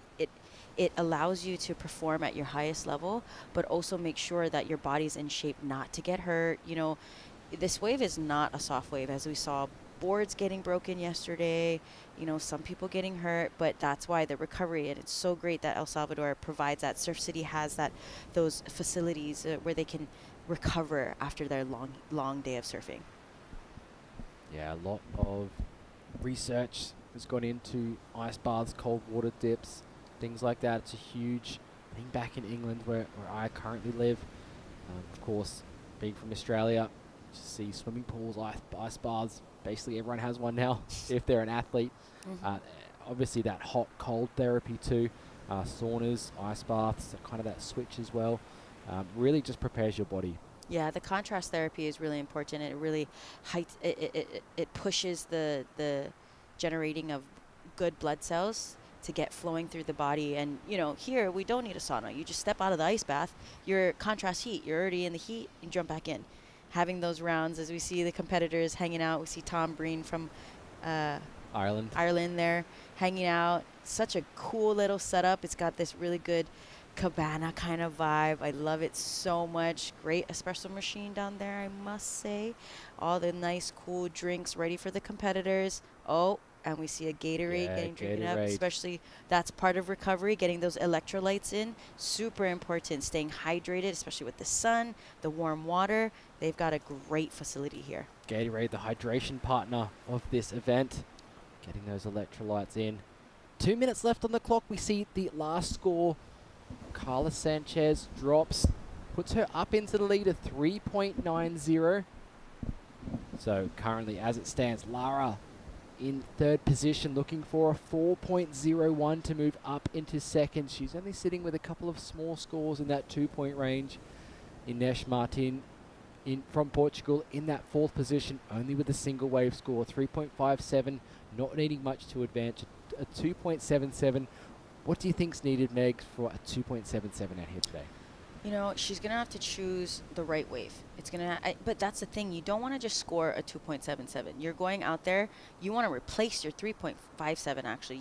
allows you to perform at your highest level, but also make sure that your body's in shape not to get hurt. This wave is not a soft wave, as we saw boards getting broken yesterday, some people getting hurt, but that's why the recovery, and it's so great that El Salvador provides that. Surf City has those facilities where they can recover after their long day of surfing. Yeah, a lot of research has gone into ice baths, cold water dips, things like that. It's a huge thing back in England where I currently live. Of course, being from Australia, you see swimming pools, ice baths. Basically, everyone has one now if they're an athlete. Obviously, that hot, cold therapy too. Saunas, ice baths, kind of that switch as well. Really just prepares your body. Yeah, the contrast therapy is really important. It really it pushes the generating of good blood cells to get flowing through the body. And here we don't need a sauna. You just step out of the ice bath, you're contrast heat, you're already in the heat, you jump back in. Having those rounds, as we see the competitors hanging out, we see Tom Breen from Ireland there hanging out. Such a cool little setup. It's got this really good cabana kind of vibe. I love it so much. Great espresso machine down there, I must say. All the nice cool drinks ready for the competitors. Oh, and we see a Gatorade drinking up, especially that's part of recovery, getting those electrolytes in. Super important, staying hydrated, especially with the sun, the warm water. They've got a great facility here. Gatorade, the hydration partner of this event, getting those electrolytes in. 2 minutes left on the clock. We see the last score. Carla Sanchez drops, puts her up into the lead at 3.90. So currently, as it stands, Lara in third position, looking for a 4.01 to move up into second. She's only sitting with a couple of small scores in that 2-point range. Inesh Martin from Portugal in that fourth position, only with a single wave score, 3.57, not needing much to advance, a 2.77. What do you think's needed, Meg, for a 2.77 out here today? She's going to have to choose the right wave. But that's the thing. You don't want to just score a 2.77. You're going out there. You want to replace your 3.57, actually.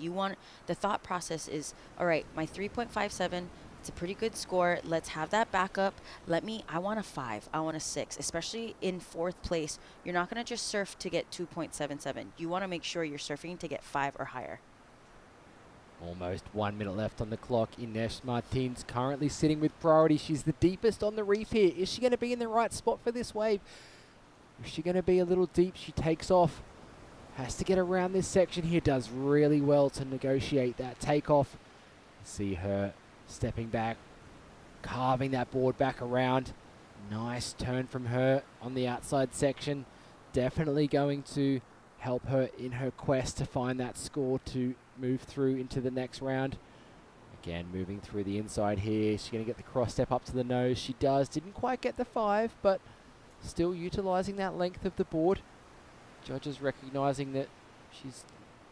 The thought process is, all right, my 3.57 It's a pretty good score. Let's have that backup. I want a 5. I want a 6, especially in 4th place. You're not going to just surf to get 2.77. You want to make sure you're surfing to get 5 or higher. Almost 1 minute left on the clock. Ines Martins currently sitting with priority. She's the deepest on the reef here. Is she going to be in the right spot for this wave? Is she going to be a little deep? She takes off. Has to get around this section here. Does really well to negotiate that takeoff. See her stepping back, carving that board back around. Nice turn from her on the outside section. Definitely going to help her in her quest to find that score to move through into the next round. Again, moving through the inside here. She's going to get the cross step up to the nose. She does. Didn't quite get the 5, but still utilizing that length of the board. Judges recognizing that she's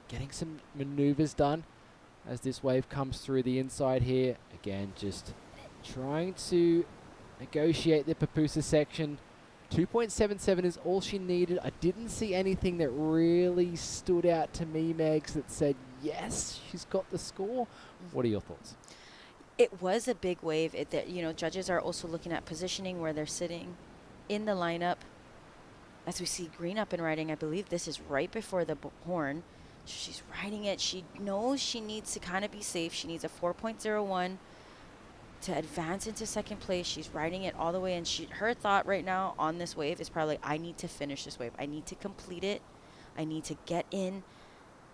getting some maneuvers done as this wave comes through the inside here. Again, just trying to negotiate the pupusa section. 2.77 is all she needed. I didn't see anything that really stood out to me, Megs, that said, yes, she's got the score. What are your thoughts? It was a big wave. Judges are also looking at positioning where they're sitting in the lineup. As we see green up and riding, I believe this is right before the horn. She's riding it. She knows she needs to kind of be safe. She needs a 4.01 to advance into 2nd place. She's riding it all the way, and her thought right now on this wave is probably, I need to finish this wave. I need to complete it. I need to get in.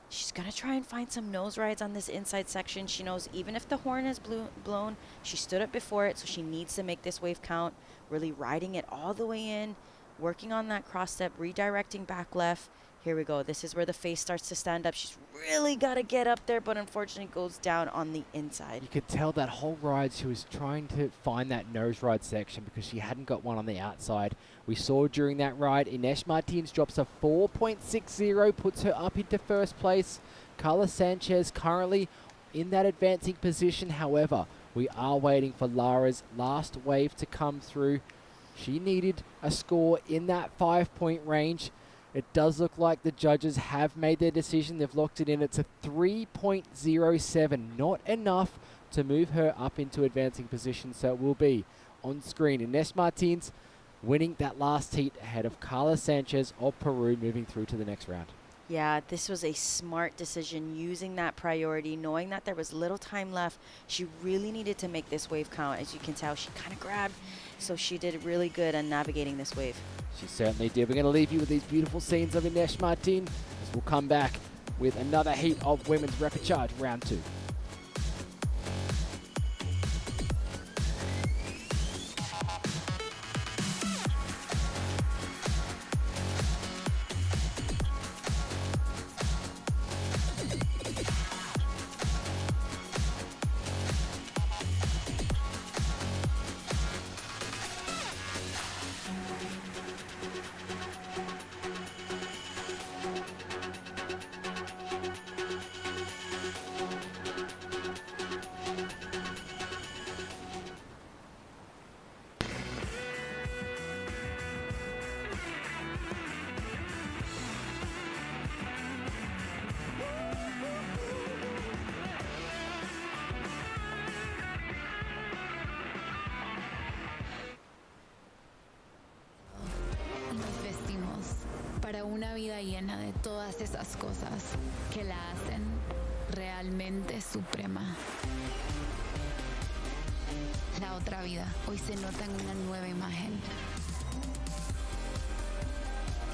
She's going to try and find some nose rides on this inside section. She knows even if the horn is blown, she stood up before it, so she needs to make this wave count. Really riding it all the way in, working on that cross step, redirecting back left. Here we go. This is where the face starts to stand up. She's really got to get up there, but unfortunately goes down on the inside. You could tell that whole ride she was trying to find that nose ride section because she hadn't got one on the outside. We saw during that ride, Ines Martins drops a 4.60, puts her up into 1st place. Carla Sanchez currently in that advancing position. However, we are waiting for Lara's last wave to come through. She needed a score in that 5-point range. It does look like the judges have made their decision. They've locked it in. It's a 3.07. Not enough to move her up into advancing position. So it will be on screen. Ines Martins winning that last heat ahead of Carla Sanchez of Peru, moving through to the next round. Yeah, this was a smart decision, using that priority, knowing that there was little time left. She really needed to make this wave count. As you can tell, she kind of grabbed, so she did really good on navigating this wave. She certainly did. We're going to leave you with these beautiful scenes of Ines Martins as we'll come back with another heat of women's repechage round 2. Para una vida llena de todas esas cosas que la hacen realmente suprema. La otra vida hoy se nota en una nueva imagen,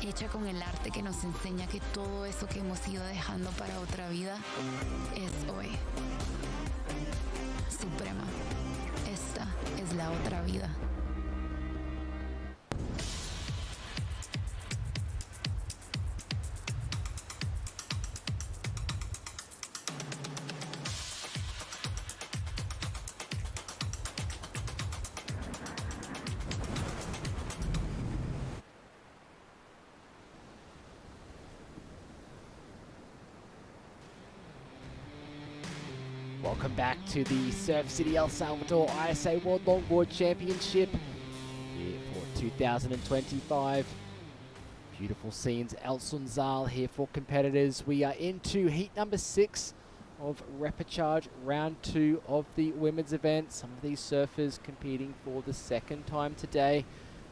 hecha con el arte que nos enseña que todo eso que hemos ido dejando para otra vida es hoy. Suprema. Esta es la otra vida. Welcome back to the Surf City El Salvador ISA World Longboard Championship here for 2025. Beautiful scenes. El Sunzal here for competitors. We are into heat number 6 of repechage round 2 of the women's event. Some of these surfers competing for the second time today.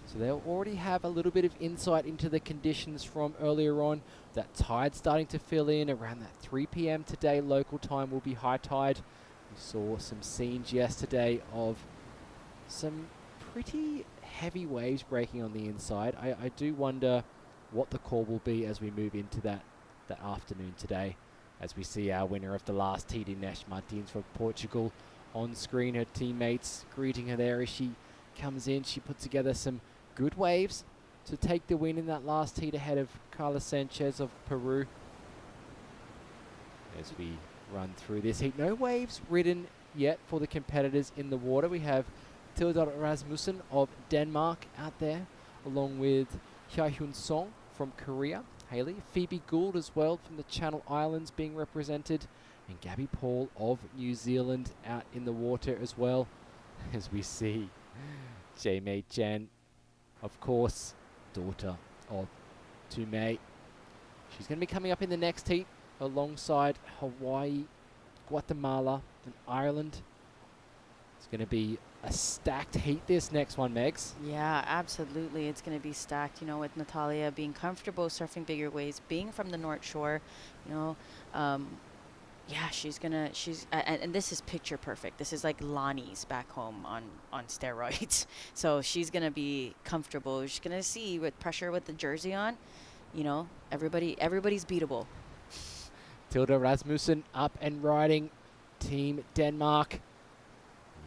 So they'll already have a little bit of insight into the conditions from earlier on. That tide starting to fill in around that 3 p.m. today. Local time will be high tide. We saw some scenes yesterday of some pretty heavy waves breaking on the inside. I do wonder what the call will be as we move into that afternoon today, as we see our winner of the last heat, Inês Martins from Portugal, on screen. Her teammates greeting her there as she comes in. She put together some good waves to take the win in that last heat ahead of Carla Sanchez of Peru. As we run through this heat, no waves ridden yet for the competitors in the water. We have Tilda Rasmussen of Denmark out there, along with Hye-Hyun Song from Korea, Haley, Phoebe Gould as well from the Channel Islands being represented, and Gabby Paul of New Zealand out in the water as well, as we see Jae-Mei Chen, of course, daughter of Tumei. She's going to be coming up in the next heat alongside Hawaii, Guatemala and Ireland. It's going to be a stacked heat, this next one, Megs. Yeah, absolutely. It's going to be stacked, you know, with Natalia being comfortable surfing bigger waves, being from the North Shore, you know. Yeah, and this is picture perfect. This is like Lonnie's back home on steroids. So she's going to be comfortable. She's going to see with pressure with the jersey on, you know, everybody's beatable. Tilda Rasmussen up and riding, Team Denmark.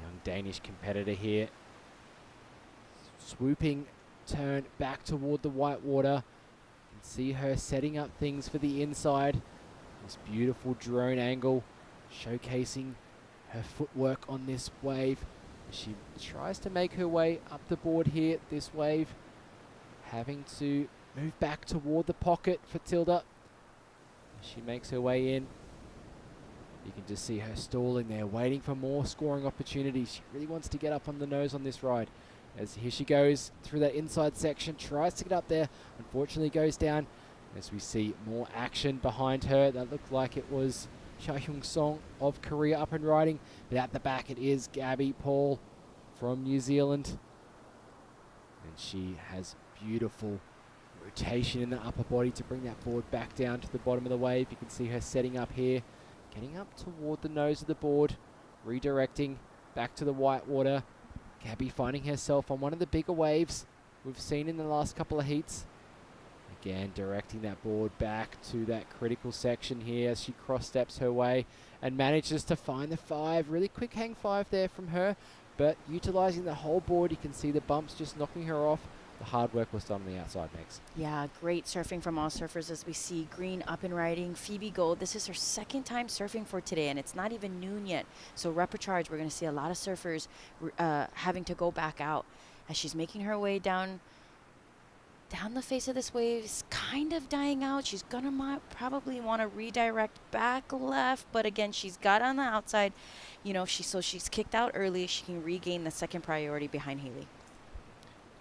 Young Danish competitor here. Swooping turn back toward the white water. You can see her setting up things for the inside. This beautiful drone angle showcasing her footwork on this wave. She tries to make her way up the board here, this wave. Having to move back toward the pocket for Tilda. She makes her way in. You can just see her stalling there, waiting for more scoring opportunities. She really wants to get up on the nose on this ride. As here she goes through that inside section, tries to get up there, unfortunately goes down. As we see more action behind her, that looked like it was Hye-Hyun Song of Korea up and riding. But at the back it is Gabby Paul from New Zealand. And she has beautiful rotation in the upper body to bring that board back down to the bottom of the wave. You can see her setting up here, getting up toward the nose of the board, redirecting back to the white water. Gabby finding herself on one of the bigger waves we've seen in the last couple of heats. Again, directing that board back to that critical section here as she cross-steps her way and manages to find the 5. Really quick hang 5 there from her, but utilizing the whole board. You can see the bumps just knocking her off. The hard work was done on the outside, Megs. Yeah, great surfing from all surfers as we see Green up and riding. Phoebe Gould, this is her second time surfing for today, and it's not even noon yet. So repechage, we're going to see a lot of surfers having to go back out as she's making her way down the face of this wave. Is kind of dying out. She's going to probably want to redirect back left, but again, she's got on the outside. You know, she's kicked out early. She can regain the second priority behind Haley.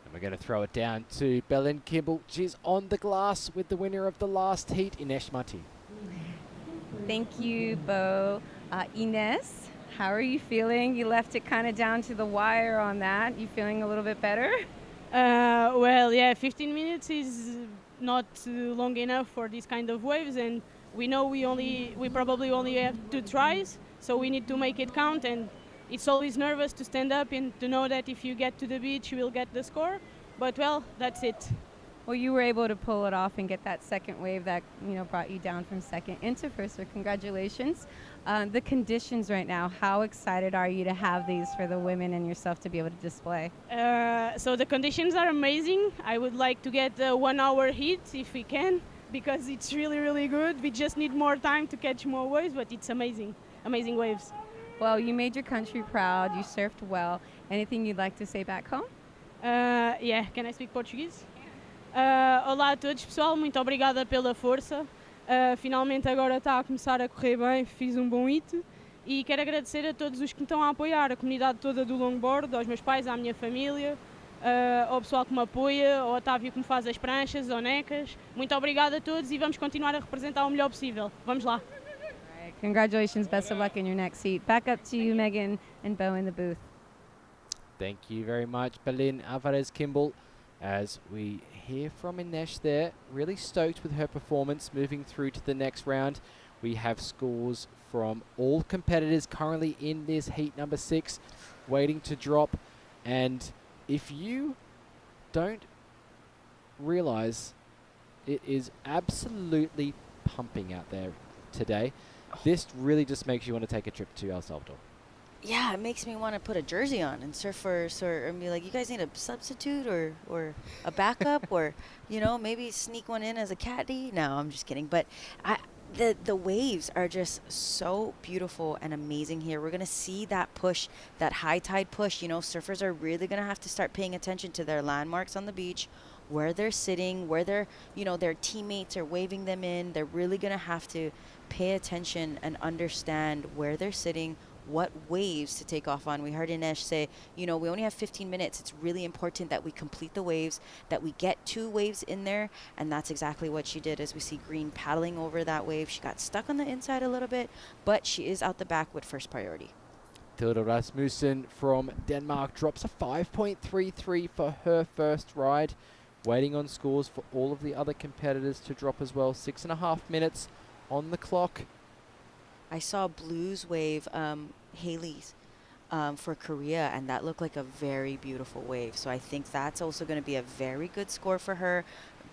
And we're going to throw it down to Belen Kimball. She's on the glass with the winner of the last heat, Inês Martins. Thank you, Bo. Inês, how are you feeling? You left it kind of down to the wire on that. You feeling a little bit better? Well, yeah, 15 minutes is not long enough for these kind of waves, and we know we probably only have 2 tries, so we need to make it count. And it's always nervous to stand up and to know that if you get to the beach, you will get the score. But, well, that's it. Well, you were able to pull it off and get that second wave that, you know, brought you down from second into first. So congratulations. The conditions right now, how excited are you to have these for the women and yourself to be able to display? So the conditions are amazing. I would like to get a 1 hour heat if we can, because it's really, really good. We just need more time to catch more waves, but it's amazing. Amazing waves. Well, you made your country proud. You surfed well. Anything you'd like to say back home? Yeah, can I speak Portuguese? Olá a todos, pessoal. Muito obrigada pela força. Finalmente agora está a começar a correr bem. Fiz um bom hit. E quero agradecer a todos os que me estão a apoiar, a comunidade toda do Longboard, aos meus pais, à minha família, ao pessoal que me apoia, ao Otávio que me faz as pranchas, ao Necas. Muito obrigada a todos e vamos continuar a representar o melhor possível. Vamos lá. Congratulations. Best of luck in your next heat. Back up to you, Megan and Bo in the booth. Thank you very much, Berlin Alvarez-Kimball. As we hear from Ines there, really stoked with her performance moving through to the next round. We have scores from all competitors currently in this heat number 6 waiting to drop. And if you don't realize, it is absolutely pumping out there today. This really just makes you want to take a trip to El Salvador. Yeah, it makes me want to put a jersey on and surf and be like, you guys need a substitute or a backup or, maybe sneak one in as a caddy. No, I'm just kidding. But the waves are just so beautiful and amazing here. We're going to see that push, that high tide push. Surfers are really going to have to start paying attention to their landmarks on the beach, where they're sitting, where their teammates are waving them in. They're really going to have to pay attention and understand where they're sitting, what waves to take off on. We heard Ines say, we only have 15 minutes. It's really important that we complete the waves, that we get 2 waves in there, and that's exactly what she did. As we see Green paddling over that wave, she got stuck on the inside a little bit, but she is out the back with first priority. Tilda Rasmussen from Denmark drops a 5.33 for her first ride. Waiting on scores for all of the other competitors to drop as well. 6.5 minutes on the clock. I saw Blue's wave, Haley's, for Korea, and that looked like a very beautiful wave. So I think that's also going to be a very good score for her.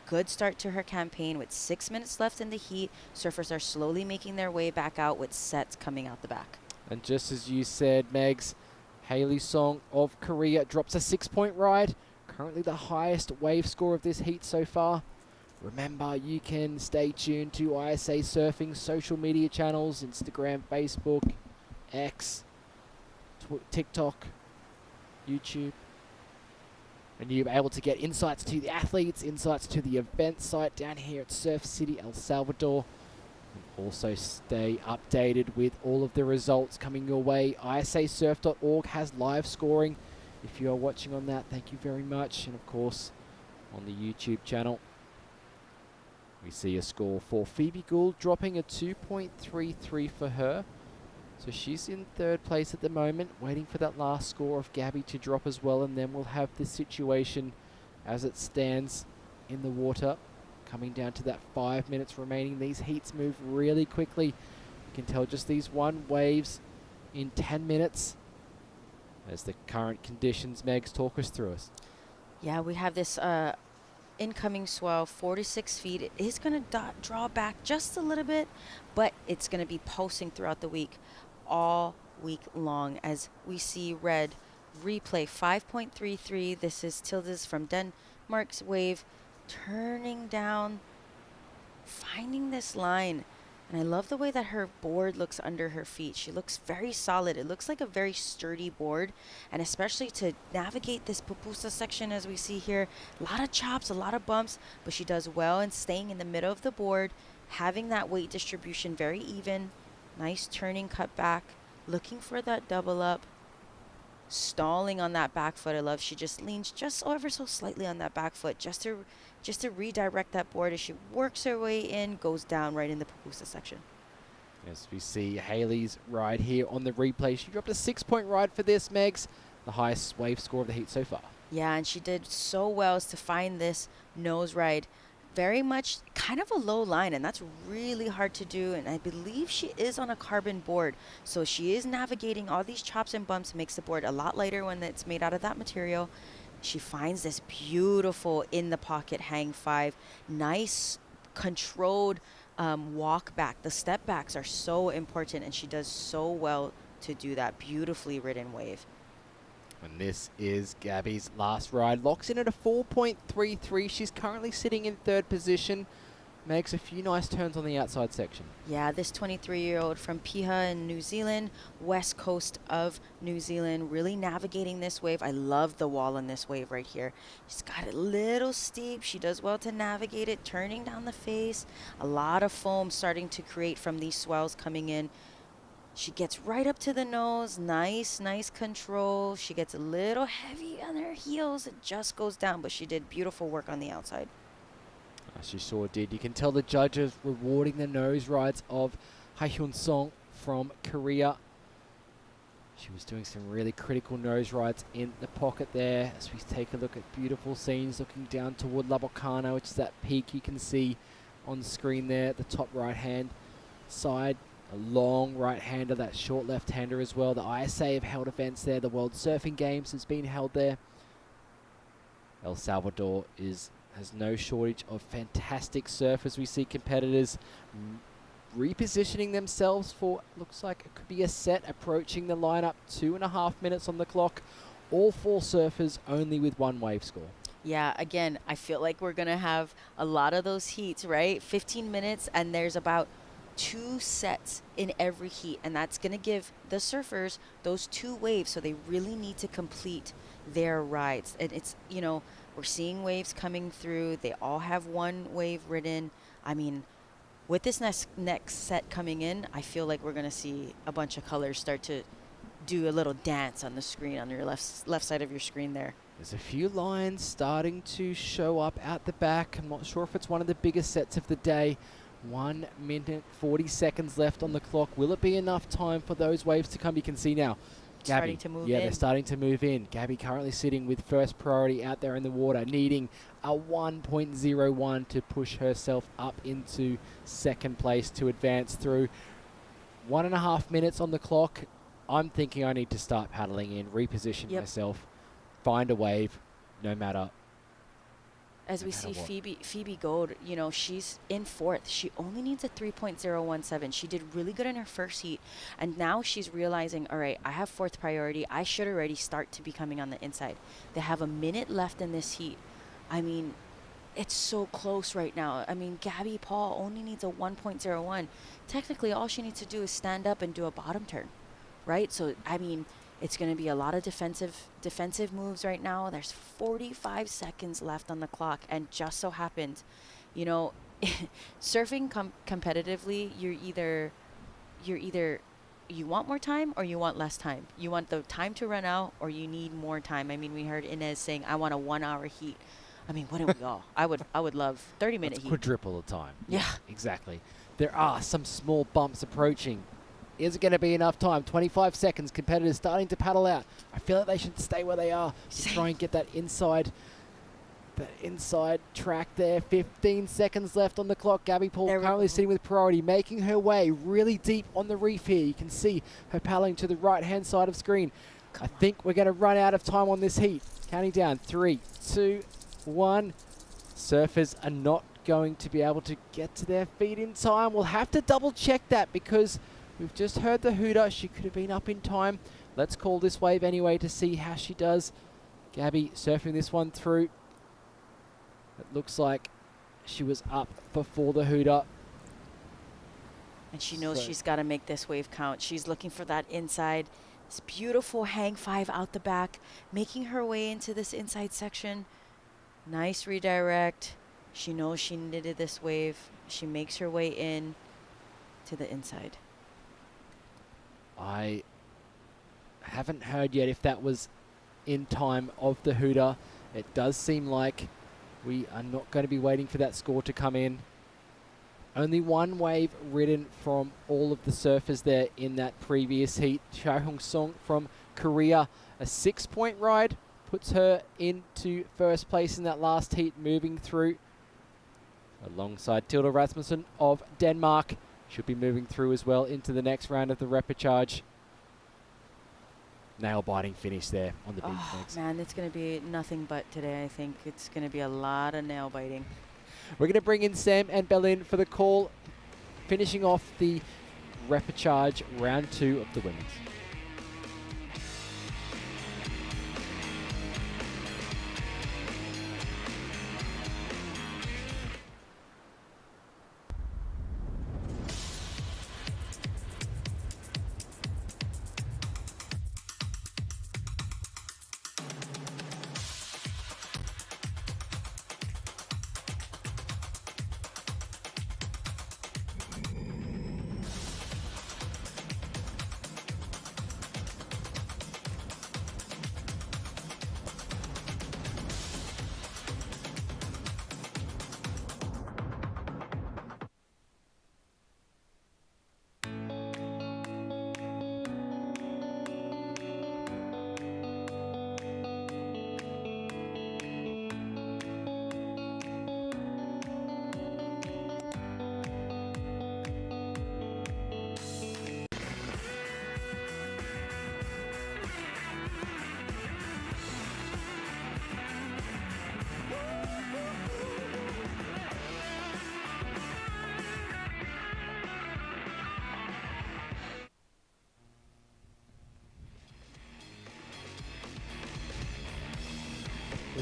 Good start to her campaign with 6 minutes left in the heat. Surfers are slowly making their way back out with sets coming out the back. And just as you said, Megs, Haley Song of Korea drops a 6-point ride. Currently the highest wave score of this heat so far. Remember, you can stay tuned to ISAsurfing social media channels, Instagram, Facebook, X, TikTok, YouTube. And you'll be able to get insights to the athletes, insights to the event site down here at Surf City, El Salvador. And also stay updated with all of the results coming your way. ISAsurf.org has live scoring. If you are watching on that, thank you very much. And of course, on the YouTube channel, we see a score for Phoebe Gould dropping a 2.33 for her. So she's in 3rd place at the moment, waiting for that last score of Gabby to drop as well. And then we'll have this situation as it stands in the water, coming down to that 5 minutes remaining. These heats move really quickly. You can tell just these one waves in 10 minutes. As the current conditions, Megs, talk us through us. Yeah, we have this incoming swell, 46 feet. It is going to draw back just a little bit, but it's going to be pulsing throughout the week, all week long. As we see red replay 5.33. This is Tilda's from Denmark's wave, turning down, finding this line. And I love the way that her board looks under her feet. She looks very solid. It looks like a very sturdy board. And especially to navigate this pupusa section as we see here, a lot of chops, a lot of bumps, but she does well in staying in the middle of the board, having that weight distribution very even. Nice turning cut back, looking for that double up, stalling on that back foot. I love she just leans just ever so slightly on that back foot just to redirect that board as she works her way in, goes down right in the pupusa section. As we see Haley's ride here on the replay, she dropped a 6-point ride for this, Megs, the highest wave score of the heat so far. Yeah, and she did so well as to find this nose ride. Very much kind of a low line, and that's really hard to do. And I believe she is on a carbon board, so she is navigating all these chops and bumps, makes the board a lot lighter when it's made out of that material. She finds this beautiful in the pocket hang 5, nice controlled walk back. The step backs are so important, and she does so well to do that beautifully ridden wave. And this is Gabby's last ride. Locks in at a 4.33. She's currently sitting in 3rd position. Makes a few nice turns on the outside section. Yeah, this 23-year-old from Piha in New Zealand, west coast of New Zealand, really navigating this wave. I love the wall on this wave right here. She's got it a little steep. She does well to navigate it, turning down the face. A lot of foam starting to create from these swells coming in. She gets right up to the nose. Nice control. She gets a little heavy on her heels. It just goes down, but she did beautiful work on the outside. She sure did. You can tell the judges rewarding the nose rides of Haehyun Song from Korea. She was doing some really critical nose rides in the pocket there as we take a look at beautiful scenes looking down toward La Bocana, which is that peak you can see on the screen there at the top right-hand side. A long right-hander, that short left-hander as well. The ISA have held events there. The World Surfing Games has been held there. El Salvador has no shortage of fantastic surfers. We see competitors repositioning themselves for, looks like it could be a set approaching the lineup. 2.5 minutes on the clock. All 4 surfers only with 1 wave score. Yeah, again, I feel like we're going to have a lot of those heats, right? 15 minutes, and there's about 2 sets in every heat, and that's going to give the surfers those 2 waves, so they really need to complete their rides. And it's, you know, we're seeing waves coming through. They all have 1 wave ridden. I mean, with this next set coming in, I feel like we're going to see a bunch of colors start to do a little dance on the screen, on your left side of your screen there. There's a few lines starting to show up out the back. I'm not sure if it's one of the biggest sets of the day. 1 minute, 40 seconds left on the clock. Will it be enough time for those waves to come? You can see now. Gabby, starting to move in. Yeah, they're starting to move in. Gabby currently sitting with first priority out there in the water, needing a 1.01 to push herself up into second place to advance through. 1.5 minutes on the clock. I'm thinking I need to start paddling in, reposition myself, find a wave, no matter. As we see Phoebe Gold, you know, she's in 4th. She only needs a 3.017. She did really good in her first heat, and now she's realizing, all right, I have 4th priority. I should already start to be coming on the inside. They have a minute left in this heat. I mean, it's so close right now. I mean, Gabby Paul only needs a 1.01. Technically, all she needs to do is stand up and do a bottom turn, right? So, I mean, it's going to be a lot of defensive moves right now. There's 45 seconds left on the clock, and just so happened, you know, surfing competitively, you're either you want more time or you want less time. You want the time to run out or you need more time. I mean, we heard Inez saying, "I want a 1-hour heat." I mean, wouldn't we all? I would love 30-minute heat. Quadruple the time. Yeah, exactly. There are some small bumps approaching. Is it going to be enough time? 25 seconds. Competitors starting to paddle out. I feel like they should stay where they are to try and get that inside track there. 15 seconds left on the clock. Gabby Paul currently sitting with priority, making her way really deep on the reef here. You can see her paddling to the right-hand side of screen. I think we're going to run out of time on this heat. Counting down. 3, 2, 1. Surfers are not going to be able to get to their feet in time. We'll have to double-check that because we've just heard the hooter. She could have been up in time. Let's call this wave anyway to see how she does. Gabby surfing this one through. It looks like she was up before the hooter. And she knows she's got to make this wave count. She's looking for that inside. This beautiful hang 5 out the back, making her way into this inside section. Nice redirect. She knows she needed this wave. She makes her way in to the inside. I haven't heard yet if that was in time of the hooter. It does seem like we are not going to be waiting for that score to come in. Only 1 wave ridden from all of the surfers there in that previous heat. Cha Hong Song from Korea, a 6-point ride, puts her into first place in that last heat, moving through alongside Tilda Rasmussen of Denmark. Should be moving through as well into the next round of the repechage. Nail-biting finish there on the beach. Oh, man, it's going to be nothing but today, I think. It's going to be a lot of nail-biting. We're going to bring in Sam and Bellin for the call, finishing off the repechage round 2 of the women's.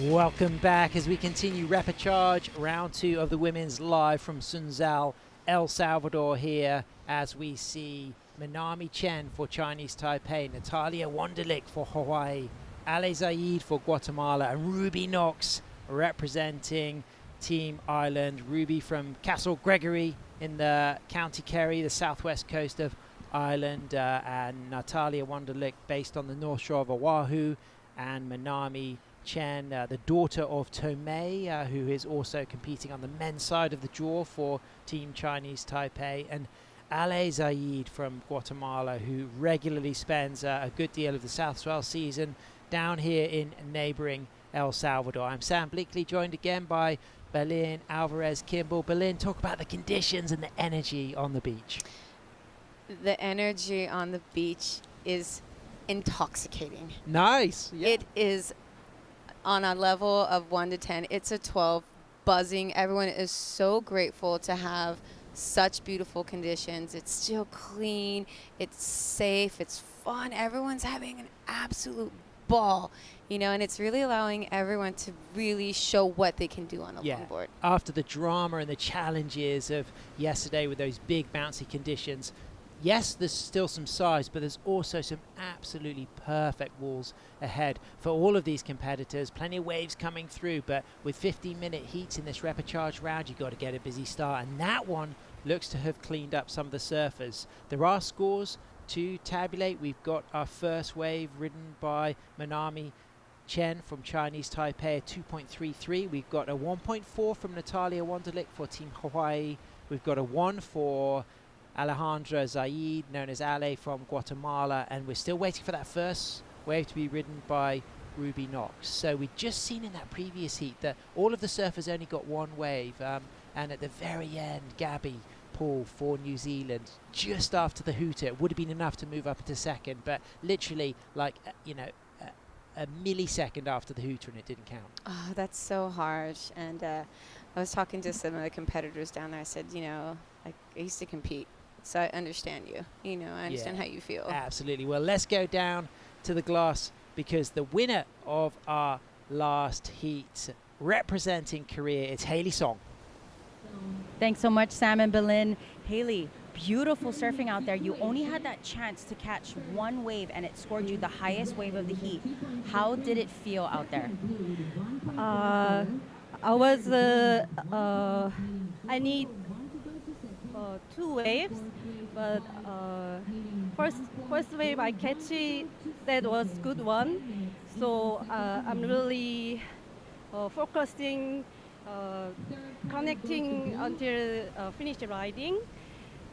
Welcome back as we continue repechage round 2 of the women's live from Sunzal, El Salvador here as we see Minami Chen for Chinese Taipei, Natalia Wonderlich for Hawaii, Ale Zaid for Guatemala, and Ruby Knox representing Team Ireland. Ruby from Castle Gregory in the County Kerry, the southwest coast of Ireland, and Natalia Wonderlich based on the North Shore of Oahu, and Minami Chen, the daughter of Tomei, who is also competing on the men's side of the draw for Team Chinese Taipei, and Ale Zaid from Guatemala, who regularly spends a good deal of the South Swell season down here in neighboring El Salvador. I'm Sam Bleakley, joined again by Berlin Alvarez-Kimball. Berlin, talk about the conditions and the energy on the beach. The energy on the beach is intoxicating. Nice. Yeah. It is on a level of 1 to 10. It's a 12, buzzing. Everyone is so grateful to have such beautiful conditions. It's still clean. It's safe. It's fun. Everyone's having an absolute ball, you know, and it's really allowing everyone to really show what they can do on a longboard. After the drama and the challenges of yesterday with those big bouncy conditions, yes, there's still some size, but there's also some absolutely perfect walls ahead for all of these competitors. Plenty of waves coming through, but with 15-minute heats in this repechage round, you've got to get a busy start. And that one looks to have cleaned up some of the surfers. There are scores to tabulate. We've got our first wave ridden by Minami Chen from Chinese Taipei at 2.33. We've got a 1.4 from Natalia Wonderlich for Team Hawaii. We've got a 1 for Alejandra Zaid, known as Ale from Guatemala, and we're still waiting for that first wave to be ridden by Ruby Knox. So we'd just seen in that previous heat that all of the surfers only got one wave, and at the very end, Gabby Paul for New Zealand, just after the hooter, it would have been enough to move up into second, but literally like, a millisecond after the hooter, and it didn't count. Oh, that's so harsh. And I was talking to some of the competitors down there. I said, you know, I used to compete, so I understand you. You know, I understand how you feel. Absolutely. Well, let's go down to the glass because the winner of our last heat, representing Korea, it's Haley Song. Thanks so much, Sam and Berlin. Haley, beautiful surfing out there. You only had that chance to catch one wave, and it scored you the highest wave of the heat. How did it feel out there? I need 2 waves, but first wave I catch it, that was good one. So I'm really focusing, connecting until finish riding.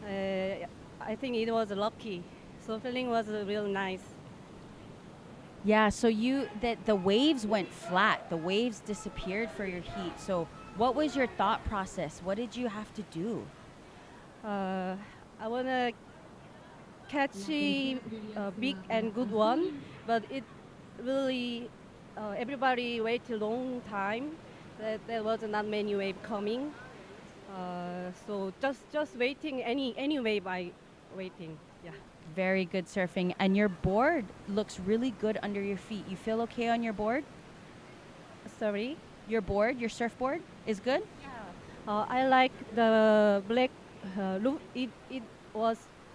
I think it was lucky. So feeling was real nice. Yeah, so the waves went flat. The waves disappeared for your heat. So what was your thought process? What did you have to do? I want to catch a big and good one, but it really, everybody waited a long time. There was not many waves coming. So just waiting, any wave I waiting, yeah. Very good surfing. And your board looks really good under your feet. You feel okay on your board? Sorry? Your board, your surfboard is good? Yeah. I like the black,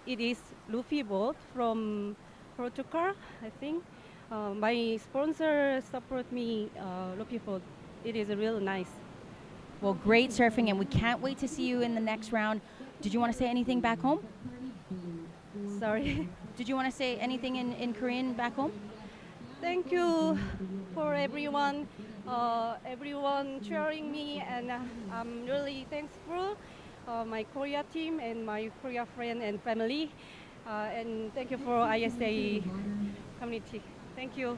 it is Luffy board from Portugal, I think. My sponsor support me Luffy board. It is real nice. Well, great surfing, and we can't wait to see you in the next round. Did you want to say anything back home? Sorry? Did you want to say anything in Korean back home? Thank you for everyone cheering me, and I'm really thankful my Korea team and my Korea friend and family, and thank you for ISA community. Thank you.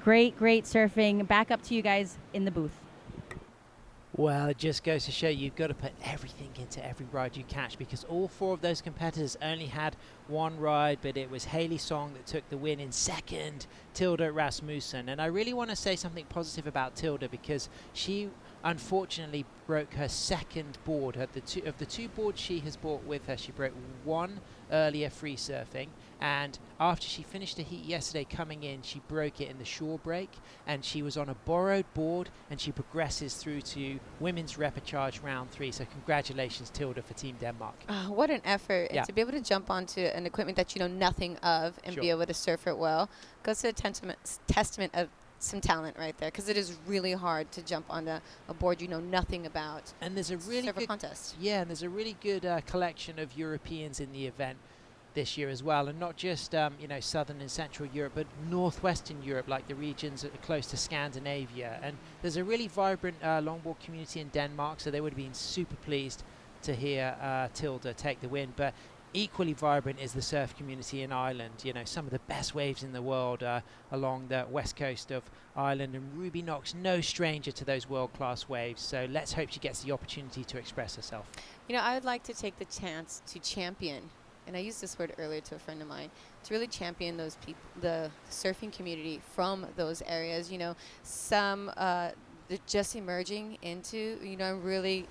Great surfing. Back up to you guys in the booth. Well, it just goes to show you've got to put everything into every ride you catch, because all 4 of those competitors only had one ride, but it was Haley Song that took the win. In second, Tilda Rasmussen. And I really want to say something positive about Tilda, because she unfortunately broke her second board. Of the two boards she has brought with her, she broke one earlier free surfing, and after she finished a heat yesterday coming in, she broke it in the shore break, and she was on a borrowed board, and she progresses through to women's repechage round 3. So congratulations, Tilda, for Team Denmark. What an effort. Yeah. And to be able to jump onto an equipment that you know nothing of and be able to surf it well goes to a testament of some talent right there, because it is really hard to jump on a board you know nothing about. And there's a really good contest. Yeah, and there's a really good collection of Europeans in the event this year as well, and not just southern and central Europe, but northwestern Europe, like the regions that are close to Scandinavia. And there's a really vibrant longboard community in Denmark, so they would have been super pleased to hear Tilda take the win. But equally vibrant is the surf community in Ireland. Some of the best waves in the world along the west coast of Ireland, and Ruby Knox no stranger to those world-class waves, so let's hope she gets the opportunity to express herself. I would like to take the chance to champion, and I used this word earlier to a friend of mine, to really champion those people, the surfing community from those areas. Some they're just emerging into, really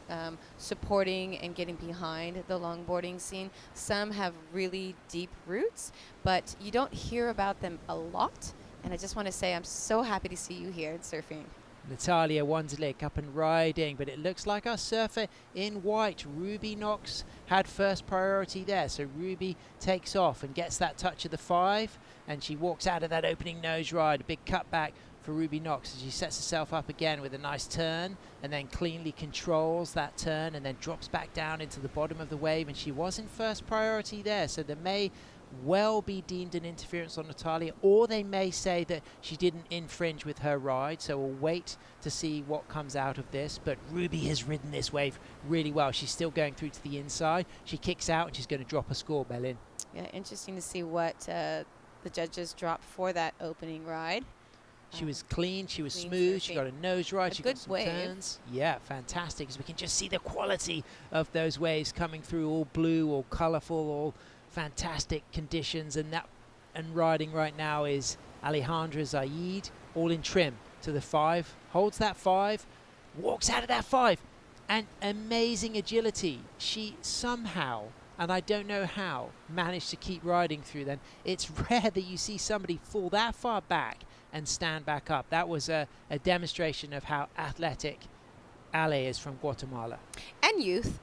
supporting and getting behind the longboarding scene. Some have really deep roots, but you don't hear about them a lot. And I just want to say I'm so happy to see you here at surfing. Natalia Wonderlick up and riding, but it looks like our surfer in white, Ruby Knox, had first priority there. So Ruby takes off and gets that touch of the 5, and she walks out of that opening nose ride. A big cutback for Ruby Knox as she sets herself up again with a nice turn, and then cleanly controls that turn and then drops back down into the bottom of the wave, and she was in first priority there. So there may well be deemed an interference on Natalia, or they may say that she didn't infringe with her ride, so we'll wait to see what comes out of this. But Ruby has ridden this wave really well. She's still going through to the inside. She kicks out and she's going to drop a score, Berlin. Yeah, interesting to see what the judges dropped for that opening ride. She was clean, she was smooth, surfing. she got a nose ride, she got good some wave. turns. Yeah, fantastic, as we can just see the quality of those waves coming through, all blue, all colourful, all fantastic conditions. And riding right now is Alejandra Zaid, all in trim to the 5, holds that 5, walks out of that 5, and amazing agility. She somehow, and I don't know how, managed to keep riding through them. It's rare that you see somebody fall that far back and stand back up. That was a demonstration of how athletic Ale is from Guatemala. And youth.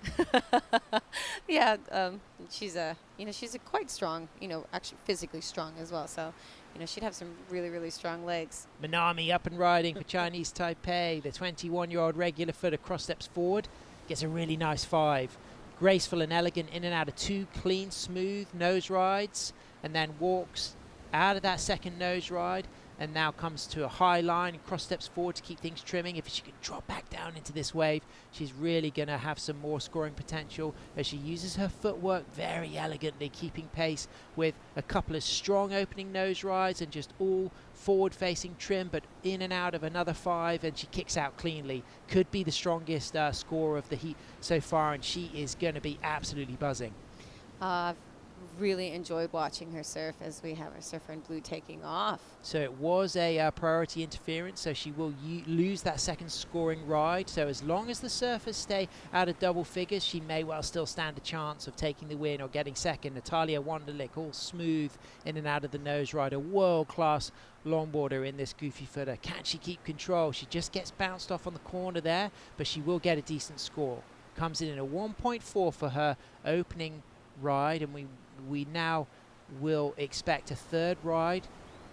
Yeah, she's quite strong, actually physically strong as well. So, she'd have some really, really strong legs. Minami up and riding for Chinese Taipei. The 21-year-old regular footer cross steps forward, gets a really nice 5. Graceful and elegant in and out of 2 clean, smooth nose rides, and then walks out of that second nose ride, and now comes to a high line and cross steps forward to keep things trimming. If she can drop back down into this wave, she's really going to have some more scoring potential as she uses her footwork very elegantly, keeping pace with a couple of strong opening nose rides and just all forward-facing trim, but in and out of another 5, and she kicks out cleanly. Could be the strongest score of the heat so far, and she is going to be absolutely buzzing. Really enjoyed watching her surf as we have our surfer in blue taking off. So it was a priority interference, so she will lose that second scoring ride. So as long as the surfers stay out of double figures, she may well still stand a chance of taking the win or getting second. Natalia Wonderlick, all smooth in and out of the nose ride, a world-class longboarder in this goofy footer. Can she keep control? She just gets bounced off on the corner there, but she will get a decent score. Comes in a 1.4 for her opening ride, and we now will expect a third ride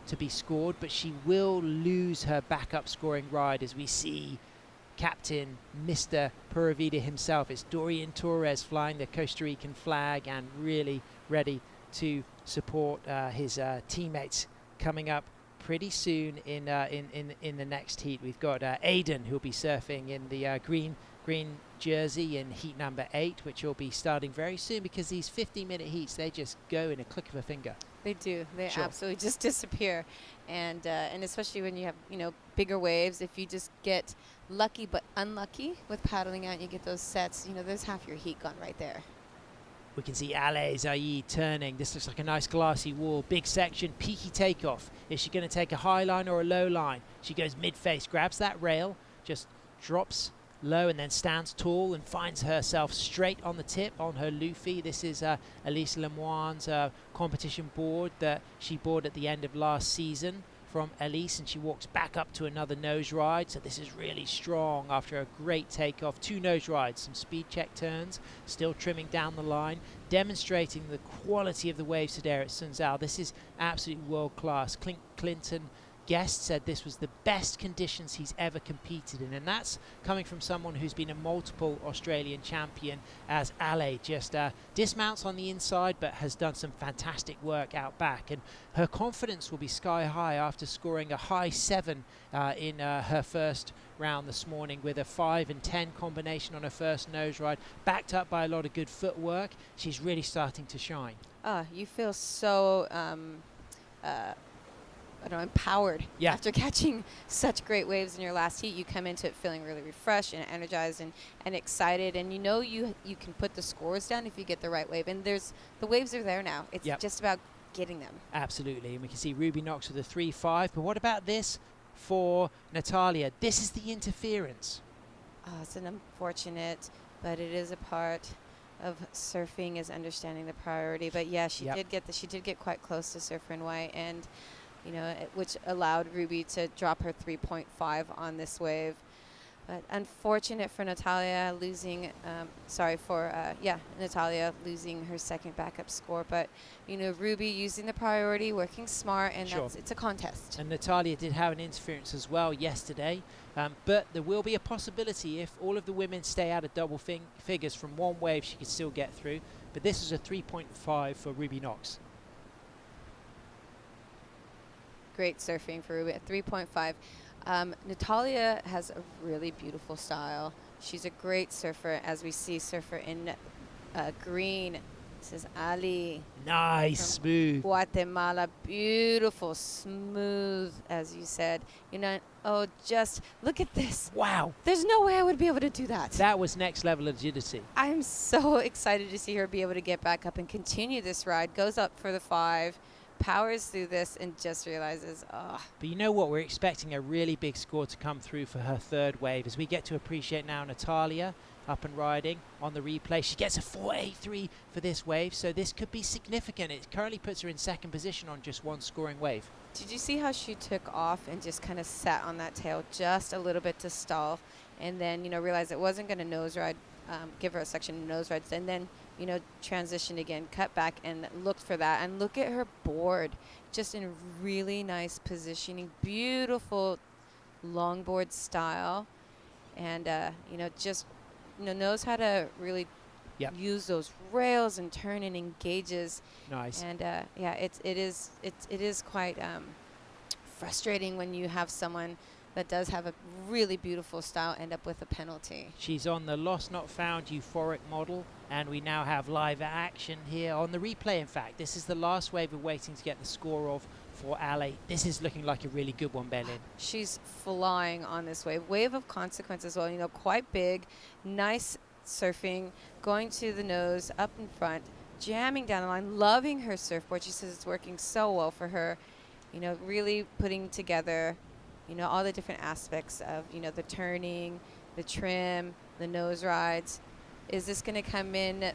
to be scored, but she will lose her backup scoring ride as we see Captain Mr. Pura Vida himself. It's Dorian Torres flying the Costa Rican flag and really ready to support his teammates coming up pretty soon in the next heat. We've got Aiden, who'll be surfing in the green jersey in heat number 8, which will be starting very soon, because these 50-minute heats, they just go in a click of a finger. They do. They absolutely just disappear. And especially when you have, bigger waves, if you just get lucky but unlucky with paddling out and you get those sets, there's half your heat gone right there. We can see Ale Zaid turning. This looks like a nice glassy wall. Big section, peaky takeoff. Is she going to take a high line or a low line? She goes mid-face, grabs that rail, just drops low and then stands tall and finds herself straight on the tip on her Luffy. This is Elise Lemoine's competition board that she bought at the end of last season from Elise, and she walks back up to another nose ride. So this is really strong after a great takeoff. 2 nose rides, some speed check turns, still trimming down the line, demonstrating the quality of the waves today at Sun Zhao. This is absolutely world class. Clinton Guest said this was the best conditions he's ever competed in, and that's coming from someone who's been a multiple Australian champion, as Ale just dismounts on the inside but has done some fantastic work out back, and her confidence will be sky high after scoring a high 7 in her first round this morning with a 5 and 10 combination on her first nose ride, backed up by a lot of good footwork. She's really starting to shine. You feel so empowered after catching such great waves in your last heat. You come into it feeling really refreshed and energized and excited, and you know you can put the scores down if you get the right wave, and the waves are there now. It's just about getting them. Absolutely, and we can see Ruby Knox with a 3-5, but what about this for Natalia? This is the interference. It's an unfortunate, but it is a part of surfing, is understanding the priority. But yeah, she did get quite close to Surfer in White, and which allowed Ruby to drop her 3.5 on this wave. But unfortunate for Natalia losing, Natalia losing her second backup score. But, Ruby using the priority, working smart, and it's a contest. And Natalia did have an interference as well yesterday. But there will be a possibility if all of the women stay out of double figures from one wave, she could still get through. But this is a 3.5 for Ruby Knox. Great surfing for Ruby at 3.5. Natalia has a really beautiful style. She's a great surfer, as we see surfer in green. This is Ali. Nice, smooth. Guatemala, beautiful, smooth, as you said. Just look at this. Wow. There's no way I would be able to do that. That was next level agility. I'm so excited to see her be able to get back up and continue this ride. Goes up for the 5. Powers through this and just realizes, But you know what? We're expecting a really big score to come through for her third wave, as we get to appreciate now Natalia up and riding on the replay. She gets a 4.83 for this wave, so this could be significant. It currently puts her in second position on just one scoring wave. Did you see how she took off and just kind of sat on that tail just a little bit to stall, and then, realized it wasn't going to nose ride, give her a section of nose rides, and then transitioned again, cut back and looked for that. And look at her board, just in really nice positioning, beautiful longboard style, and knows how to really use those rails and turn and engages. Nice. And it is quite frustrating when you have someone that does have a really beautiful style end up with a penalty. She's on the Lost Not Found euphoric model, and we now have live action here on the replay. In fact, this is the last wave we're waiting to get the score of for Ale. This is looking like a really good one, Berlin. She's flying on this wave. Wave of consequence as well, quite big, nice surfing, going to the nose, up in front, jamming down the line, loving her surfboard. She says it's working so well for her, really putting together all the different aspects of, the turning, the trim, the nose rides. Is this going to come in?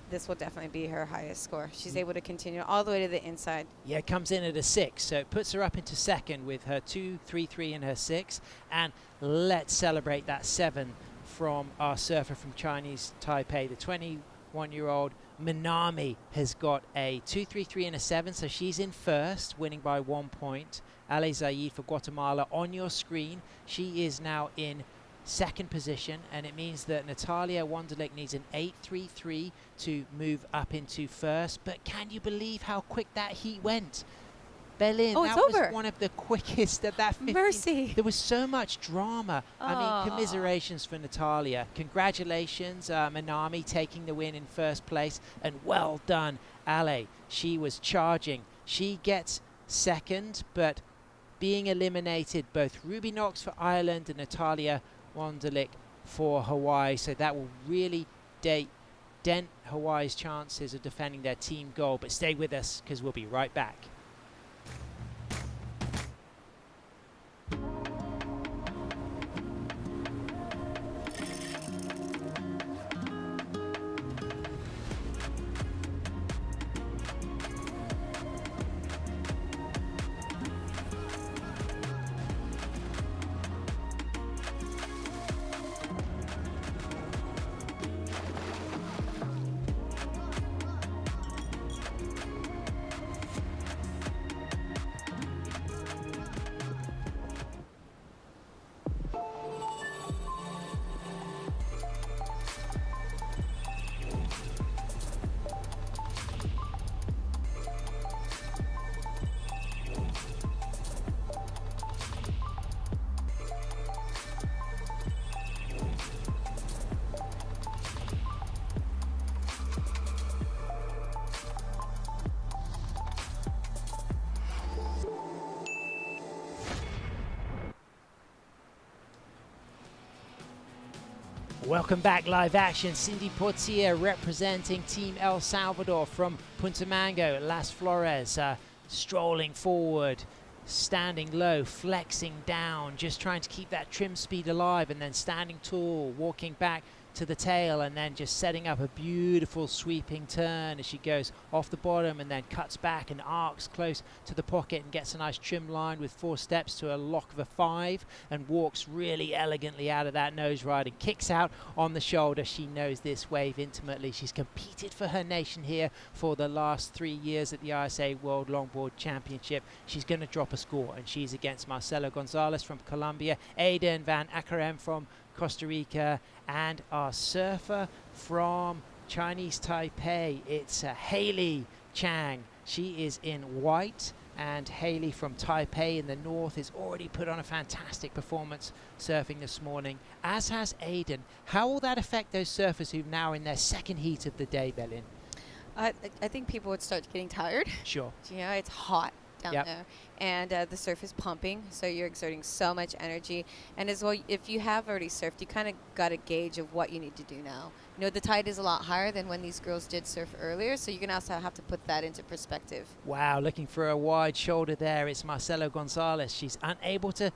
This will definitely be her highest score. She's able to continue all the way to the inside. Yeah, it comes in at a 6, so it puts her up into second with her 2.33 and her 6. And let's celebrate that 7 from our surfer from Chinese Taipei. The 21-year-old Minami has got a 2.33 and a 7, so she's in first, winning by 1 point. Ale Zaid for Guatemala on your screen. She is now in second position, and it means that Natalia Wonderlich needs an 8.33 to move up into first. But can you believe how quick that heat went? Berlin, that was one of the quickest at that 50. Mercy. There was so much drama. I mean, commiserations for Natalia. Congratulations, Minami taking the win in first place, and well done, Ale. She was charging. She gets second, but being eliminated both Ruby Knox for Ireland and Natalia Wonderlich for Hawaii, so that will really dent Hawaii's chances of defending their team gold. But stay with us, because we'll be right back. Welcome back, live action. Cindy Portia representing Team El Salvador from Punta Mango, Las Flores, strolling forward, standing low, flexing down, just trying to keep that trim speed alive, and then standing tall, walking back to the tail, and then just setting up a beautiful sweeping turn as she goes off the bottom and then cuts back and arcs close to the pocket and gets a nice trim line with 4 steps to a lock of a 5 and walks really elegantly out of that nose ride and kicks out on the shoulder. She knows this wave intimately. She's competed for her nation here for the last 3 years at the ISA World Longboard Championship. She's going to drop a score, and she's against Marcelo Gonzalez from Colombia, Aiden Van Ackerem from Costa Rica, and our surfer from Chinese Taipei. It's Haley Chang. She is in white, and Haley from Taipei in the north has already put on a fantastic performance surfing this morning, as has Aiden. How will that affect those surfers who've now in their second heat of the day, Belin? I think people would start getting tired. Sure. You know, it's hot down Yep. there, and the surf is pumping, so you're exerting so much energy. And as well, if you have already surfed, you kind of got a gauge of what you need to do now. You know, the tide is a lot higher than when these girls did surf earlier, so you're gonna also have to put that into perspective. Wow, looking for a wide shoulder there. It's Marcelo Gonzalez. She's unable to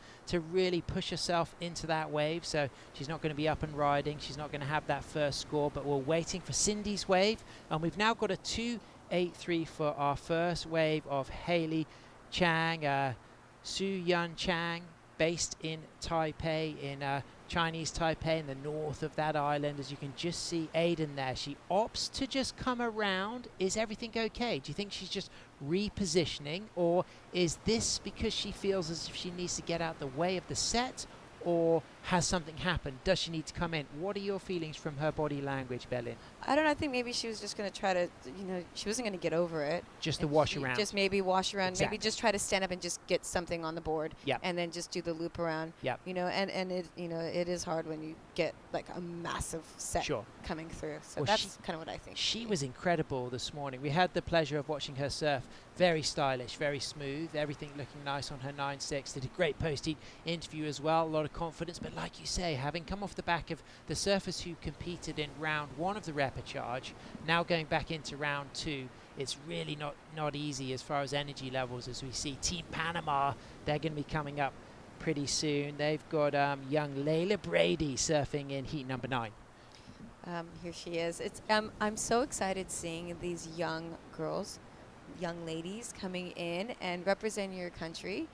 really push herself into that wave, so she's not going to be up and riding. She's not going to have that first score, but we're waiting for Cindy's wave, and we've now got a 2.83 for our first wave of Haley Chang, Su Yun Chang, based in Taipei, in Chinese Taipei, in the north of that island. As you can just see Aiden there, she opts to just come around. Is everything okay? Do you think she's just repositioning, or is this because she feels as if she needs to get out the way of the set, or has something happened? Does she need to come in? What are your feelings from her body language, Belin? I don't know. I think maybe she was just going to try to, you know, she wasn't going to get over it. Just to wash around. Just maybe wash around. Exactly. Maybe just try to stand up and just get something on the board. Yep. And then just do the loop around. Yep. You know, and it, you know, it is hard when you get like a massive set Sure. coming through. So Well, that's kind of what I think. She was incredible this morning. We had the pleasure of watching her surf. Very stylish, very smooth, everything looking nice on her 9.6. Did a great post-heat interview as well, a lot of confidence. But like you say, having come off the back of the surfers who competed in round 1 of the repechage, now going back into round 2, it's really not easy as far as energy levels. As we see Team Panama, they're going to be coming up pretty soon. They've got young Layla Brady surfing in heat number 9. Here she is. It's I'm so excited seeing these young girls, young ladies coming in and representing your country.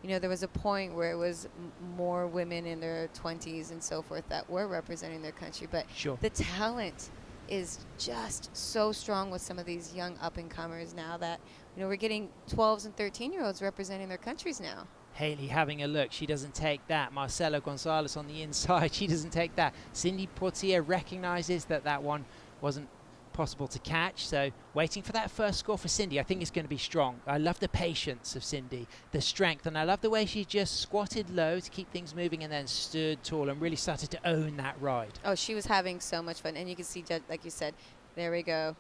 You know, there was a point where it was more women in their 20s and so forth that were representing their country, but Sure. the talent is just so strong with some of these young up-and-comers now that, you know, we're getting 12s and 13-year-olds representing their countries now. Haley having a look. She doesn't take that. Marcelo Gonzalez on the inside. She doesn't take that. Cindy Portia recognizes that one wasn't possible to catch. So waiting for that first score for Cindy. I think it's going to be strong. I love the patience of Cindy, the strength, and I love the way she just squatted low to keep things moving and then stood tall and really started to own that ride. Oh, she was having so much fun. And you can see, like you said, there we go.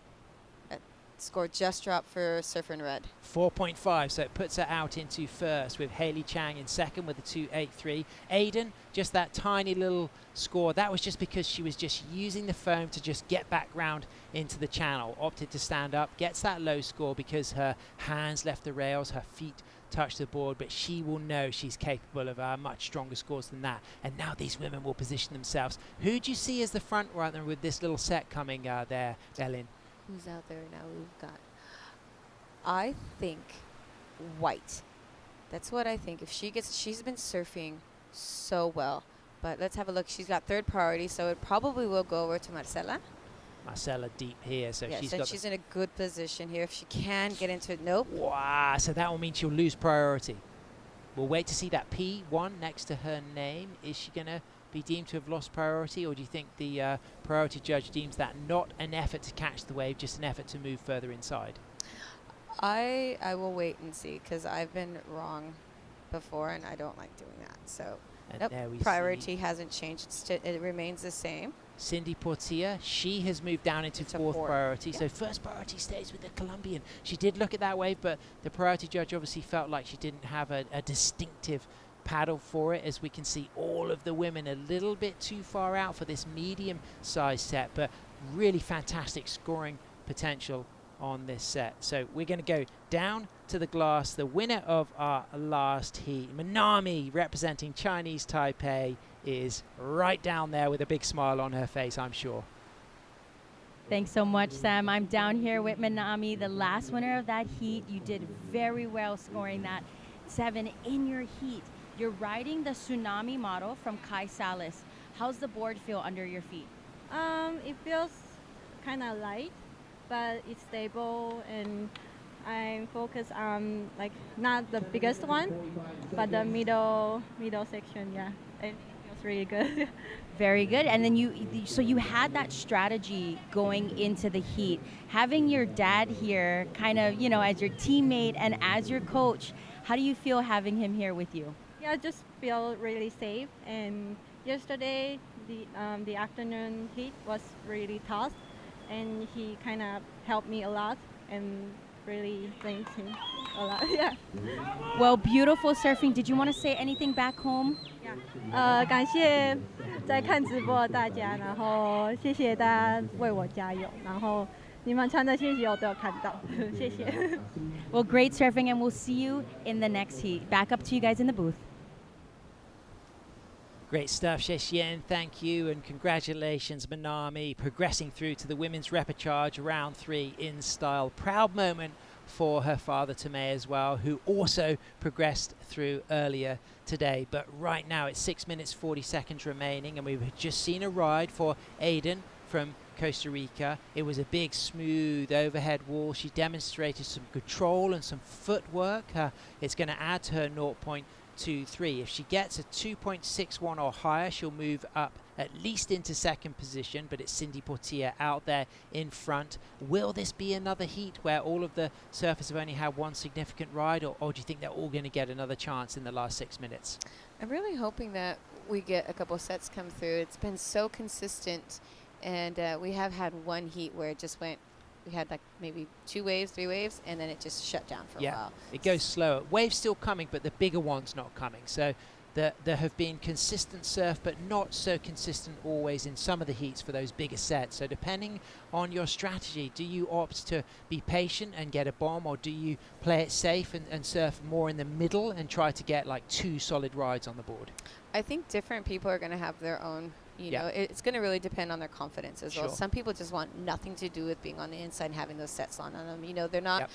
Score just dropped for Surfer in Red. 4.5, so it puts her out into first with Haley Chang in second with a 2.83. Aiden, just that tiny little score. That was just because she was just using the foam to just get back round into the channel. Opted to stand up, gets that low score because her hands left the rails, her feet touched the board, but she will know she's capable of much stronger scores than that. And now these women will position themselves. Who do you see as the front runner with this little set coming there, Belin? Who's out there now? We've got, I think, White. That's what I think. If she's been surfing so well. But let's have a look. She's got third priority, so it probably will go over to Marcela. Marcela deep here, so Yes, she's and got she's in a good position here. If she can get into it, nope. Wow, so that will mean she'll lose priority. We'll wait to see that P1 next to her name. Is she going to be deemed to have lost priority, or do you think the priority judge deems that not an effort to catch the wave, just an effort to move further inside? I will wait and see, because I've been wrong before, and I don't like doing that. So, And nope, there we priority hasn't changed. It remains the same. Cindy Portia, she has moved down into fourth priority. So first priority stays with the Colombian. She did look at that wave, but the priority judge obviously felt like she didn't have a distinctive paddle for it, as we can see all of the women a little bit too far out for this medium size set, but really fantastic scoring potential on this set. So we're going to go down to the glass. The winner of our last heat, Minami, representing Chinese Taipei, is right down there with a big smile on her face, I'm sure. Thanks so much, Sam. I'm down here with Minami, the last winner of that heat. You did very well scoring that 7 in your heat. You're riding the Tsunami model from Kai Salas. How's the board feel under your feet? It feels kind of light, but it's stable, and I'm focused on like not the biggest one, but the middle section. Yeah, it feels really good. Very good. And then so you had that strategy going into the heat. Having your dad here kind of, as your teammate and as your coach, how do you feel having him here with you? Yeah, I just feel really safe. And yesterday, the afternoon heat was really tough, and he kind of helped me a lot, and really thanks him a lot. Yeah. Well, beautiful surfing. Did you want to say anything back home? 感谢在看直播的大家，然后谢谢大家为我加油，然后你们传的讯息我都有看到，谢谢。Well, great surfing, and we'll see you in the next heat. Back up to you guys in the booth. Great stuff, Sheshien. Thank you, and congratulations, Minami, progressing through to the women's repechage round 3 in style. Proud moment for her father, Tomei, as well, who also progressed through earlier today. But right now it's 6 minutes 40 seconds remaining, and we've just seen a ride for Aiden from Costa Rica. It was a big, smooth overhead wall. She demonstrated some control and some footwork. It's going to add to her 0.23. If she gets a 2.61 or higher, she'll move up at least into second position, but it's Cindy Portilla out there in front. Will this be another heat where all of the surfers have only had one significant ride, or do you think they're all going to get another chance in the last 6 minutes? I'm really hoping that we get a couple sets come through. It's been so consistent, and we have had one heat where it just went, we had like maybe 2 waves, 3 waves, and then it just shut down for a while. It goes slower. Waves still coming, but the bigger one's not coming. So there have been consistent surf, but not so consistent always in some of the heats for those bigger sets. So depending on your strategy, do you opt to be patient and get a bomb, or do you play it safe and surf more in the middle and try to get like 2 solid rides on the board? I think different people are going to have their own, you know, it's going to really depend on their confidence as well. Some people just want nothing to do with being on the inside and having those sets on them. You know, they're not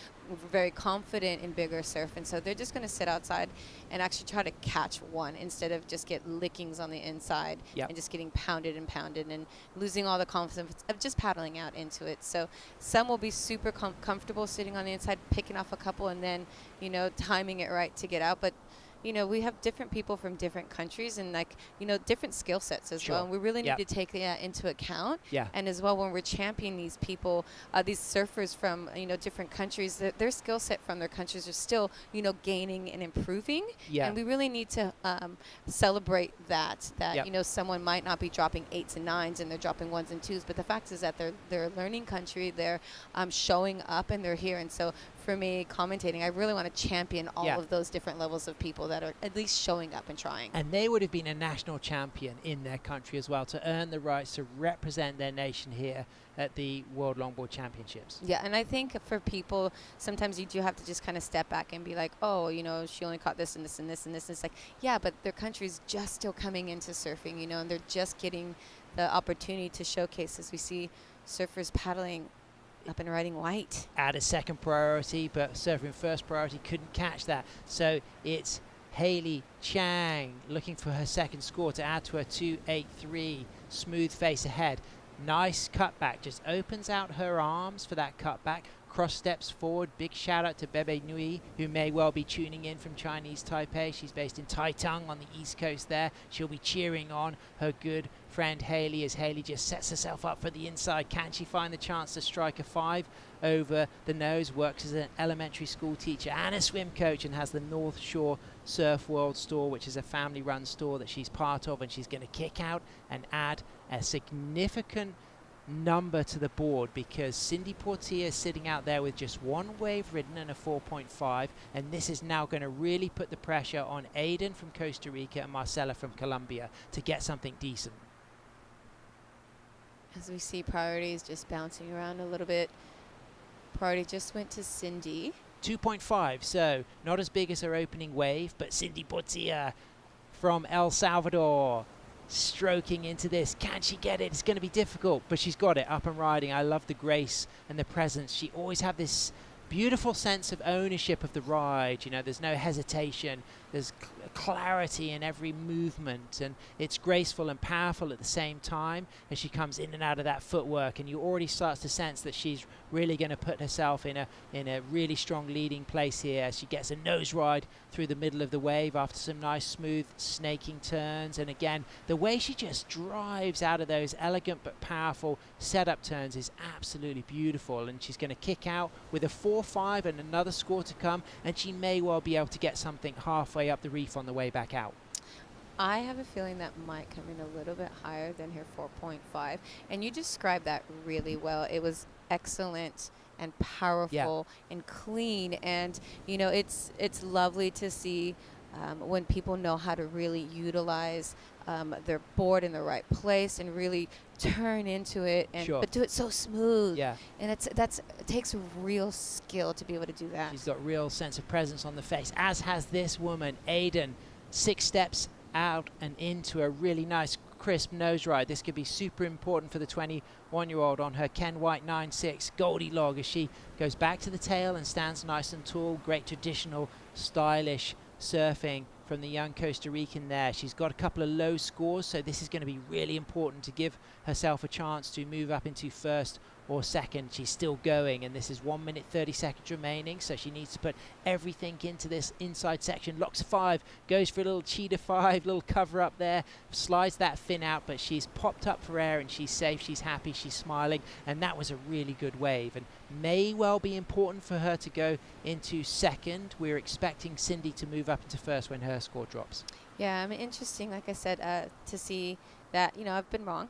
very confident in bigger surf, and so they're just going to sit outside and actually try to catch one instead of just get lickings on the inside and just getting pounded and losing all the confidence of just paddling out into it. So some will be super comfortable sitting on the inside, picking off a couple, and then, you know, timing it right to get out. But you know, we have different people from different countries and, like, you know, different skill sets as well. And we really need to take that into account. And as well, when we're championing these people, these surfers from, you know, different countries, their skill set from their countries are still, you know, gaining and improving. And we really need to celebrate that, you know, someone might not be dropping 8s and 9s and they're dropping 1s and 2s, but the fact is that they're a learning country, they're showing up and they're here. And so for me, commentating, I really want to champion all of those different levels of people that are at least showing up and trying. And they would have been a national champion in their country as well, to earn the rights to represent their nation here at the World Longboard Championships. Yeah, and I think for people, sometimes you do have to just kind of step back and be like, oh, you know, she only caught this and this and this and this. And it's like, yeah, but their country's just still coming into surfing, you know, and they're just getting the opportunity to showcase, as we see surfers paddling up and riding white. At a second priority, but surfing first priority couldn't catch that. So it's Haley Chang looking for her second score to add to her 2.83. Smooth face ahead. Nice cutback. Just opens out her arms for that cutback. Cross steps forward. Big shout out to Bebe Nui, who may well be tuning in from Chinese Taipei. She's based in Taitung on the east coast there. She'll be cheering on her good friend Haley as Haley just sets herself up for the inside. Can she find the chance to strike a 5 over the nose? Works as an elementary school teacher and a swim coach, and has the North Shore Surf World store, which is a family run store that she's part of, and she's going to kick out and add a significant number to the board, because Cindy Portia is sitting out there with just one wave ridden and a 4.5, and this is now going to really put the pressure on Aiden from Costa Rica and Marcela from Colombia to get something decent. As we see, Priority is just bouncing around a little bit. Priority just went to Cindy. 2.5, so not as big as her opening wave, but Cindy Portia from El Salvador stroking into this. Can she get it? It's going to be difficult, but she's got it up and riding. I love the grace and the presence. She always have this beautiful sense of ownership of the ride. You know, there's no hesitation. There's clarity in every movement, and it's graceful and powerful at the same time as she comes in and out of that footwork, and you already start to sense that she's really going to put herself in a really strong leading place here as she gets a nose ride through the middle of the wave after some nice smooth snaking turns. And again, the way she just drives out of those elegant but powerful setup turns is absolutely beautiful, and she's going to kick out with a 4.5 and another score to come, and she may well be able to get something halfway up the reef on the way back out. I have a feeling that might come in a little bit higher than her 4.5, and you described that really well. It was excellent and powerful and clean, and you know, it's lovely to see when people know how to really utilize their board in the right place and really turn into it, and but do it so smooth. And it takes real skill to be able to do that. She's got real sense of presence on the face, as has this woman, Aiden. 6 steps out and into a really nice crisp nose ride. This could be super important for the 21-year-old on her Ken White 9.6 Goldie log as she goes back to the tail and stands nice and tall. Great traditional stylish surfing from the young Costa Rican there. She's got a couple of low scores, so this is going to be really important to give herself a chance to move up into first or second. She's still going, and this is 1 minute 30 seconds remaining, so she needs to put everything into this inside section. Locks a 5, goes for a little cheetah 5, little cover up there, slides that fin out, but she's popped up for air and she's safe, she's happy, she's smiling, and that was a really good wave and may well be important for her to go into second. We're expecting Cindy to move up into first when her score drops. Yeah, I mean, interesting, like I said, to see that, you know, I've been wrong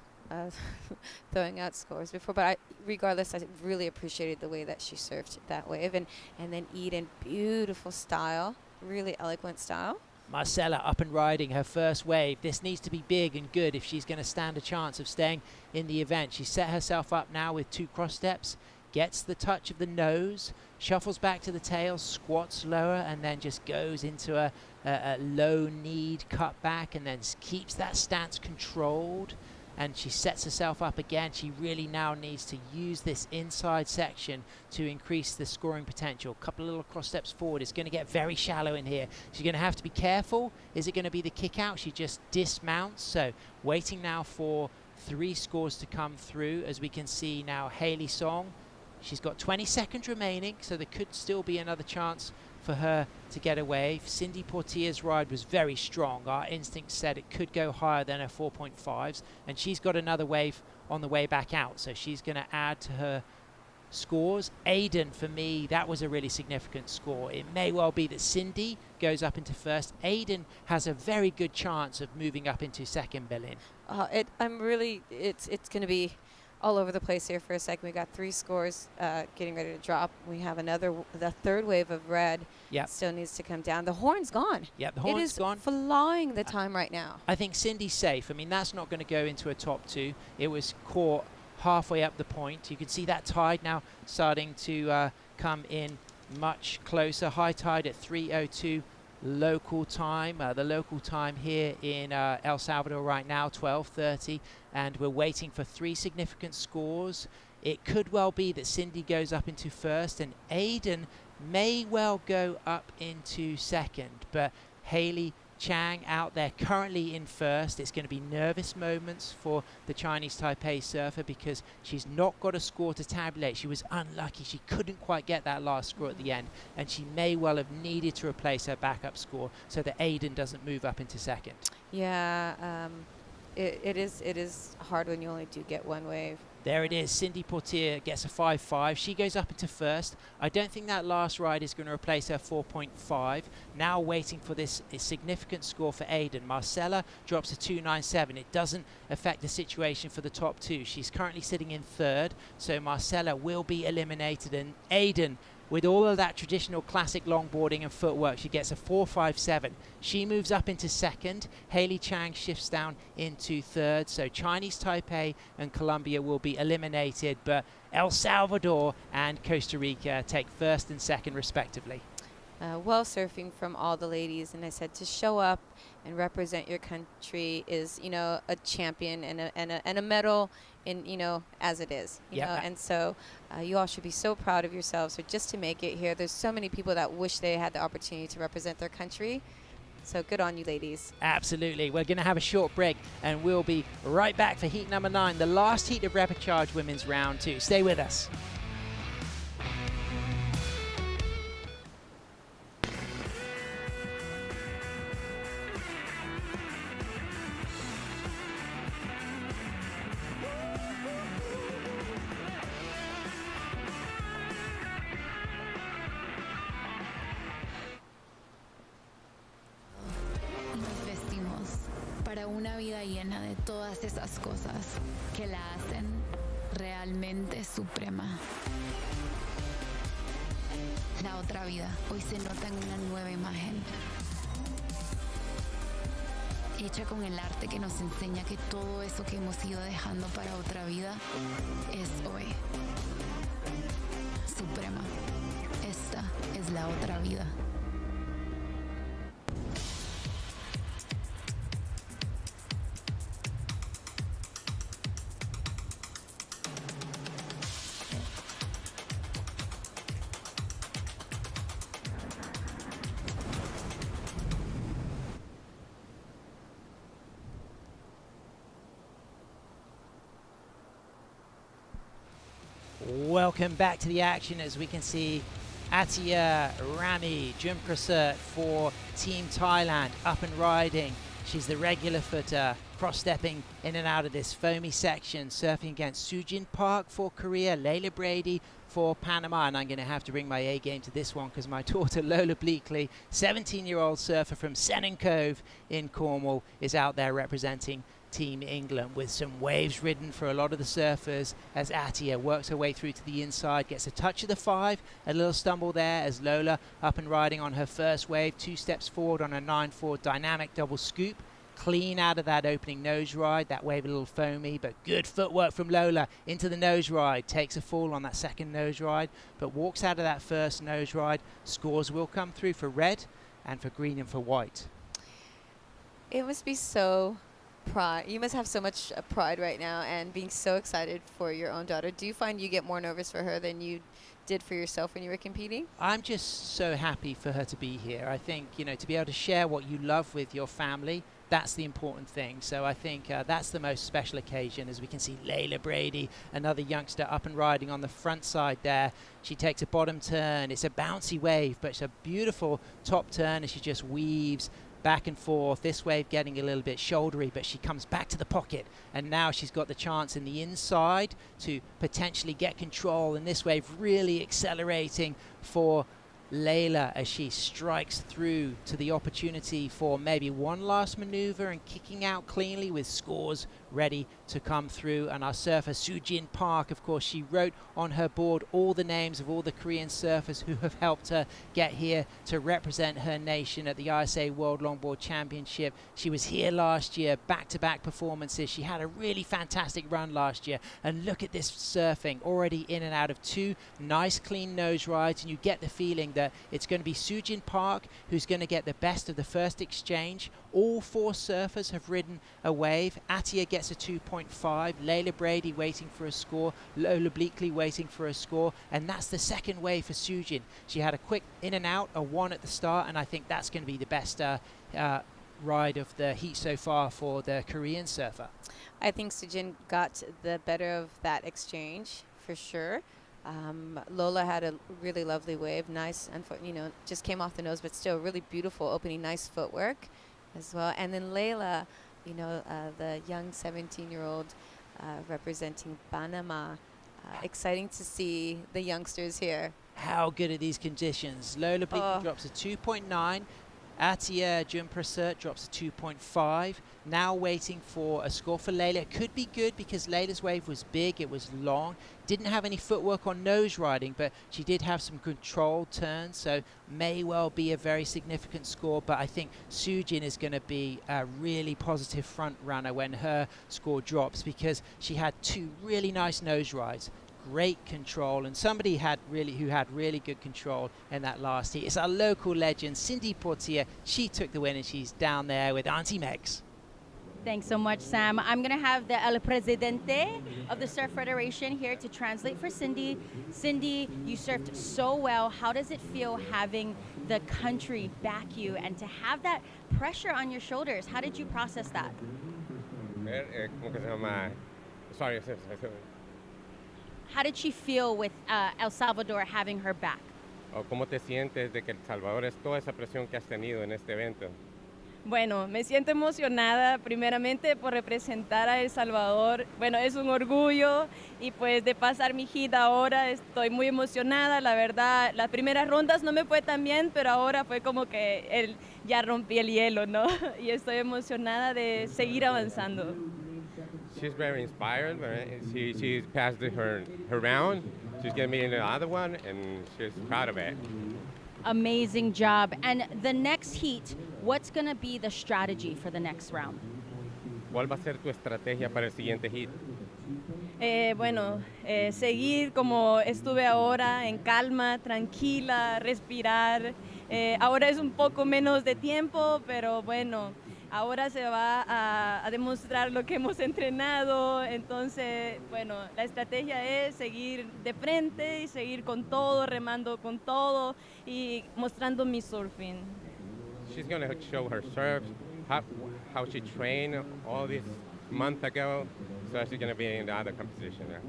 throwing out scores before, but regardless, I really appreciated the way that she surfed that wave, and then Eden, beautiful style, really eloquent style. Marcela up and riding her first wave. This needs to be big and good if she's going to stand a chance of staying in the event. She set herself up now with 2 cross steps, gets the touch of the nose, shuffles back to the tail, squats lower, and then just goes into a low kneed cut back, and then keeps that stance controlled. And she sets herself up again. She really now needs to use this inside section to increase the scoring potential. Couple of little cross steps forward. It's going to get very shallow in here. She's going to have to be careful. Is it going to be the kick out? She just dismounts. So waiting now for 3 scores to come through. As we can see now, Haley Song, she's got 20 seconds remaining, so there could still be another chance for her to get away. Cindy Portia's ride was very strong. Our instinct said it could go higher than her 4.5s, and she's got another wave on the way back out, so she's going to add to her scores. Aiden, for me, that was a really significant score. It may well be that Cindy goes up into first. Aiden has a very good chance of moving up into second, Berlin. It's going to be all over the place here for a second. We got 3 scores getting ready to drop. We have the third wave of red still needs to come down. The horn's gone. The horn's gone. It is flying the time right now. I think Cindy's safe. I mean, that's not going to go into a top 2. It was caught halfway up the point. You can see that tide now starting to come in much closer. High tide at 3:02 local time. The local time here in El Salvador right now, 12:30, and we're waiting for 3 significant scores. It could well be that Cindy goes up into first, and Aiden may well go up into second, but Haley Chang out there currently in first. It's going to be nervous moments for the Chinese Taipei surfer because she's not got a score to tabulate. She was unlucky. She couldn't quite get that last score at the end, and she may well have needed to replace her backup score so that Aiden doesn't move up into second. Yeah, it is hard when you only do get one wave. There it is. Cindy Portier gets a 5.5. She goes up into first. I don't think that last ride is going to replace her 4.5. Now waiting for this significant score for Aiden. Marcella drops a 2.97. It doesn't affect the situation for the top two. She's currently sitting in third, so Marcella will be eliminated. And Aiden, with all of that traditional classic longboarding and footwork, she gets a 4.57. She moves up into second. Haley Chang shifts down into third. So Chinese Taipei and Colombia will be eliminated, but El Salvador and Costa Rica take first and second respectively. Well surfing from all the ladies, and I said to show up and represent your country is, you know, a champion and a medal in, you know, as it is, you know, and so you all should be so proud of yourselves. So just to make it here, there's so many people that wish they had the opportunity to represent their country. So good on you, ladies. Absolutely. We're going to have a short break, and we'll be right back for heat number 9, the last heat of repechage women's round 2. Stay with us. Nos vestimos para una vida llena de todas esas cosas que la hacen realmente suprema. La otra vida hoy se nota en una nueva imagen, hecha con el arte que nos enseña que todo eso que hemos ido dejando para otra vida es hoy. Suprema. Esta es la otra vida. Welcome back to the action as we can see Atia Rami Jumprasert for Team Thailand up and riding. She's the regular footer, cross-stepping in and out of this foamy section, surfing against Sujin Park for Korea, Layla Brady for Panama, and I'm going to have to bring my A game to this one because my daughter Lola Bleakley, 17-year-old surfer from Sennen Cove in Cornwall, is out there representing Team England with some waves ridden for a lot of the surfers as Atia works her way through to the inside, gets a touch of the 5, a little stumble there as Lola up and riding on her first wave, 2 steps forward on a 9.4 dynamic double scoop, clean out of that opening nose ride, that wave a little foamy, but good footwork from Lola into the nose ride, takes a fall on that second nose ride, but walks out of that first nose ride. Scores will come through for red and for green and for white. It must be so pride. You must have so much pride right now and being so excited for your own daughter. Do you find you get more nervous for her than you did for yourself when you were competing? I'm just so happy for her to be here. I think, you know, to be able to share what you love with your family, that's the important thing. So I think that's the most special occasion, as we can see Layla Brady, another youngster up and riding on the front side there. She takes a bottom turn. It's a bouncy wave, but it's a beautiful top turn as she just weaves back and forth, this wave getting a little bit shouldery, but she comes back to the pocket, and now she's got the chance in the inside to potentially get control, and this wave really accelerating for Layla as she strikes through to the opportunity for maybe one last maneuver and kicking out cleanly with scores ready to come through. And our surfer Sujin Park, of course, she wrote on her board all the names of all the Korean surfers who have helped her get here to represent her nation at the ISA World Longboard Championship. She was here last year, back-to-back performances. She had a really fantastic run last year, and look at this surfing, already in and out of 2 nice clean nose rides, and you get the feeling that it's going to be Sujin Park who's going to get the best of the first exchange. All 4 surfers have ridden a wave. Atia gets a 2.5, Layla Brady waiting for a score, Lola Bleakley waiting for a score, and that's the second wave for Sujin. She had a quick in and out, a 1 at the start, and I think that's going to be the best ride of the heat so far for the Korean surfer. I think Sujin got the better of that exchange for sure. Lola had a really lovely wave, nice, and you know, just came off the nose, but still really beautiful opening, nice footwork as well. And then Layla, You know, the young 17-year-old representing Panama. Exciting to see the youngsters here. How good are these conditions? Lola Bleakley drops a 2.9. Atia Jumprasert drops a 2.5. Now waiting for a score for Layla. It could be good because Layla's wave was big, it was long. Didn't have any footwork on nose riding, but she did have some controlled turns, so may well be a very significant score. But I think Sujin is going to be a really positive front runner when her score drops, because she had two really nice nose rides. Great control, and somebody who had really good control in that last heat. It's our local legend, Cindy Portier. She took the win, and she's down there with Auntie Megs. Thanks so much, Sam. I'm going to have the El Presidente of the Surf Federation here to translate for Cindy. Cindy, you surfed so well. How does it feel having the country back you and to have that pressure on your shoulders? How did you process that? Sorry. How did she feel with El Salvador having her back? ¿Cómo te sientes de que El Salvador es toda esa presión que has tenido en este evento? Bueno, me siento emocionada primeramente por representar a El Salvador. Bueno, es un orgullo y pues de pasar mi gira ahora estoy muy emocionada. La verdad, las primeras rondas no me fue tan bien, pero ahora fue como que ya rompí el hielo, ¿no? Y estoy emocionada de seguir avanzando. She's very inspired. She passed her round. She's going to be in the other one, and she's proud of it. Amazing job. And the next heat, what's going to be the strategy for the next round? ¿Cuál va a ser tu estrategia para el siguiente heat? Seguir como estuve ahora, en calma, tranquila, respirar. Ahora es un poco menos de tiempo, pero bueno, ahora se va a demostrar lo que hemos entrenado. Entonces, bueno, la estrategia es seguir de frente y seguir con todo, remando con todo y mostrando mi surfing. She's going to show her surf, how she trained all this month ago, so she's going to be in the other competition now.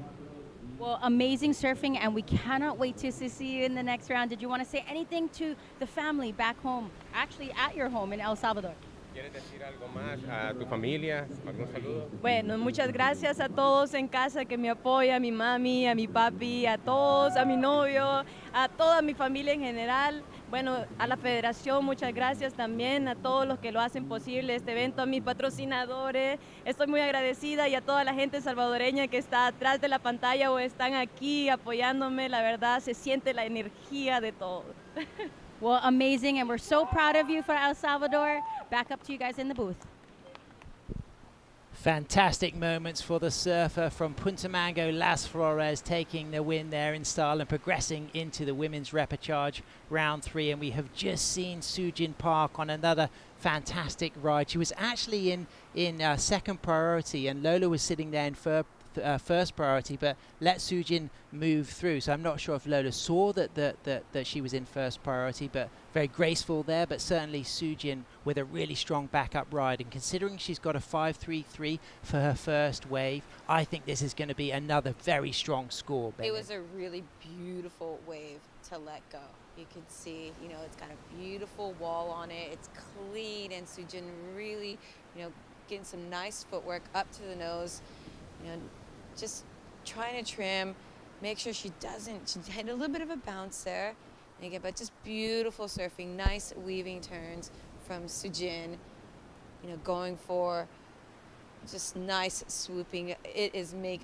Well, amazing surfing, and we cannot wait to see you in the next round. Did you want to say anything to the family back home, actually at your home in El Salvador? ¿Quieres decir algo más a tu familia? ¿Algún saludo? Bueno, muchas gracias a todos en casa que me apoyan, a mi mami, a mi papi, a todos, a mi novio, a toda mi familia en general. Bueno, a la federación, muchas gracias también, a todos los que lo hacen posible este evento, a mis patrocinadores. Estoy muy agradecida y a toda la gente salvadoreña que está atrás de la pantalla o están aquí apoyándome. La verdad, se siente la energía de todos. Well, amazing, and we're so proud of you for El Salvador. Back up to you guys in the booth. Fantastic moments for the surfer from Punta Mango, Las Flores, taking the win there in style and progressing into the women's repechage round 3. And we have just seen Sujin Park on another fantastic ride. She was actually in second priority, and Lola was sitting there in first priority, but let Sujin move through. So I'm not sure if Lola saw that she was in first priority, but very graceful there. But certainly Sujin with a really strong backup ride, and considering she's got a 5.33 for her first wave, I think this is going to be another very strong score. It was a really beautiful wave to let go. You can see, it's got a beautiful wall on it. It's clean, and Sujin really, getting some nice footwork up to the nose. Just trying to trim, make sure she had a little bit of a bounce there. And again, but just beautiful surfing, nice weaving turns from Sujin, going for just nice swooping.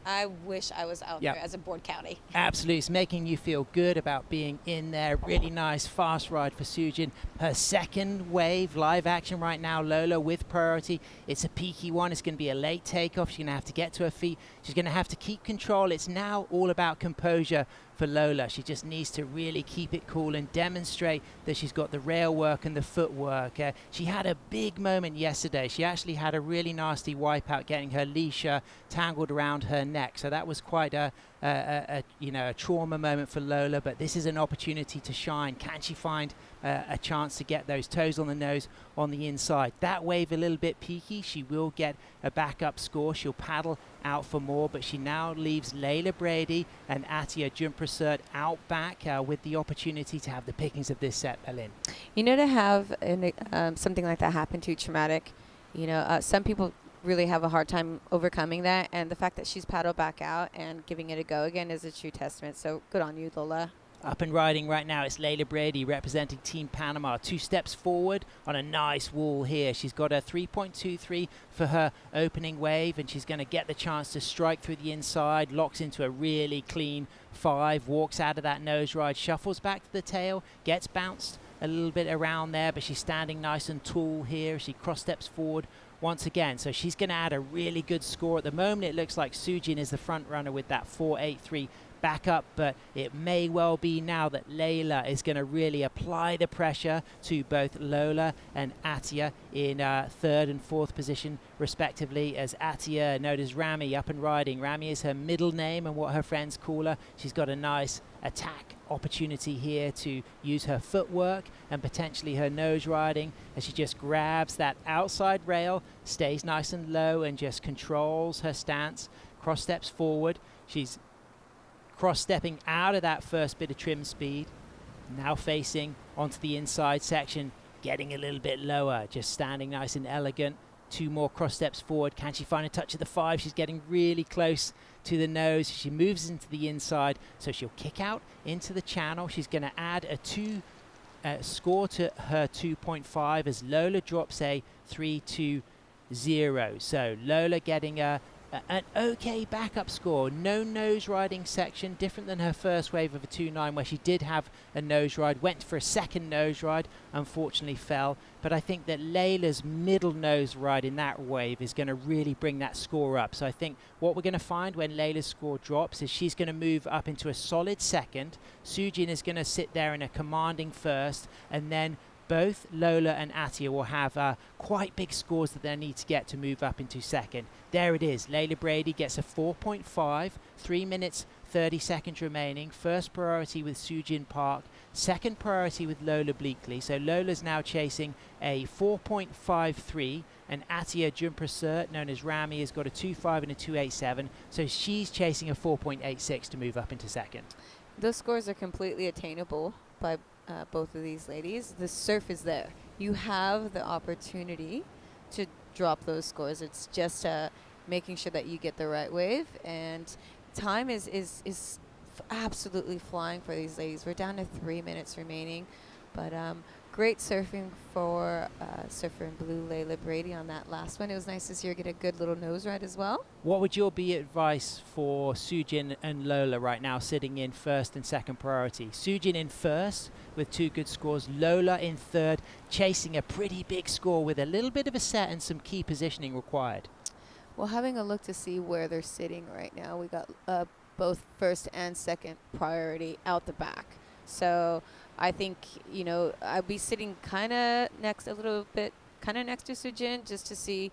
I wish I was out there as a board county. Absolutely, it's making you feel good about being in there. Really nice fast ride for Sujin. Her second wave, live action right now, Lola with priority. It's a peaky one. It's going to be a late takeoff. She's going to have to get to her feet. She's going to have to keep control. It's now all about composure for Lola. She just needs to really keep it cool and demonstrate that she's got the rail work and the footwork. She had a big moment yesterday. She actually had a really nasty wipeout, getting her leash tangled around her neck. So that was quite a trauma moment for Lola. But this is an opportunity to shine. Can she find a chance to get those toes on the nose on the inside? That wave a little bit peaky. She will get a backup score. She'll paddle out for more, but she now leaves Layla Brady and Atia Jumprasert out back with the opportunity to have the pickings of this set, Berlin. To have something like that happen to you, traumatic, some people really have a hard time overcoming that. And the fact that she's paddled back out and giving it a go again is a true testament. So good on you, Lola. Up and riding right now, it's Layla Brady representing Team Panama. 2 steps forward on a nice wall here. She's got a 3.23 for her opening wave, and she's going to get the chance to strike through the inside, locks into a really clean 5, walks out of that nose ride, shuffles back to the tail, gets bounced a little bit around there, but she's standing nice and tall here. She cross steps forward once again, so she's going to add a really good score. At the moment, it looks like Sujin is the front runner with that 4.83 back up, but it may well be now that Layla is going to really apply the pressure to both Lola and Atia in 3rd and 4th position respectively, as Atia, known as Rami, up and riding. Rami is her middle name and what her friends call her. She's got a nice attack opportunity here to use her footwork and potentially her nose riding, as she just grabs that outside rail, stays nice and low and just controls her stance, cross steps forward. She's cross-stepping out of that first bit of trim speed, now facing onto the inside section, getting a little bit lower, just standing nice and elegant. 2 more cross steps forward. Can she find a touch of the 5? She's getting really close to the nose. She moves into the inside, so she'll kick out into the channel. She's going to add a 2 score to her 2.5 as Lola drops a 3.20. So Lola getting an okay backup score. No nose riding section, different than her first wave of a 2.9 where she did have a nose ride, went for a second nose ride, unfortunately fell. But I think that Layla's middle nose ride in that wave is going to really bring that score up. So I think what we're going to find when Layla's score drops is she's going to move up into a solid second. Sujin is going to sit there in a commanding first, and then both Lola and Atia will have quite big scores that they need to get to move up into second. There it is. Layla Brady gets a 4.5, 3 minutes 30 seconds remaining. First priority with Sujin Park, second priority with Lola Bleakley. So Lola's now chasing a 4.53, and Atia Jumprasert, known as Rami, has got a 2.5 and a 2.87. So she's chasing a 4.86 to move up into second. Those scores are completely attainable by both of these ladies. The surf is there. You have the opportunity to drop those scores. It's just making sure that you get the right wave, and time is absolutely flying for these ladies. We're down to 3 minutes remaining, but great surfing for surfer in blue Layla Brady on that last one. It was nice to see her get a good little nose ride as well. What would your be advice for Sujin and Lola right now, sitting in first and second priority? Sujin in first with 2 good scores, Lola in third, chasing a pretty big score with a little bit of a set and some key positioning required. Well, having a look to see where they're sitting right now, we got both first and second priority out the back. So I think, you know, I'd be sitting kind of next a little bit, kind of next to Sujin, just to see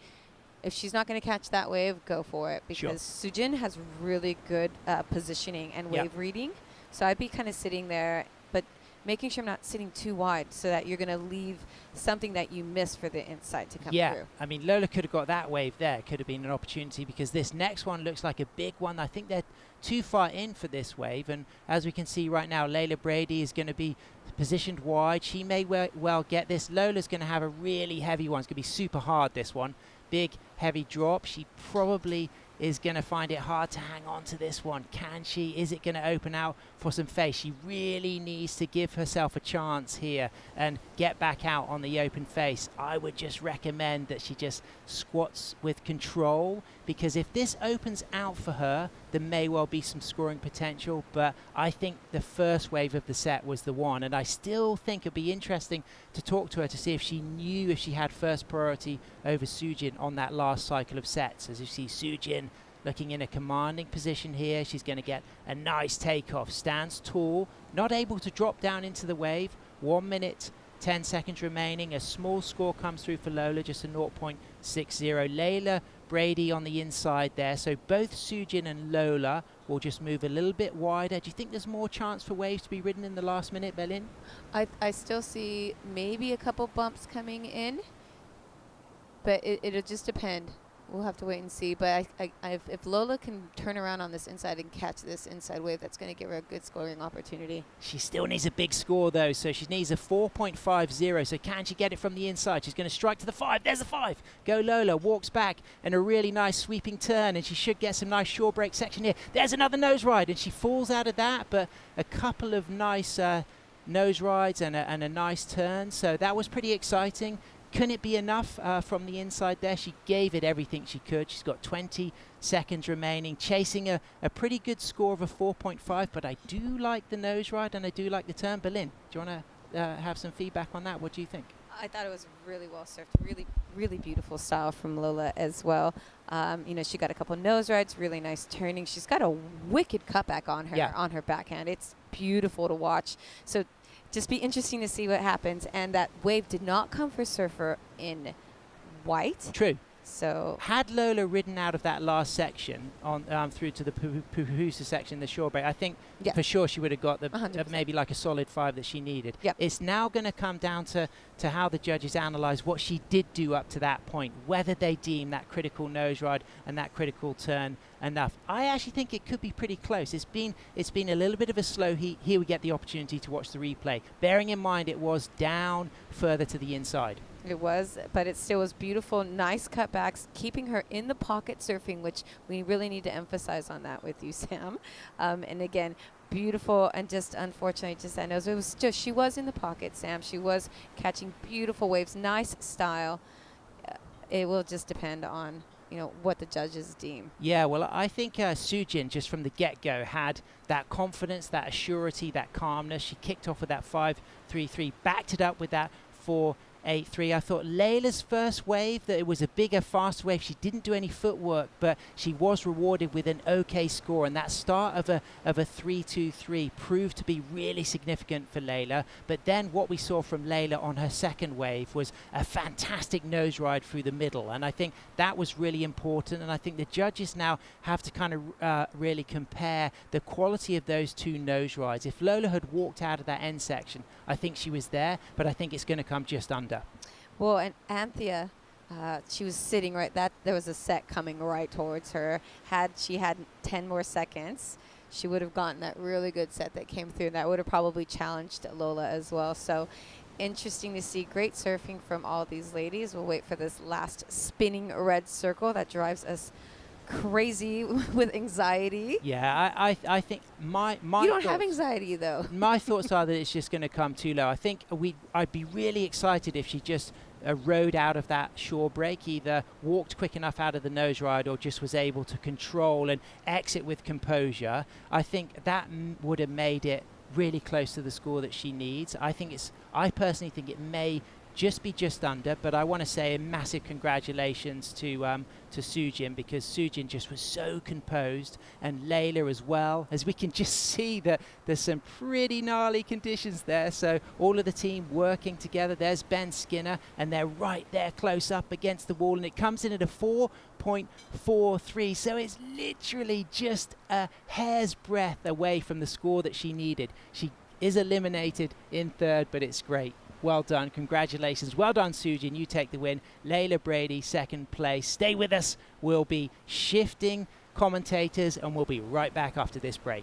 if she's not going to catch that wave, go for it. Because Sujin has really good positioning and wave reading. So I'd be kind of sitting there, but making sure I'm not sitting too wide so that you're going to leave something that you miss for the inside to come through. I mean, Lola could have got that wave there. Could have been an opportunity, because this next one looks like a big one. I think they're too far in for this wave, and as we can see right now, Layla Brady is going to be positioned wide. She may well get this. Lola's going to have a really heavy one. It's going to be super hard, this one. Big, heavy drop. She probably is going to find it hard to hang on to this one. Can she? Is it going to open out for some face? She really needs to give herself a chance here and get back out on the open face. I would just recommend that she just squats with control, because if this opens out for her, there may well be some scoring potential, but I think the first wave of the set was the one, and I still think it'd be interesting to talk to her to see if she knew if she had first priority over Sujin on that last cycle of sets. As you see Sujin looking in a commanding position here, she's going to get a nice takeoff, stands tall, not able to drop down into the wave. 1 minute 10 seconds remaining. A small score comes through for Lola, just a 0.60. Layla Brady on the inside there, so both Sujin and Lola will just move a little bit wider. Do you think there's more chance for waves to be ridden in the last minute, Belin? I still see maybe a couple bumps coming in, but it'll just depend. we'll have to wait and see. But if Lola can turn around on this inside and catch this inside wave, that's going to give her a good scoring opportunity. She still needs a big score, though, so she needs a 4.50. So can she get it from the inside? She's going to strike to the 5. There's the 5. Go Lola, walks back, and a really nice sweeping turn, and she should get some nice shore break section here. There's another nose ride, and she falls out of that, but a couple of nice nose rides and a nice turn. So that was pretty exciting. Couldn't it be enough from the inside there? She gave it everything she could. She's got 20 seconds remaining, chasing a pretty good score of a 4.5, but I do like the nose ride and I do like the turn. Berlin, do you want to have some feedback on that? What do you think? I thought it was really well surfed. Really, really beautiful style from Lola as well. She got a couple nose rides, really nice turning. She's got a wicked cutback on her on her backhand. It's beautiful to watch. So just be interesting to see what happens. And that wave did not come for Surfer in white. True. So had Lola ridden out of that last section on through to the Pupusa section, the shore break, I think for sure she would have got the maybe like a solid 5 that she needed. It's now going to come down to how the judges analyze what she did do up to that point, whether they deem that critical nose ride and that critical turn enough. I actually think it could be pretty close. It's been a little bit of a slow heat. Here we get the opportunity to watch the replay, bearing in mind it was down further to the inside. It was, but it still was beautiful. Nice cutbacks, keeping her in the pocket surfing, which we really need to emphasize on that with you, Sam. And again, beautiful, and just unfortunately, just that nose. It was just, she was in the pocket, Sam. She was catching beautiful waves, nice style. It will just depend on what the judges deem. Yeah, well, I think Sujin, just from the get-go, had that confidence, that assurity, that calmness. She kicked off with that 5.33, backed it up with that 4.83. I thought Layla's first wave, that it was a bigger, faster wave. She didn't do any footwork, but she was rewarded with an okay score. And that start of a 3.23 proved to be really significant for Layla. But then what we saw from Layla on her second wave was a fantastic nose ride through the middle. And I think that was really important. And I think the judges now have to kind of really compare the quality of those two nose rides. If Lola had walked out of that end section, I think she was there, but I think it's going to come just under. Well, and Anthea, she was sitting right, there was a set coming right towards her. Had she had 10 more seconds, she would have gotten that really good set that came through. That would have probably challenged Lola as well. So interesting to see. Great surfing from all these ladies. We'll wait for this last spinning red circle that drives us crazy with anxiety. Yeah, I think my you don't have anxiety though. My thoughts are that it's just going to come too low. I think I'd be really excited if she just rode out of that shore break, either walked quick enough out of the nose ride or just was able to control and exit with composure. I think that would have made it really close to the score that she needs. I personally think it may just be just under, but I want to say a massive congratulations to Sujin, because Sujin just was so composed, and Layla as well. As we can just see that there's some pretty gnarly conditions there, so all of the team working together. There's Ben Skinner, and they're right there close up against the wall, and it comes in at a 4.43, so it's literally just a hair's breadth away from the score that she needed. She is eliminated in third, but it's great. Well done. Congratulations. Well done, Sujin. You take the win. Layla Brady, second place. Stay with us. We'll be shifting commentators, and we'll be right back after this break.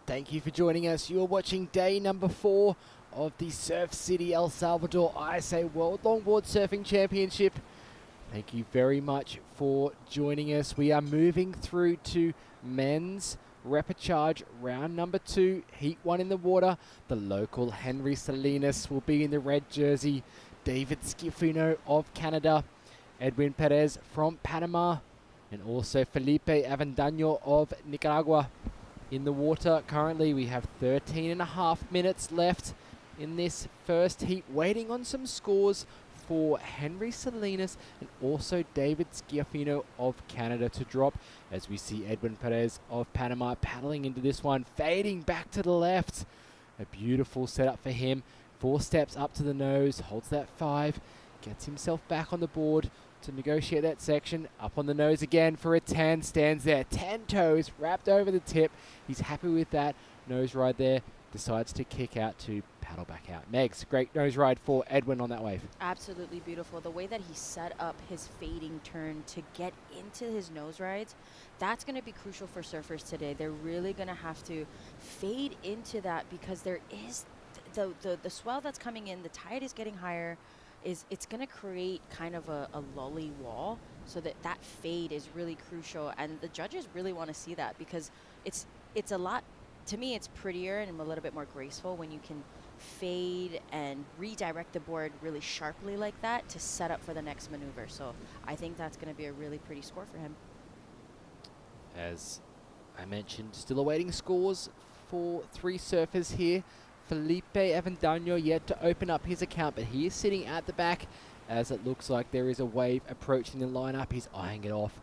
Thank you for joining us. You're watching day number 4 of the Surf City El Salvador ISA World Longboard Surfing Championship. Thank you very much for joining us. We are moving through to men's repechage round number 2, heat 1 in the water. The local Henry Salinas will be in the red jersey. David Schiaffino of Canada, Edwin Perez from Panama, and also Felipe Avendaño of Nicaragua in the water. Currently we have 13.5 minutes left in this first heat, waiting on some scores for Henry Salinas and also David Schiaffino of Canada to drop, as we see Edwin Perez of Panama paddling into this one, fading back to the left. A beautiful setup for him. 4 steps up to the nose, holds that 5, gets himself back on the board to negotiate that section. Up on the nose again for a 10, stands there, 10 toes wrapped over the tip. He's happy with that nose ride there, decides to kick out to paddle back out. Megs, great nose ride for Edwin on that wave. Absolutely beautiful. The way that he set up his fading turn to get into his nose rides, that's going to be crucial for surfers today. They're really going to have to fade into that, because there is the swell that's coming in, the tide is getting higher, it's going to create kind of a lully wall, so that fade is really crucial, and the judges really want to see that, because it's a lot, to me it's prettier and a little bit more graceful when you can fade and redirect the board really sharply like that to set up for the next maneuver. So I think that's going to be a really pretty score for him. As I mentioned, still awaiting scores for 3 surfers here. Felipe Avendaño yet to open up his account, but he is sitting at the back as it looks like there is a wave approaching the lineup. He's eyeing it off,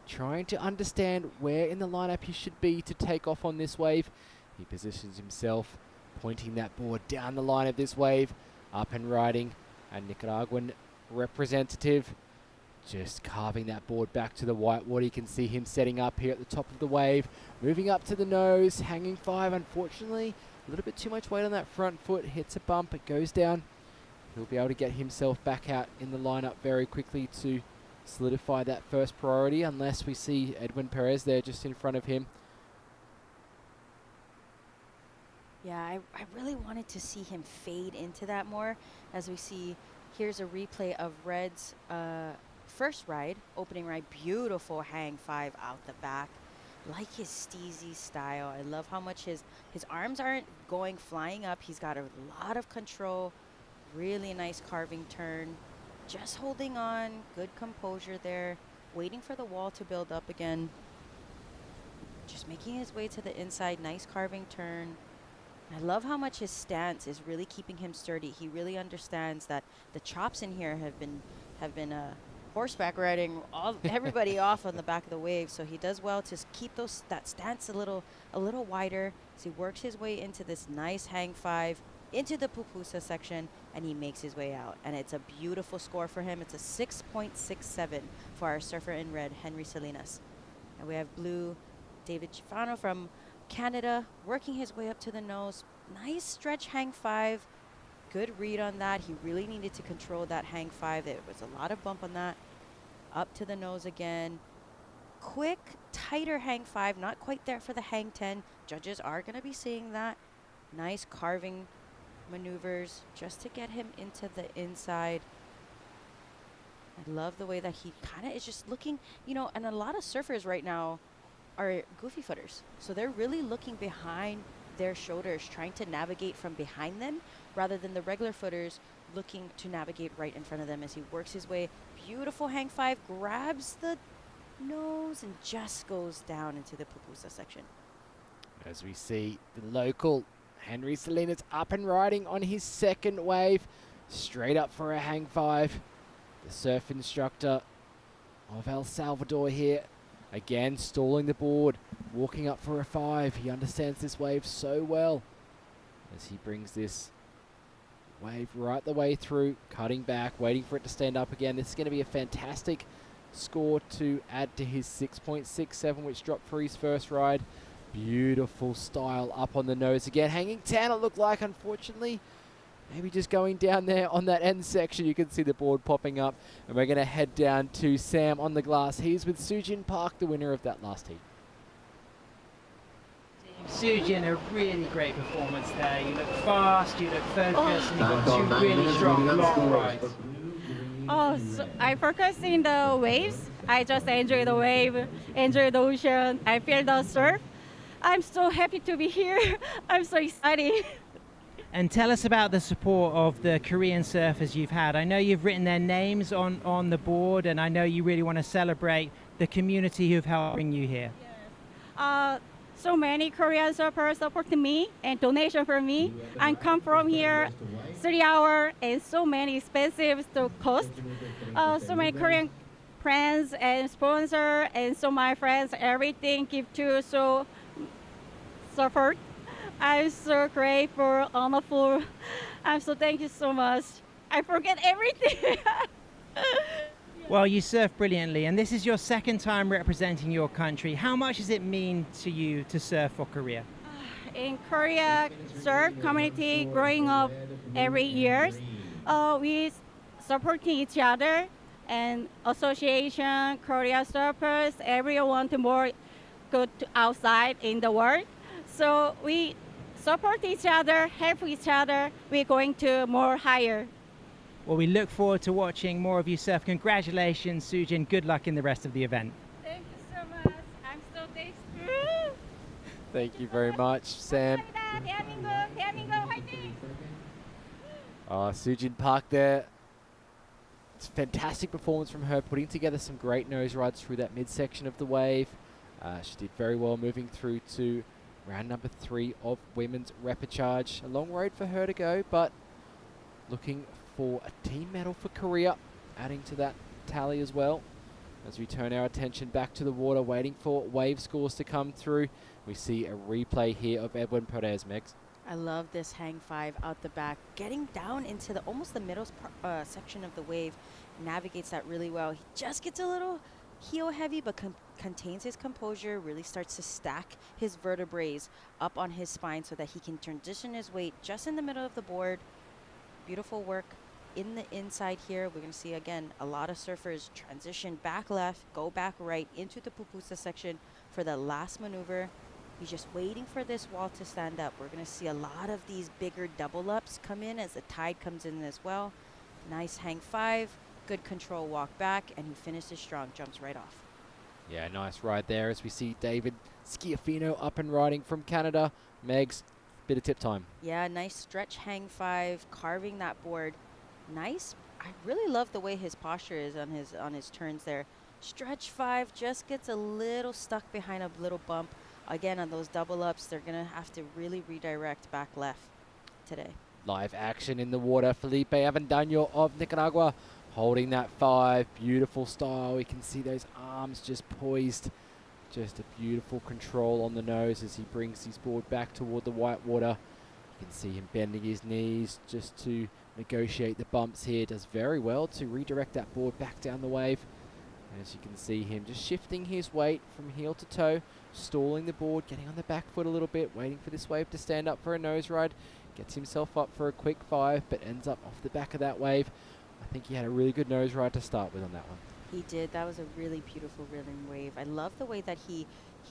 trying to understand where in the lineup he should be to take off on this wave. He positions himself, pointing that board down the line of this wave, up and riding. A Nicaraguan representative just carving that board back to the white water. You can see him setting up here at the top of the wave, moving up to the nose, hanging 5. Unfortunately, a little bit too much weight on that front foot, hits a bump, it goes down. He'll be able to get himself back out in the lineup very quickly to solidify that first priority, unless we see Edwin Perez there just in front of him. Yeah, I really wanted to see him fade into that more, as we see, here's a replay of Red's first ride, opening ride, beautiful hang 5 out the back. Like his steezy style. I love how much his arms aren't going flying up. He's got a lot of control, really nice carving turn, just holding on, good composure there, waiting for the wall to build up again, just making his way to the inside, nice carving turn. I love how much his stance is really keeping him sturdy. He really understands that the chops in here have been horseback riding everybody off on the back of the wave, so he does well to keep that stance a little wider as he works his way into this nice hang 5 into the pupusa section, and he makes his way out, and it's a beautiful score for him. It's a 6.67 for our surfer in red, Henry Salinas. And we have blue David Schiaffino from Canada working his way up to the nose. Nice stretch hang 5. Good read on that. He really needed to control that hang 5. There was a lot of bump on that. Up to the nose again. Quick, tighter hang 5. Not quite there for the hang 10. Judges are going to be seeing that. Nice carving maneuvers just to get him into the inside. I love the way that he kind of is just looking, and a lot of surfers right now are goofy footers. So they're really looking behind their shoulders, trying to navigate from behind them, rather than the regular footers looking to navigate right in front of them as he works his way. Beautiful hang 5, grabs the nose and just goes down into the pupusa section. As we see the local Henry Salinas up and riding on his second wave, straight up for a hang 5. The surf instructor of El Salvador here, again stalling the board, walking up for a 5. He understands this wave so well as he brings this wave right the way through, cutting back, waiting for it to stand up again. This is going to be a fantastic score to add to his 6.67, which dropped for his first ride. Beautiful style up on the nose again. Hanging 10, it looked like, unfortunately. Maybe just going down there on that end section. You can see the board popping up. And we're going to head down to Sam on the glass. He's with Sujin Park, the winner of that last heat. Sujin, a really great performance there. You look fast, you look focused, and you've got 2 really strong long rides. Oh, so I focus in the waves. I just enjoy the wave, enjoy the ocean. I feel the surf. I'm so happy to be here. I'm so excited. And tell us about the support of the Korean surfers you've had. I know you've written their names on the board, and I know you really want to celebrate the community who've helped bring you here. So many Korean surfers support me and donation for me. I come from here 3 hours and so many expensive to cost. So many Korean friends and sponsor and so my friends everything give to so support. I'm so grateful, honorful. I'm so thank you so much. I forget everything. Well, you surf brilliantly, and this is your second time representing your country. How much does it mean to you to surf for Korea? In Korea, surf community growing up every year. We supporting each other and association, Korea surfers, everyone to more go to outside in the world. So we support each other, help each other. We're going to more higher. Well, we look forward to watching more of you surf. Congratulations, Sujin. Good luck in the rest of the event. Thank you so much. I'm so thankful. Thank you very much, Sam. Sujin Park there. It's a fantastic performance from her, putting together some great nose rides through that midsection of the wave. She did very well moving through to round number 3 of women's repechage. A long road for her to go, but looking for a team medal for Korea, adding to that tally as well. As we turn our attention back to the water, waiting for wave scores to come through, we see a replay here of Edwin Perez, Megs. I love this hang 5 out the back, getting down into the almost the middle section of the wave, navigates that really well. He just gets a little heel heavy, but contains his composure, really starts to stack his vertebrae up on his spine so that he can transition his weight just in the middle of the board. Beautiful work in the inside here. We're going to see again a lot of surfers transition back left, go back right into the pupusa section for the last maneuver. He's just waiting for this wall to stand up. We're going to see a lot of these bigger double ups come in as the tide comes in as well. Nice hang 5, good control walk back, and he finishes strong, jumps right off. Yeah, nice ride there as we see David Schiaffino up and riding from Canada. Megs, bit of tip time. Yeah, nice stretch hang 5, carving that board. Nice. I really love the way his posture is on his turns there. Stretch 5 just gets a little stuck behind a little bump. Again, on those double ups, they're going to have to really redirect back left today. Live action in the water. Felipe Avendaño of Nicaragua holding that 5. Beautiful style. We can see those arms just poised. Just a beautiful control on the nose as he brings his board back toward the white water. You can see him bending his knees just to negotiate the bumps here. Does very well to redirect that board back down the wave. As you can see him just shifting his weight from heel to toe, stalling the board, getting on the back foot a little bit, waiting for this wave to stand up for a nose ride. Gets himself up for a quick 5, but ends up off the back of that wave. I think he had a really good nose ride to start with on that one. He did. That was a really beautiful rhythm wave. I love the way that he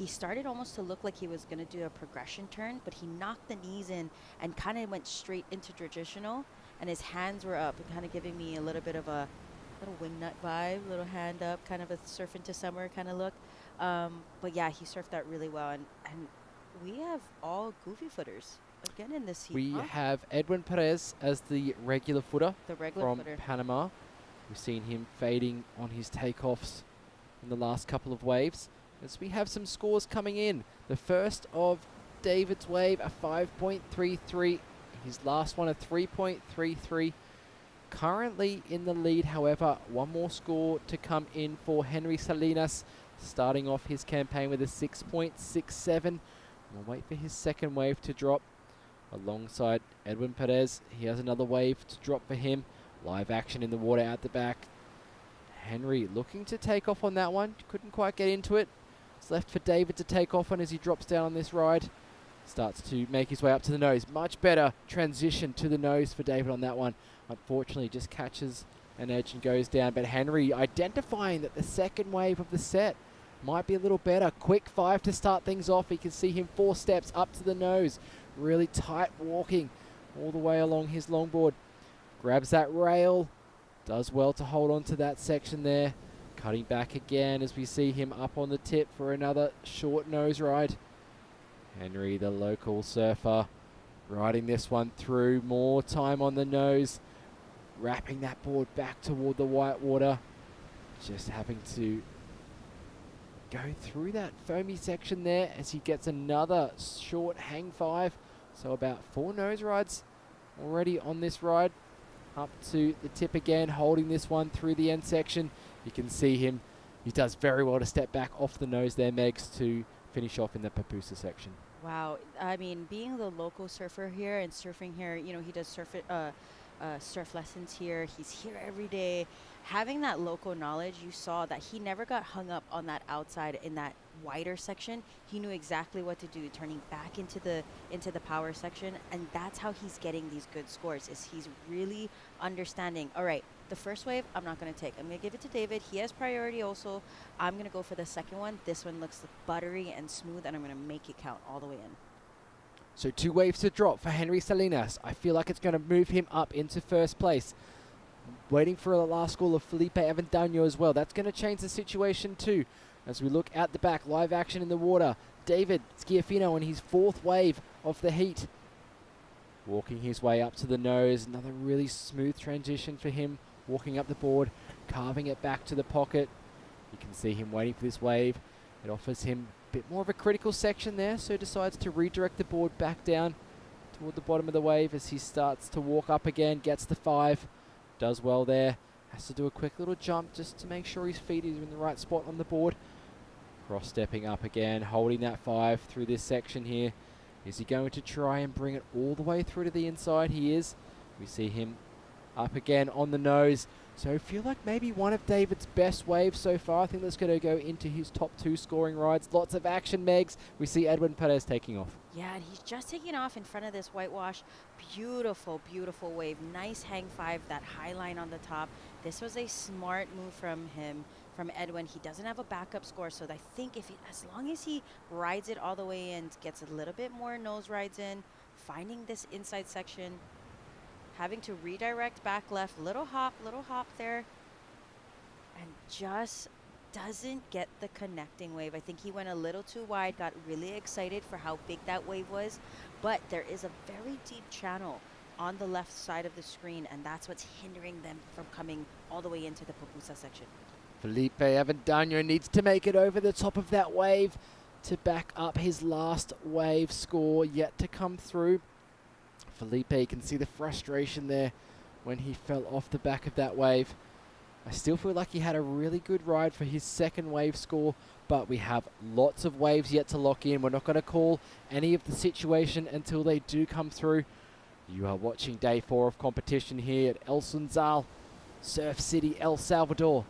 started almost to look like he was going to do a progression turn, but he knocked the knees in and kind of went straight into traditional, and his hands were up, kind of giving me a little bit of a little wingnut vibe, little hand up, kind of a surf into summer kind of look. But yeah, he surfed that really well, and we have all goofy footers again in this heat. We have Edwin Perez as the regular footer from Panama. We've seen him fading on his takeoffs in the last couple of waves. As we have some scores coming in. The first of David's wave, a 5.33. His last one, a 3.33. Currently in the lead, however, one more score to come in for Henry Salinas, starting off his campaign with a 6.67. We'll wait for his second wave to drop. Alongside Edwin Perez, he has another wave to drop for him. Live action in the water out the back. Henry looking to take off on that one. Couldn't quite get into it. It's left for David to take off on as he drops down on this ride. Starts to make his way up to the nose. Much better transition to the nose for David on that one. Unfortunately, just catches an edge and goes down. But Henry identifying that the second wave of the set might be a little better. Quick 5 to start things off. You can see him 4 steps up to the nose. Really tight walking all the way along his longboard. Grabs that rail. Does well to hold on to that section there. Cutting back again as we see him up on the tip for another short nose ride. Henry, the local surfer, riding this one through. More time on the nose. Wrapping that board back toward the white water. Just having to go through that foamy section there as he gets another short hang 5. So about 4 nose rides already on this ride. Up to the tip again, holding this one through the end section. You can see him. He does very well to step back off the nose there, Megs, to finish off in the pupusa section. Wow. I mean, being the local surfer here and surfing here, you know, he does surf lessons here. He's here every day. Having that local knowledge, you saw that he never got hung up on that outside in that wider section. He knew exactly what to do, turning back into the power section, and that's how he's getting these good scores. Is he's really understanding, all right, the first wave I'm not going to take. I'm going to give it to David. He has priority also. I'm going to go for the second one. This one looks buttery and smooth, and I'm going to make it count all the way in. So 2 waves to drop for Henry Salinas. I feel like it's going to move him up into first place. Waiting for the last score of Felipe Avendano as well. That's going to change the situation too. As we look at the back, live action in the water. David Schiaffino on his 4th wave of the heat. Walking his way up to the nose. Another really smooth transition for him. Walking up the board, carving it back to the pocket. You can see him waiting for this wave. It offers him a bit more of a critical section there, so decides to redirect the board back down toward the bottom of the wave as he starts to walk up again. Gets the 5. Does well there. Has to do a quick little jump just to make sure his feet is in the right spot on the board. Cross stepping up again, holding that 5 through this section here. Is he going to try and bring it all the way through to the inside? He is. We see him up again on the nose. So I feel like maybe one of David's best waves so far. I think that's going to go into his top 2 scoring rides. Lots of action, Megs. We see Edwin Perez taking off. Yeah, and he's just taking off in front of this whitewash. Beautiful, beautiful wave. Nice hang 5, that high line on the top. This was a smart move from him, from Edwin. He doesn't have a backup score, so I think as long as he rides it all the way in, gets a little bit more nose rides in, finding this inside section, having to redirect back left, little hop there, and just doesn't get the connecting wave. I think he went a little too wide, got really excited for how big that wave was, but there is a very deep channel on the left side of the screen, and that's what's hindering them from coming all the way into the pupusa section. Felipe Avendano needs to make it over the top of that wave to back up his last wave score yet to come through. Felipe, you can see the frustration there when he fell off the back of that wave. I still feel like he had a really good ride for his second wave score, but we have lots of waves yet to lock in. We're not going to call any of the situation until they do come through. You are watching day 4 of competition here at El Sunzal, Surf City, El Salvador,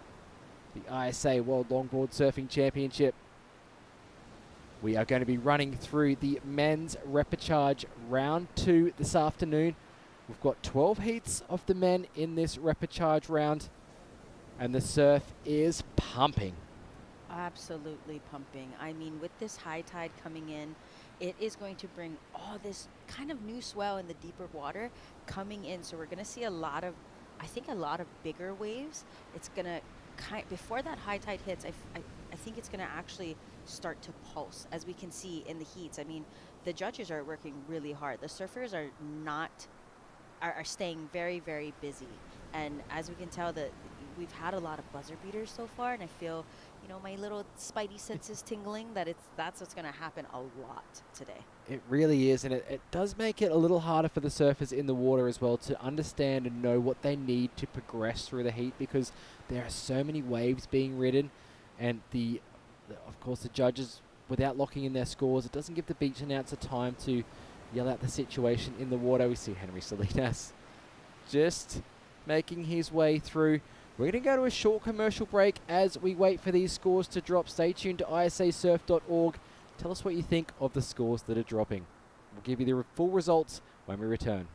the ISA World Longboard Surfing Championship. We are going to be running through the men's repechage round 2 this afternoon. We've got 12 heats of the men in this repechage round, and the surf is pumping. Absolutely pumping. I mean, with this high tide coming in, it is going to bring all this kind of new swell in the deeper water coming in. So we're going to see a lot of bigger waves. It's going to before that high tide hits, I think it's going to actually start to pulse, as we can see in the heats. I mean, the judges are working really hard. The surfers are staying very, very busy. And as we can tell, that we've had a lot of buzzer beaters so far, and I feel, you know, my little spidey senses tingling that's what's going to happen a lot today. It really is, and it does make it a little harder for the surfers in the water as well to understand and know what they need to progress through the heat, because there are so many waves being ridden, and of course the judges, without locking in their scores, it doesn't give the beach announcer time to yell out the situation in the water. We see Henry Salinas just making his way through. We're going to go to a short commercial break as we wait for these scores to drop. Stay tuned to isasurf.org. Tell us what you think of the scores that are dropping. We'll give you the full results when we return.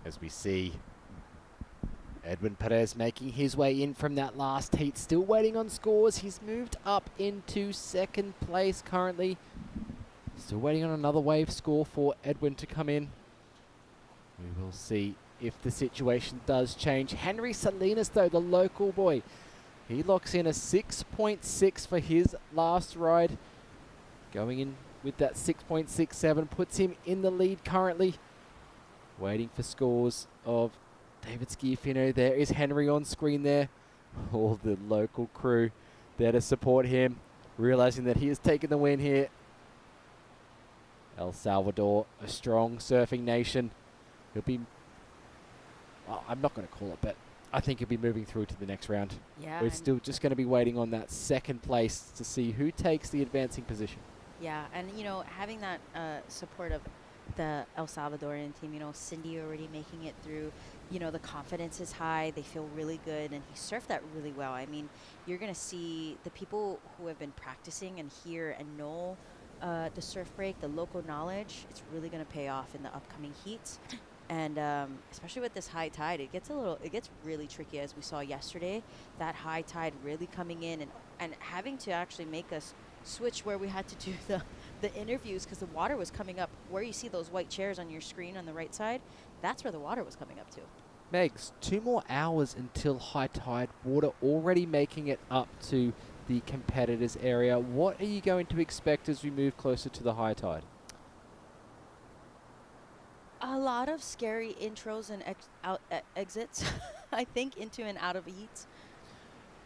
As we see Edwin Perez making his way in from that last heat, still waiting on scores. He's moved up into second place currently. Still waiting on another wave score for Edwin to come in. We will see if the situation does change. Henry Salinas, though, the local boy, he locks in a 6.6 for his last ride. Going in with that 6.67 puts him in the lead currently. Waiting for scores of David Schiaffino. There is Henry on screen there. All the local crew there to support him, realizing that he has taken the win here. El Salvador, a strong surfing nation. He'll be, well, I'm not going to call it, but I think he'll be moving through to the next round. Yeah. We're still just going to be waiting on that second place to see who takes the advancing position. Yeah, and having that support of the El Salvadorian team, Cindy already making it through, the confidence is high, they feel really good, and he surfed that really well. I mean, you're going to see the people who have been practicing and hear and know the surf break, the local knowledge, it's really going to pay off in the upcoming heats. And especially with this high tide, it gets really tricky, as we saw yesterday. That high tide really coming in and having to actually make us switch where we had to do the interviews because the water was coming up. Where you see those white chairs on your screen on the right side, that's where the water was coming up to. Megs, 2 more hours until high tide. Water already making it up to the competitors area. What are you going to expect as we move closer to the high tide? A lot of scary intros and exits, I think, into and out of heats.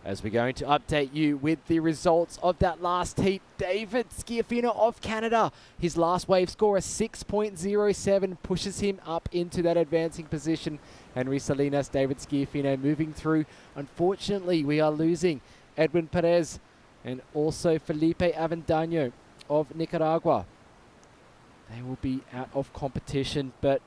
As we're going to update you with the results of that last heat, David Schiaffino of Canada. His last wave score, a 6.07, pushes him up into that advancing position. Henry Salinas, David Schiaffino moving through. Unfortunately, we are losing Edwin Perez and also Felipe Avendaño of Nicaragua. They will be out of competition, but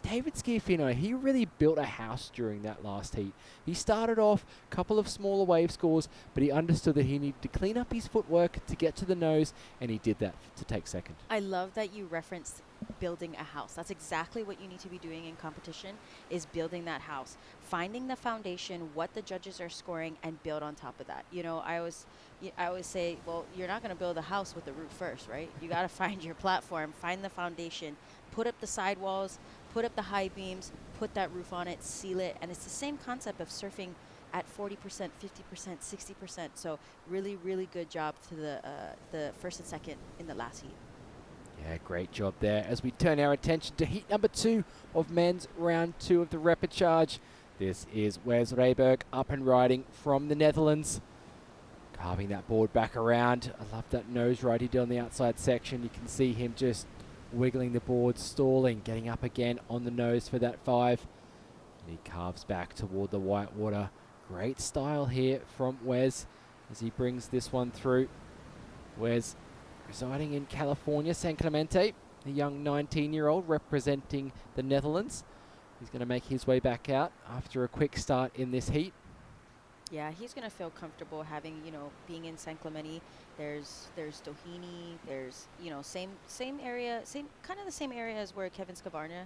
David Schiaffino, he really built a house during that last heat. He started off a couple of smaller wave scores, but he understood that he needed to clean up his footwork to get to the nose, and he did that to take second. I love that you referenced building a house. That's exactly what you need to be doing in competition, is building that house. Finding the foundation, what the judges are scoring, and build on top of that. I always say, well, you're not going to build a house with the roof first, right? You got to find your platform, find the foundation, put up the sidewalls, put up the high beams, put that roof on it, seal it. And it's the same concept of surfing at 40%, 50%, 60%. So really, really good job to the first and second in the last heat. Yeah, great job there. As we turn our attention to heat number 2 of men's round 2 of the repechage. This is Wes Rayberg up and riding from the Netherlands. Carving that board back around. I love that nose ride he did on the outside section. You can see him just wiggling the board, stalling, getting up again on the nose for that 5. And he carves back toward the white water. Great style here from Wes as he brings this one through. Wes residing in California, San Clemente, a young 19-year-old representing the Netherlands. He's going to make his way back out after a quick start in this heat. Yeah, he's going to feel comfortable having, being in San Clemente. There's Doheny, there's, same area, kind of the same area as where Kevin Skavarna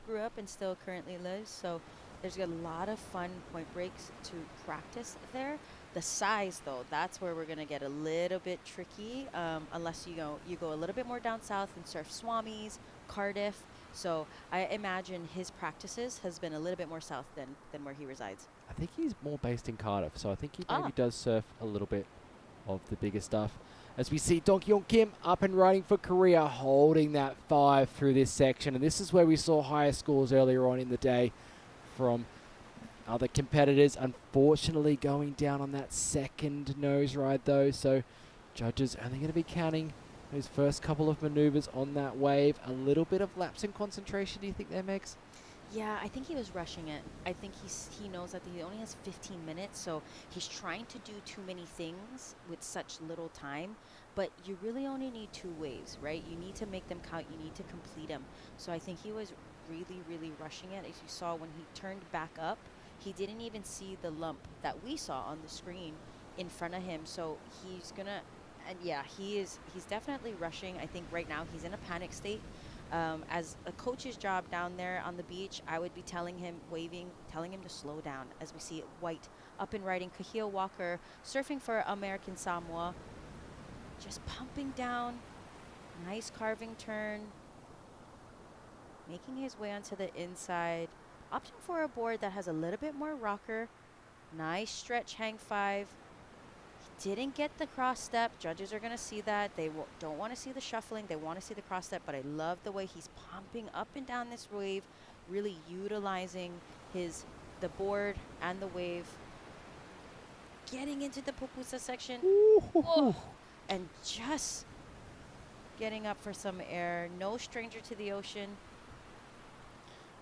grew up and still currently lives. So there's a lot of fun point breaks to practice there. The size, though, that's where we're going to get a little bit tricky, unless you go a little bit more down south and surf Swamis, Cardiff. So I imagine his practices has been a little bit more south than where he resides. I think he's more based in Cardiff, so I think he maybe does surf a little bit of the bigger stuff. As we see Dong Kyung Kim up and riding for Korea, holding that 5 through this section. And this is where we saw higher scores earlier on in the day from other competitors. Unfortunately going down on that second nose ride though, so judges only going to be counting those first couple of maneuvers on that wave. A little bit of lapse in concentration, do you think there, Megs? Yeah, I think he was rushing it. I think he knows that he only has 15 minutes, so he's trying to do too many things with such little time. But you really only need 2 waves, right? You need to make them count. You need to complete them. So I think he was really, really rushing it. As you saw when he turned back up, he didn't even see the lump that we saw on the screen in front of him. So he's gonna, and yeah, he's definitely rushing. I think right now he's in a panic state. As a coach's job down there on the beach, I would be telling him, waving, telling him to slow down. As we see White up and riding, Kahil Walker surfing for American Samoa, just pumping down, nice carving turn, making his way onto the inside, opting for a board that has a little bit more rocker, nice stretch hang 5. He didn't get the cross step. Judges are going to see that. They don't want to see the shuffling. They want to see the cross step, but I love the way he's pumping up and down this wave, really utilizing the board and the wave. Getting into the pupusa section. Oh, and just getting up for some air. No stranger to the ocean.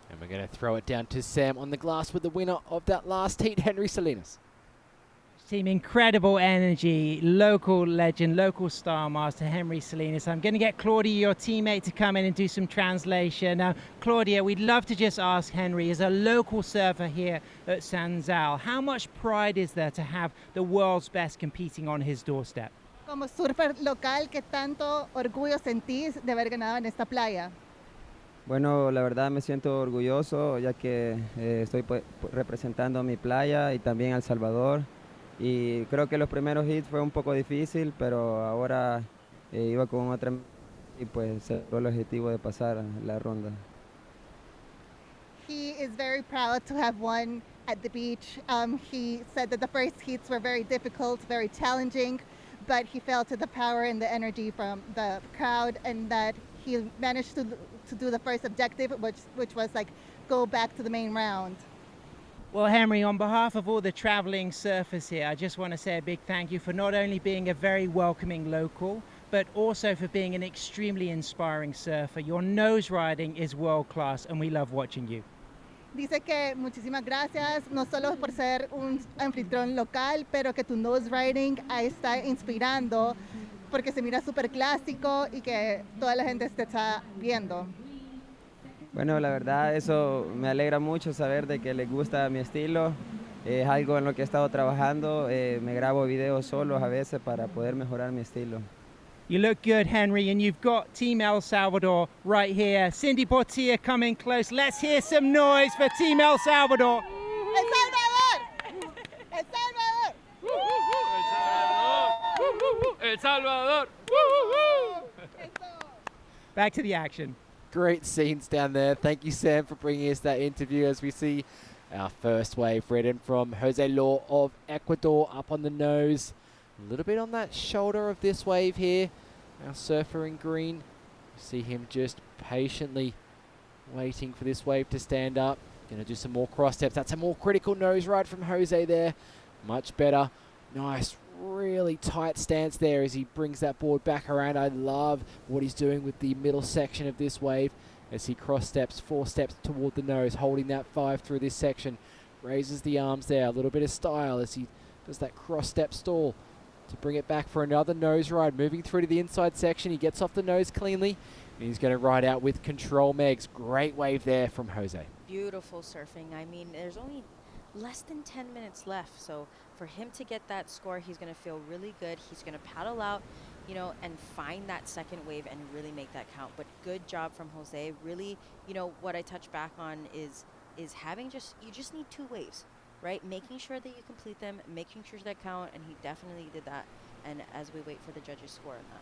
And we're going to throw it down to Sam on the glass with the winner of that last heat, Henry Salinas. Team, incredible energy, local legend, local star master, Henry Salinas. I'm going to get Claudia, your teammate, to come in and do some translation. Claudia, we'd love to just ask Henry, as a local surfer here at Sanzal, how much pride is there to have the world's best competing on his doorstep? Como surfer local, ¿qué tanto orgullo sentís de haber ganado en esta playa? Bueno, la verdad me siento orgulloso ya que estoy representando a mi playa y también a El Salvador. Y creo que los primeros hits fue un poco difícil, pero ahora iba con otra y pues se logró el objetivo de pasar la ronda. He is very proud to have won at the beach. He said that the first heats were very difficult, very challenging, but he felt the power and the energy from the crowd, and that he managed to do the first objective, which was like go back to the main round. Well, Henry, on behalf of all the traveling surfers here, I just want to say a big thank you for not only being a very welcoming local, but also for being an extremely inspiring surfer. Your nose riding is world class, and we love watching you. Dice que muchísimas gracias, no solo por ser un anfitrión local, pero que tu nose riding está inspirando, porque se mira súper clásico y que toda la gente te está viendo. Bueno, la verdad eso me alegra mucho saber de que les gusta mi estilo. Es algo en lo que he estado trabajando. Me grabo videos solos a veces para poder mejorar mi estilo. You look good, Henry, and you've got Team El Salvador right here. Cindy Portilla coming close. Let's hear some noise for Team El Salvador. ¡El Salvador! ¡El Salvador! ¡El Salvador! Back to the action. Great scenes down there. Thank you, Sam, for bringing us that interview as we see our first wave ridden from Jose Law of Ecuador up on the nose. A little bit on that shoulder of this wave here. Our surfer in green. See him just patiently waiting for this wave to stand up. Going to do some more cross steps. That's a more critical nose ride from Jose there. Much better. Nice, really tight stance there as he brings that board back around. I love what he's doing with the middle section of this wave as he cross steps 4 steps toward the nose, holding that 5 through this section. Raises the arms there, a little bit of style as he does that cross step stall to bring it back for another nose ride. Moving through to the inside section, he gets off the nose cleanly and he's going to ride out with control, Megs. Great wave there from Jose. Beautiful surfing. I mean, there's only less than 10 minutes left, so for him to get that score, he's going to feel really good. He's going to paddle out, you know, and find that second wave and really make that count. But good job from Jose. Really, you know, what I touch back on is having you just need 2 waves, right? Making sure that you complete them, making sure that count, and he definitely did that. And as we wait for the judges' score on that.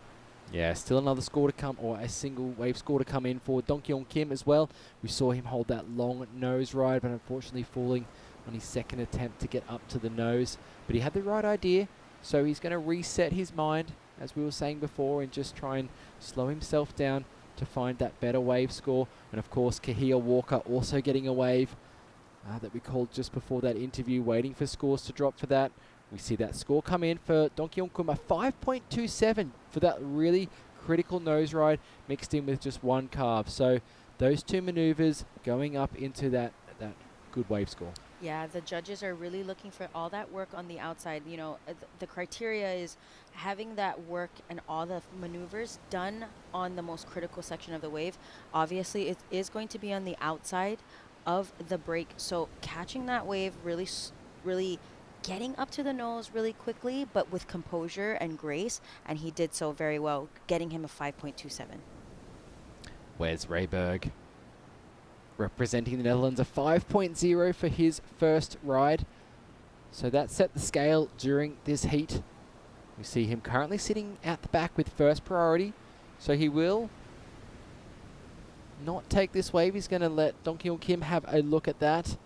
Yeah, still another score to come, or a single wave score to come in for Dong Kyung Kim as well. We saw him hold that long nose ride, but unfortunately falling on his second attempt to get up to the nose. But he had the right idea, so he's going to reset his mind, as we were saying before, and just try and slow himself down to find that better wave score. And of course, Kahia Walker also getting a wave that we called just before that interview, waiting for scores to drop for that. We see that score come in for Dong Kyung Kim, a 5.27 for that really critical nose ride, mixed in with just 1 carve. So those 2 maneuvers going up into that good wave score. Yeah, the judges are really looking for all that work on the outside. You know, the criteria is having that work and all the maneuvers done on the most critical section of the wave. Obviously, it is going to be on the outside of the break. So catching that wave, really getting up to the nose really quickly, but with composure and grace. And he did so very well, getting him a 5.27. Wes Rayberg representing the Netherlands, a 5.0 for his first ride. So that set the scale during this heat. We see him currently sitting at the back with first priority. So he will not take this wave. He's going to let Dong Kyung Kim have a look at that.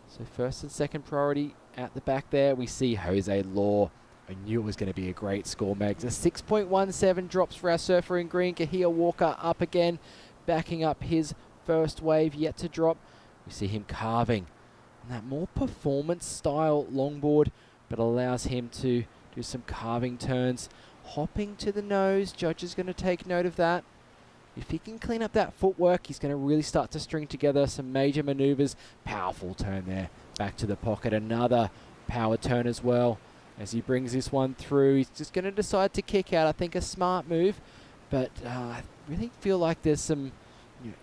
So first and second priority at the back there. We see Jose Law. I knew it was going to be a great score, Megs. A 6.17 drops for our surfer in green. Kahia Walker up again, backing up his first wave, yet to drop. We see him carving on that more performance style longboard, but allows him to do some carving turns. Hopping to the nose, judge is going to take note of that. If he can clean up that footwork, he's going to really start to string together some major maneuvers. Powerful turn there, back to the pocket. Another power turn as well. As he brings this one through, he's just going to decide to kick out. I think a smart move, but I really feel like there's some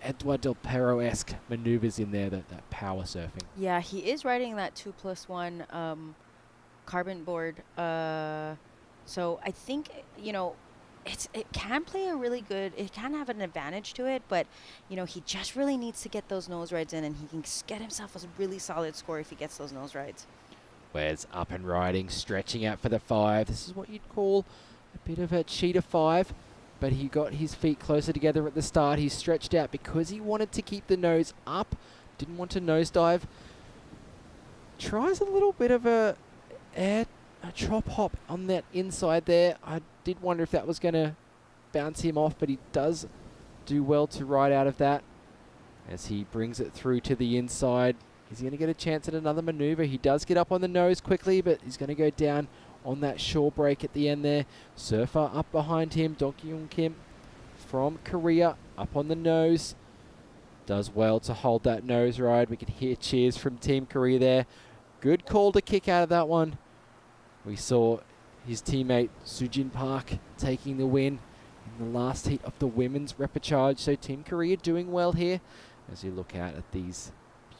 Edouard Del Perro-esque maneuvers in there, that power surfing. Yeah, he is riding that 2+1 carbon board. So I think, it can play a really good, it can have an advantage to it, but, he just really needs to get those nose rides in, and he can get himself a really solid score if he gets those nose rides. Wes up and riding, stretching out for the 5. This is what you'd call a bit of a cheater 5, but he got his feet closer together at the start. He stretched out because he wanted to keep the nose up, didn't want to nosedive. Tries a little bit of a chop hop on that inside there. I did wonder if that was going to bounce him off, but he does do well to ride out of that as he brings it through to the inside. Is he going to get a chance at another maneuver? He does get up on the nose quickly, but he's going to go down on that shore break at the end there. Surfer up behind him. Dong Kyung Kim from Korea up on the nose. Does well to hold that nose ride. We can hear cheers from Team Korea there. Good call to kick out of that one. We saw his teammate Sujin Park taking the win in the last heat of the women's repechage. So Team Korea doing well here as you look out at these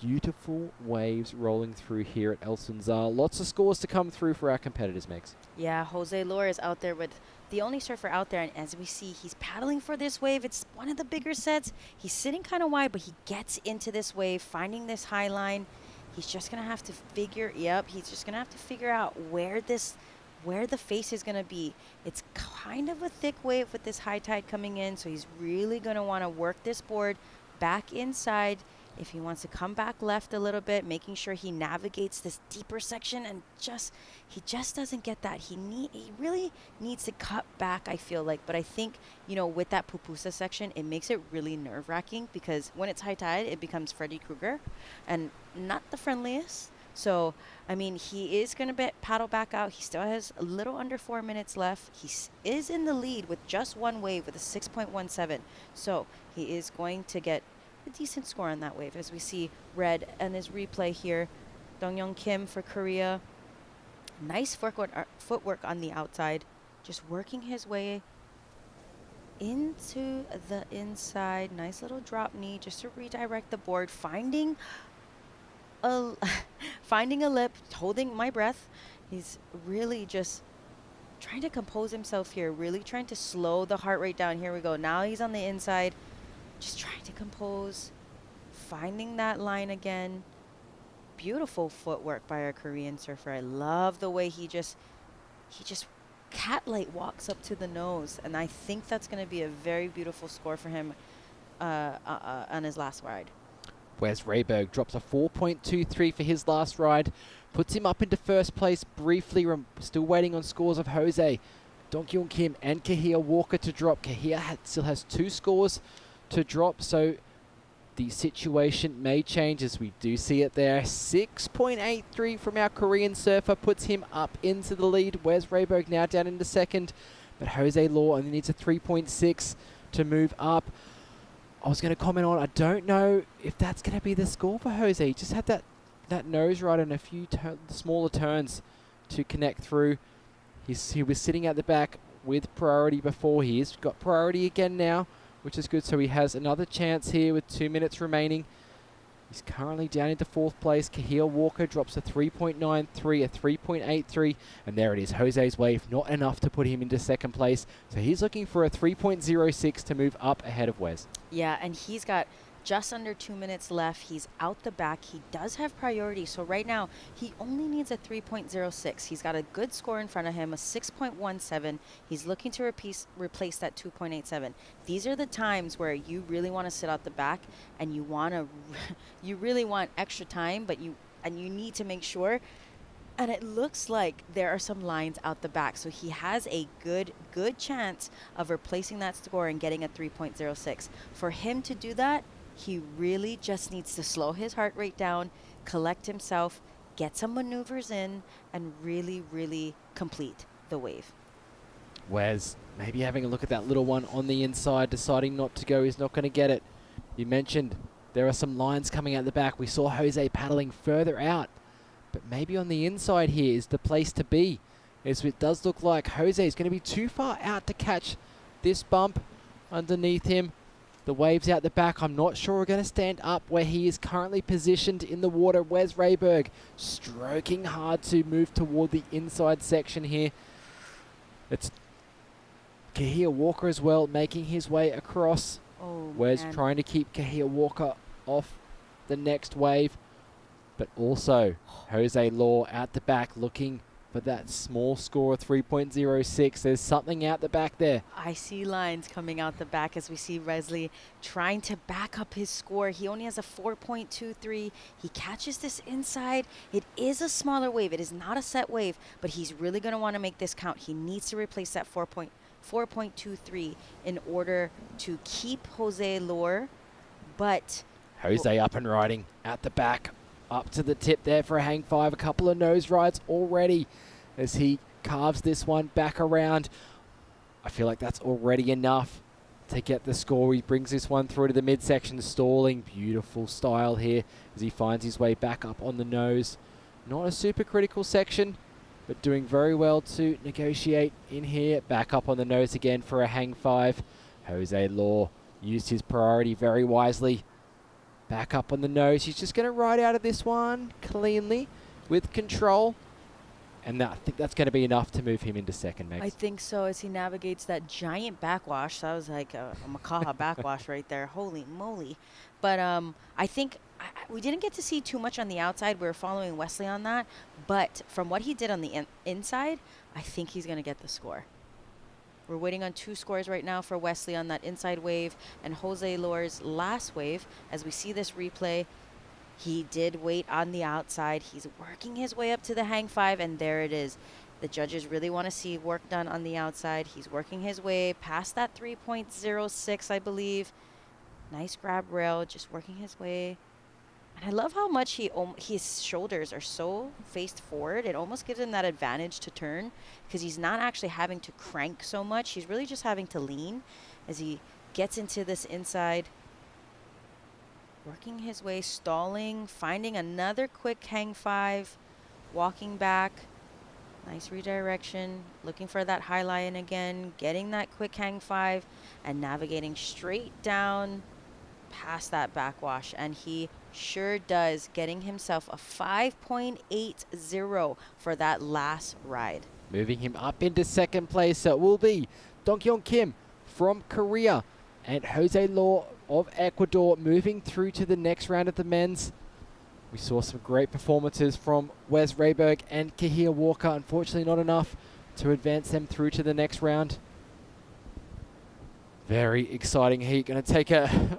beautiful waves rolling through here at El Sunzal. Lots of scores to come through for our competitors, Megs. Yeah, Jose Lore is out there with the only surfer out there, and as we see, he's paddling for this wave. It's one of the bigger sets. He's sitting kind of wide, but he gets into this wave, finding this high line. He's just gonna have to figure, he's just gonna have to figure out where the face is gonna be. It's kind of a thick wave with this high tide coming in, so he's really gonna wanna work this board back inside. If he wants to come back left a little bit, making sure he navigates this deeper section, and he just doesn't get that. He really needs to cut back, I feel like. But I think, with that pupusa section, it makes it really nerve-wracking because when it's high tide, it becomes Freddy Krueger and not the friendliest. So, he is going to paddle back out. He still has a little under 4 minutes left. He is in the lead with just one wave with a 6.17. So, he is going to get a decent score on that wave, as we see red and his replay here. Dong Kyung Kim for Korea. Nice footwork on the outside, just working his way into the inside. Nice little drop knee just to redirect the board, finding a lip, holding my breath. He's really just trying to compose himself here, really trying to slow the heart rate down. Here we go. Now he's on the inside, just trying to compose, finding that line again. Beautiful footwork by our Korean surfer. I love the way he just cat-like walks up to the nose, and I think that's going to be a very beautiful score for him on his last ride. Wes Rayberg drops a 4.23 for his last ride, puts him up into first place briefly. Still waiting on scores of Jose, Dong Kyung Kim, and Kahia Walker to drop. Kahia still has 2 scores to drop, so the situation may change as we do see it there. 6.83 from our Korean surfer puts him up into the lead. Wes Rayberg now down into second, but Jose Law only needs a 3.6 to move up. I was going to comment on, I don't know if that's going to be the score for Jose. He just had that nose ride and a few smaller turns to connect through. He was sitting at the back with priority before. He's got priority again now, which is good. So he has another chance here with 2 minutes remaining. He's currently down into 4th place. Kahia Walker drops a 3.93, a 3.83, and there it is. Jose's wave, not enough to put him into 2nd place. So he's looking for a 3.06 to move up ahead of Wes. Yeah, and he's got just under 2 minutes left. He's out the back. He does have priority. So right now, he only needs a 3.06. He's got a good score in front of him, a 6.17. He's looking to replace that 2.87. These are the times where you really want to sit out the back and you really want extra time, but you need to make sure. And it looks like there are some lines out the back. So he has a good chance of replacing that score and getting a 3.06. For him to do that, he really just needs to slow his heart rate down, collect himself, get some maneuvers in, and really, really complete the wave. Wes maybe having a look at that little one on the inside, deciding not to go. He's not going to get it. You mentioned there are some lines coming out the back. We saw Jose paddling further out, but maybe on the inside here is the place to be. As it does look like Jose is going to be too far out to catch this bump underneath him. The waves out the back, I'm not sure we're going to stand up where he is currently positioned in the water. Wes Rayberg stroking hard to move toward the inside section here. It's Kahia Walker as well, making his way across. Oh, Wes man. trying to keep Kahia Walker off the next wave. But also Jose Law out the back looking for that small score of 3.06. There's something out the back there. I see lines coming out the back as we see Wesley trying to back up his score. He only has a 4.23. He catches this inside. It is a smaller wave. It is not a set wave, but he's really going to want to make this count. He needs to replace that 4.23 in order to keep Jose Lore, but Jose up and riding at the back. Up to the tip there for a hang 5. A couple of nose rides already as he carves this one back around. I feel like that's already enough to get the score. He brings this one through to the midsection, stalling. Beautiful style here as he finds his way back up on the nose. Not a super critical section, but doing very well to negotiate in here. Back up on the nose again for a hang 5. Jose Law used his priority very wisely. Back up on the nose. He's just going to ride out of this one cleanly with control. And I think that's going to be enough to move him into second, Megs. I think so, as he navigates that giant backwash. That was like a Makaha backwash right there. Holy moly. But I think we didn't get to see too much on the outside. We were following Wesley on that. But from what he did on the inside, I think he's going to get the score. We're waiting on 2 scores right now for Wesley on that inside wave and Jose Lore's last wave. As we see this replay, he did wait on the outside. He's working his way up to the hang 5, and there it is. The judges really want to see work done on the outside. He's working his way past that 3.06, I believe. Nice grab rail, just working his way. And I love how much his shoulders are so faced forward. It almost gives him that advantage to turn because he's not actually having to crank so much. He's really just having to lean as he gets into this inside. Working his way, stalling, finding another quick hang 5, walking back. Nice redirection, looking for that high line again, getting that quick hang 5, and navigating straight down past that backwash. And he sure does, getting himself a 5.80 for that last ride. Moving him up into second place, so it will be Donghyun Kim from Korea and Jose Law of Ecuador moving through to the next round of the men's. We saw some great performances from Wes Rayberg and Kahia Walker. Unfortunately, not enough to advance them through to the next round. Very exciting heat. Going to take a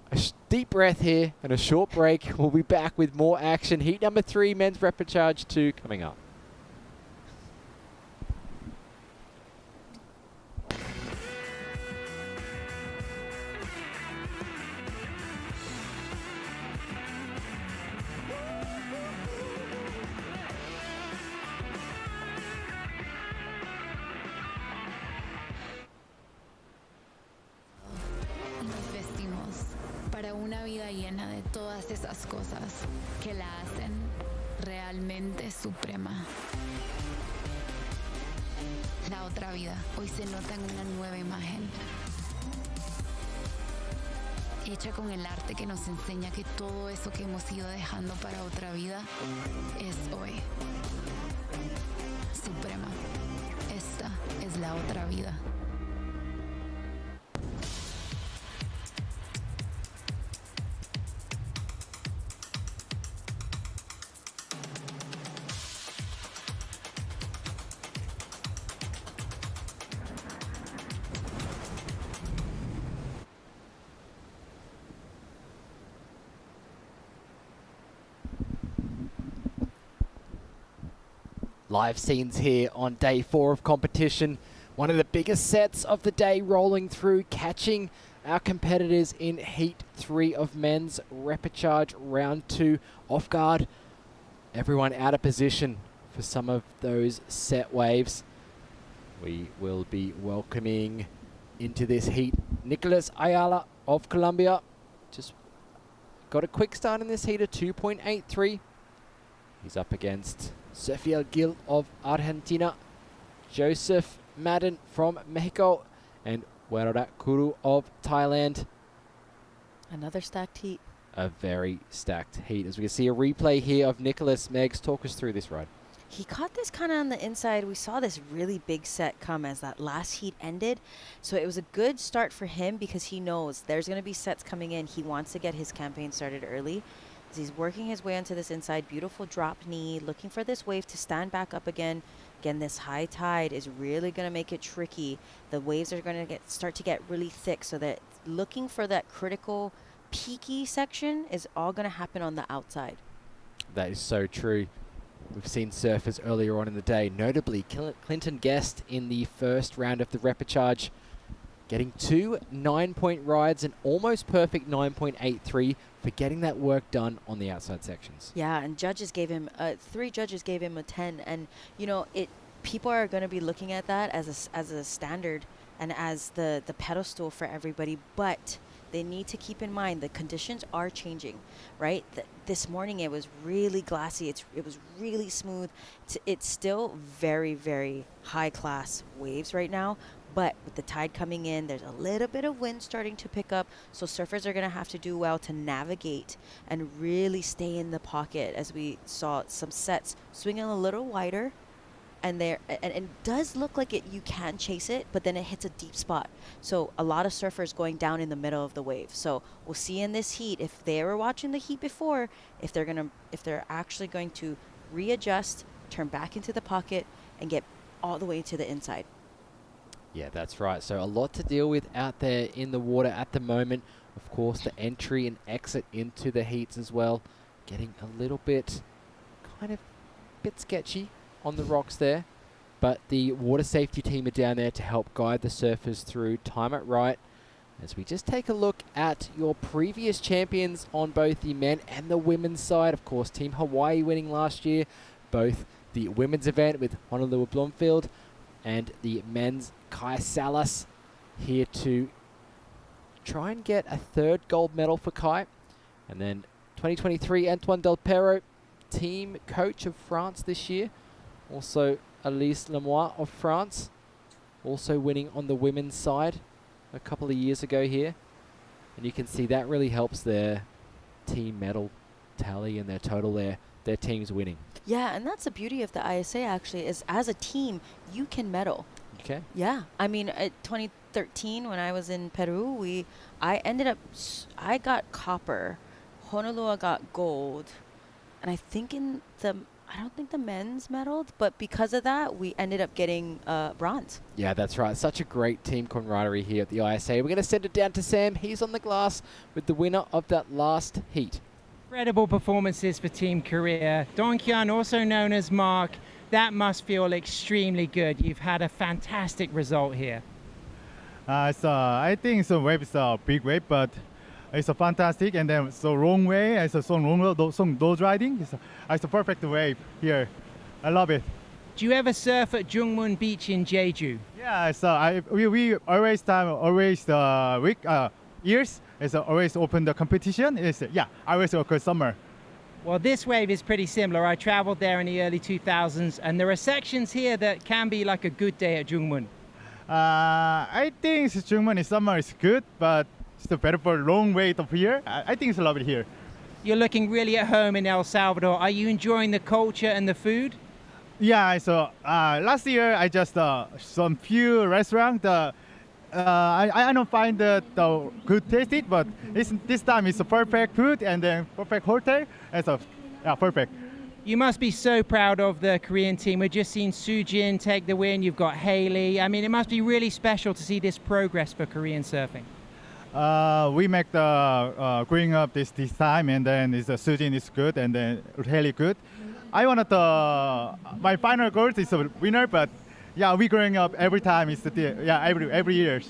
deep breath here and a short break. We'll be back with more action. Heat number 3, men's repechage 2 coming up. Una vida llena de todas esas cosas que la hacen realmente suprema. La otra vida hoy se nota en una nueva imagen. hecha con el arte que nos enseña que todo eso que hemos ido dejando para otra vida es hoy. Suprema, esta es la otra vida. Live scenes here on day 4 of competition. One of the biggest sets of the day rolling through, catching our competitors in Heat 3 of men's repechage round 2 off guard. Everyone out of position for some of those set waves. We will be welcoming into this heat Nicolas Ayala of Colombia. Just got a quick start in this heat at 2.83. He's up against Sofia Gil of Argentina, Joseph Madden from Mexico, and Werorat Kuru of Thailand. Another stacked heat. A very stacked heat. As we can see a replay here of Nicholas. Megs, talk us through this ride. He caught this kind of on the inside. We saw this really big set come as that last heat ended. So it was a good start for him because he knows there's going to be sets coming in. He wants to get his campaign started early. As he's working his way onto this inside, beautiful drop knee, looking for this wave to stand back up again. Again, this high tide is really going to make it tricky. The waves are going to start to get really thick, so that looking for that critical peaky section is all going to happen on the outside. That is so true. We've seen surfers earlier on in the day, notably Clinton Guest in the first round of the repechage, getting 2 9-point rides, an almost perfect 9.83 for getting that work done on the outside sections. Yeah, and judges gave him 3 judges gave him a 10, and you know people are going to be looking at that as a standard and as the pedestal for everybody, but they need to keep in mind the conditions are changing, right? This morning it was really glassy. It was really smooth. It's still very, very high class waves right now, but with the tide coming in, there's a little bit of wind starting to pick up. So surfers are going to have to do well to navigate and really stay in the pocket, as we saw some sets swinging a little wider. And it does look like you can chase it, but then it hits a deep spot. So a lot of surfers going down in the middle of the wave. So we'll see in this heat, if they were watching the heat before, if they're actually going to readjust, turn back into the pocket, and get all the way to the inside. Yeah, that's right. So a lot to deal with out there in the water at the moment. Of course, the entry and exit into the heats as well, getting a little bit sketchy on the rocks there, but the water safety team are down there to help guide the surfers through. Time it right. As we just take a look at your previous champions on both the men and the women's side. Of course, Team Hawaii winning last year, both the women's event with Honolulu Blomfield and the men's Kai Salas here to try and get a 3rd gold medal for Kai. And then 2023, Antoine Del Perro, team coach of France this year. Also, Elise Lemois of France, also winning on the women's side a couple of years ago here. And you can see that really helps their team medal tally and their total there. Their team's winning. Yeah, and that's the beauty of the ISA actually, is as a team, you can medal. Okay. Yeah, I mean, at 2013 when I was in Peru, I got copper, Honolulu got gold, and I don't think the men's medaled, but because of that, we ended up getting bronze. Yeah, that's right. Such a great team camaraderie here at the ISA. We're going to send it down to Sam. He's on the glass with the winner of that last heat. Incredible performances for Team Korea. Donghyun, also known as Mark, that must feel extremely good. You've had a fantastic result here. I think the wave is a big wave, but it's a fantastic, and then so long way, it's a so long those riding. It's a perfect wave here. I love it. Do you ever surf at Jungmun Beach in Jeju? Yeah, we always years. It's always open the competition. I always occur summer. Well, this wave is pretty similar. I traveled there in the early 2000s, and there are sections here that can be like a good day at Jungmun. I think Jungmun in summer is good, but It's a beautiful long wave up here. I think it's lovely here. You're looking really at home in El Salvador. Are you enjoying the culture and the food? Yeah, so last year I just some few restaurants. I don't find the good tasted, but this time it's a perfect food and then perfect hotel. And so, yeah, perfect. You must be so proud of the Korean team. We've just seen Sujin take the win. You've got Haley. I mean, it must be really special to see this progress for Korean surfing. We make the growing up this time, and then Sujin is good, and then Haley good. I wanted my final goal is a winner, but yeah, we growing up every time. It's every year.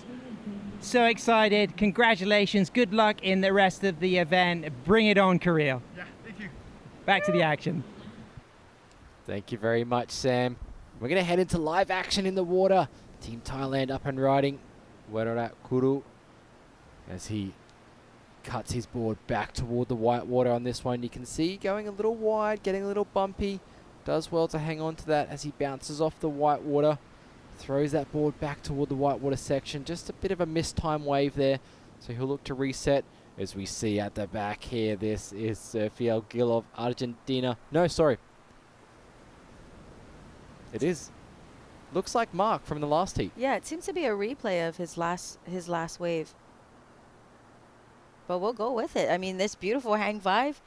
So excited! Congratulations! Good luck in the rest of the event. Bring it on, Korea. Yeah, thank you. Back to the action. Thank you very much, Sam. We're going to head into live action in the water. Team Thailand up and riding. Werorat Kuru as he cuts his board back toward the white water on this one. You can see going a little wide, getting a little bumpy. Does well to hang on to that as he bounces off the white water. Throws that board back toward the white water section. Just a bit of a mistime wave there. So he'll look to reset. As we see at the back here, this is Sergio Gil of Argentina. No, sorry. It is. Looks like Mark from the last heat. Yeah, it seems to be a replay of his last wave. But we'll go with it. I mean, this beautiful hang 5.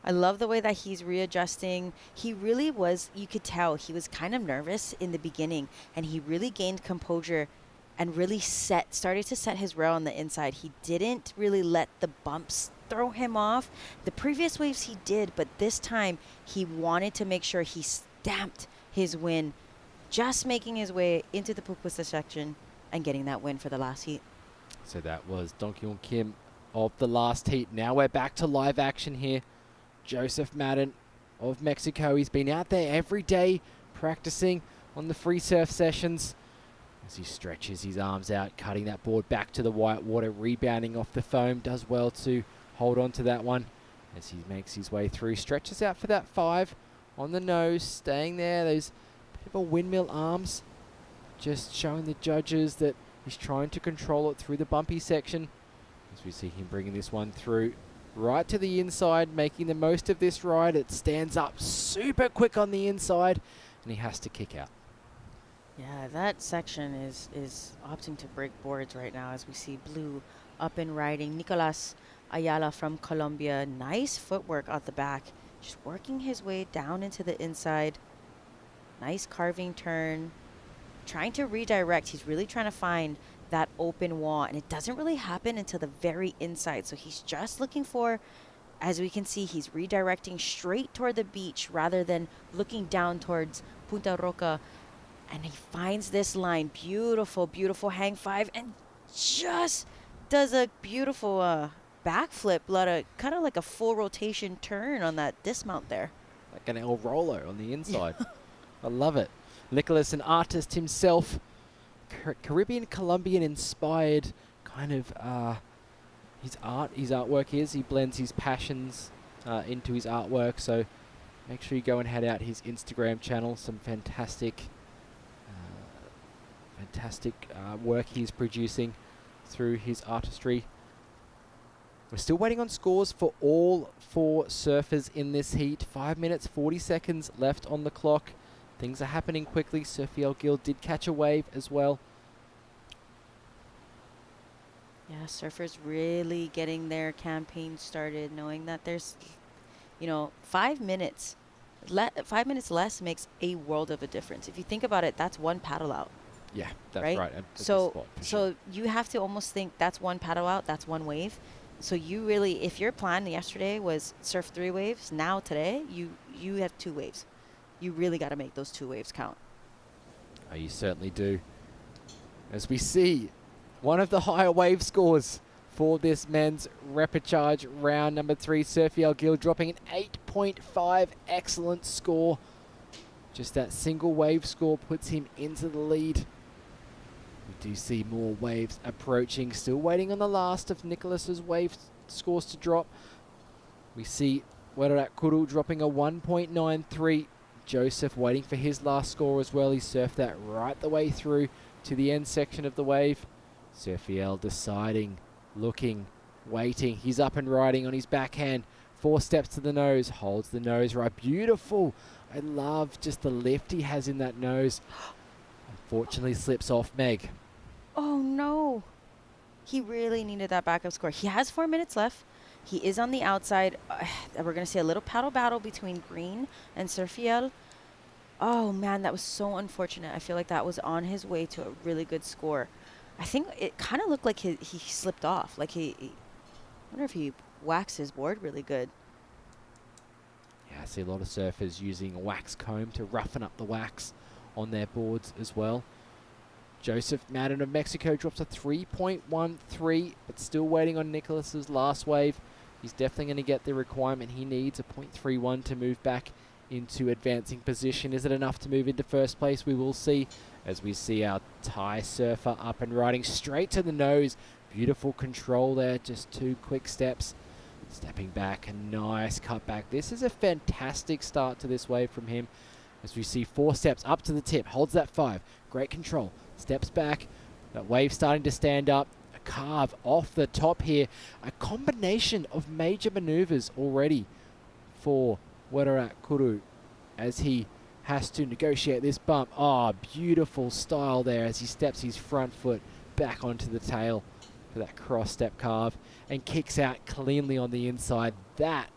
I love the way that he's readjusting. He really was, you could tell, he was kind of nervous in the beginning, and he really gained composure and really started to set his rail on the inside. He didn't really let the bumps throw him off. The previous waves he did, but this time he wanted to make sure he stamped his win, just making his way into the Pupusa section and getting that win for the last heat. So that was Dong Kyung Kim of the last heat. Now we're back to live action here. Joseph Madden of Mexico. He's been out there every day practicing on the free surf sessions as he stretches his arms out, cutting that board back to the white water, rebounding off the foam. Does well to hold on to that one as he makes his way through. Stretches out for that 5 on the nose, staying there. Those bit of a windmill arms, just showing the judges that he's trying to control it through the bumpy section. As we see him bringing this one through right to the inside, making the most of this ride. It stands up super quick on the inside, and he has to kick out. Yeah, that section is opting to break boards right now as we see Blue up and riding. Nicolas Ayala from Colombia. Nice footwork at the back. Just working his way down into the inside. Nice carving turn. Trying to redirect. He's really trying to find that open wall, and it doesn't really happen until the very inside. So he's just looking for, as we can see, he's redirecting straight toward the beach rather than looking down towards Punta Roca. And he finds this line. Beautiful, beautiful hang 5, and just does a beautiful backflip, kind of like a full rotation turn on that dismount there. Like an El Rolo on the inside. I love it. Nicholas, an artist himself, Caribbean, Colombian inspired kind of his artwork is. He blends his passions into his artwork. So make sure you go and head out his Instagram channel. Some fantastic work he's producing through his artistry. We're still waiting on scores for all 4 surfers in this heat. 5 minutes, 40 seconds left on the clock. Things are happening quickly. Sergio Gil did catch a wave as well. Yeah, surfers really getting their campaign started, knowing that there's, 5 minutes. 5 minutes less makes a world of a difference. If you think about it, that's 1 paddle out. Yeah, that's right. So you have to almost think that's 1 paddle out, that's 1 wave. So you really, if your plan yesterday was surf 3 waves, now today you have 2 waves. You really got to make those 2 waves count. Oh, you certainly do. As we see one of the higher wave scores for this men's repechage round number 3, Sergio Gil dropping an 8.5. Excellent score. Just that single wave score puts him into the lead. We do see more waves approaching. Still waiting on the last of Nicholas's wave scores to drop. We see Werorat Kuru dropping a 1.93. Joseph waiting for his last score as well. He surfed that right the way through to the end section of the wave. Serfiel deciding looking, waiting. He's up and riding on his backhand. 4 steps to the nose, holds the nose right. Beautiful. I love just the lift he has in that nose. Unfortunately slips off Meg. Oh no. He really needed that backup score. He has 4 minutes left. He is on the outside. We're going to see a little paddle battle between Green and Surfiel. Oh man, that was so unfortunate. I feel like that was on his way to a really good score. I think it kind of looked like he slipped off. Like I wonder if he waxed his board really good. Yeah, I see a lot of surfers using a wax comb to roughen up the wax on their boards as well. Joseph Madden of Mexico drops a 3.13, but still waiting on Nicholas's last wave. He's definitely going to get the requirement he needs, a 0.31 to move back into advancing position. Is it enough to move into first place? We will see as we see our Thai surfer up and riding straight to the nose. Beautiful control there, just 2 quick steps. Stepping back, a nice cut back. This is a fantastic start to this wave from him. As we see 4 steps up to the tip, holds that 5. Great control, steps back. That wave starting to stand up. A carve off the top here. A combination of major maneuvers already for Weerarat Kuru as he has to negotiate this bump. Oh, beautiful style there as he steps his front foot back onto the tail for that cross step carve and kicks out cleanly on the inside. That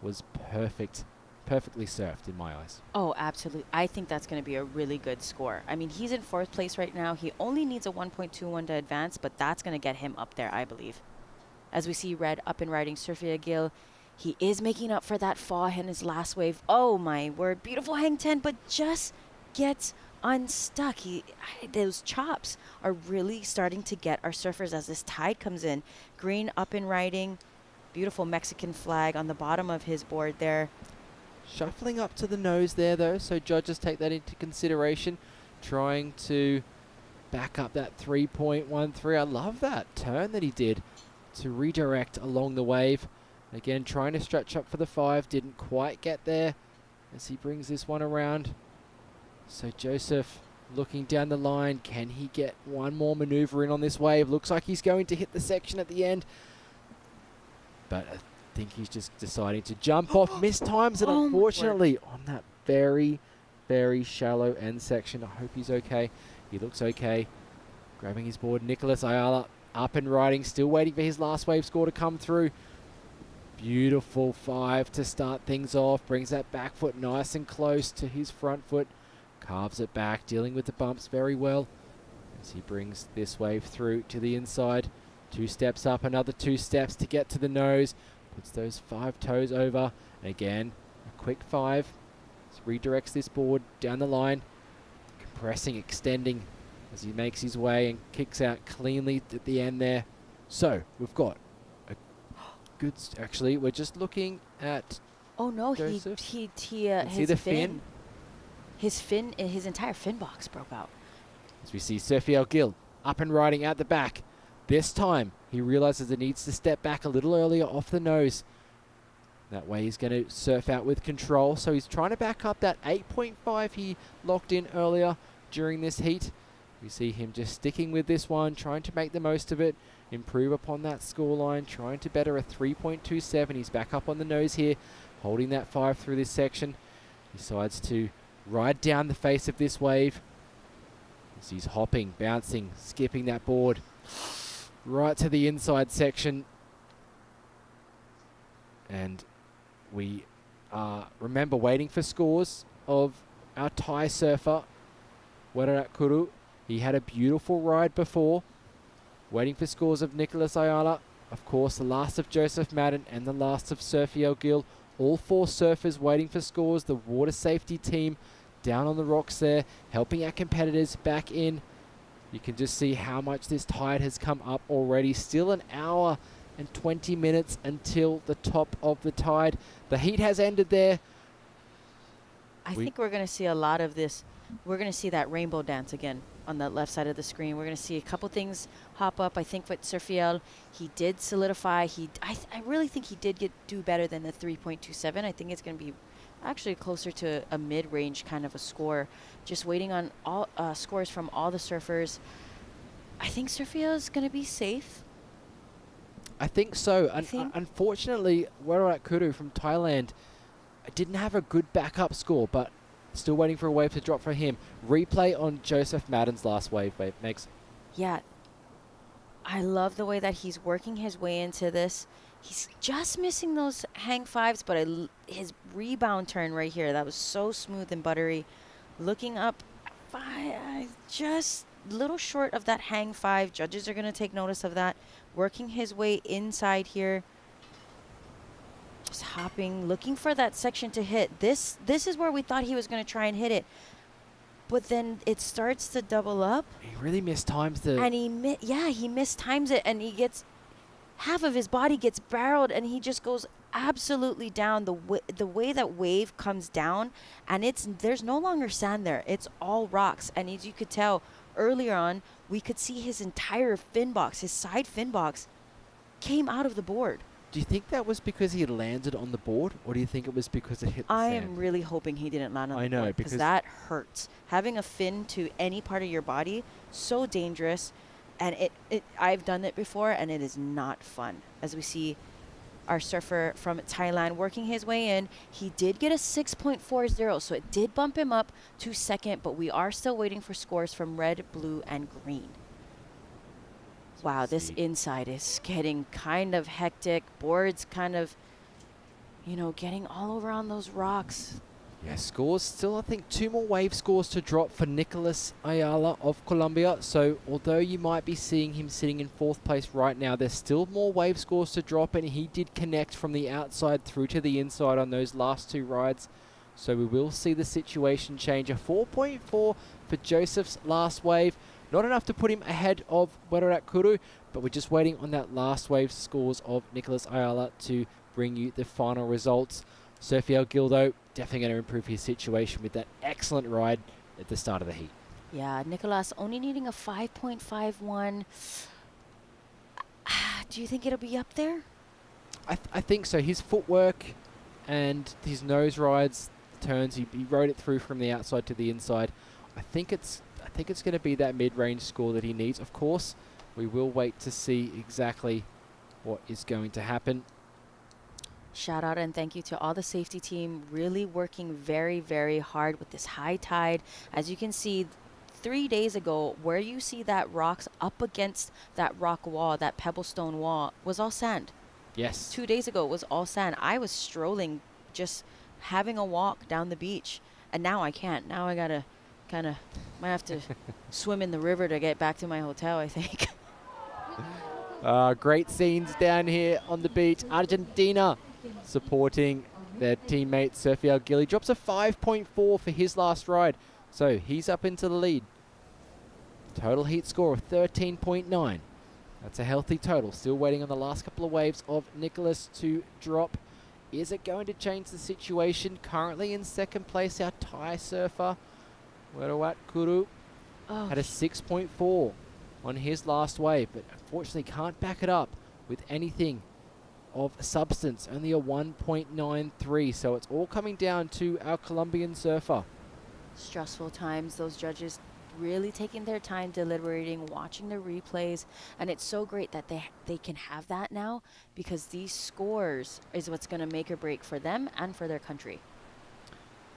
was perfect. Perfectly surfed in my eyes. Oh, absolutely. I think that's going to be a really good score. I mean, he's in 4th place right now. He only needs a 1.21 to advance, but that's going to get him up there, I believe. As we see Red up and riding Surfia Gill, he is making up for that fall in his last wave. Oh my word. Beautiful hang 10, but just gets unstuck. Those chops are really starting to get our surfers as this tide comes in. Green up and riding. Beautiful Mexican flag on the bottom of his board there. Shuffling up to the nose there though, so judges take that into consideration. Trying to back up that 3.13. I love that turn that he did to redirect along the wave. Again, trying to stretch up for the 5. Didn't quite get there as he brings this one around. So Joseph looking down the line. Can he get one more maneuver in on this wave? Looks like he's going to hit the section at the end. But I think he's just deciding to jump off. Mistimes it, unfortunately, on that very, very shallow end section. I hope he's okay. He looks okay. Grabbing his board. Nicholas Ayala up and riding. Still waiting for his last wave score to come through. Beautiful 5 to start things off. Brings that back foot nice and close to his front foot. Carves it back, dealing with the bumps very well as he brings this wave through to the inside. 2 steps up, another 2 steps to get to the nose. Puts those 5 toes over. And again, a quick 5. Redirects this board down the line. Compressing, extending as he makes his way and kicks out cleanly at the end there. So, we've got a good... Actually, we're just looking at... Oh no, Joseph. his the fin. His entire fin box broke out. As we see Surfiel Gill up and riding out the back. This time, he realizes it needs to step back a little earlier off the nose. That way he's going to surf out with control. So he's trying to back up that 8.5 he locked in earlier during this heat. We see him just sticking with this one, trying to make the most of it, improve upon that scoreline, trying to better a 3.27. He's back up on the nose here, holding that 5 through this section. Decides to ride down the face of this wave. As he's hopping, bouncing, skipping that board right to the inside section. And we are, remember, waiting for scores of our Thai surfer, Weerarat Kuru. He had a beautiful ride before. Waiting for scores of Nicholas Ayala. Of course, the last of Joseph Madden and the last of Surfiel Gill. All 4 surfers waiting for scores. The water safety team down on the rocks there, helping our competitors back in. You can just see how much this tide has come up already. Still an hour and 20 minutes until the top of the tide. The heat has ended there. I think we're going to see a lot of this. We're going to see that rainbow dance again on the left side of the screen. We're going to see a couple things hop up. I think with Surfiel, he did solidify. I really think he did do better than the 3.27. I think it's going to be actually closer to a mid-range kind of a score. Just waiting on all scores from all the surfers. I think Surfiel is going to be safe. I think so. Unfortunately, Weruat Kuru from Thailand didn't have a good backup score, but still waiting for a wave to drop for him. Replay on Joseph Madden's last wave, Megs. Yeah. I love the way that he's working his way into this. He's just missing those hang fives, but his rebound turn right here, that was so smooth and buttery. Looking up, just a little short of that hang five. Judges are going to take notice of that. Working his way inside here. Just hopping, looking for that section to hit. This is where we thought he was going to try and hit it. But then it starts to double up. He really mistimes the... And he mistimes it, and he gets... half of his body gets barreled, and he just goes absolutely down. The way that wave comes down, and there's no longer sand there. It's all rocks. And as you could tell earlier on, we could see his entire fin box, his side fin box, came out of the board. Do you think that was because he had landed on the board, or do you think it was because it hit the I sand? am really hoping he didn't land on the board. I know, because that hurts. Having a fin to any part of your body, so dangerous. And I've done it before, and it is not fun. As we see our surfer from Thailand working his way in, he did get a 6.40, so it did bump him up to second, but we are still waiting for scores from red, blue, and green. Wow, this inside is getting kind of hectic. Boards kind of, getting all over on those rocks. Yeah, scores still, I think, 2 more wave scores to drop for Nicolas Ayala of Colombia. So although you might be seeing him sitting in 4th place right now, there's still more wave scores to drop, and he did connect from the outside through to the inside on those last 2 rides. So we will see the situation change. A 4.4 for Joseph's last wave. Not enough to put him ahead of Weruat Kuru, but we're just waiting on that last wave scores of Nicolas Ayala to bring you the final results. Sergio Gildo definitely going to improve his situation with that excellent ride at the start of the heat. Yeah, Nicolas only needing a 5.51. Do you think it'll be up there? I think so. His footwork and his nose rides, turns, he rode it through from the outside to the inside. I think it's going to be that mid-range score that he needs. Of course, we will wait to see exactly what is going to happen. Shout out and thank you to all the safety team, really working very, very hard with this high tide. As you can see, 3 days ago, where you see that rocks up against that rock wall, that pebblestone wall, was all sand. Yes. 2 days ago, it was all sand. I was strolling, just having a walk down the beach, and now I can't. Now I gotta might have to swim in the river to get back to my hotel, I think. Great scenes down here on the beach. Argentina supporting their teammate Sergio Gil. He drops a 5.4 for his last ride, so he's up into the lead. Total heat score of 13.9. That's a healthy total. Still waiting on the last couple of waves of Nicolas to drop. Is it going to change the situation? Currently in 2nd place, our Thai surfer, Weruat Kuru, had a 6.4 on his last wave, but unfortunately can't back it up with anything of substance, only a 1.93, so it's all coming down to our Colombian surfer. Stressful times, those judges really taking their time deliberating, watching the replays, and it's so great that they can have that now, because these scores is what's going to make or break for them and for their country.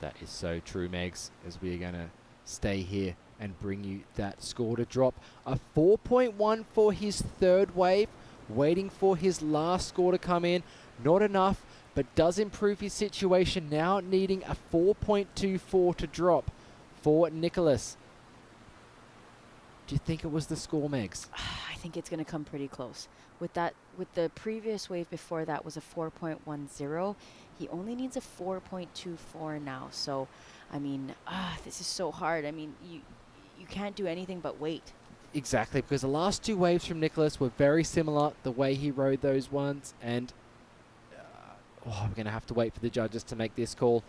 That is so true, Megs, as we are going to stay here and bring you that score to drop. A 4.1 for his 3rd wave, waiting for his last score to come in. Not enough, but does improve his situation, now needing a 4.24 to drop for Nicolas. Do you think it was the score, Megs? I think it's going to come pretty close. With the previous wave before that was a 4.10. He only needs a 4.24 now. So, I mean, this is so hard. I mean, you can't do anything but wait. Exactly, because the last 2 waves from Nicolas were very similar, the way he rode those ones, and we're going to have to wait for the judges to make this call.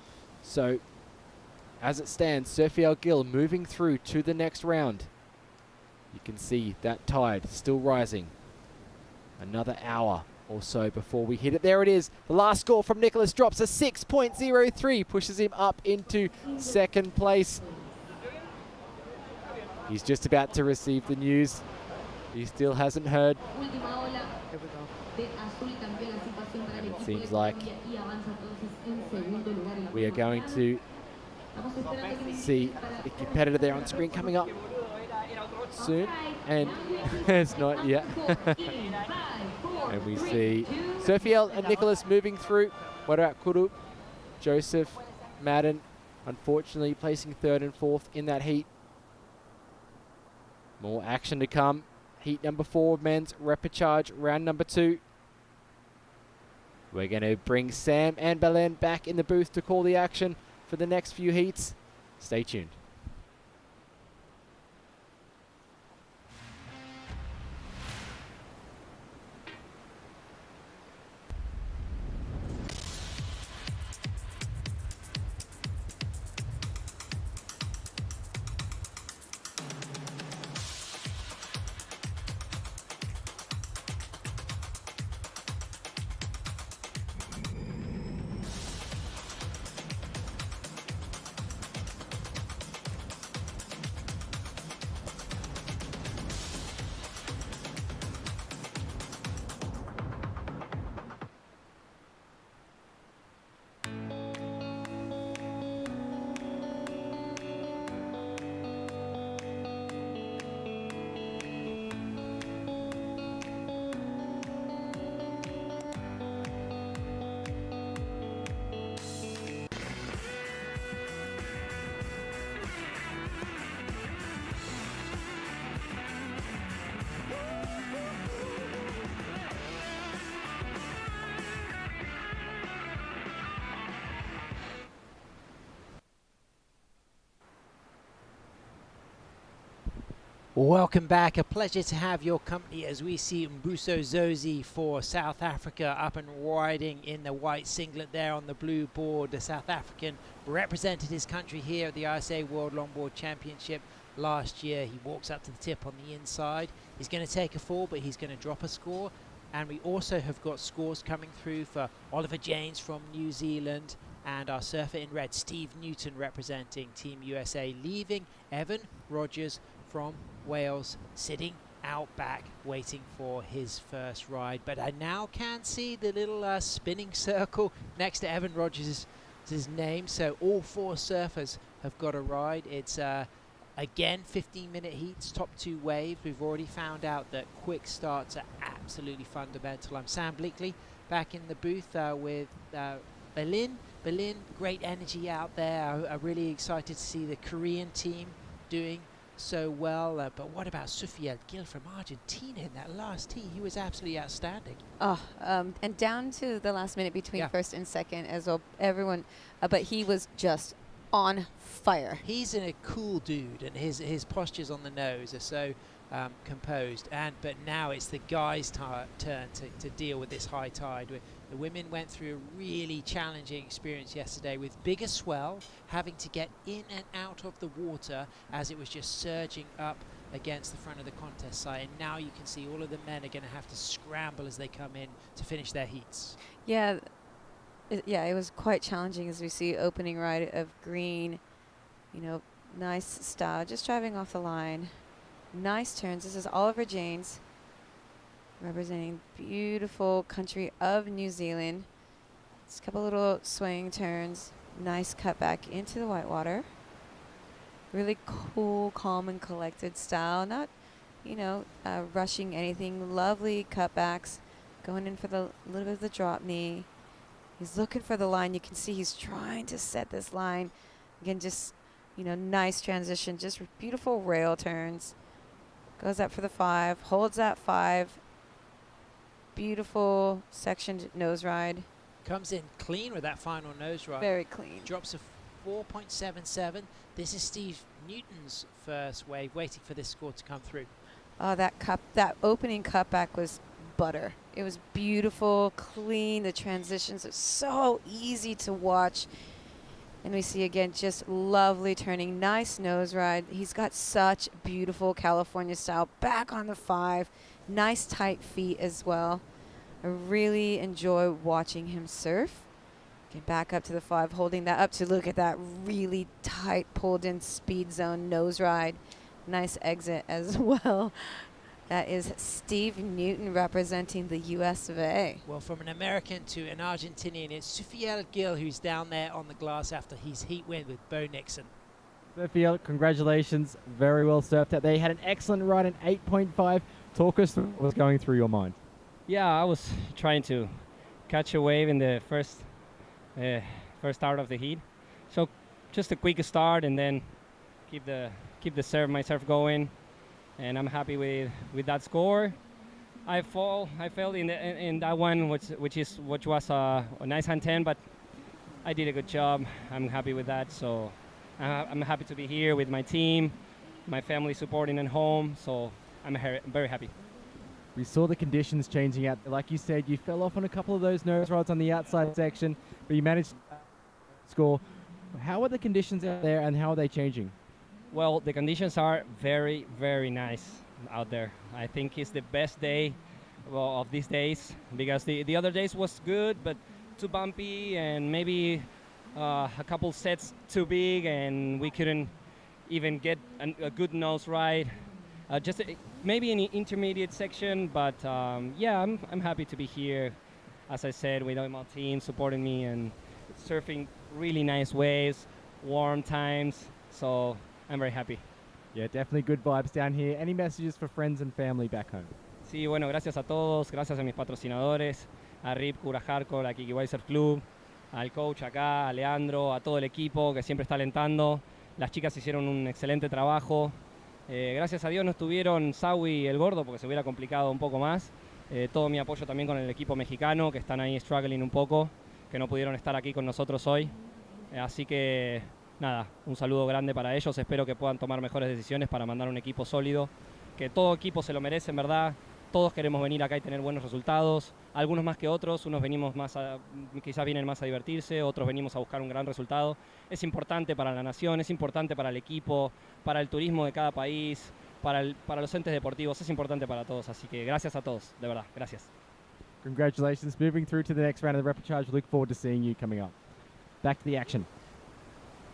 So, as it stands, Sergio Gil moving through to the next round. You can see that tide still rising. Another hour or so before we hit it. There it is. The last score from Nicolas drops a 6.03, pushes him up into 2nd place. He's just about to receive the news. He still hasn't heard. Here we go. And it seems like we are going to see the competitor there on screen coming up soon, and it's not yet. And we see Sophiel and Nicholas moving through. What about Kurup? Joseph, Madden, unfortunately placing 3rd and 4th in that heat. More action to come. Heat number 4 of men's repechage, round number 2. We're going to bring Sam and Belen back in the booth to call the action for the next few heats. Stay tuned. Welcome back. A pleasure to have your company as we see Mbuso Zozi for South Africa up and riding in the white singlet there on the blue board. The South African represented his country here at the ISA World Longboard Championship last year. He walks up to the tip on the inside. He's going to take a fall, but he's going to drop a score. And we also have got scores coming through for Oliver James from New Zealand and our surfer in red, Steve Newton, representing Team USA, leaving Evan Rogers from Wales sitting out back waiting for his first ride. But I now can see the little spinning circle next to Evan Rogers' name, so all 4 surfers have got a ride. It's again 15-minute heats, top 2 waves. We've already found out that quick starts are absolutely fundamental. I'm Sam Bleakley back in the booth with Berlin, great energy out there. I'm really excited to see the Korean team doing so well, but what about Sophiel Gil from Argentina in that last tee? He was absolutely outstanding. And down to the last minute between first and second as well, everyone, but he was just on fire. He's a cool dude, and his postures on the nose are so composed. But now it's the guys' turn to deal with this high tide. The women went through a really challenging experience yesterday with bigger swell, having to get in and out of the water as it was just surging up against the front of the contest site. And now you can see all of the men are going to have to scramble as they come in to finish their heats. Yeah, it was quite challenging as we see opening ride of green. You know, nice style, just driving off the line. Nice turns. This is Oliver James, representing beautiful country of New Zealand. Just a couple little swing turns. Nice cut back into the whitewater. Really cool, calm, and collected style. Not, rushing anything. Lovely cutbacks. Going in for the little bit of the drop knee. He's looking for the line. You can see he's trying to set this line. Again, just, nice transition. Just beautiful rail turns. Goes up for the 5. Holds that 5. Beautiful sectioned nose ride. Comes in clean with that final nose ride. Very clean. Drops a 4.77. This is Steve Newton's first wave, waiting for this score to come through. Oh, that opening cutback was butter. It was beautiful, clean. The transitions are so easy to watch. And we see again just lovely turning, nice nose ride. He's got such beautiful California style. Back on the 5, nice tight feet as well. I really enjoy watching him surf. Get back up to the 5, holding that up to look at that really tight pulled in speed zone nose ride. Nice exit as well. That is Steve Newton representing the US of A. Well, from an American to an Argentinian, it's Sufiel Gil who's down there on the glass after his heat win with Bo Nixon. Sophia, congratulations. Very well surfed out there. You had an excellent ride in 8.5. Talk us through what was going through your mind. Yeah, I was trying to catch a wave in the first start of the heat. So just a quick start and then keep my surf going. And I'm happy with that score. I fell in that one, which was a nice hand 10, but I did a good job. I'm happy with that. So I'm happy to be here with my team, my family supporting at home. So I'm very happy. We saw the conditions changing out. Like you said, you fell off on a couple of those nose rods on the outside section, but you managed to score. How are the conditions out there and how are they changing? Well, the conditions are very, very nice out there. I think it's the best day of these days because the other days was good, but too bumpy and maybe a couple sets too big and we couldn't even get a good nose ride. Just maybe an intermediate section, but yeah, I'm happy to be here. As I said, with my team supporting me and surfing really nice waves, warm times. So I'm very happy. Yeah, definitely good vibes down here. Any messages for friends and family back home? Sí, bueno, gracias a todos, gracias a mis patrocinadores, a RIP, Cura Hardcore, a Kiki Surf Club, al coach acá, a Leandro, a todo el equipo que siempre está alentando. Las chicas hicieron un excelente trabajo. Gracias a Dios no estuvieron Sawi y el Gordo porque se hubiera complicado un poco más. Todo mi apoyo también con el equipo mexicano que están ahí struggling un poco, que no pudieron estar aquí con nosotros hoy. Así que nada, un saludo grande para ellos. Espero que puedan tomar mejores decisiones para mandar un equipo sólido, que todo equipo se lo merece, en verdad. Todos queremos venir acá y tener buenos resultados, algunos más que otros, unos venimos quizás vienen más a divertirse, otros venimos a buscar un gran resultado. Es importante para la nación, es importante para el equipo, para el turismo de cada país, para los entes deportivos, es importante para todos. Así que gracias a todos, de verdad, gracias. Congratulations. Moving through to the next round of the repechage. We look forward to seeing you coming up. Back to the action.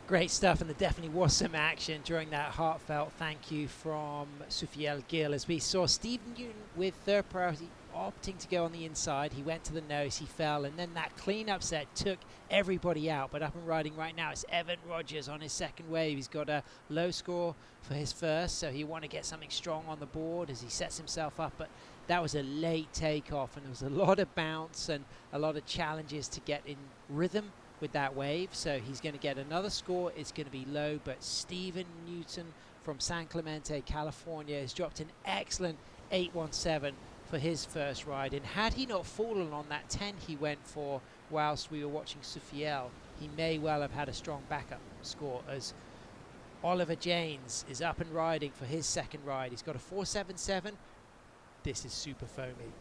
Great stuff, and there definitely was some action during that heartfelt thank you from Sufiel Gil as we saw Stephen Newton with third priority opting to go on the inside. He went to the nose, he fell, and then that clean-up set took everybody out. But up and riding right now, it's Evan Rogers on his second wave. He's got a low score for his first, so he want to get something strong on the board as he sets himself up. But that was a late takeoff, and there was a lot of bounce and a lot of challenges to get in rhythm with that wave. So he's going to get another score. It's going to be low, but Stephen Newton from San Clemente, California has dropped an excellent 817 for his first ride. And had he not fallen on that 10 he went for whilst we were watching Sufiel, he may well have had a strong backup score as Oliver Janes is up and riding for his second ride. He's got a 477. This is super foamy.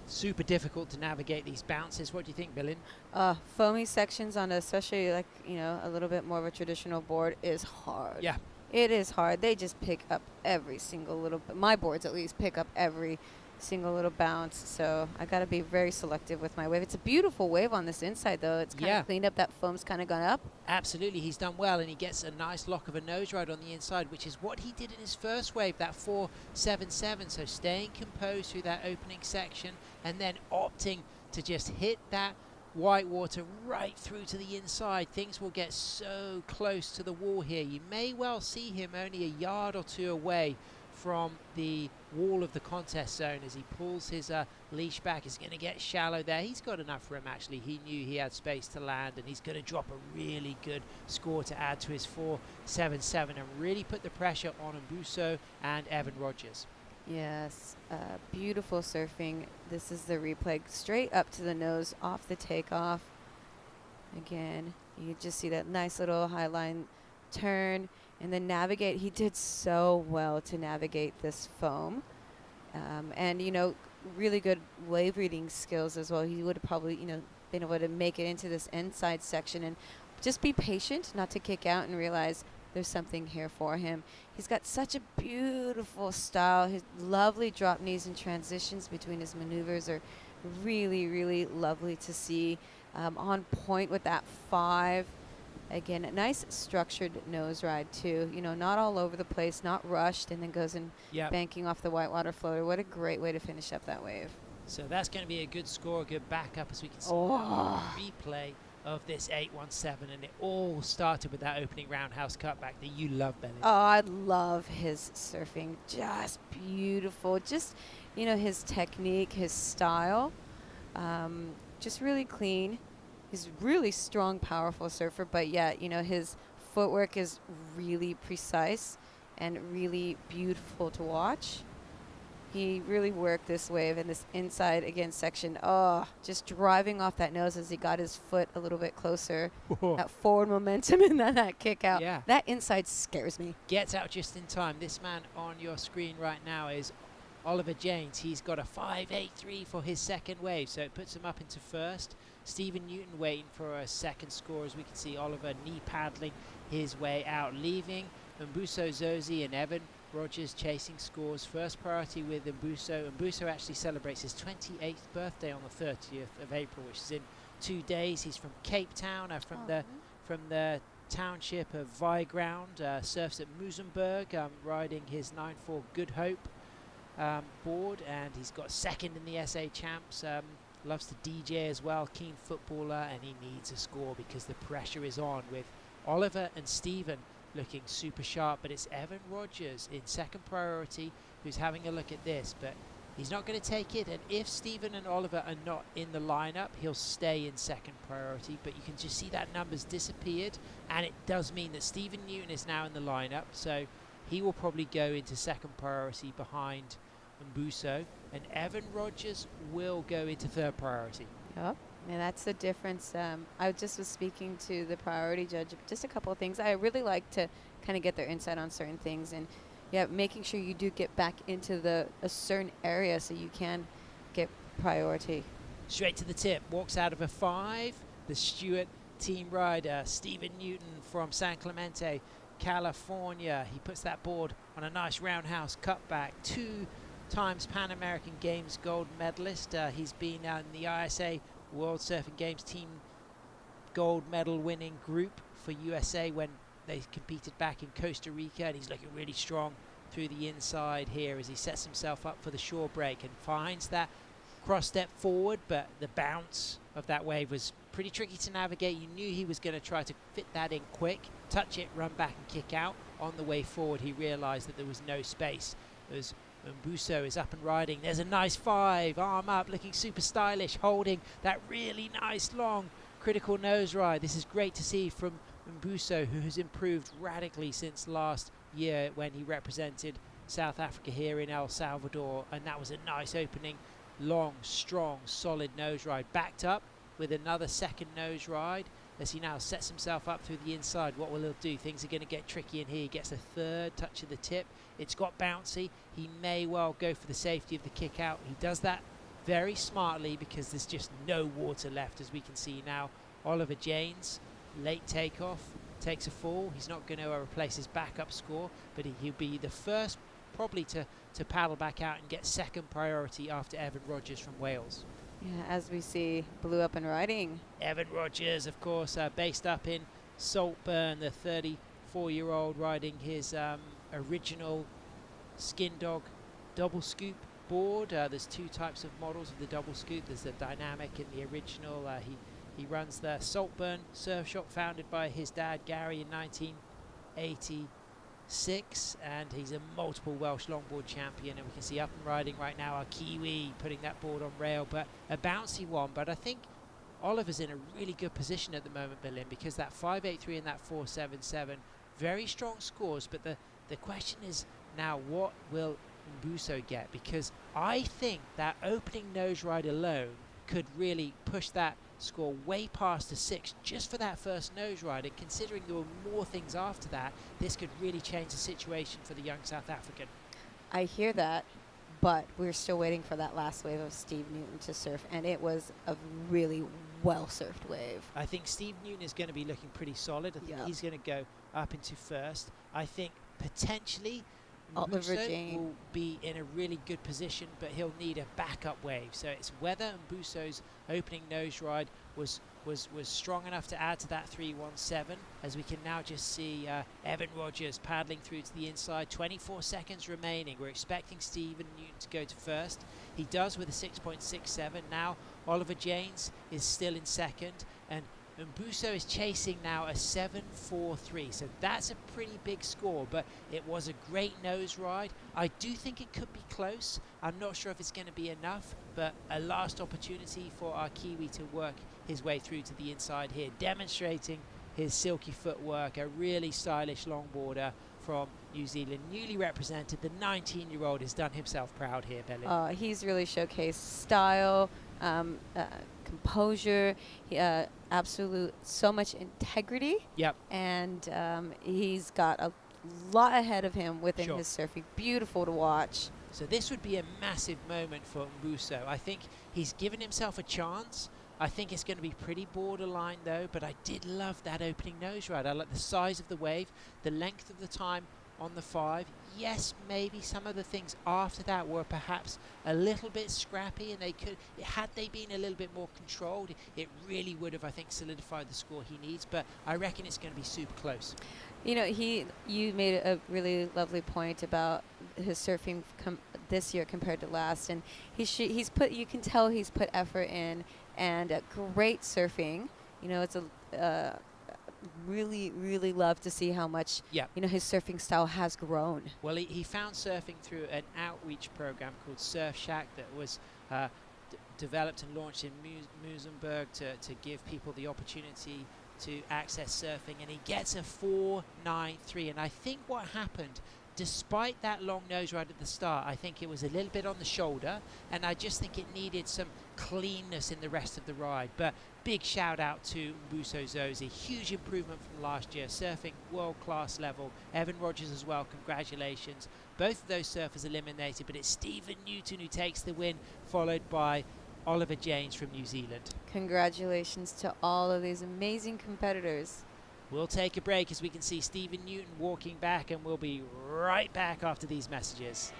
Super difficult to navigate these bounces. What do you think, Billin? Foamy sections on especially like, a little bit more of a traditional board is hard. Yeah. It is hard. They just pick up every single little, my boards at least pick up every single little bounce. So I got to be very selective with my wave. It's a beautiful wave on this inside though. It's kind of cleaned up. That foam's kind of gone up. Absolutely. He's done well, and he gets a nice lock of a nose ride on the inside, which is what he did in his first wave, that 477. So staying composed through that opening section and then opting to just hit that white water right through to the inside. Things will get so close to the wall here. You may well see him only a yard or two away from the wall of the contest zone as he pulls his leash back. He's going to get shallow there. He's got enough room actually. He knew he had space to land, and he's going to drop a really good score to add to his 477 and really put the pressure on Mbuso and Evan Rogers. Yes, beautiful surfing. This is the replay, straight up to the nose, off the takeoff. Again, you just see that nice little high line turn and then navigate. He did so well to navigate this foam. And, really good wave reading skills as well. He would have probably, been able to make it into this inside section and just be patient, not to kick out and realize there's something here for him. He's got such a beautiful style. His lovely drop knees and transitions between his maneuvers are really, really lovely to see. On point with that 5. Again, a nice structured nose ride too. You know, not all over the place, not rushed, and then goes in banking off the whitewater floater. What a great way to finish up that wave. So that's going to be a good score, a good backup, as we can see Oh. a replay of this 817, and it all started with that opening roundhouse cutback that you love, Belly. Oh, I love his surfing. Just beautiful. Just, you know, his technique, his style, just really clean. He's really strong, powerful surfer, but yet, you know, his footwork is really precise and really beautiful to watch. He really worked this wave and this inside again section. Oh, just driving off that nose as he got his foot a little bit closer. Whoa. That forward momentum and then that kick out. Yeah. That inside scares me. Gets out just in time. This man on your screen right now is Oliver Janes. He's got a 5.83 for his second wave, so it puts him up into first. Stephen Newton waiting for a second score, as we can see Oliver knee paddling his way out, leaving Mbuso Zozi and Evan Rogers chasing scores. First priority with Mbuso. Mbuso actually celebrates his 28th birthday on the 30th of April, which is in 2 days. He's from Cape Town, from the township of Viground, surfs at Muizenberg, riding his 9.4 Good Hope board, and he's got second in the SA Champs. Loves to DJ as well, keen footballer, and he needs a score because the pressure is on with Oliver and Stephen looking super sharp, but it's Evan Rogers in second priority who's having a look at this, but he's not going to take it, and if Stephen and Oliver are not in the lineup, he'll stay in second priority, but you can just see that number's disappeared, and it does mean that Stephen Newton is now in the lineup, so he will probably go into second priority behind Mbuso, and Evan Rogers will go into third priority. Yep. And that's the difference. I just was speaking to the priority judge, just a couple of things. I really like to kind of get their insight on certain things, and making sure you do get back into a certain area so you can get priority. Straight to the tip, walks out of a 5, the Stewart team rider, Stephen Newton from San Clemente, California. He puts that board on a nice roundhouse cutback. 2 times Pan American Games gold medalist. He's been in the ISA World Surfing Games team gold medal winning group for USA when they competed back in Costa Rica, and he's looking really strong through the inside here as he sets himself up for the shore break and finds that cross step forward, but the bounce of that wave was pretty tricky to navigate. You knew he was going to try to fit that in quick, touch it, run back and kick out. On the way forward he realized that there was no space as Mbuso is up and riding. There's a nice 5, arm up, looking super stylish, holding that really nice long critical nose ride. This is great to see from Mbuso, who has improved radically since last year when he represented South Africa here in El Salvador, and that was a nice opening, long, strong, solid nose ride. Backed up with another second nose ride as he now sets himself up through the inside. What will he do? Things are going to get tricky in here. He gets a third touch of the tip. It's got bouncy. He may well go for the safety of the kick out. He does that very smartly because there's just no water left, as we can see now. Oliver Janes, late takeoff, takes a fall. He's not going to replace his backup score, but he'll be the first probably to paddle back out and get second priority after Evan Rogers from Wales. Yeah, as we see, blew up and riding. Evan Rogers, of course, based up in Saltburn, the 34-year-old riding his original Skin Dog double scoop board. There's 2 types of models of the double scoop. There's the dynamic and the original. He runs the Saltburn surf shop, founded by his dad Gary in 1986, and he's a multiple Welsh longboard champion, and we can see up and riding right now our Kiwi putting that board on rail, but a bouncy one. But I think Oliver's in a really good position at the moment, Berlin, because that 5.83 and that 4.77, very strong scores, but the question is now, what will Mbuso get? Because I think that opening nose ride alone could really push that score way past the 6 just for that first nose ride, and considering there were more things after that, this could really change the situation for the young South African. I hear that, but we're still waiting for that last wave of Steve Newton to surf, and it was a really well-surfed wave. I think Steve Newton is going to be looking pretty solid. I think he's going to go up into first. I think potentially Mbuso will be in a really good position, but he'll need a backup wave. So it's whether Mbuso's opening nose ride was was strong enough to add to that 3:17, as we can now just see Evan Rogers paddling through to the inside. 24 seconds remaining. We're expecting Stephen Newton to go to first. He does with a 6.67. Now Oliver Janes is still in second, and Mbuso is chasing now a 7.43, so that's a pretty big score, but it was a great nose ride. I do think it could be close. I'm not sure if it's going to be enough, but a last opportunity for our Kiwi to work his way through to the inside here, demonstrating his silky footwork. A really stylish longboarder from New Zealand, newly represented. The 19-year-old has done himself proud here, Belly. He's really showcased style, composure, so much integrity. Yep. And he's got a lot ahead of him within his surfing. Beautiful to watch. So this would be a massive moment for Mbuso. I think he's given himself a chance. I think it's going to be pretty borderline though, but I did love that opening nose ride. I like the size of the wave, the length of the time on the 5. Yes, maybe some of the things after that were perhaps a little bit scrappy, and had they been a little bit more controlled, it really would have, I think, solidified the score he needs. But I reckon it's going to be super close. You know, you made a really lovely point about his surfing this year compared to last, and he's put, you can tell he's put effort in, and great surfing. You know, it's a really, really love to see how much his surfing style has grown. Well, he found surfing through an outreach program called Surf Shack that was developed and launched in Musenberg to give people the opportunity to access surfing, and he gets a 4.93. And I think what happened, despite that long nose ride at the start, I think it was a little bit on the shoulder, and I just think it needed some cleanness in the rest of the ride. But big shout out to Mbuso Zozi, huge improvement from last year, surfing world-class level. Evan Rogers as well, congratulations. Both of those surfers eliminated, but it's Stephen Newton who takes the win, followed by Oliver Janes from New Zealand. Congratulations to all of these amazing competitors. We'll take a break as we can see Stephen Newton walking back, and we'll be right back after these messages.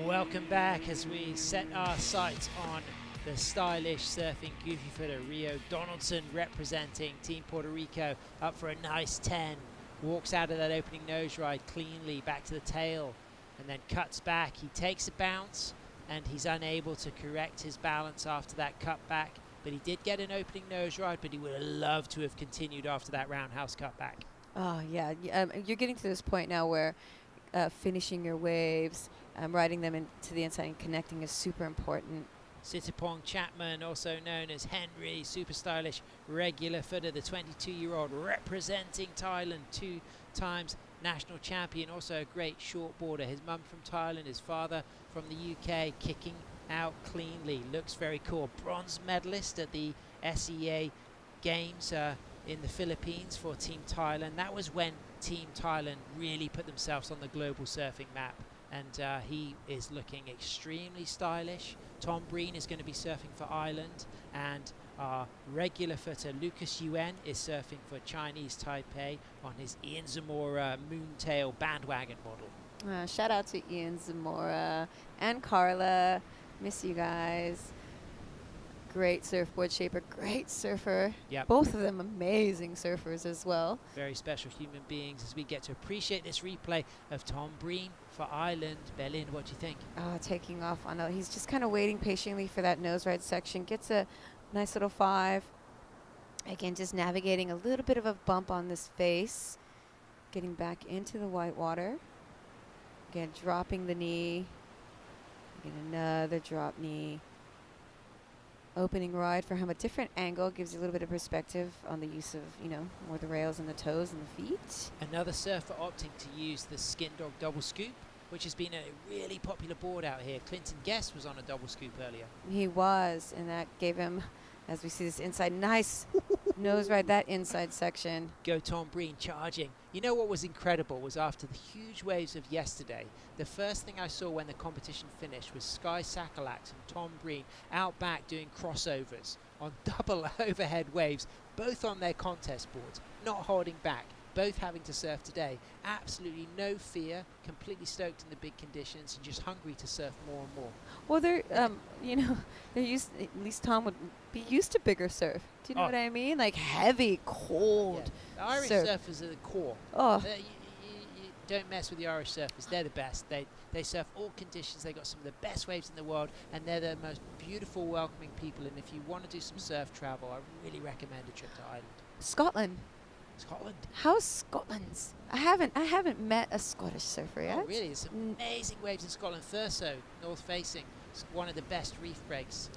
Welcome back as we set our sights on the stylish surfing goofy footer Rio Donaldson, representing Team Puerto Rico, up for a nice 10. Walks out of that opening nose ride cleanly back to the tail, and then cuts back. He takes a bounce, and he's unable to correct his balance after that cut back. But he did get an opening nose ride, but he would have loved to have continued after that roundhouse cut back. Oh yeah, you're getting to this point now where finishing your waves, riding them into the inside and connecting is super important. Sitapong Chapman, also known as Henry, super stylish regular footer, the 22-year-old representing Thailand, 2 times national champion, also a great shortboarder. His mum from Thailand, his father from the UK, kicking out cleanly. Looks very cool. Bronze medalist at the SEA Games in the Philippines for Team Thailand. That was when Team Thailand really put themselves on the global surfing map, and he is looking extremely stylish. Tom Breen is going to be surfing for Ireland, and our regular footer Lucas Yuen is surfing for Chinese Taipei on his Ian Zamora Moontail bandwagon model. Shout out to Ian Zamora and Carla. Miss you guys. great surfboard shaper, great surfer. Yep. Both of them amazing surfers as well. Very special human beings as we get to appreciate this replay of Tom Breen for Ireland. Berlin, what do you think? Taking off on a, he's just kind of waiting patiently for that nose ride section. Gets a nice little 5. Again, just navigating a little bit of a bump on this face. Getting back into the white water. Again, dropping the knee. Again, another drop knee. Opening ride for him, a different angle, gives you a little bit of perspective on the use of, more the rails and the toes and the feet. Another surfer opting to use the Skin Dog double scoop, which has been a really popular board out here. Clinton Guest was on a double scoop earlier. He was, and that gave him, as we see this inside, nice nose ride, that inside section. Go Tom Breen charging. You know what was incredible was after the huge waves of yesterday, the first thing I saw when the competition finished was Sky Sakalax and Tom Breen out back doing crossovers on double overhead waves, both on their contest boards, not holding back, both having to surf today. Absolutely no fear, completely stoked in the big conditions and just hungry to surf more and more. Well, they're, they're used, at least Tom would be used to bigger surf. Do you know what I mean? Like heavy, cold The Irish surf. surfers are the core. Oh. You don't mess with the Irish surfers. They're the best. They surf all conditions. They've got some of the best waves in the world, and they're the most beautiful, welcoming people. And if you want to do some surf travel, I really recommend a trip to Ireland. Scotland. Scotland. How's Scotland's? I haven't met a Scottish surfer yet. Oh, really? There's some amazing waves in Scotland. Thurso, north facing, it's one of the best reef breaks.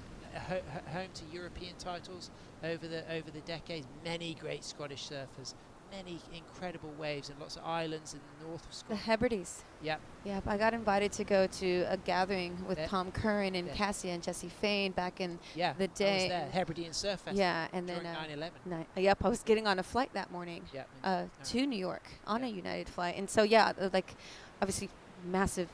Home to European titles over the decades. Many great Scottish surfers. Many incredible waves and lots of islands in the north of The Scotland. Hebrides. Yep. Yep. I got invited to go to a gathering with Tom Curran and Cassia and Jesse Fain back in the day. I was there. Hebridean Surf Festival. Yeah, and then during 9/11. Yep, I was getting on a flight that morning. Yep. To New York on a United flight, and so like obviously massive.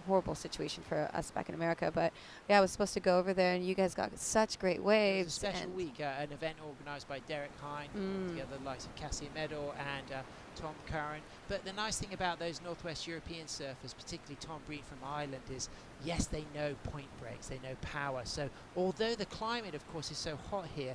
Horrible situation for us back in America, but I was supposed to go over there, and you guys got such great waves. It was a special week, an event organised by Derek Hine, together the likes of Cassie Meadow and Tom Curran. But the nice thing about those Northwest European surfers, particularly Tom Breen from Ireland, is yes, they know point breaks, they know power. So although the climate, of course, is so hot here,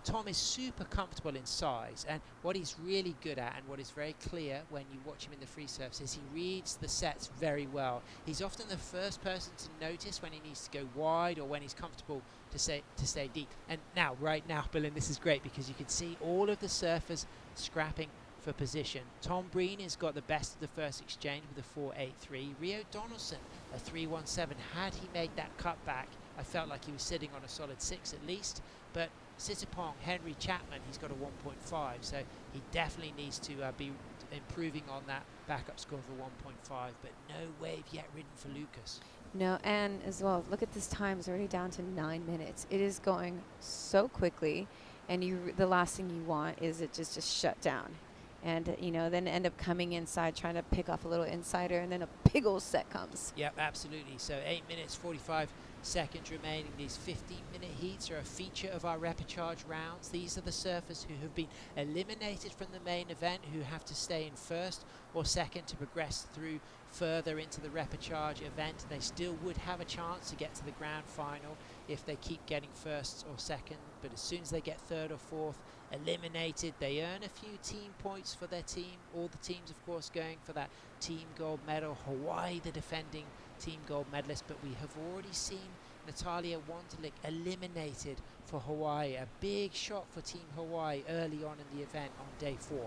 Tom is super comfortable in size. And what he's really good at, and what is very clear when you watch him in the free surfs, is he reads the sets very well. He's often the first person to notice when he needs to go wide or when he's comfortable to stay deep. And right now, Berlin, this is great because you can see all of the surfers scrapping for position. Tom Breen has got the best of the first exchange with a 4.83. Rio Donaldson, a 3.17. Had he made that cut back, I felt like he was sitting on a solid 6 at least. But Sittapong, Henry Chapman, he's got a 1.5. So he definitely needs to be improving on that backup score of a 1.5. But no wave yet ridden for Lucas. No, and as well, look at this time. It's already down to 9 minutes. It is going so quickly, and the last thing you want is it just shut down. And, then end up coming inside, trying to pick off a little insider, and then a big old set comes. Yep, absolutely. So 8 minutes, 45 seconds remaining. These 15-minute heats are a feature of our repechage rounds. These are the surfers who have been eliminated from the main event, who have to stay in first or second to progress through further into the repechage event. They still would have a chance to get to the grand final if they keep getting first or second, but as soon as they get third or fourth, eliminated, they earn a few team points for their team. All the teams, of course, going for that team gold medal. Hawaii, the defending team gold medalist, but we have already seen Natalia Wonderlich eliminated for Hawaii. A big shot for Team Hawaii early on in the event on day 4.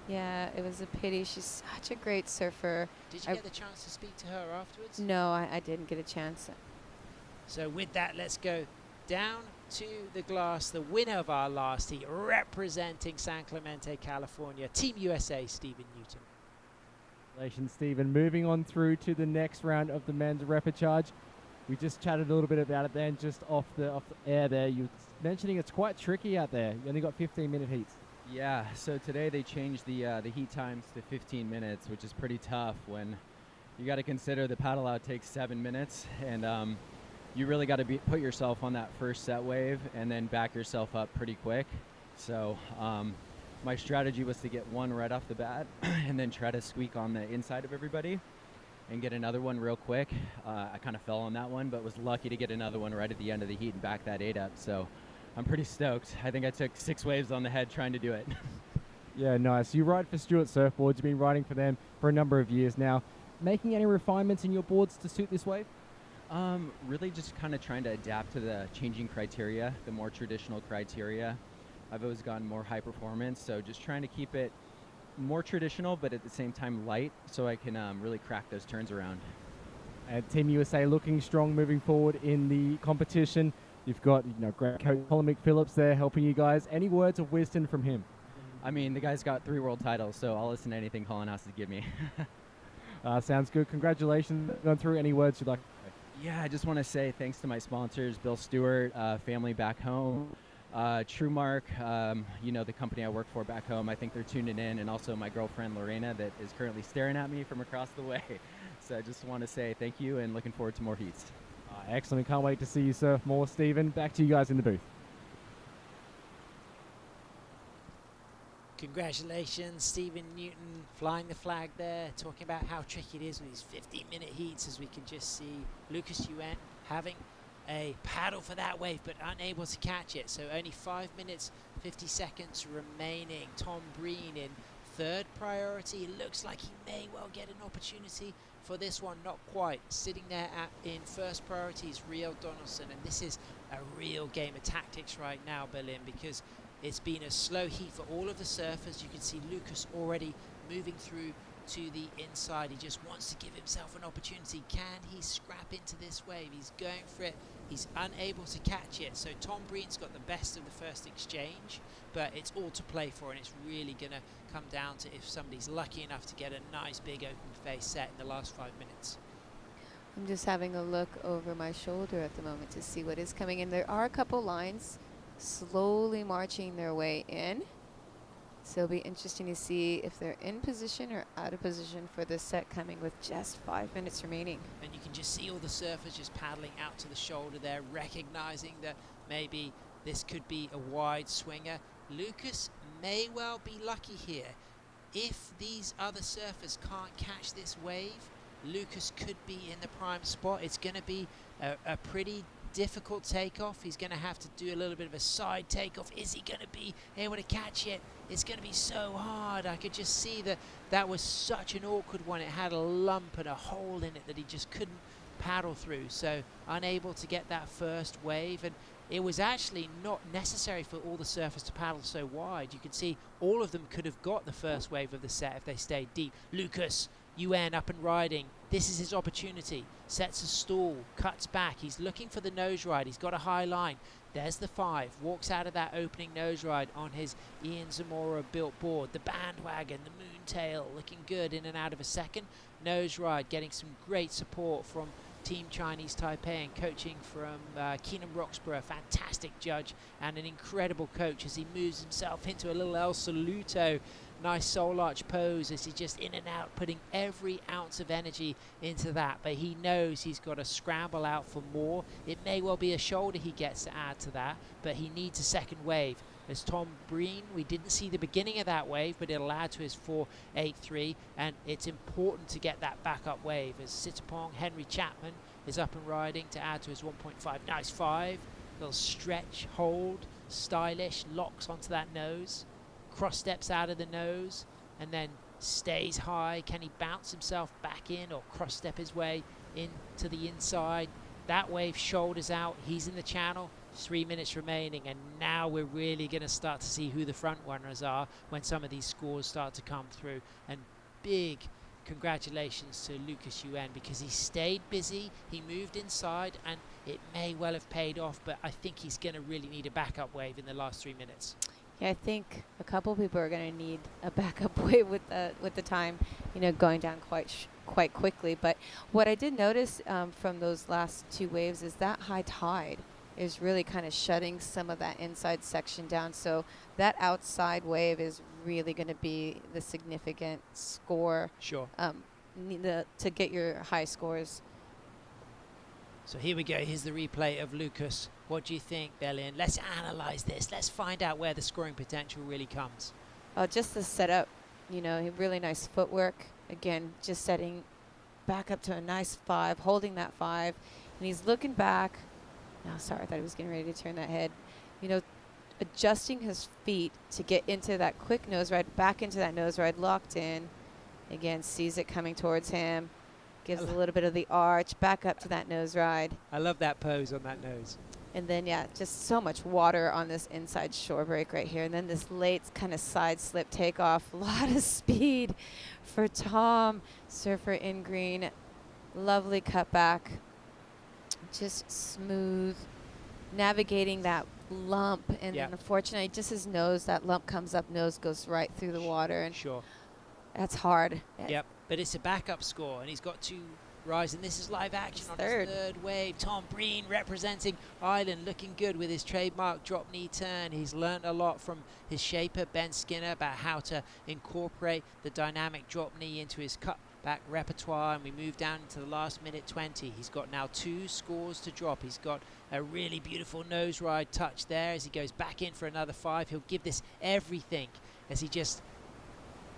Yeah, it was a pity. She's such a great surfer. Did you get the chance to speak to her afterwards? No, I didn't get a chance. So with that, let's go down to the glass. The winner of our last heat, representing San Clemente, California, Team USA, Stephen Newton. Congratulations, Stephen. Moving on through to the next round of the men's repechage. We just chatted a little bit about it then, just off the air there. You were mentioning it's quite tricky out there. You only got 15-minute heats. Yeah, so today they changed the heat times to 15 minutes, which is pretty tough when you got to consider the paddle out takes 7 minutes, and you really got to put yourself on that first set wave and then back yourself up pretty quick. So my strategy was to get one right off the bat and then try to squeak on the inside of everybody. and get another one real quick. I kind of fell on that one, but was lucky to get another one right at the end of the heat and back that 8 up. So I'm pretty stoked. I think I took 6 waves on the head trying to do it. Yeah, nice. You ride for Stewart Surfboards. You've been riding for them for a number of years now. Making any refinements in your boards to suit this wave? Really just kind of trying to adapt to the changing criteria, the more traditional criteria. I've always gotten more high performance, so just trying to keep it more traditional, but at the same time light, so I can really crack those turns around. And Team USA looking strong moving forward in the competition. You've got great coach Colin McPhillips there helping you guys. Any words of wisdom from him? I mean, the guy's got 3 world titles, so I'll listen to anything Colin has to give me. Sounds good. Congratulations. Going through any words you'd like? Yeah, I just want to say thanks to my sponsors, Bill Stewart, family back home, TrueMark, the company I work for back home. I think they're tuning in, and also my girlfriend Lorena that is currently staring at me from across the way. So I just want to say thank you and looking forward to more heats. Excellent. Can't wait to see you surf more. Stephen, back to you guys in the booth. Congratulations, Stephen Newton, flying the flag there, talking about how tricky it is with these 15-minute heats, as we can just see Lucas Yuen having a paddle for that wave but unable to catch it. So only 5 minutes 50 seconds remaining. Tom Breen in 3rd priority. It looks like he may well get an opportunity for this one. Not quite. Sitting there in 1st priority is Rio Donaldson, and this is a real game of tactics right now, Berlin, because it's been a slow heat for all of the surfers. You can see Lucas already moving through to the inside. He just wants to give himself an opportunity. Can he scrap into this wave? He's going for it. He's unable to catch it. So Tom Breen's got the best of the first exchange, but it's all to play for, and it's really going to come down to if somebody's lucky enough to get a nice big open face set in the last 5 minutes. I'm just having a look over my shoulder at the moment to see what is coming in. There are a couple lines slowly marching their way in. So it'll be interesting to see if they're in position or out of position for this set coming with just 5 minutes remaining. And you can just see all the surfers just paddling out to the shoulder there, recognizing that maybe this could be a wide swinger. Lucas may well be lucky here. If these other surfers can't catch this wave, Lucas could be in the prime spot. It's going to be a pretty difficult takeoff. He's going to have to do a little bit of a side takeoff. Is he going to be able to catch it? It's going to be so hard. I could just see that was such an awkward one. It had a lump and a hole in it that he just couldn't paddle through. So unable to get that first wave. And it was actually not necessary for all the surfers to paddle so wide. You can see all of them could have got the first wave of the set if they stayed deep. Lucas Yuen up and riding. This is his opportunity. Sets a stall, cuts back. He's looking for the nose ride. He's got a high line. There's the 5. Walks out of that opening nose ride on his Ian Zamora built board. The bandwagon, the moontail, looking good in and out of a second. Nose ride, getting some great support from Team Chinese Taipei and coaching from Keenan Roxburgh, a fantastic judge and an incredible coach as he moves himself into a little El Saluto. Nice soul arch pose as he's just in and out, putting every ounce of energy into that. But he knows he's got to scramble out for more. It may well be a shoulder he gets to add to that, but he needs a second wave. As Tom Breen, we didn't see the beginning of that wave, but it'll add to his 4.83, and it's important to get that backup wave. As Sitapong Henry Chapman is up and riding to add to his 1.5. Nice 5, little stretch, hold, stylish, locks onto that nose. Cross steps out of the nose and then stays high. Can he bounce himself back in or cross step his way into the inside? That wave shoulders out. He's in the channel. 3 minutes remaining, and now we're really going to start to see who the front runners are when some of these scores start to come through. And big congratulations to Lucas Yuen, because he stayed busy, he moved inside, and it may well have paid off, but I think he's going to really need a backup wave in the last 3 minutes. Yeah, I think a couple people are going to need a backup wave with the time, going down quite quickly. But what I did notice from those last 2 waves is that high tide is really kind of shutting some of that inside section down. So that outside wave is really going to be the significant score. Sure. To get your high scores. So here we go. Here's the replay of Lucas. What do you think, Berlin? Let's analyze this. Let's find out where the scoring potential really comes. Just the setup, really nice footwork. Again, just setting back up to a nice 5, holding that 5. And he's looking back. Oh, sorry, I thought he was getting ready to turn that head. You know, adjusting his feet to get into that quick nose ride, back into that nose ride, locked in. Again, sees it coming towards him. Gives a little bit of the arch, back up to that nose ride. I love that pose on that nose. And then, yeah, just so much water on this inside shore break right here. And then this late kind of side slip takeoff. A lot of speed for Tom, surfer in green. Lovely cutback. Just smooth. Navigating that lump. And then unfortunately, just his nose, that lump comes up, nose goes right through the water. And sure. That's hard. Yep, but it's a backup score, and he's got 2 rides, and this is live action on third. his 3rd wave. Tom Breen representing Ireland, looking good with his trademark drop knee turn. He's learned a lot from his shaper, Ben Skinner, about how to incorporate the dynamic drop knee into his cutback repertoire, and we move down into the last minute 20. He's got now 2 scores to drop. He's got a really beautiful nose ride touch there as he goes back in for another 5. He'll give this everything as he just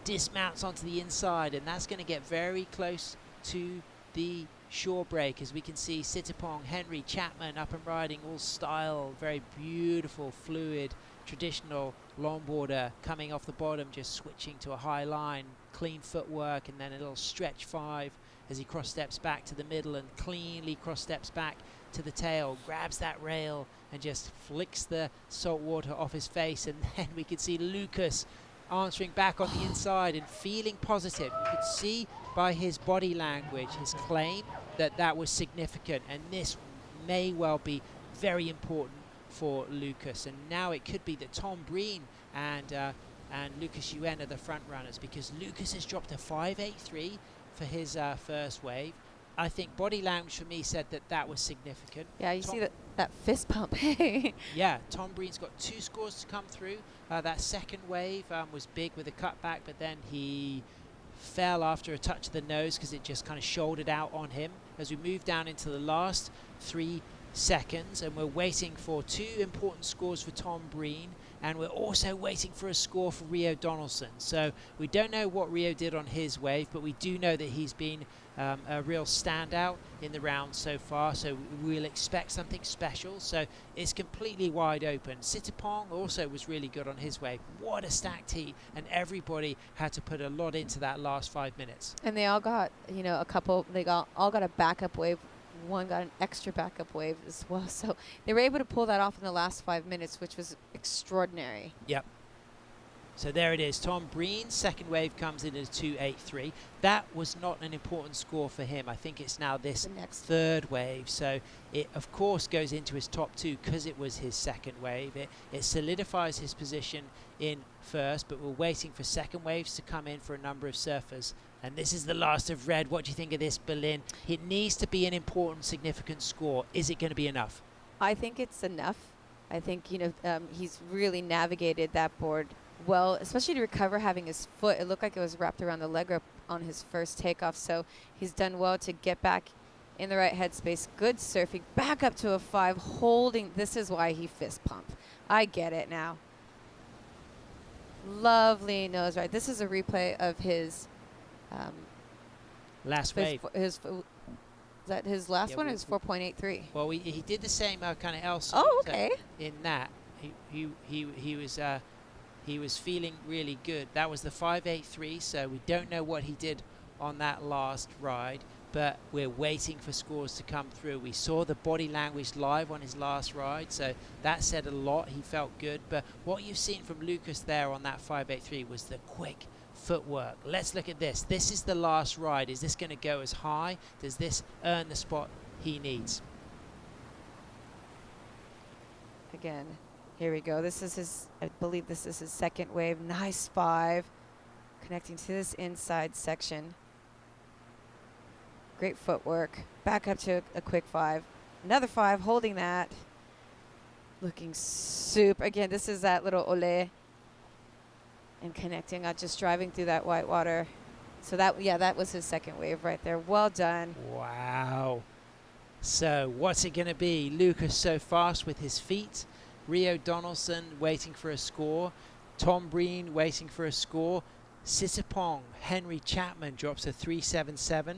dismounts onto the inside, and that's going to get very close to the shore break. As we can see, Sittapong, Henry, Chapman up and riding, all style, very beautiful, fluid, traditional longboarder coming off the bottom, just switching to a high line, clean footwork, and then a little stretch 5 as he cross steps back to the middle and cleanly cross steps back to the tail, grabs that rail and just flicks the salt water off his face. And then we can see Lucas answering back on the inside and feeling positive. You could see by his body language, his claim, that that was significant, and this may well be very important for Lucas. And now it could be that Tom Breen and Lucas Yuen are the front runners, because Lucas has dropped a 5.83 for his first wave. I think body language for me said that that was significant. Yeah, you see that fist pump. Yeah, Tom Breen's got 2 scores to come through. That second wave was big with a cutback, but then he fell after a touch of the nose because it just kind of shouldered out on him. As we move down into the last 3 seconds, and we're waiting for 2 important scores for Tom Breen, and we're also waiting for a score for Rio Donaldson. So we don't know what Rio did on his wave, but we do know that he's been a real standout in the round so far, so we'll expect something special. So it's completely wide open. Sittapong also was really good on his wave. What a stacked heat, and everybody had to put a lot into that last 5 minutes. And they all got, you know, all got a backup wave. One got an extra backup wave as well. So they were able to pull that off in the last 5 minutes, which was extraordinary. Yep. So there it is. Tom Breen's second wave comes in as 2.83. That was not an important score for him. I think it's now this third wave. So it, of course, goes into his top 2 because it was his second wave. It solidifies his position in first, but we're waiting for second waves to come in for a number of surfers. And this is the last of red. What do you think of this, Berlin? It needs to be an important, significant score. Is it going to be enough? I think it's enough. I think, you know, he's really navigated that board well, especially to recover having his foot. It looked like it was wrapped around the leg rope on his first takeoff. So he's done well to get back in the right headspace. Good surfing. Back up to a 5, holding. This is why he fist pumped. I get it now. Lovely nose ride. This is a replay of his last wave. Is that his last one? Is 4.83. Well, he did the same kind of else. Oh, okay. In that, he was feeling really good. That was the 5.83. So we don't know what he did on that last ride, but we're waiting for scores to come through. We saw the body language live on his last ride, so that said a lot. He felt good. But what you've seen from Lucas there on that 5.83 was the quick footwork. Let's look at this. This is the last ride. Is this going to go as high? Does this earn the spot he needs? Again, here we go. This is his, I believe this is his second wave. Nice 5, connecting to this inside section. Great footwork. Back up to a quick 5. Another 5, holding that. Looking super. Again, this is that little ole. And connecting, just driving through that white water. So that was his second wave right there. Well done. Wow. So what's it going to be? Lucas so fast with his feet. Rio Donaldson waiting for a score. Tom Breen waiting for a score. Sittapong, Henry Chapman drops a 3.77.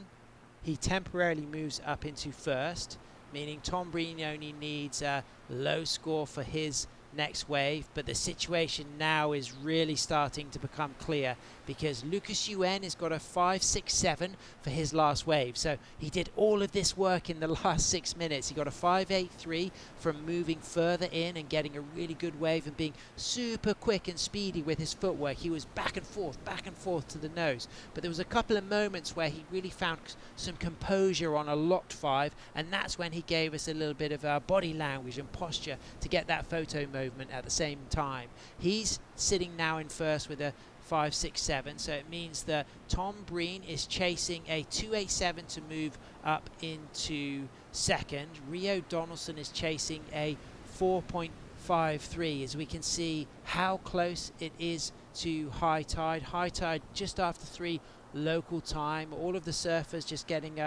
he temporarily moves up into first, meaning Tom Breen only needs a low score for his next wave, but the situation now is really starting to become clear because Lucas Yuen has got a 5.67 for his last wave. So he did all of this work in the last 6 minutes. He got a 5.83 from moving further in and getting a really good wave and being super quick and speedy with his footwork. He was back and forth to the nose. But there was a couple of moments where he really found some composure on a locked 5, and that's when he gave us a little bit of body language and posture to get that photo movement at the same time. He's sitting now in first with a 5.67, so it means that Tom Breen is chasing a 2.87 to move up into second. Rio Donaldson is chasing a 4.53, as we can see how close it is to high tide. High tide just after 3 local time. All of the surfers just getting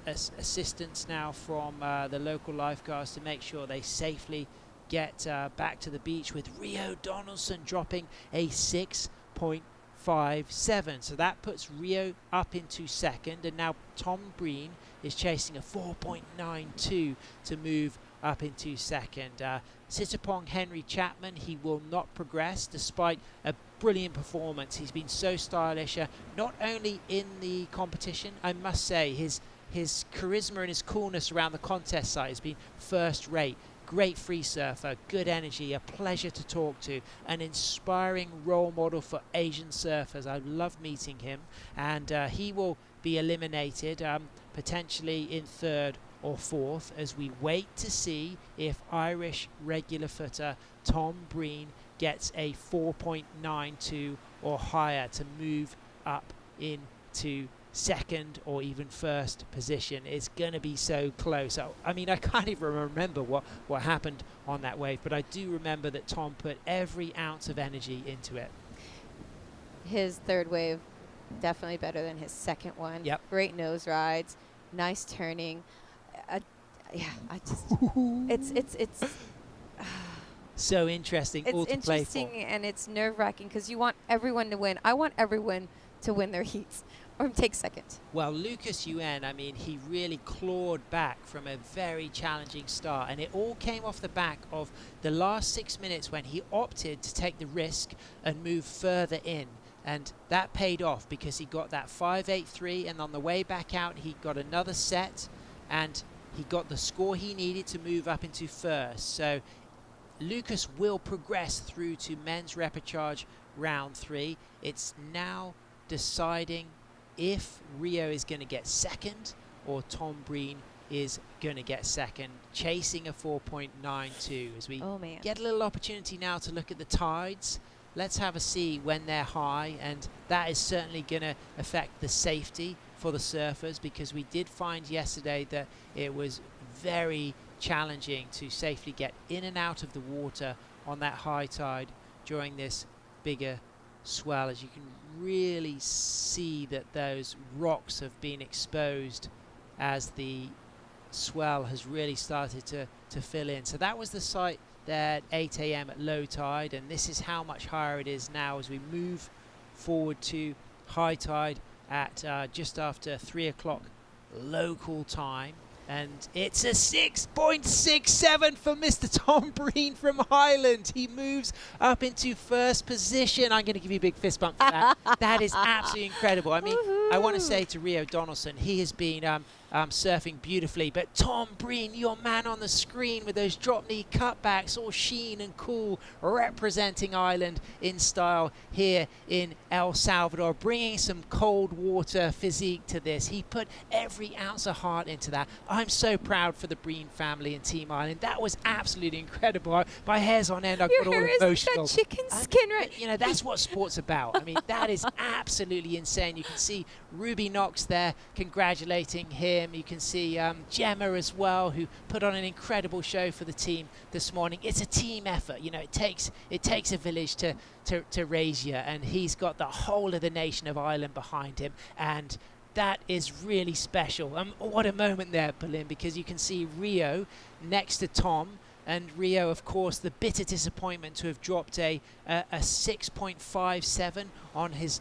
assistance now from the local lifeguards to make sure they safely get back to the beach, with Rio Donaldson dropping a 6.57. So that puts Rio up into second, and now Tom Breen is chasing a 4.92 to move up into second. Sitapong Henry Chapman, he will not progress despite a brilliant performance. He's been so stylish, not only in the competition, I must say his charisma and his coolness around the contest site has been first rate. Great free surfer, good energy, a pleasure to talk to, an inspiring role model for Asian surfers. I love meeting him, and he will be eliminated potentially in third or fourth as we wait to see if Irish regular footer Tom Breen gets a 4.92 or higher to move up into second or even first position. It's going to be so close. I mean, I can't even remember what happened on that wave, but I do remember that Tom put every ounce of energy into it. His third wave, definitely better than his second one. Yep. Great nose rides, nice turning. Yeah, I just, it's so interesting. It's all to play interesting for. and it's nerve-wracking because you want everyone to win. I want everyone to win their heats or take second. Well, Lucas Yuen, I mean, he really clawed back from a very challenging start, and it all came off the back of the last 6 minutes when he opted to take the risk and move further in. And that paid off because he got that 5.83, and on the way back out he got another set and he got the score he needed to move up into first. So Lucas will progress through to men's repechage round 3. It's now deciding if Rio is going to get second or Tom Breen is going to get second, chasing a 4.92 as we get a little opportunity now to look at the tides. Let's have a see when they're high, and that is certainly going to affect the safety for the surfers, because we did find yesterday that it was very challenging to safely get in and out of the water on that high tide during this bigger swell, as you can really see that those rocks have been exposed as the swell has really started to fill in. So that was the site there at 8 a.m. at low tide, and this is how much higher it is now as we move forward to high tide at just after 3 o'clock local time. And it's a 6.67 for Mr. Tom Breen from Highland. He moves up into first position. I'm going to give you a big fist bump for that. That is absolutely incredible. I mean, I want to say to Rio Donaldson, he has been surfing beautifully, but Tom Breen, your man on the screen with those drop knee cutbacks, all sheen and cool, representing Ireland in style here in El Salvador, bringing some cold water physique to this. He put every ounce of heart into that. I'm so proud for the Breen family and Team Ireland. That was absolutely incredible. My hair's on end. I got all emotional. That chicken skin, right? You know, that's what sport's about. I mean, that is absolutely insane. You can see Ruby Knox there congratulating him. You can see Gemma as well, who put on an incredible show for the team this morning. It's a team effort. You know, it takes a village to raise you, and he's got the whole of the nation of Ireland behind him, and that is really special. What a moment there, Berlin, because you can see Rio next to Tom, and Rio, of course, the bitter disappointment to have dropped a 6.57 on his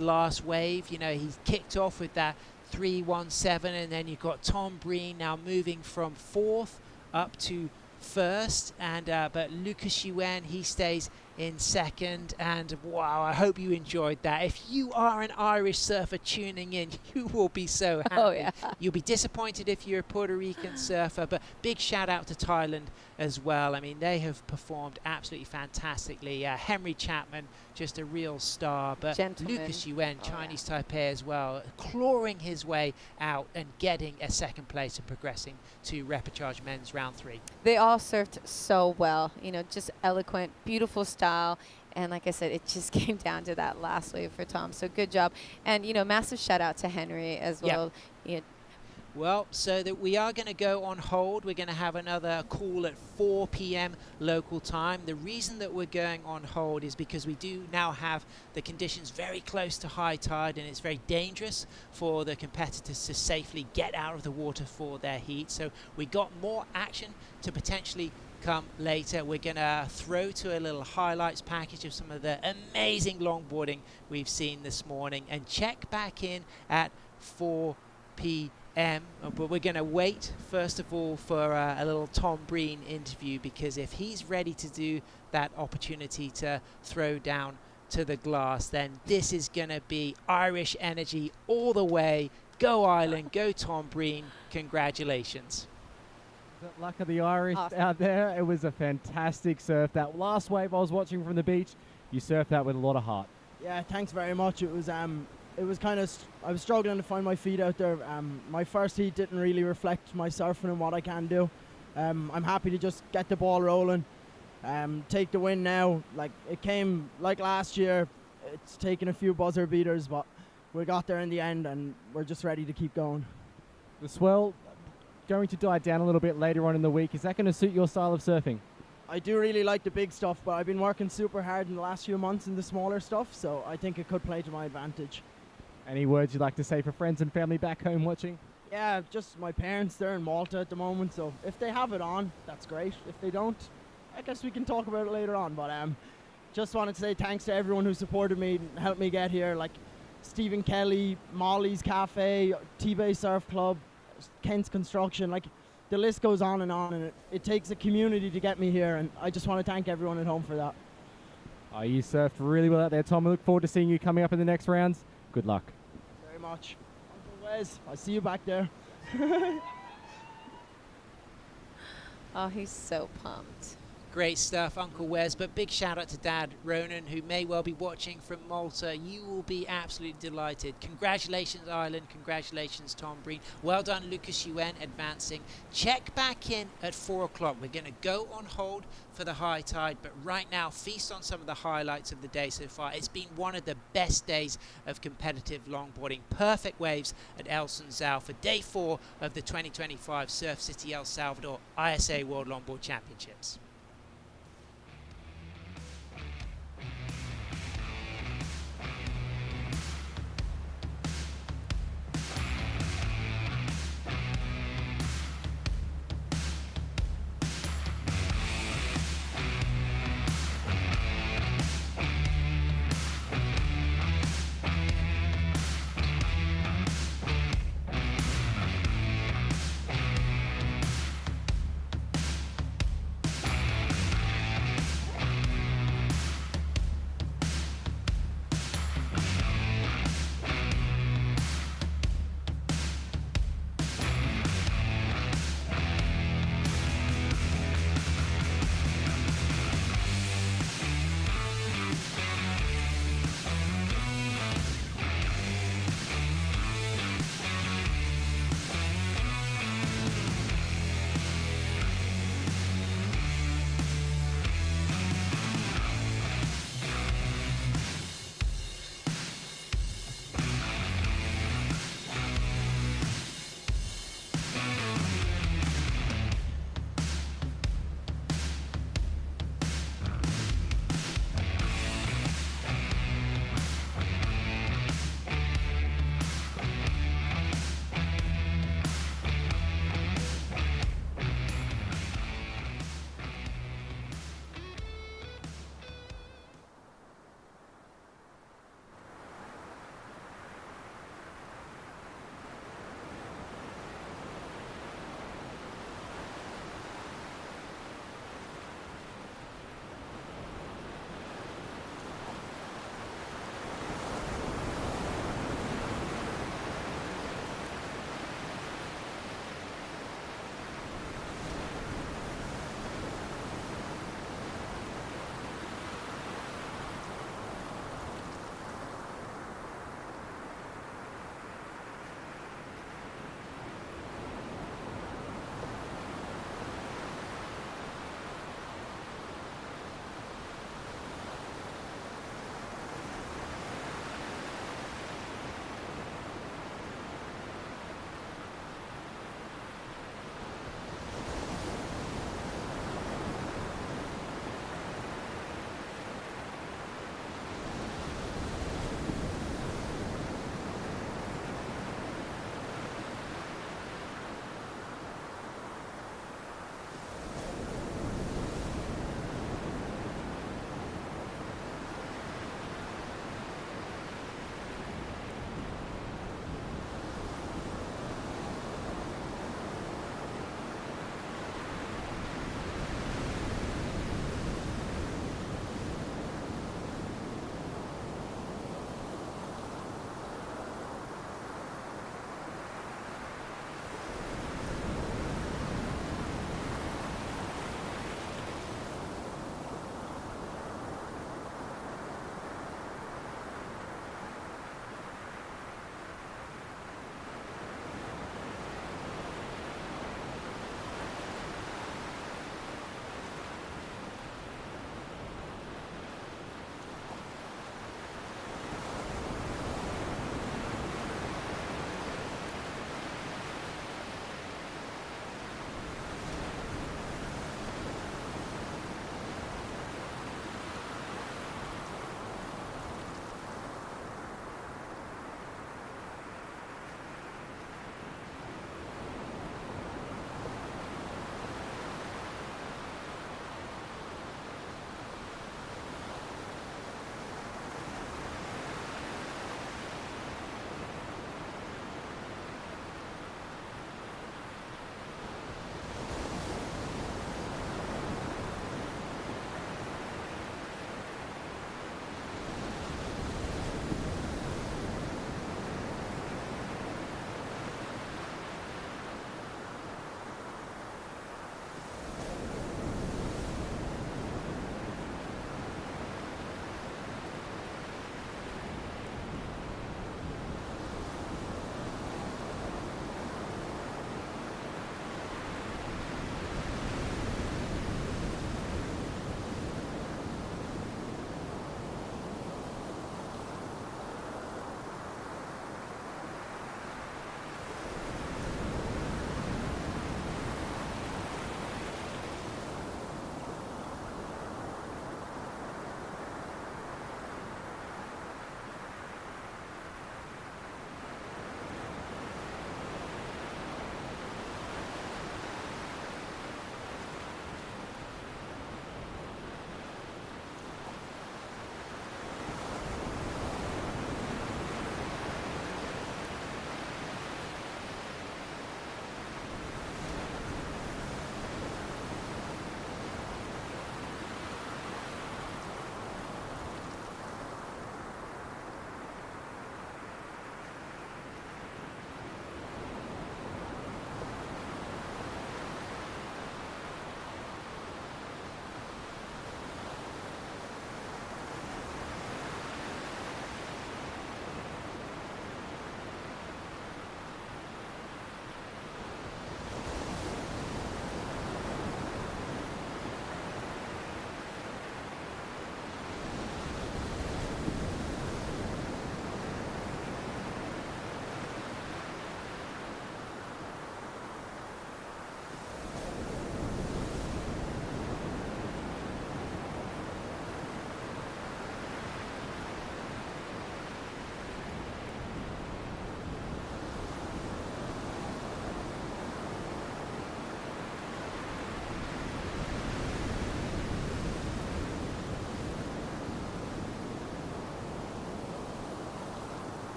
last wave. You know, he kicked off with that 3:17, and then you've got Tom Breen now moving from 4th up to 1st, and but Lucas Yuen, he stays in 2nd, and wow, I hope you enjoyed that. If you are an Irish surfer tuning in, you will be so happy. Oh, yeah. You'll be disappointed if you're a Puerto Rican surfer, but big shout out to Thailand as well. I mean, they have performed absolutely fantastically. Henry Chapman, just a real star, but Gentleman. Lucas Yuen, Chinese Taipei as well, clawing his way out and getting a 2nd place and progressing to repechage men's round 3. They all surfed so well, you know, just eloquent, beautiful style. And like I said, it just came down to that last wave for Tom. So good job. And, you know, massive shout out to Henry as well. You know, well, so that we are going to go on hold. We're going to have another call at 4 p.m. local time. The reason that we're going on hold is because we do now have the conditions very close to high tide, and it's very dangerous for the competitors to safely get out of the water for their heat. So we got more action to potentially come later. We're going to throw to a little highlights package of some of the amazing longboarding we've seen this morning, and check back in at 4 p.m. But we're going to wait first of all for a little Tom Breen interview, because if he's ready to do that opportunity to throw down to the glass, then this is going to be Irish energy all the way. Go Ireland, go Tom Breen, congratulations. The luck of the Irish out there. It was a fantastic surf. That last wave I was watching from the beach, you surfed that with a lot of heart. Yeah, thanks very much. It was kind of, I was struggling to find my feet out there. My first heat didn't really reflect my surfing and what I can do. I'm happy to just get the ball rolling, take the win now. Like, it came like last year. It's taken a few buzzer beaters, but we got there in the end, and we're just ready to keep going. The swell going to die down a little bit later on in the week. Is that going to suit your style of surfing? I do really like the big stuff, but I've been working super hard in the last few months in the smaller stuff, so I think it could play to my advantage. Any words you'd like to say for friends and family back home watching? Yeah, just my parents, they're in Malta at the moment, so if they have it on, that's great. If they don't, I guess we can talk about it later on, but just wanted to say thanks to everyone who supported me and helped me get here, like Stephen Kelly, Molly's Cafe, T-Bay Surf Club, Kent's Construction, like the list goes on, and it takes a community to get me here, and I just want to thank everyone at home for that. Oh, you surfed really well out there, Tom. I look forward to seeing you coming up in the next rounds. Good luck. Thanks very much. Uncle Wes, I see you back there. oh, he's so pumped. Great stuff, Uncle Wes, but big shout out to Dad Ronan, who may well be watching from Malta. You will be absolutely delighted. Congratulations, Ireland. Congratulations, Tom Breen. Well done, Lucas Yuen, advancing. Check back in at 4 o'clock. We're going to go on hold for the high tide, but right now, feast on some of the highlights of the day so far. It's been one of the best days of competitive longboarding. Perfect waves at El Sunzal for day 4 of the 2025 Surf City El Salvador ISA World Longboard Championships.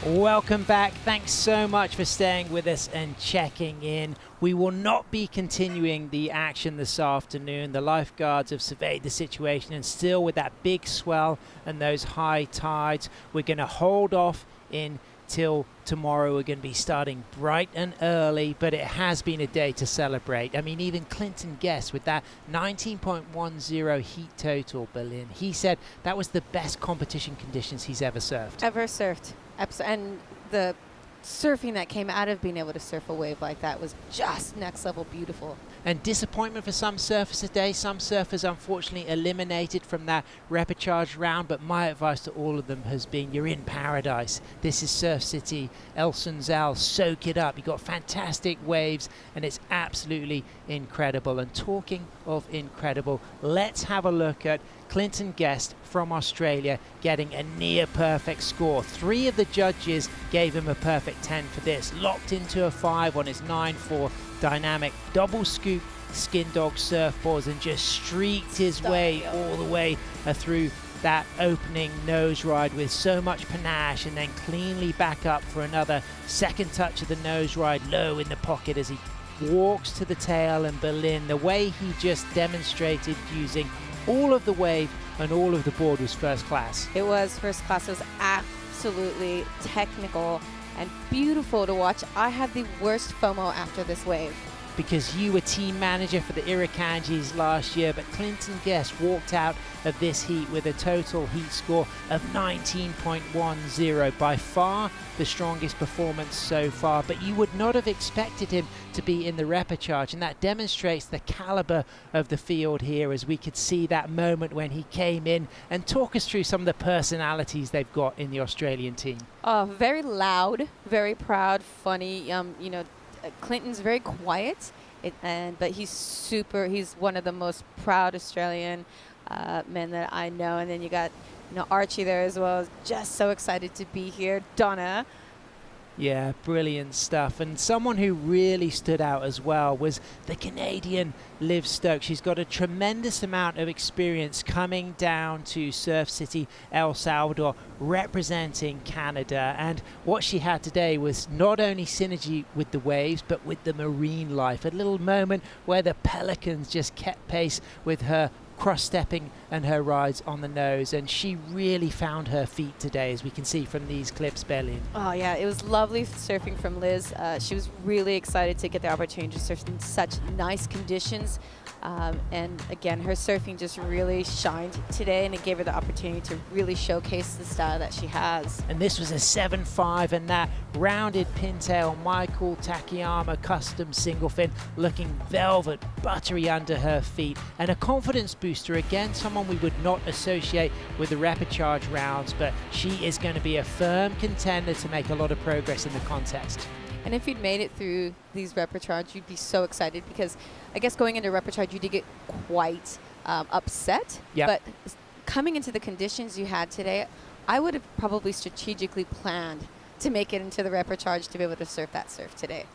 Welcome back. Thanks so much for staying with us and checking in. We will not be continuing the action this afternoon. The lifeguards have surveyed the situation, and still with that big swell and those high tides, we're going to hold off until tomorrow. We're going to be starting bright and early, but it has been a day to celebrate. I mean, even Clinton Guest with that 19.10 heat total, Berlin, he said that was the best competition conditions he's ever surfed. And the surfing that came out of being able to surf a wave like that was just next level beautiful. And disappointment for some surfers today. Some surfers unfortunately eliminated from that repechage round, but my advice to all of them has been, you're in paradise. This is Surf City, El Sunzal. Soak it up. You've got fantastic waves and it's absolutely incredible. And talking of incredible, let's have a look at Clinton Guest from Australia getting a near perfect score. 3 of the judges gave him a perfect 10 for this. Locked into a 5 on his 9.4 dynamic double scoop skin dog surfboards and just streaked his way all the way through that opening nose ride with so much panache, and then cleanly back up for another second touch of the nose ride low in the pocket as he walks to the tail. And Berlin, the way he just demonstrated using all of the wave and all of the board was first class. It was first class. It was absolutely technical and beautiful to watch. I had the worst FOMO after this wave. Because you were team manager for the Irakanjis last year, but Clinton Guest walked out of this heat with a total heat score of 19.10, by far the strongest performance so far, but you would not have expected him to be in the repechage, and that demonstrates the caliber of the field here, as we could see that moment when he came in. And talk us through some of the personalities they've got in the Australian team. Very loud, very proud, funny. Clinton's very quiet, but he's one of the most proud Australian men that I know. And then you got Archie there as well, just so excited to be here. Donna. Yeah, brilliant stuff. And someone who really stood out as well was the Canadian Liv Stokes. She's got a tremendous amount of experience coming down to Surf City, El Salvador, representing Canada. And what she had today was not only synergy with the waves, but with the marine life. A little moment where the pelicans just kept pace with her cross-stepping and her rides on the nose, and she really found her feet today, as we can see from these clips, Berlin. Oh yeah, it was lovely surfing from Liz. She was really excited to get the opportunity to surf in such nice conditions. And again, her surfing just really shined today, and it gave her the opportunity to really showcase the style that she has. And this was a 7.5, and that rounded pintail Michael Takayama custom single fin looking velvet buttery under her feet, and a confidence booster. Again, someone we would not associate with the repechage rounds, but she is going to be a firm contender to make a lot of progress in the contest. And if you'd made it through these repechage, you'd be so excited, because I guess going into repechage, you did get quite upset. Yep. But coming into the conditions you had today, I would have probably strategically planned to make it into the repechage to be able to surf that surf today.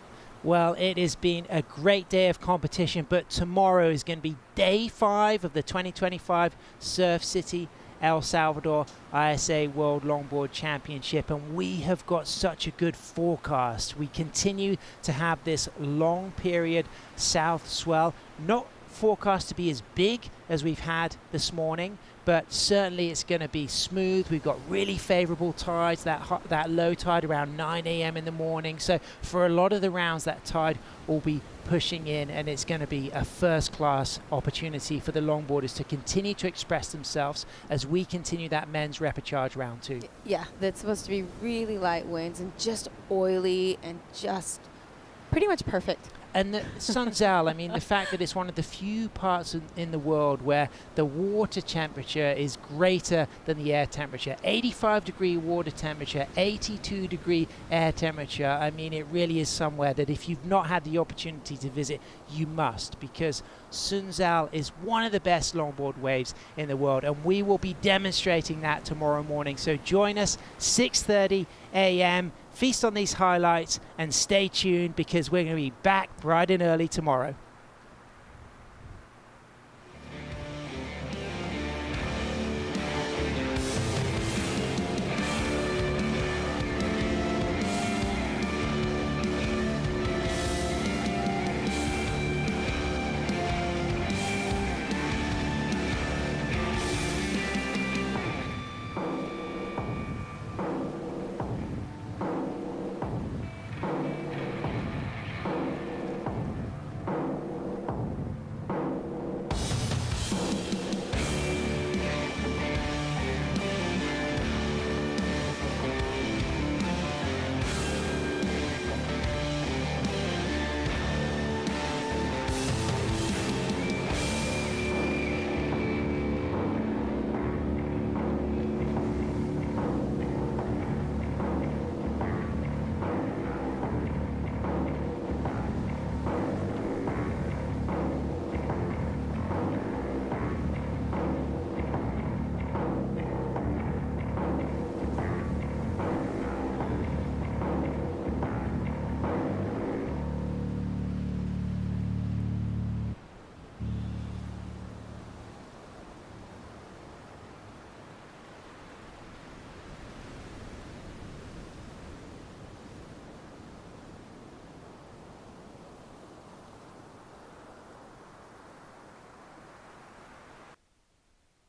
Well, it has been a great day of competition, but tomorrow is going to be day 5 of the 2025 Surf City El Salvador ISA World Longboard Championship, and we have got such a good forecast. We continue to have this long period south swell, not forecast to be as big as we've had this morning, but certainly it's going to be smooth. We've got really favorable tides, that low tide around 9 a.m. in the morning. So for a lot of the rounds, that tide will be pushing in, and it's going to be a first-class opportunity for the longboarders to continue to express themselves as we continue that men's repechage round 2. Yeah, that's supposed to be really light winds and just oily and just pretty much perfect. And the Sunzal, I mean, the fact that it's one of the few parts in the world where the water temperature is greater than the air temperature. 85-degree water temperature, 82-degree air temperature. I mean, it really is somewhere that if you've not had the opportunity to visit, you must, because Sunzal is one of the best longboard waves in the world, and we will be demonstrating that tomorrow morning. So join us, 6:30 a.m. Feast on these highlights and stay tuned, because we're going to be back bright and early tomorrow.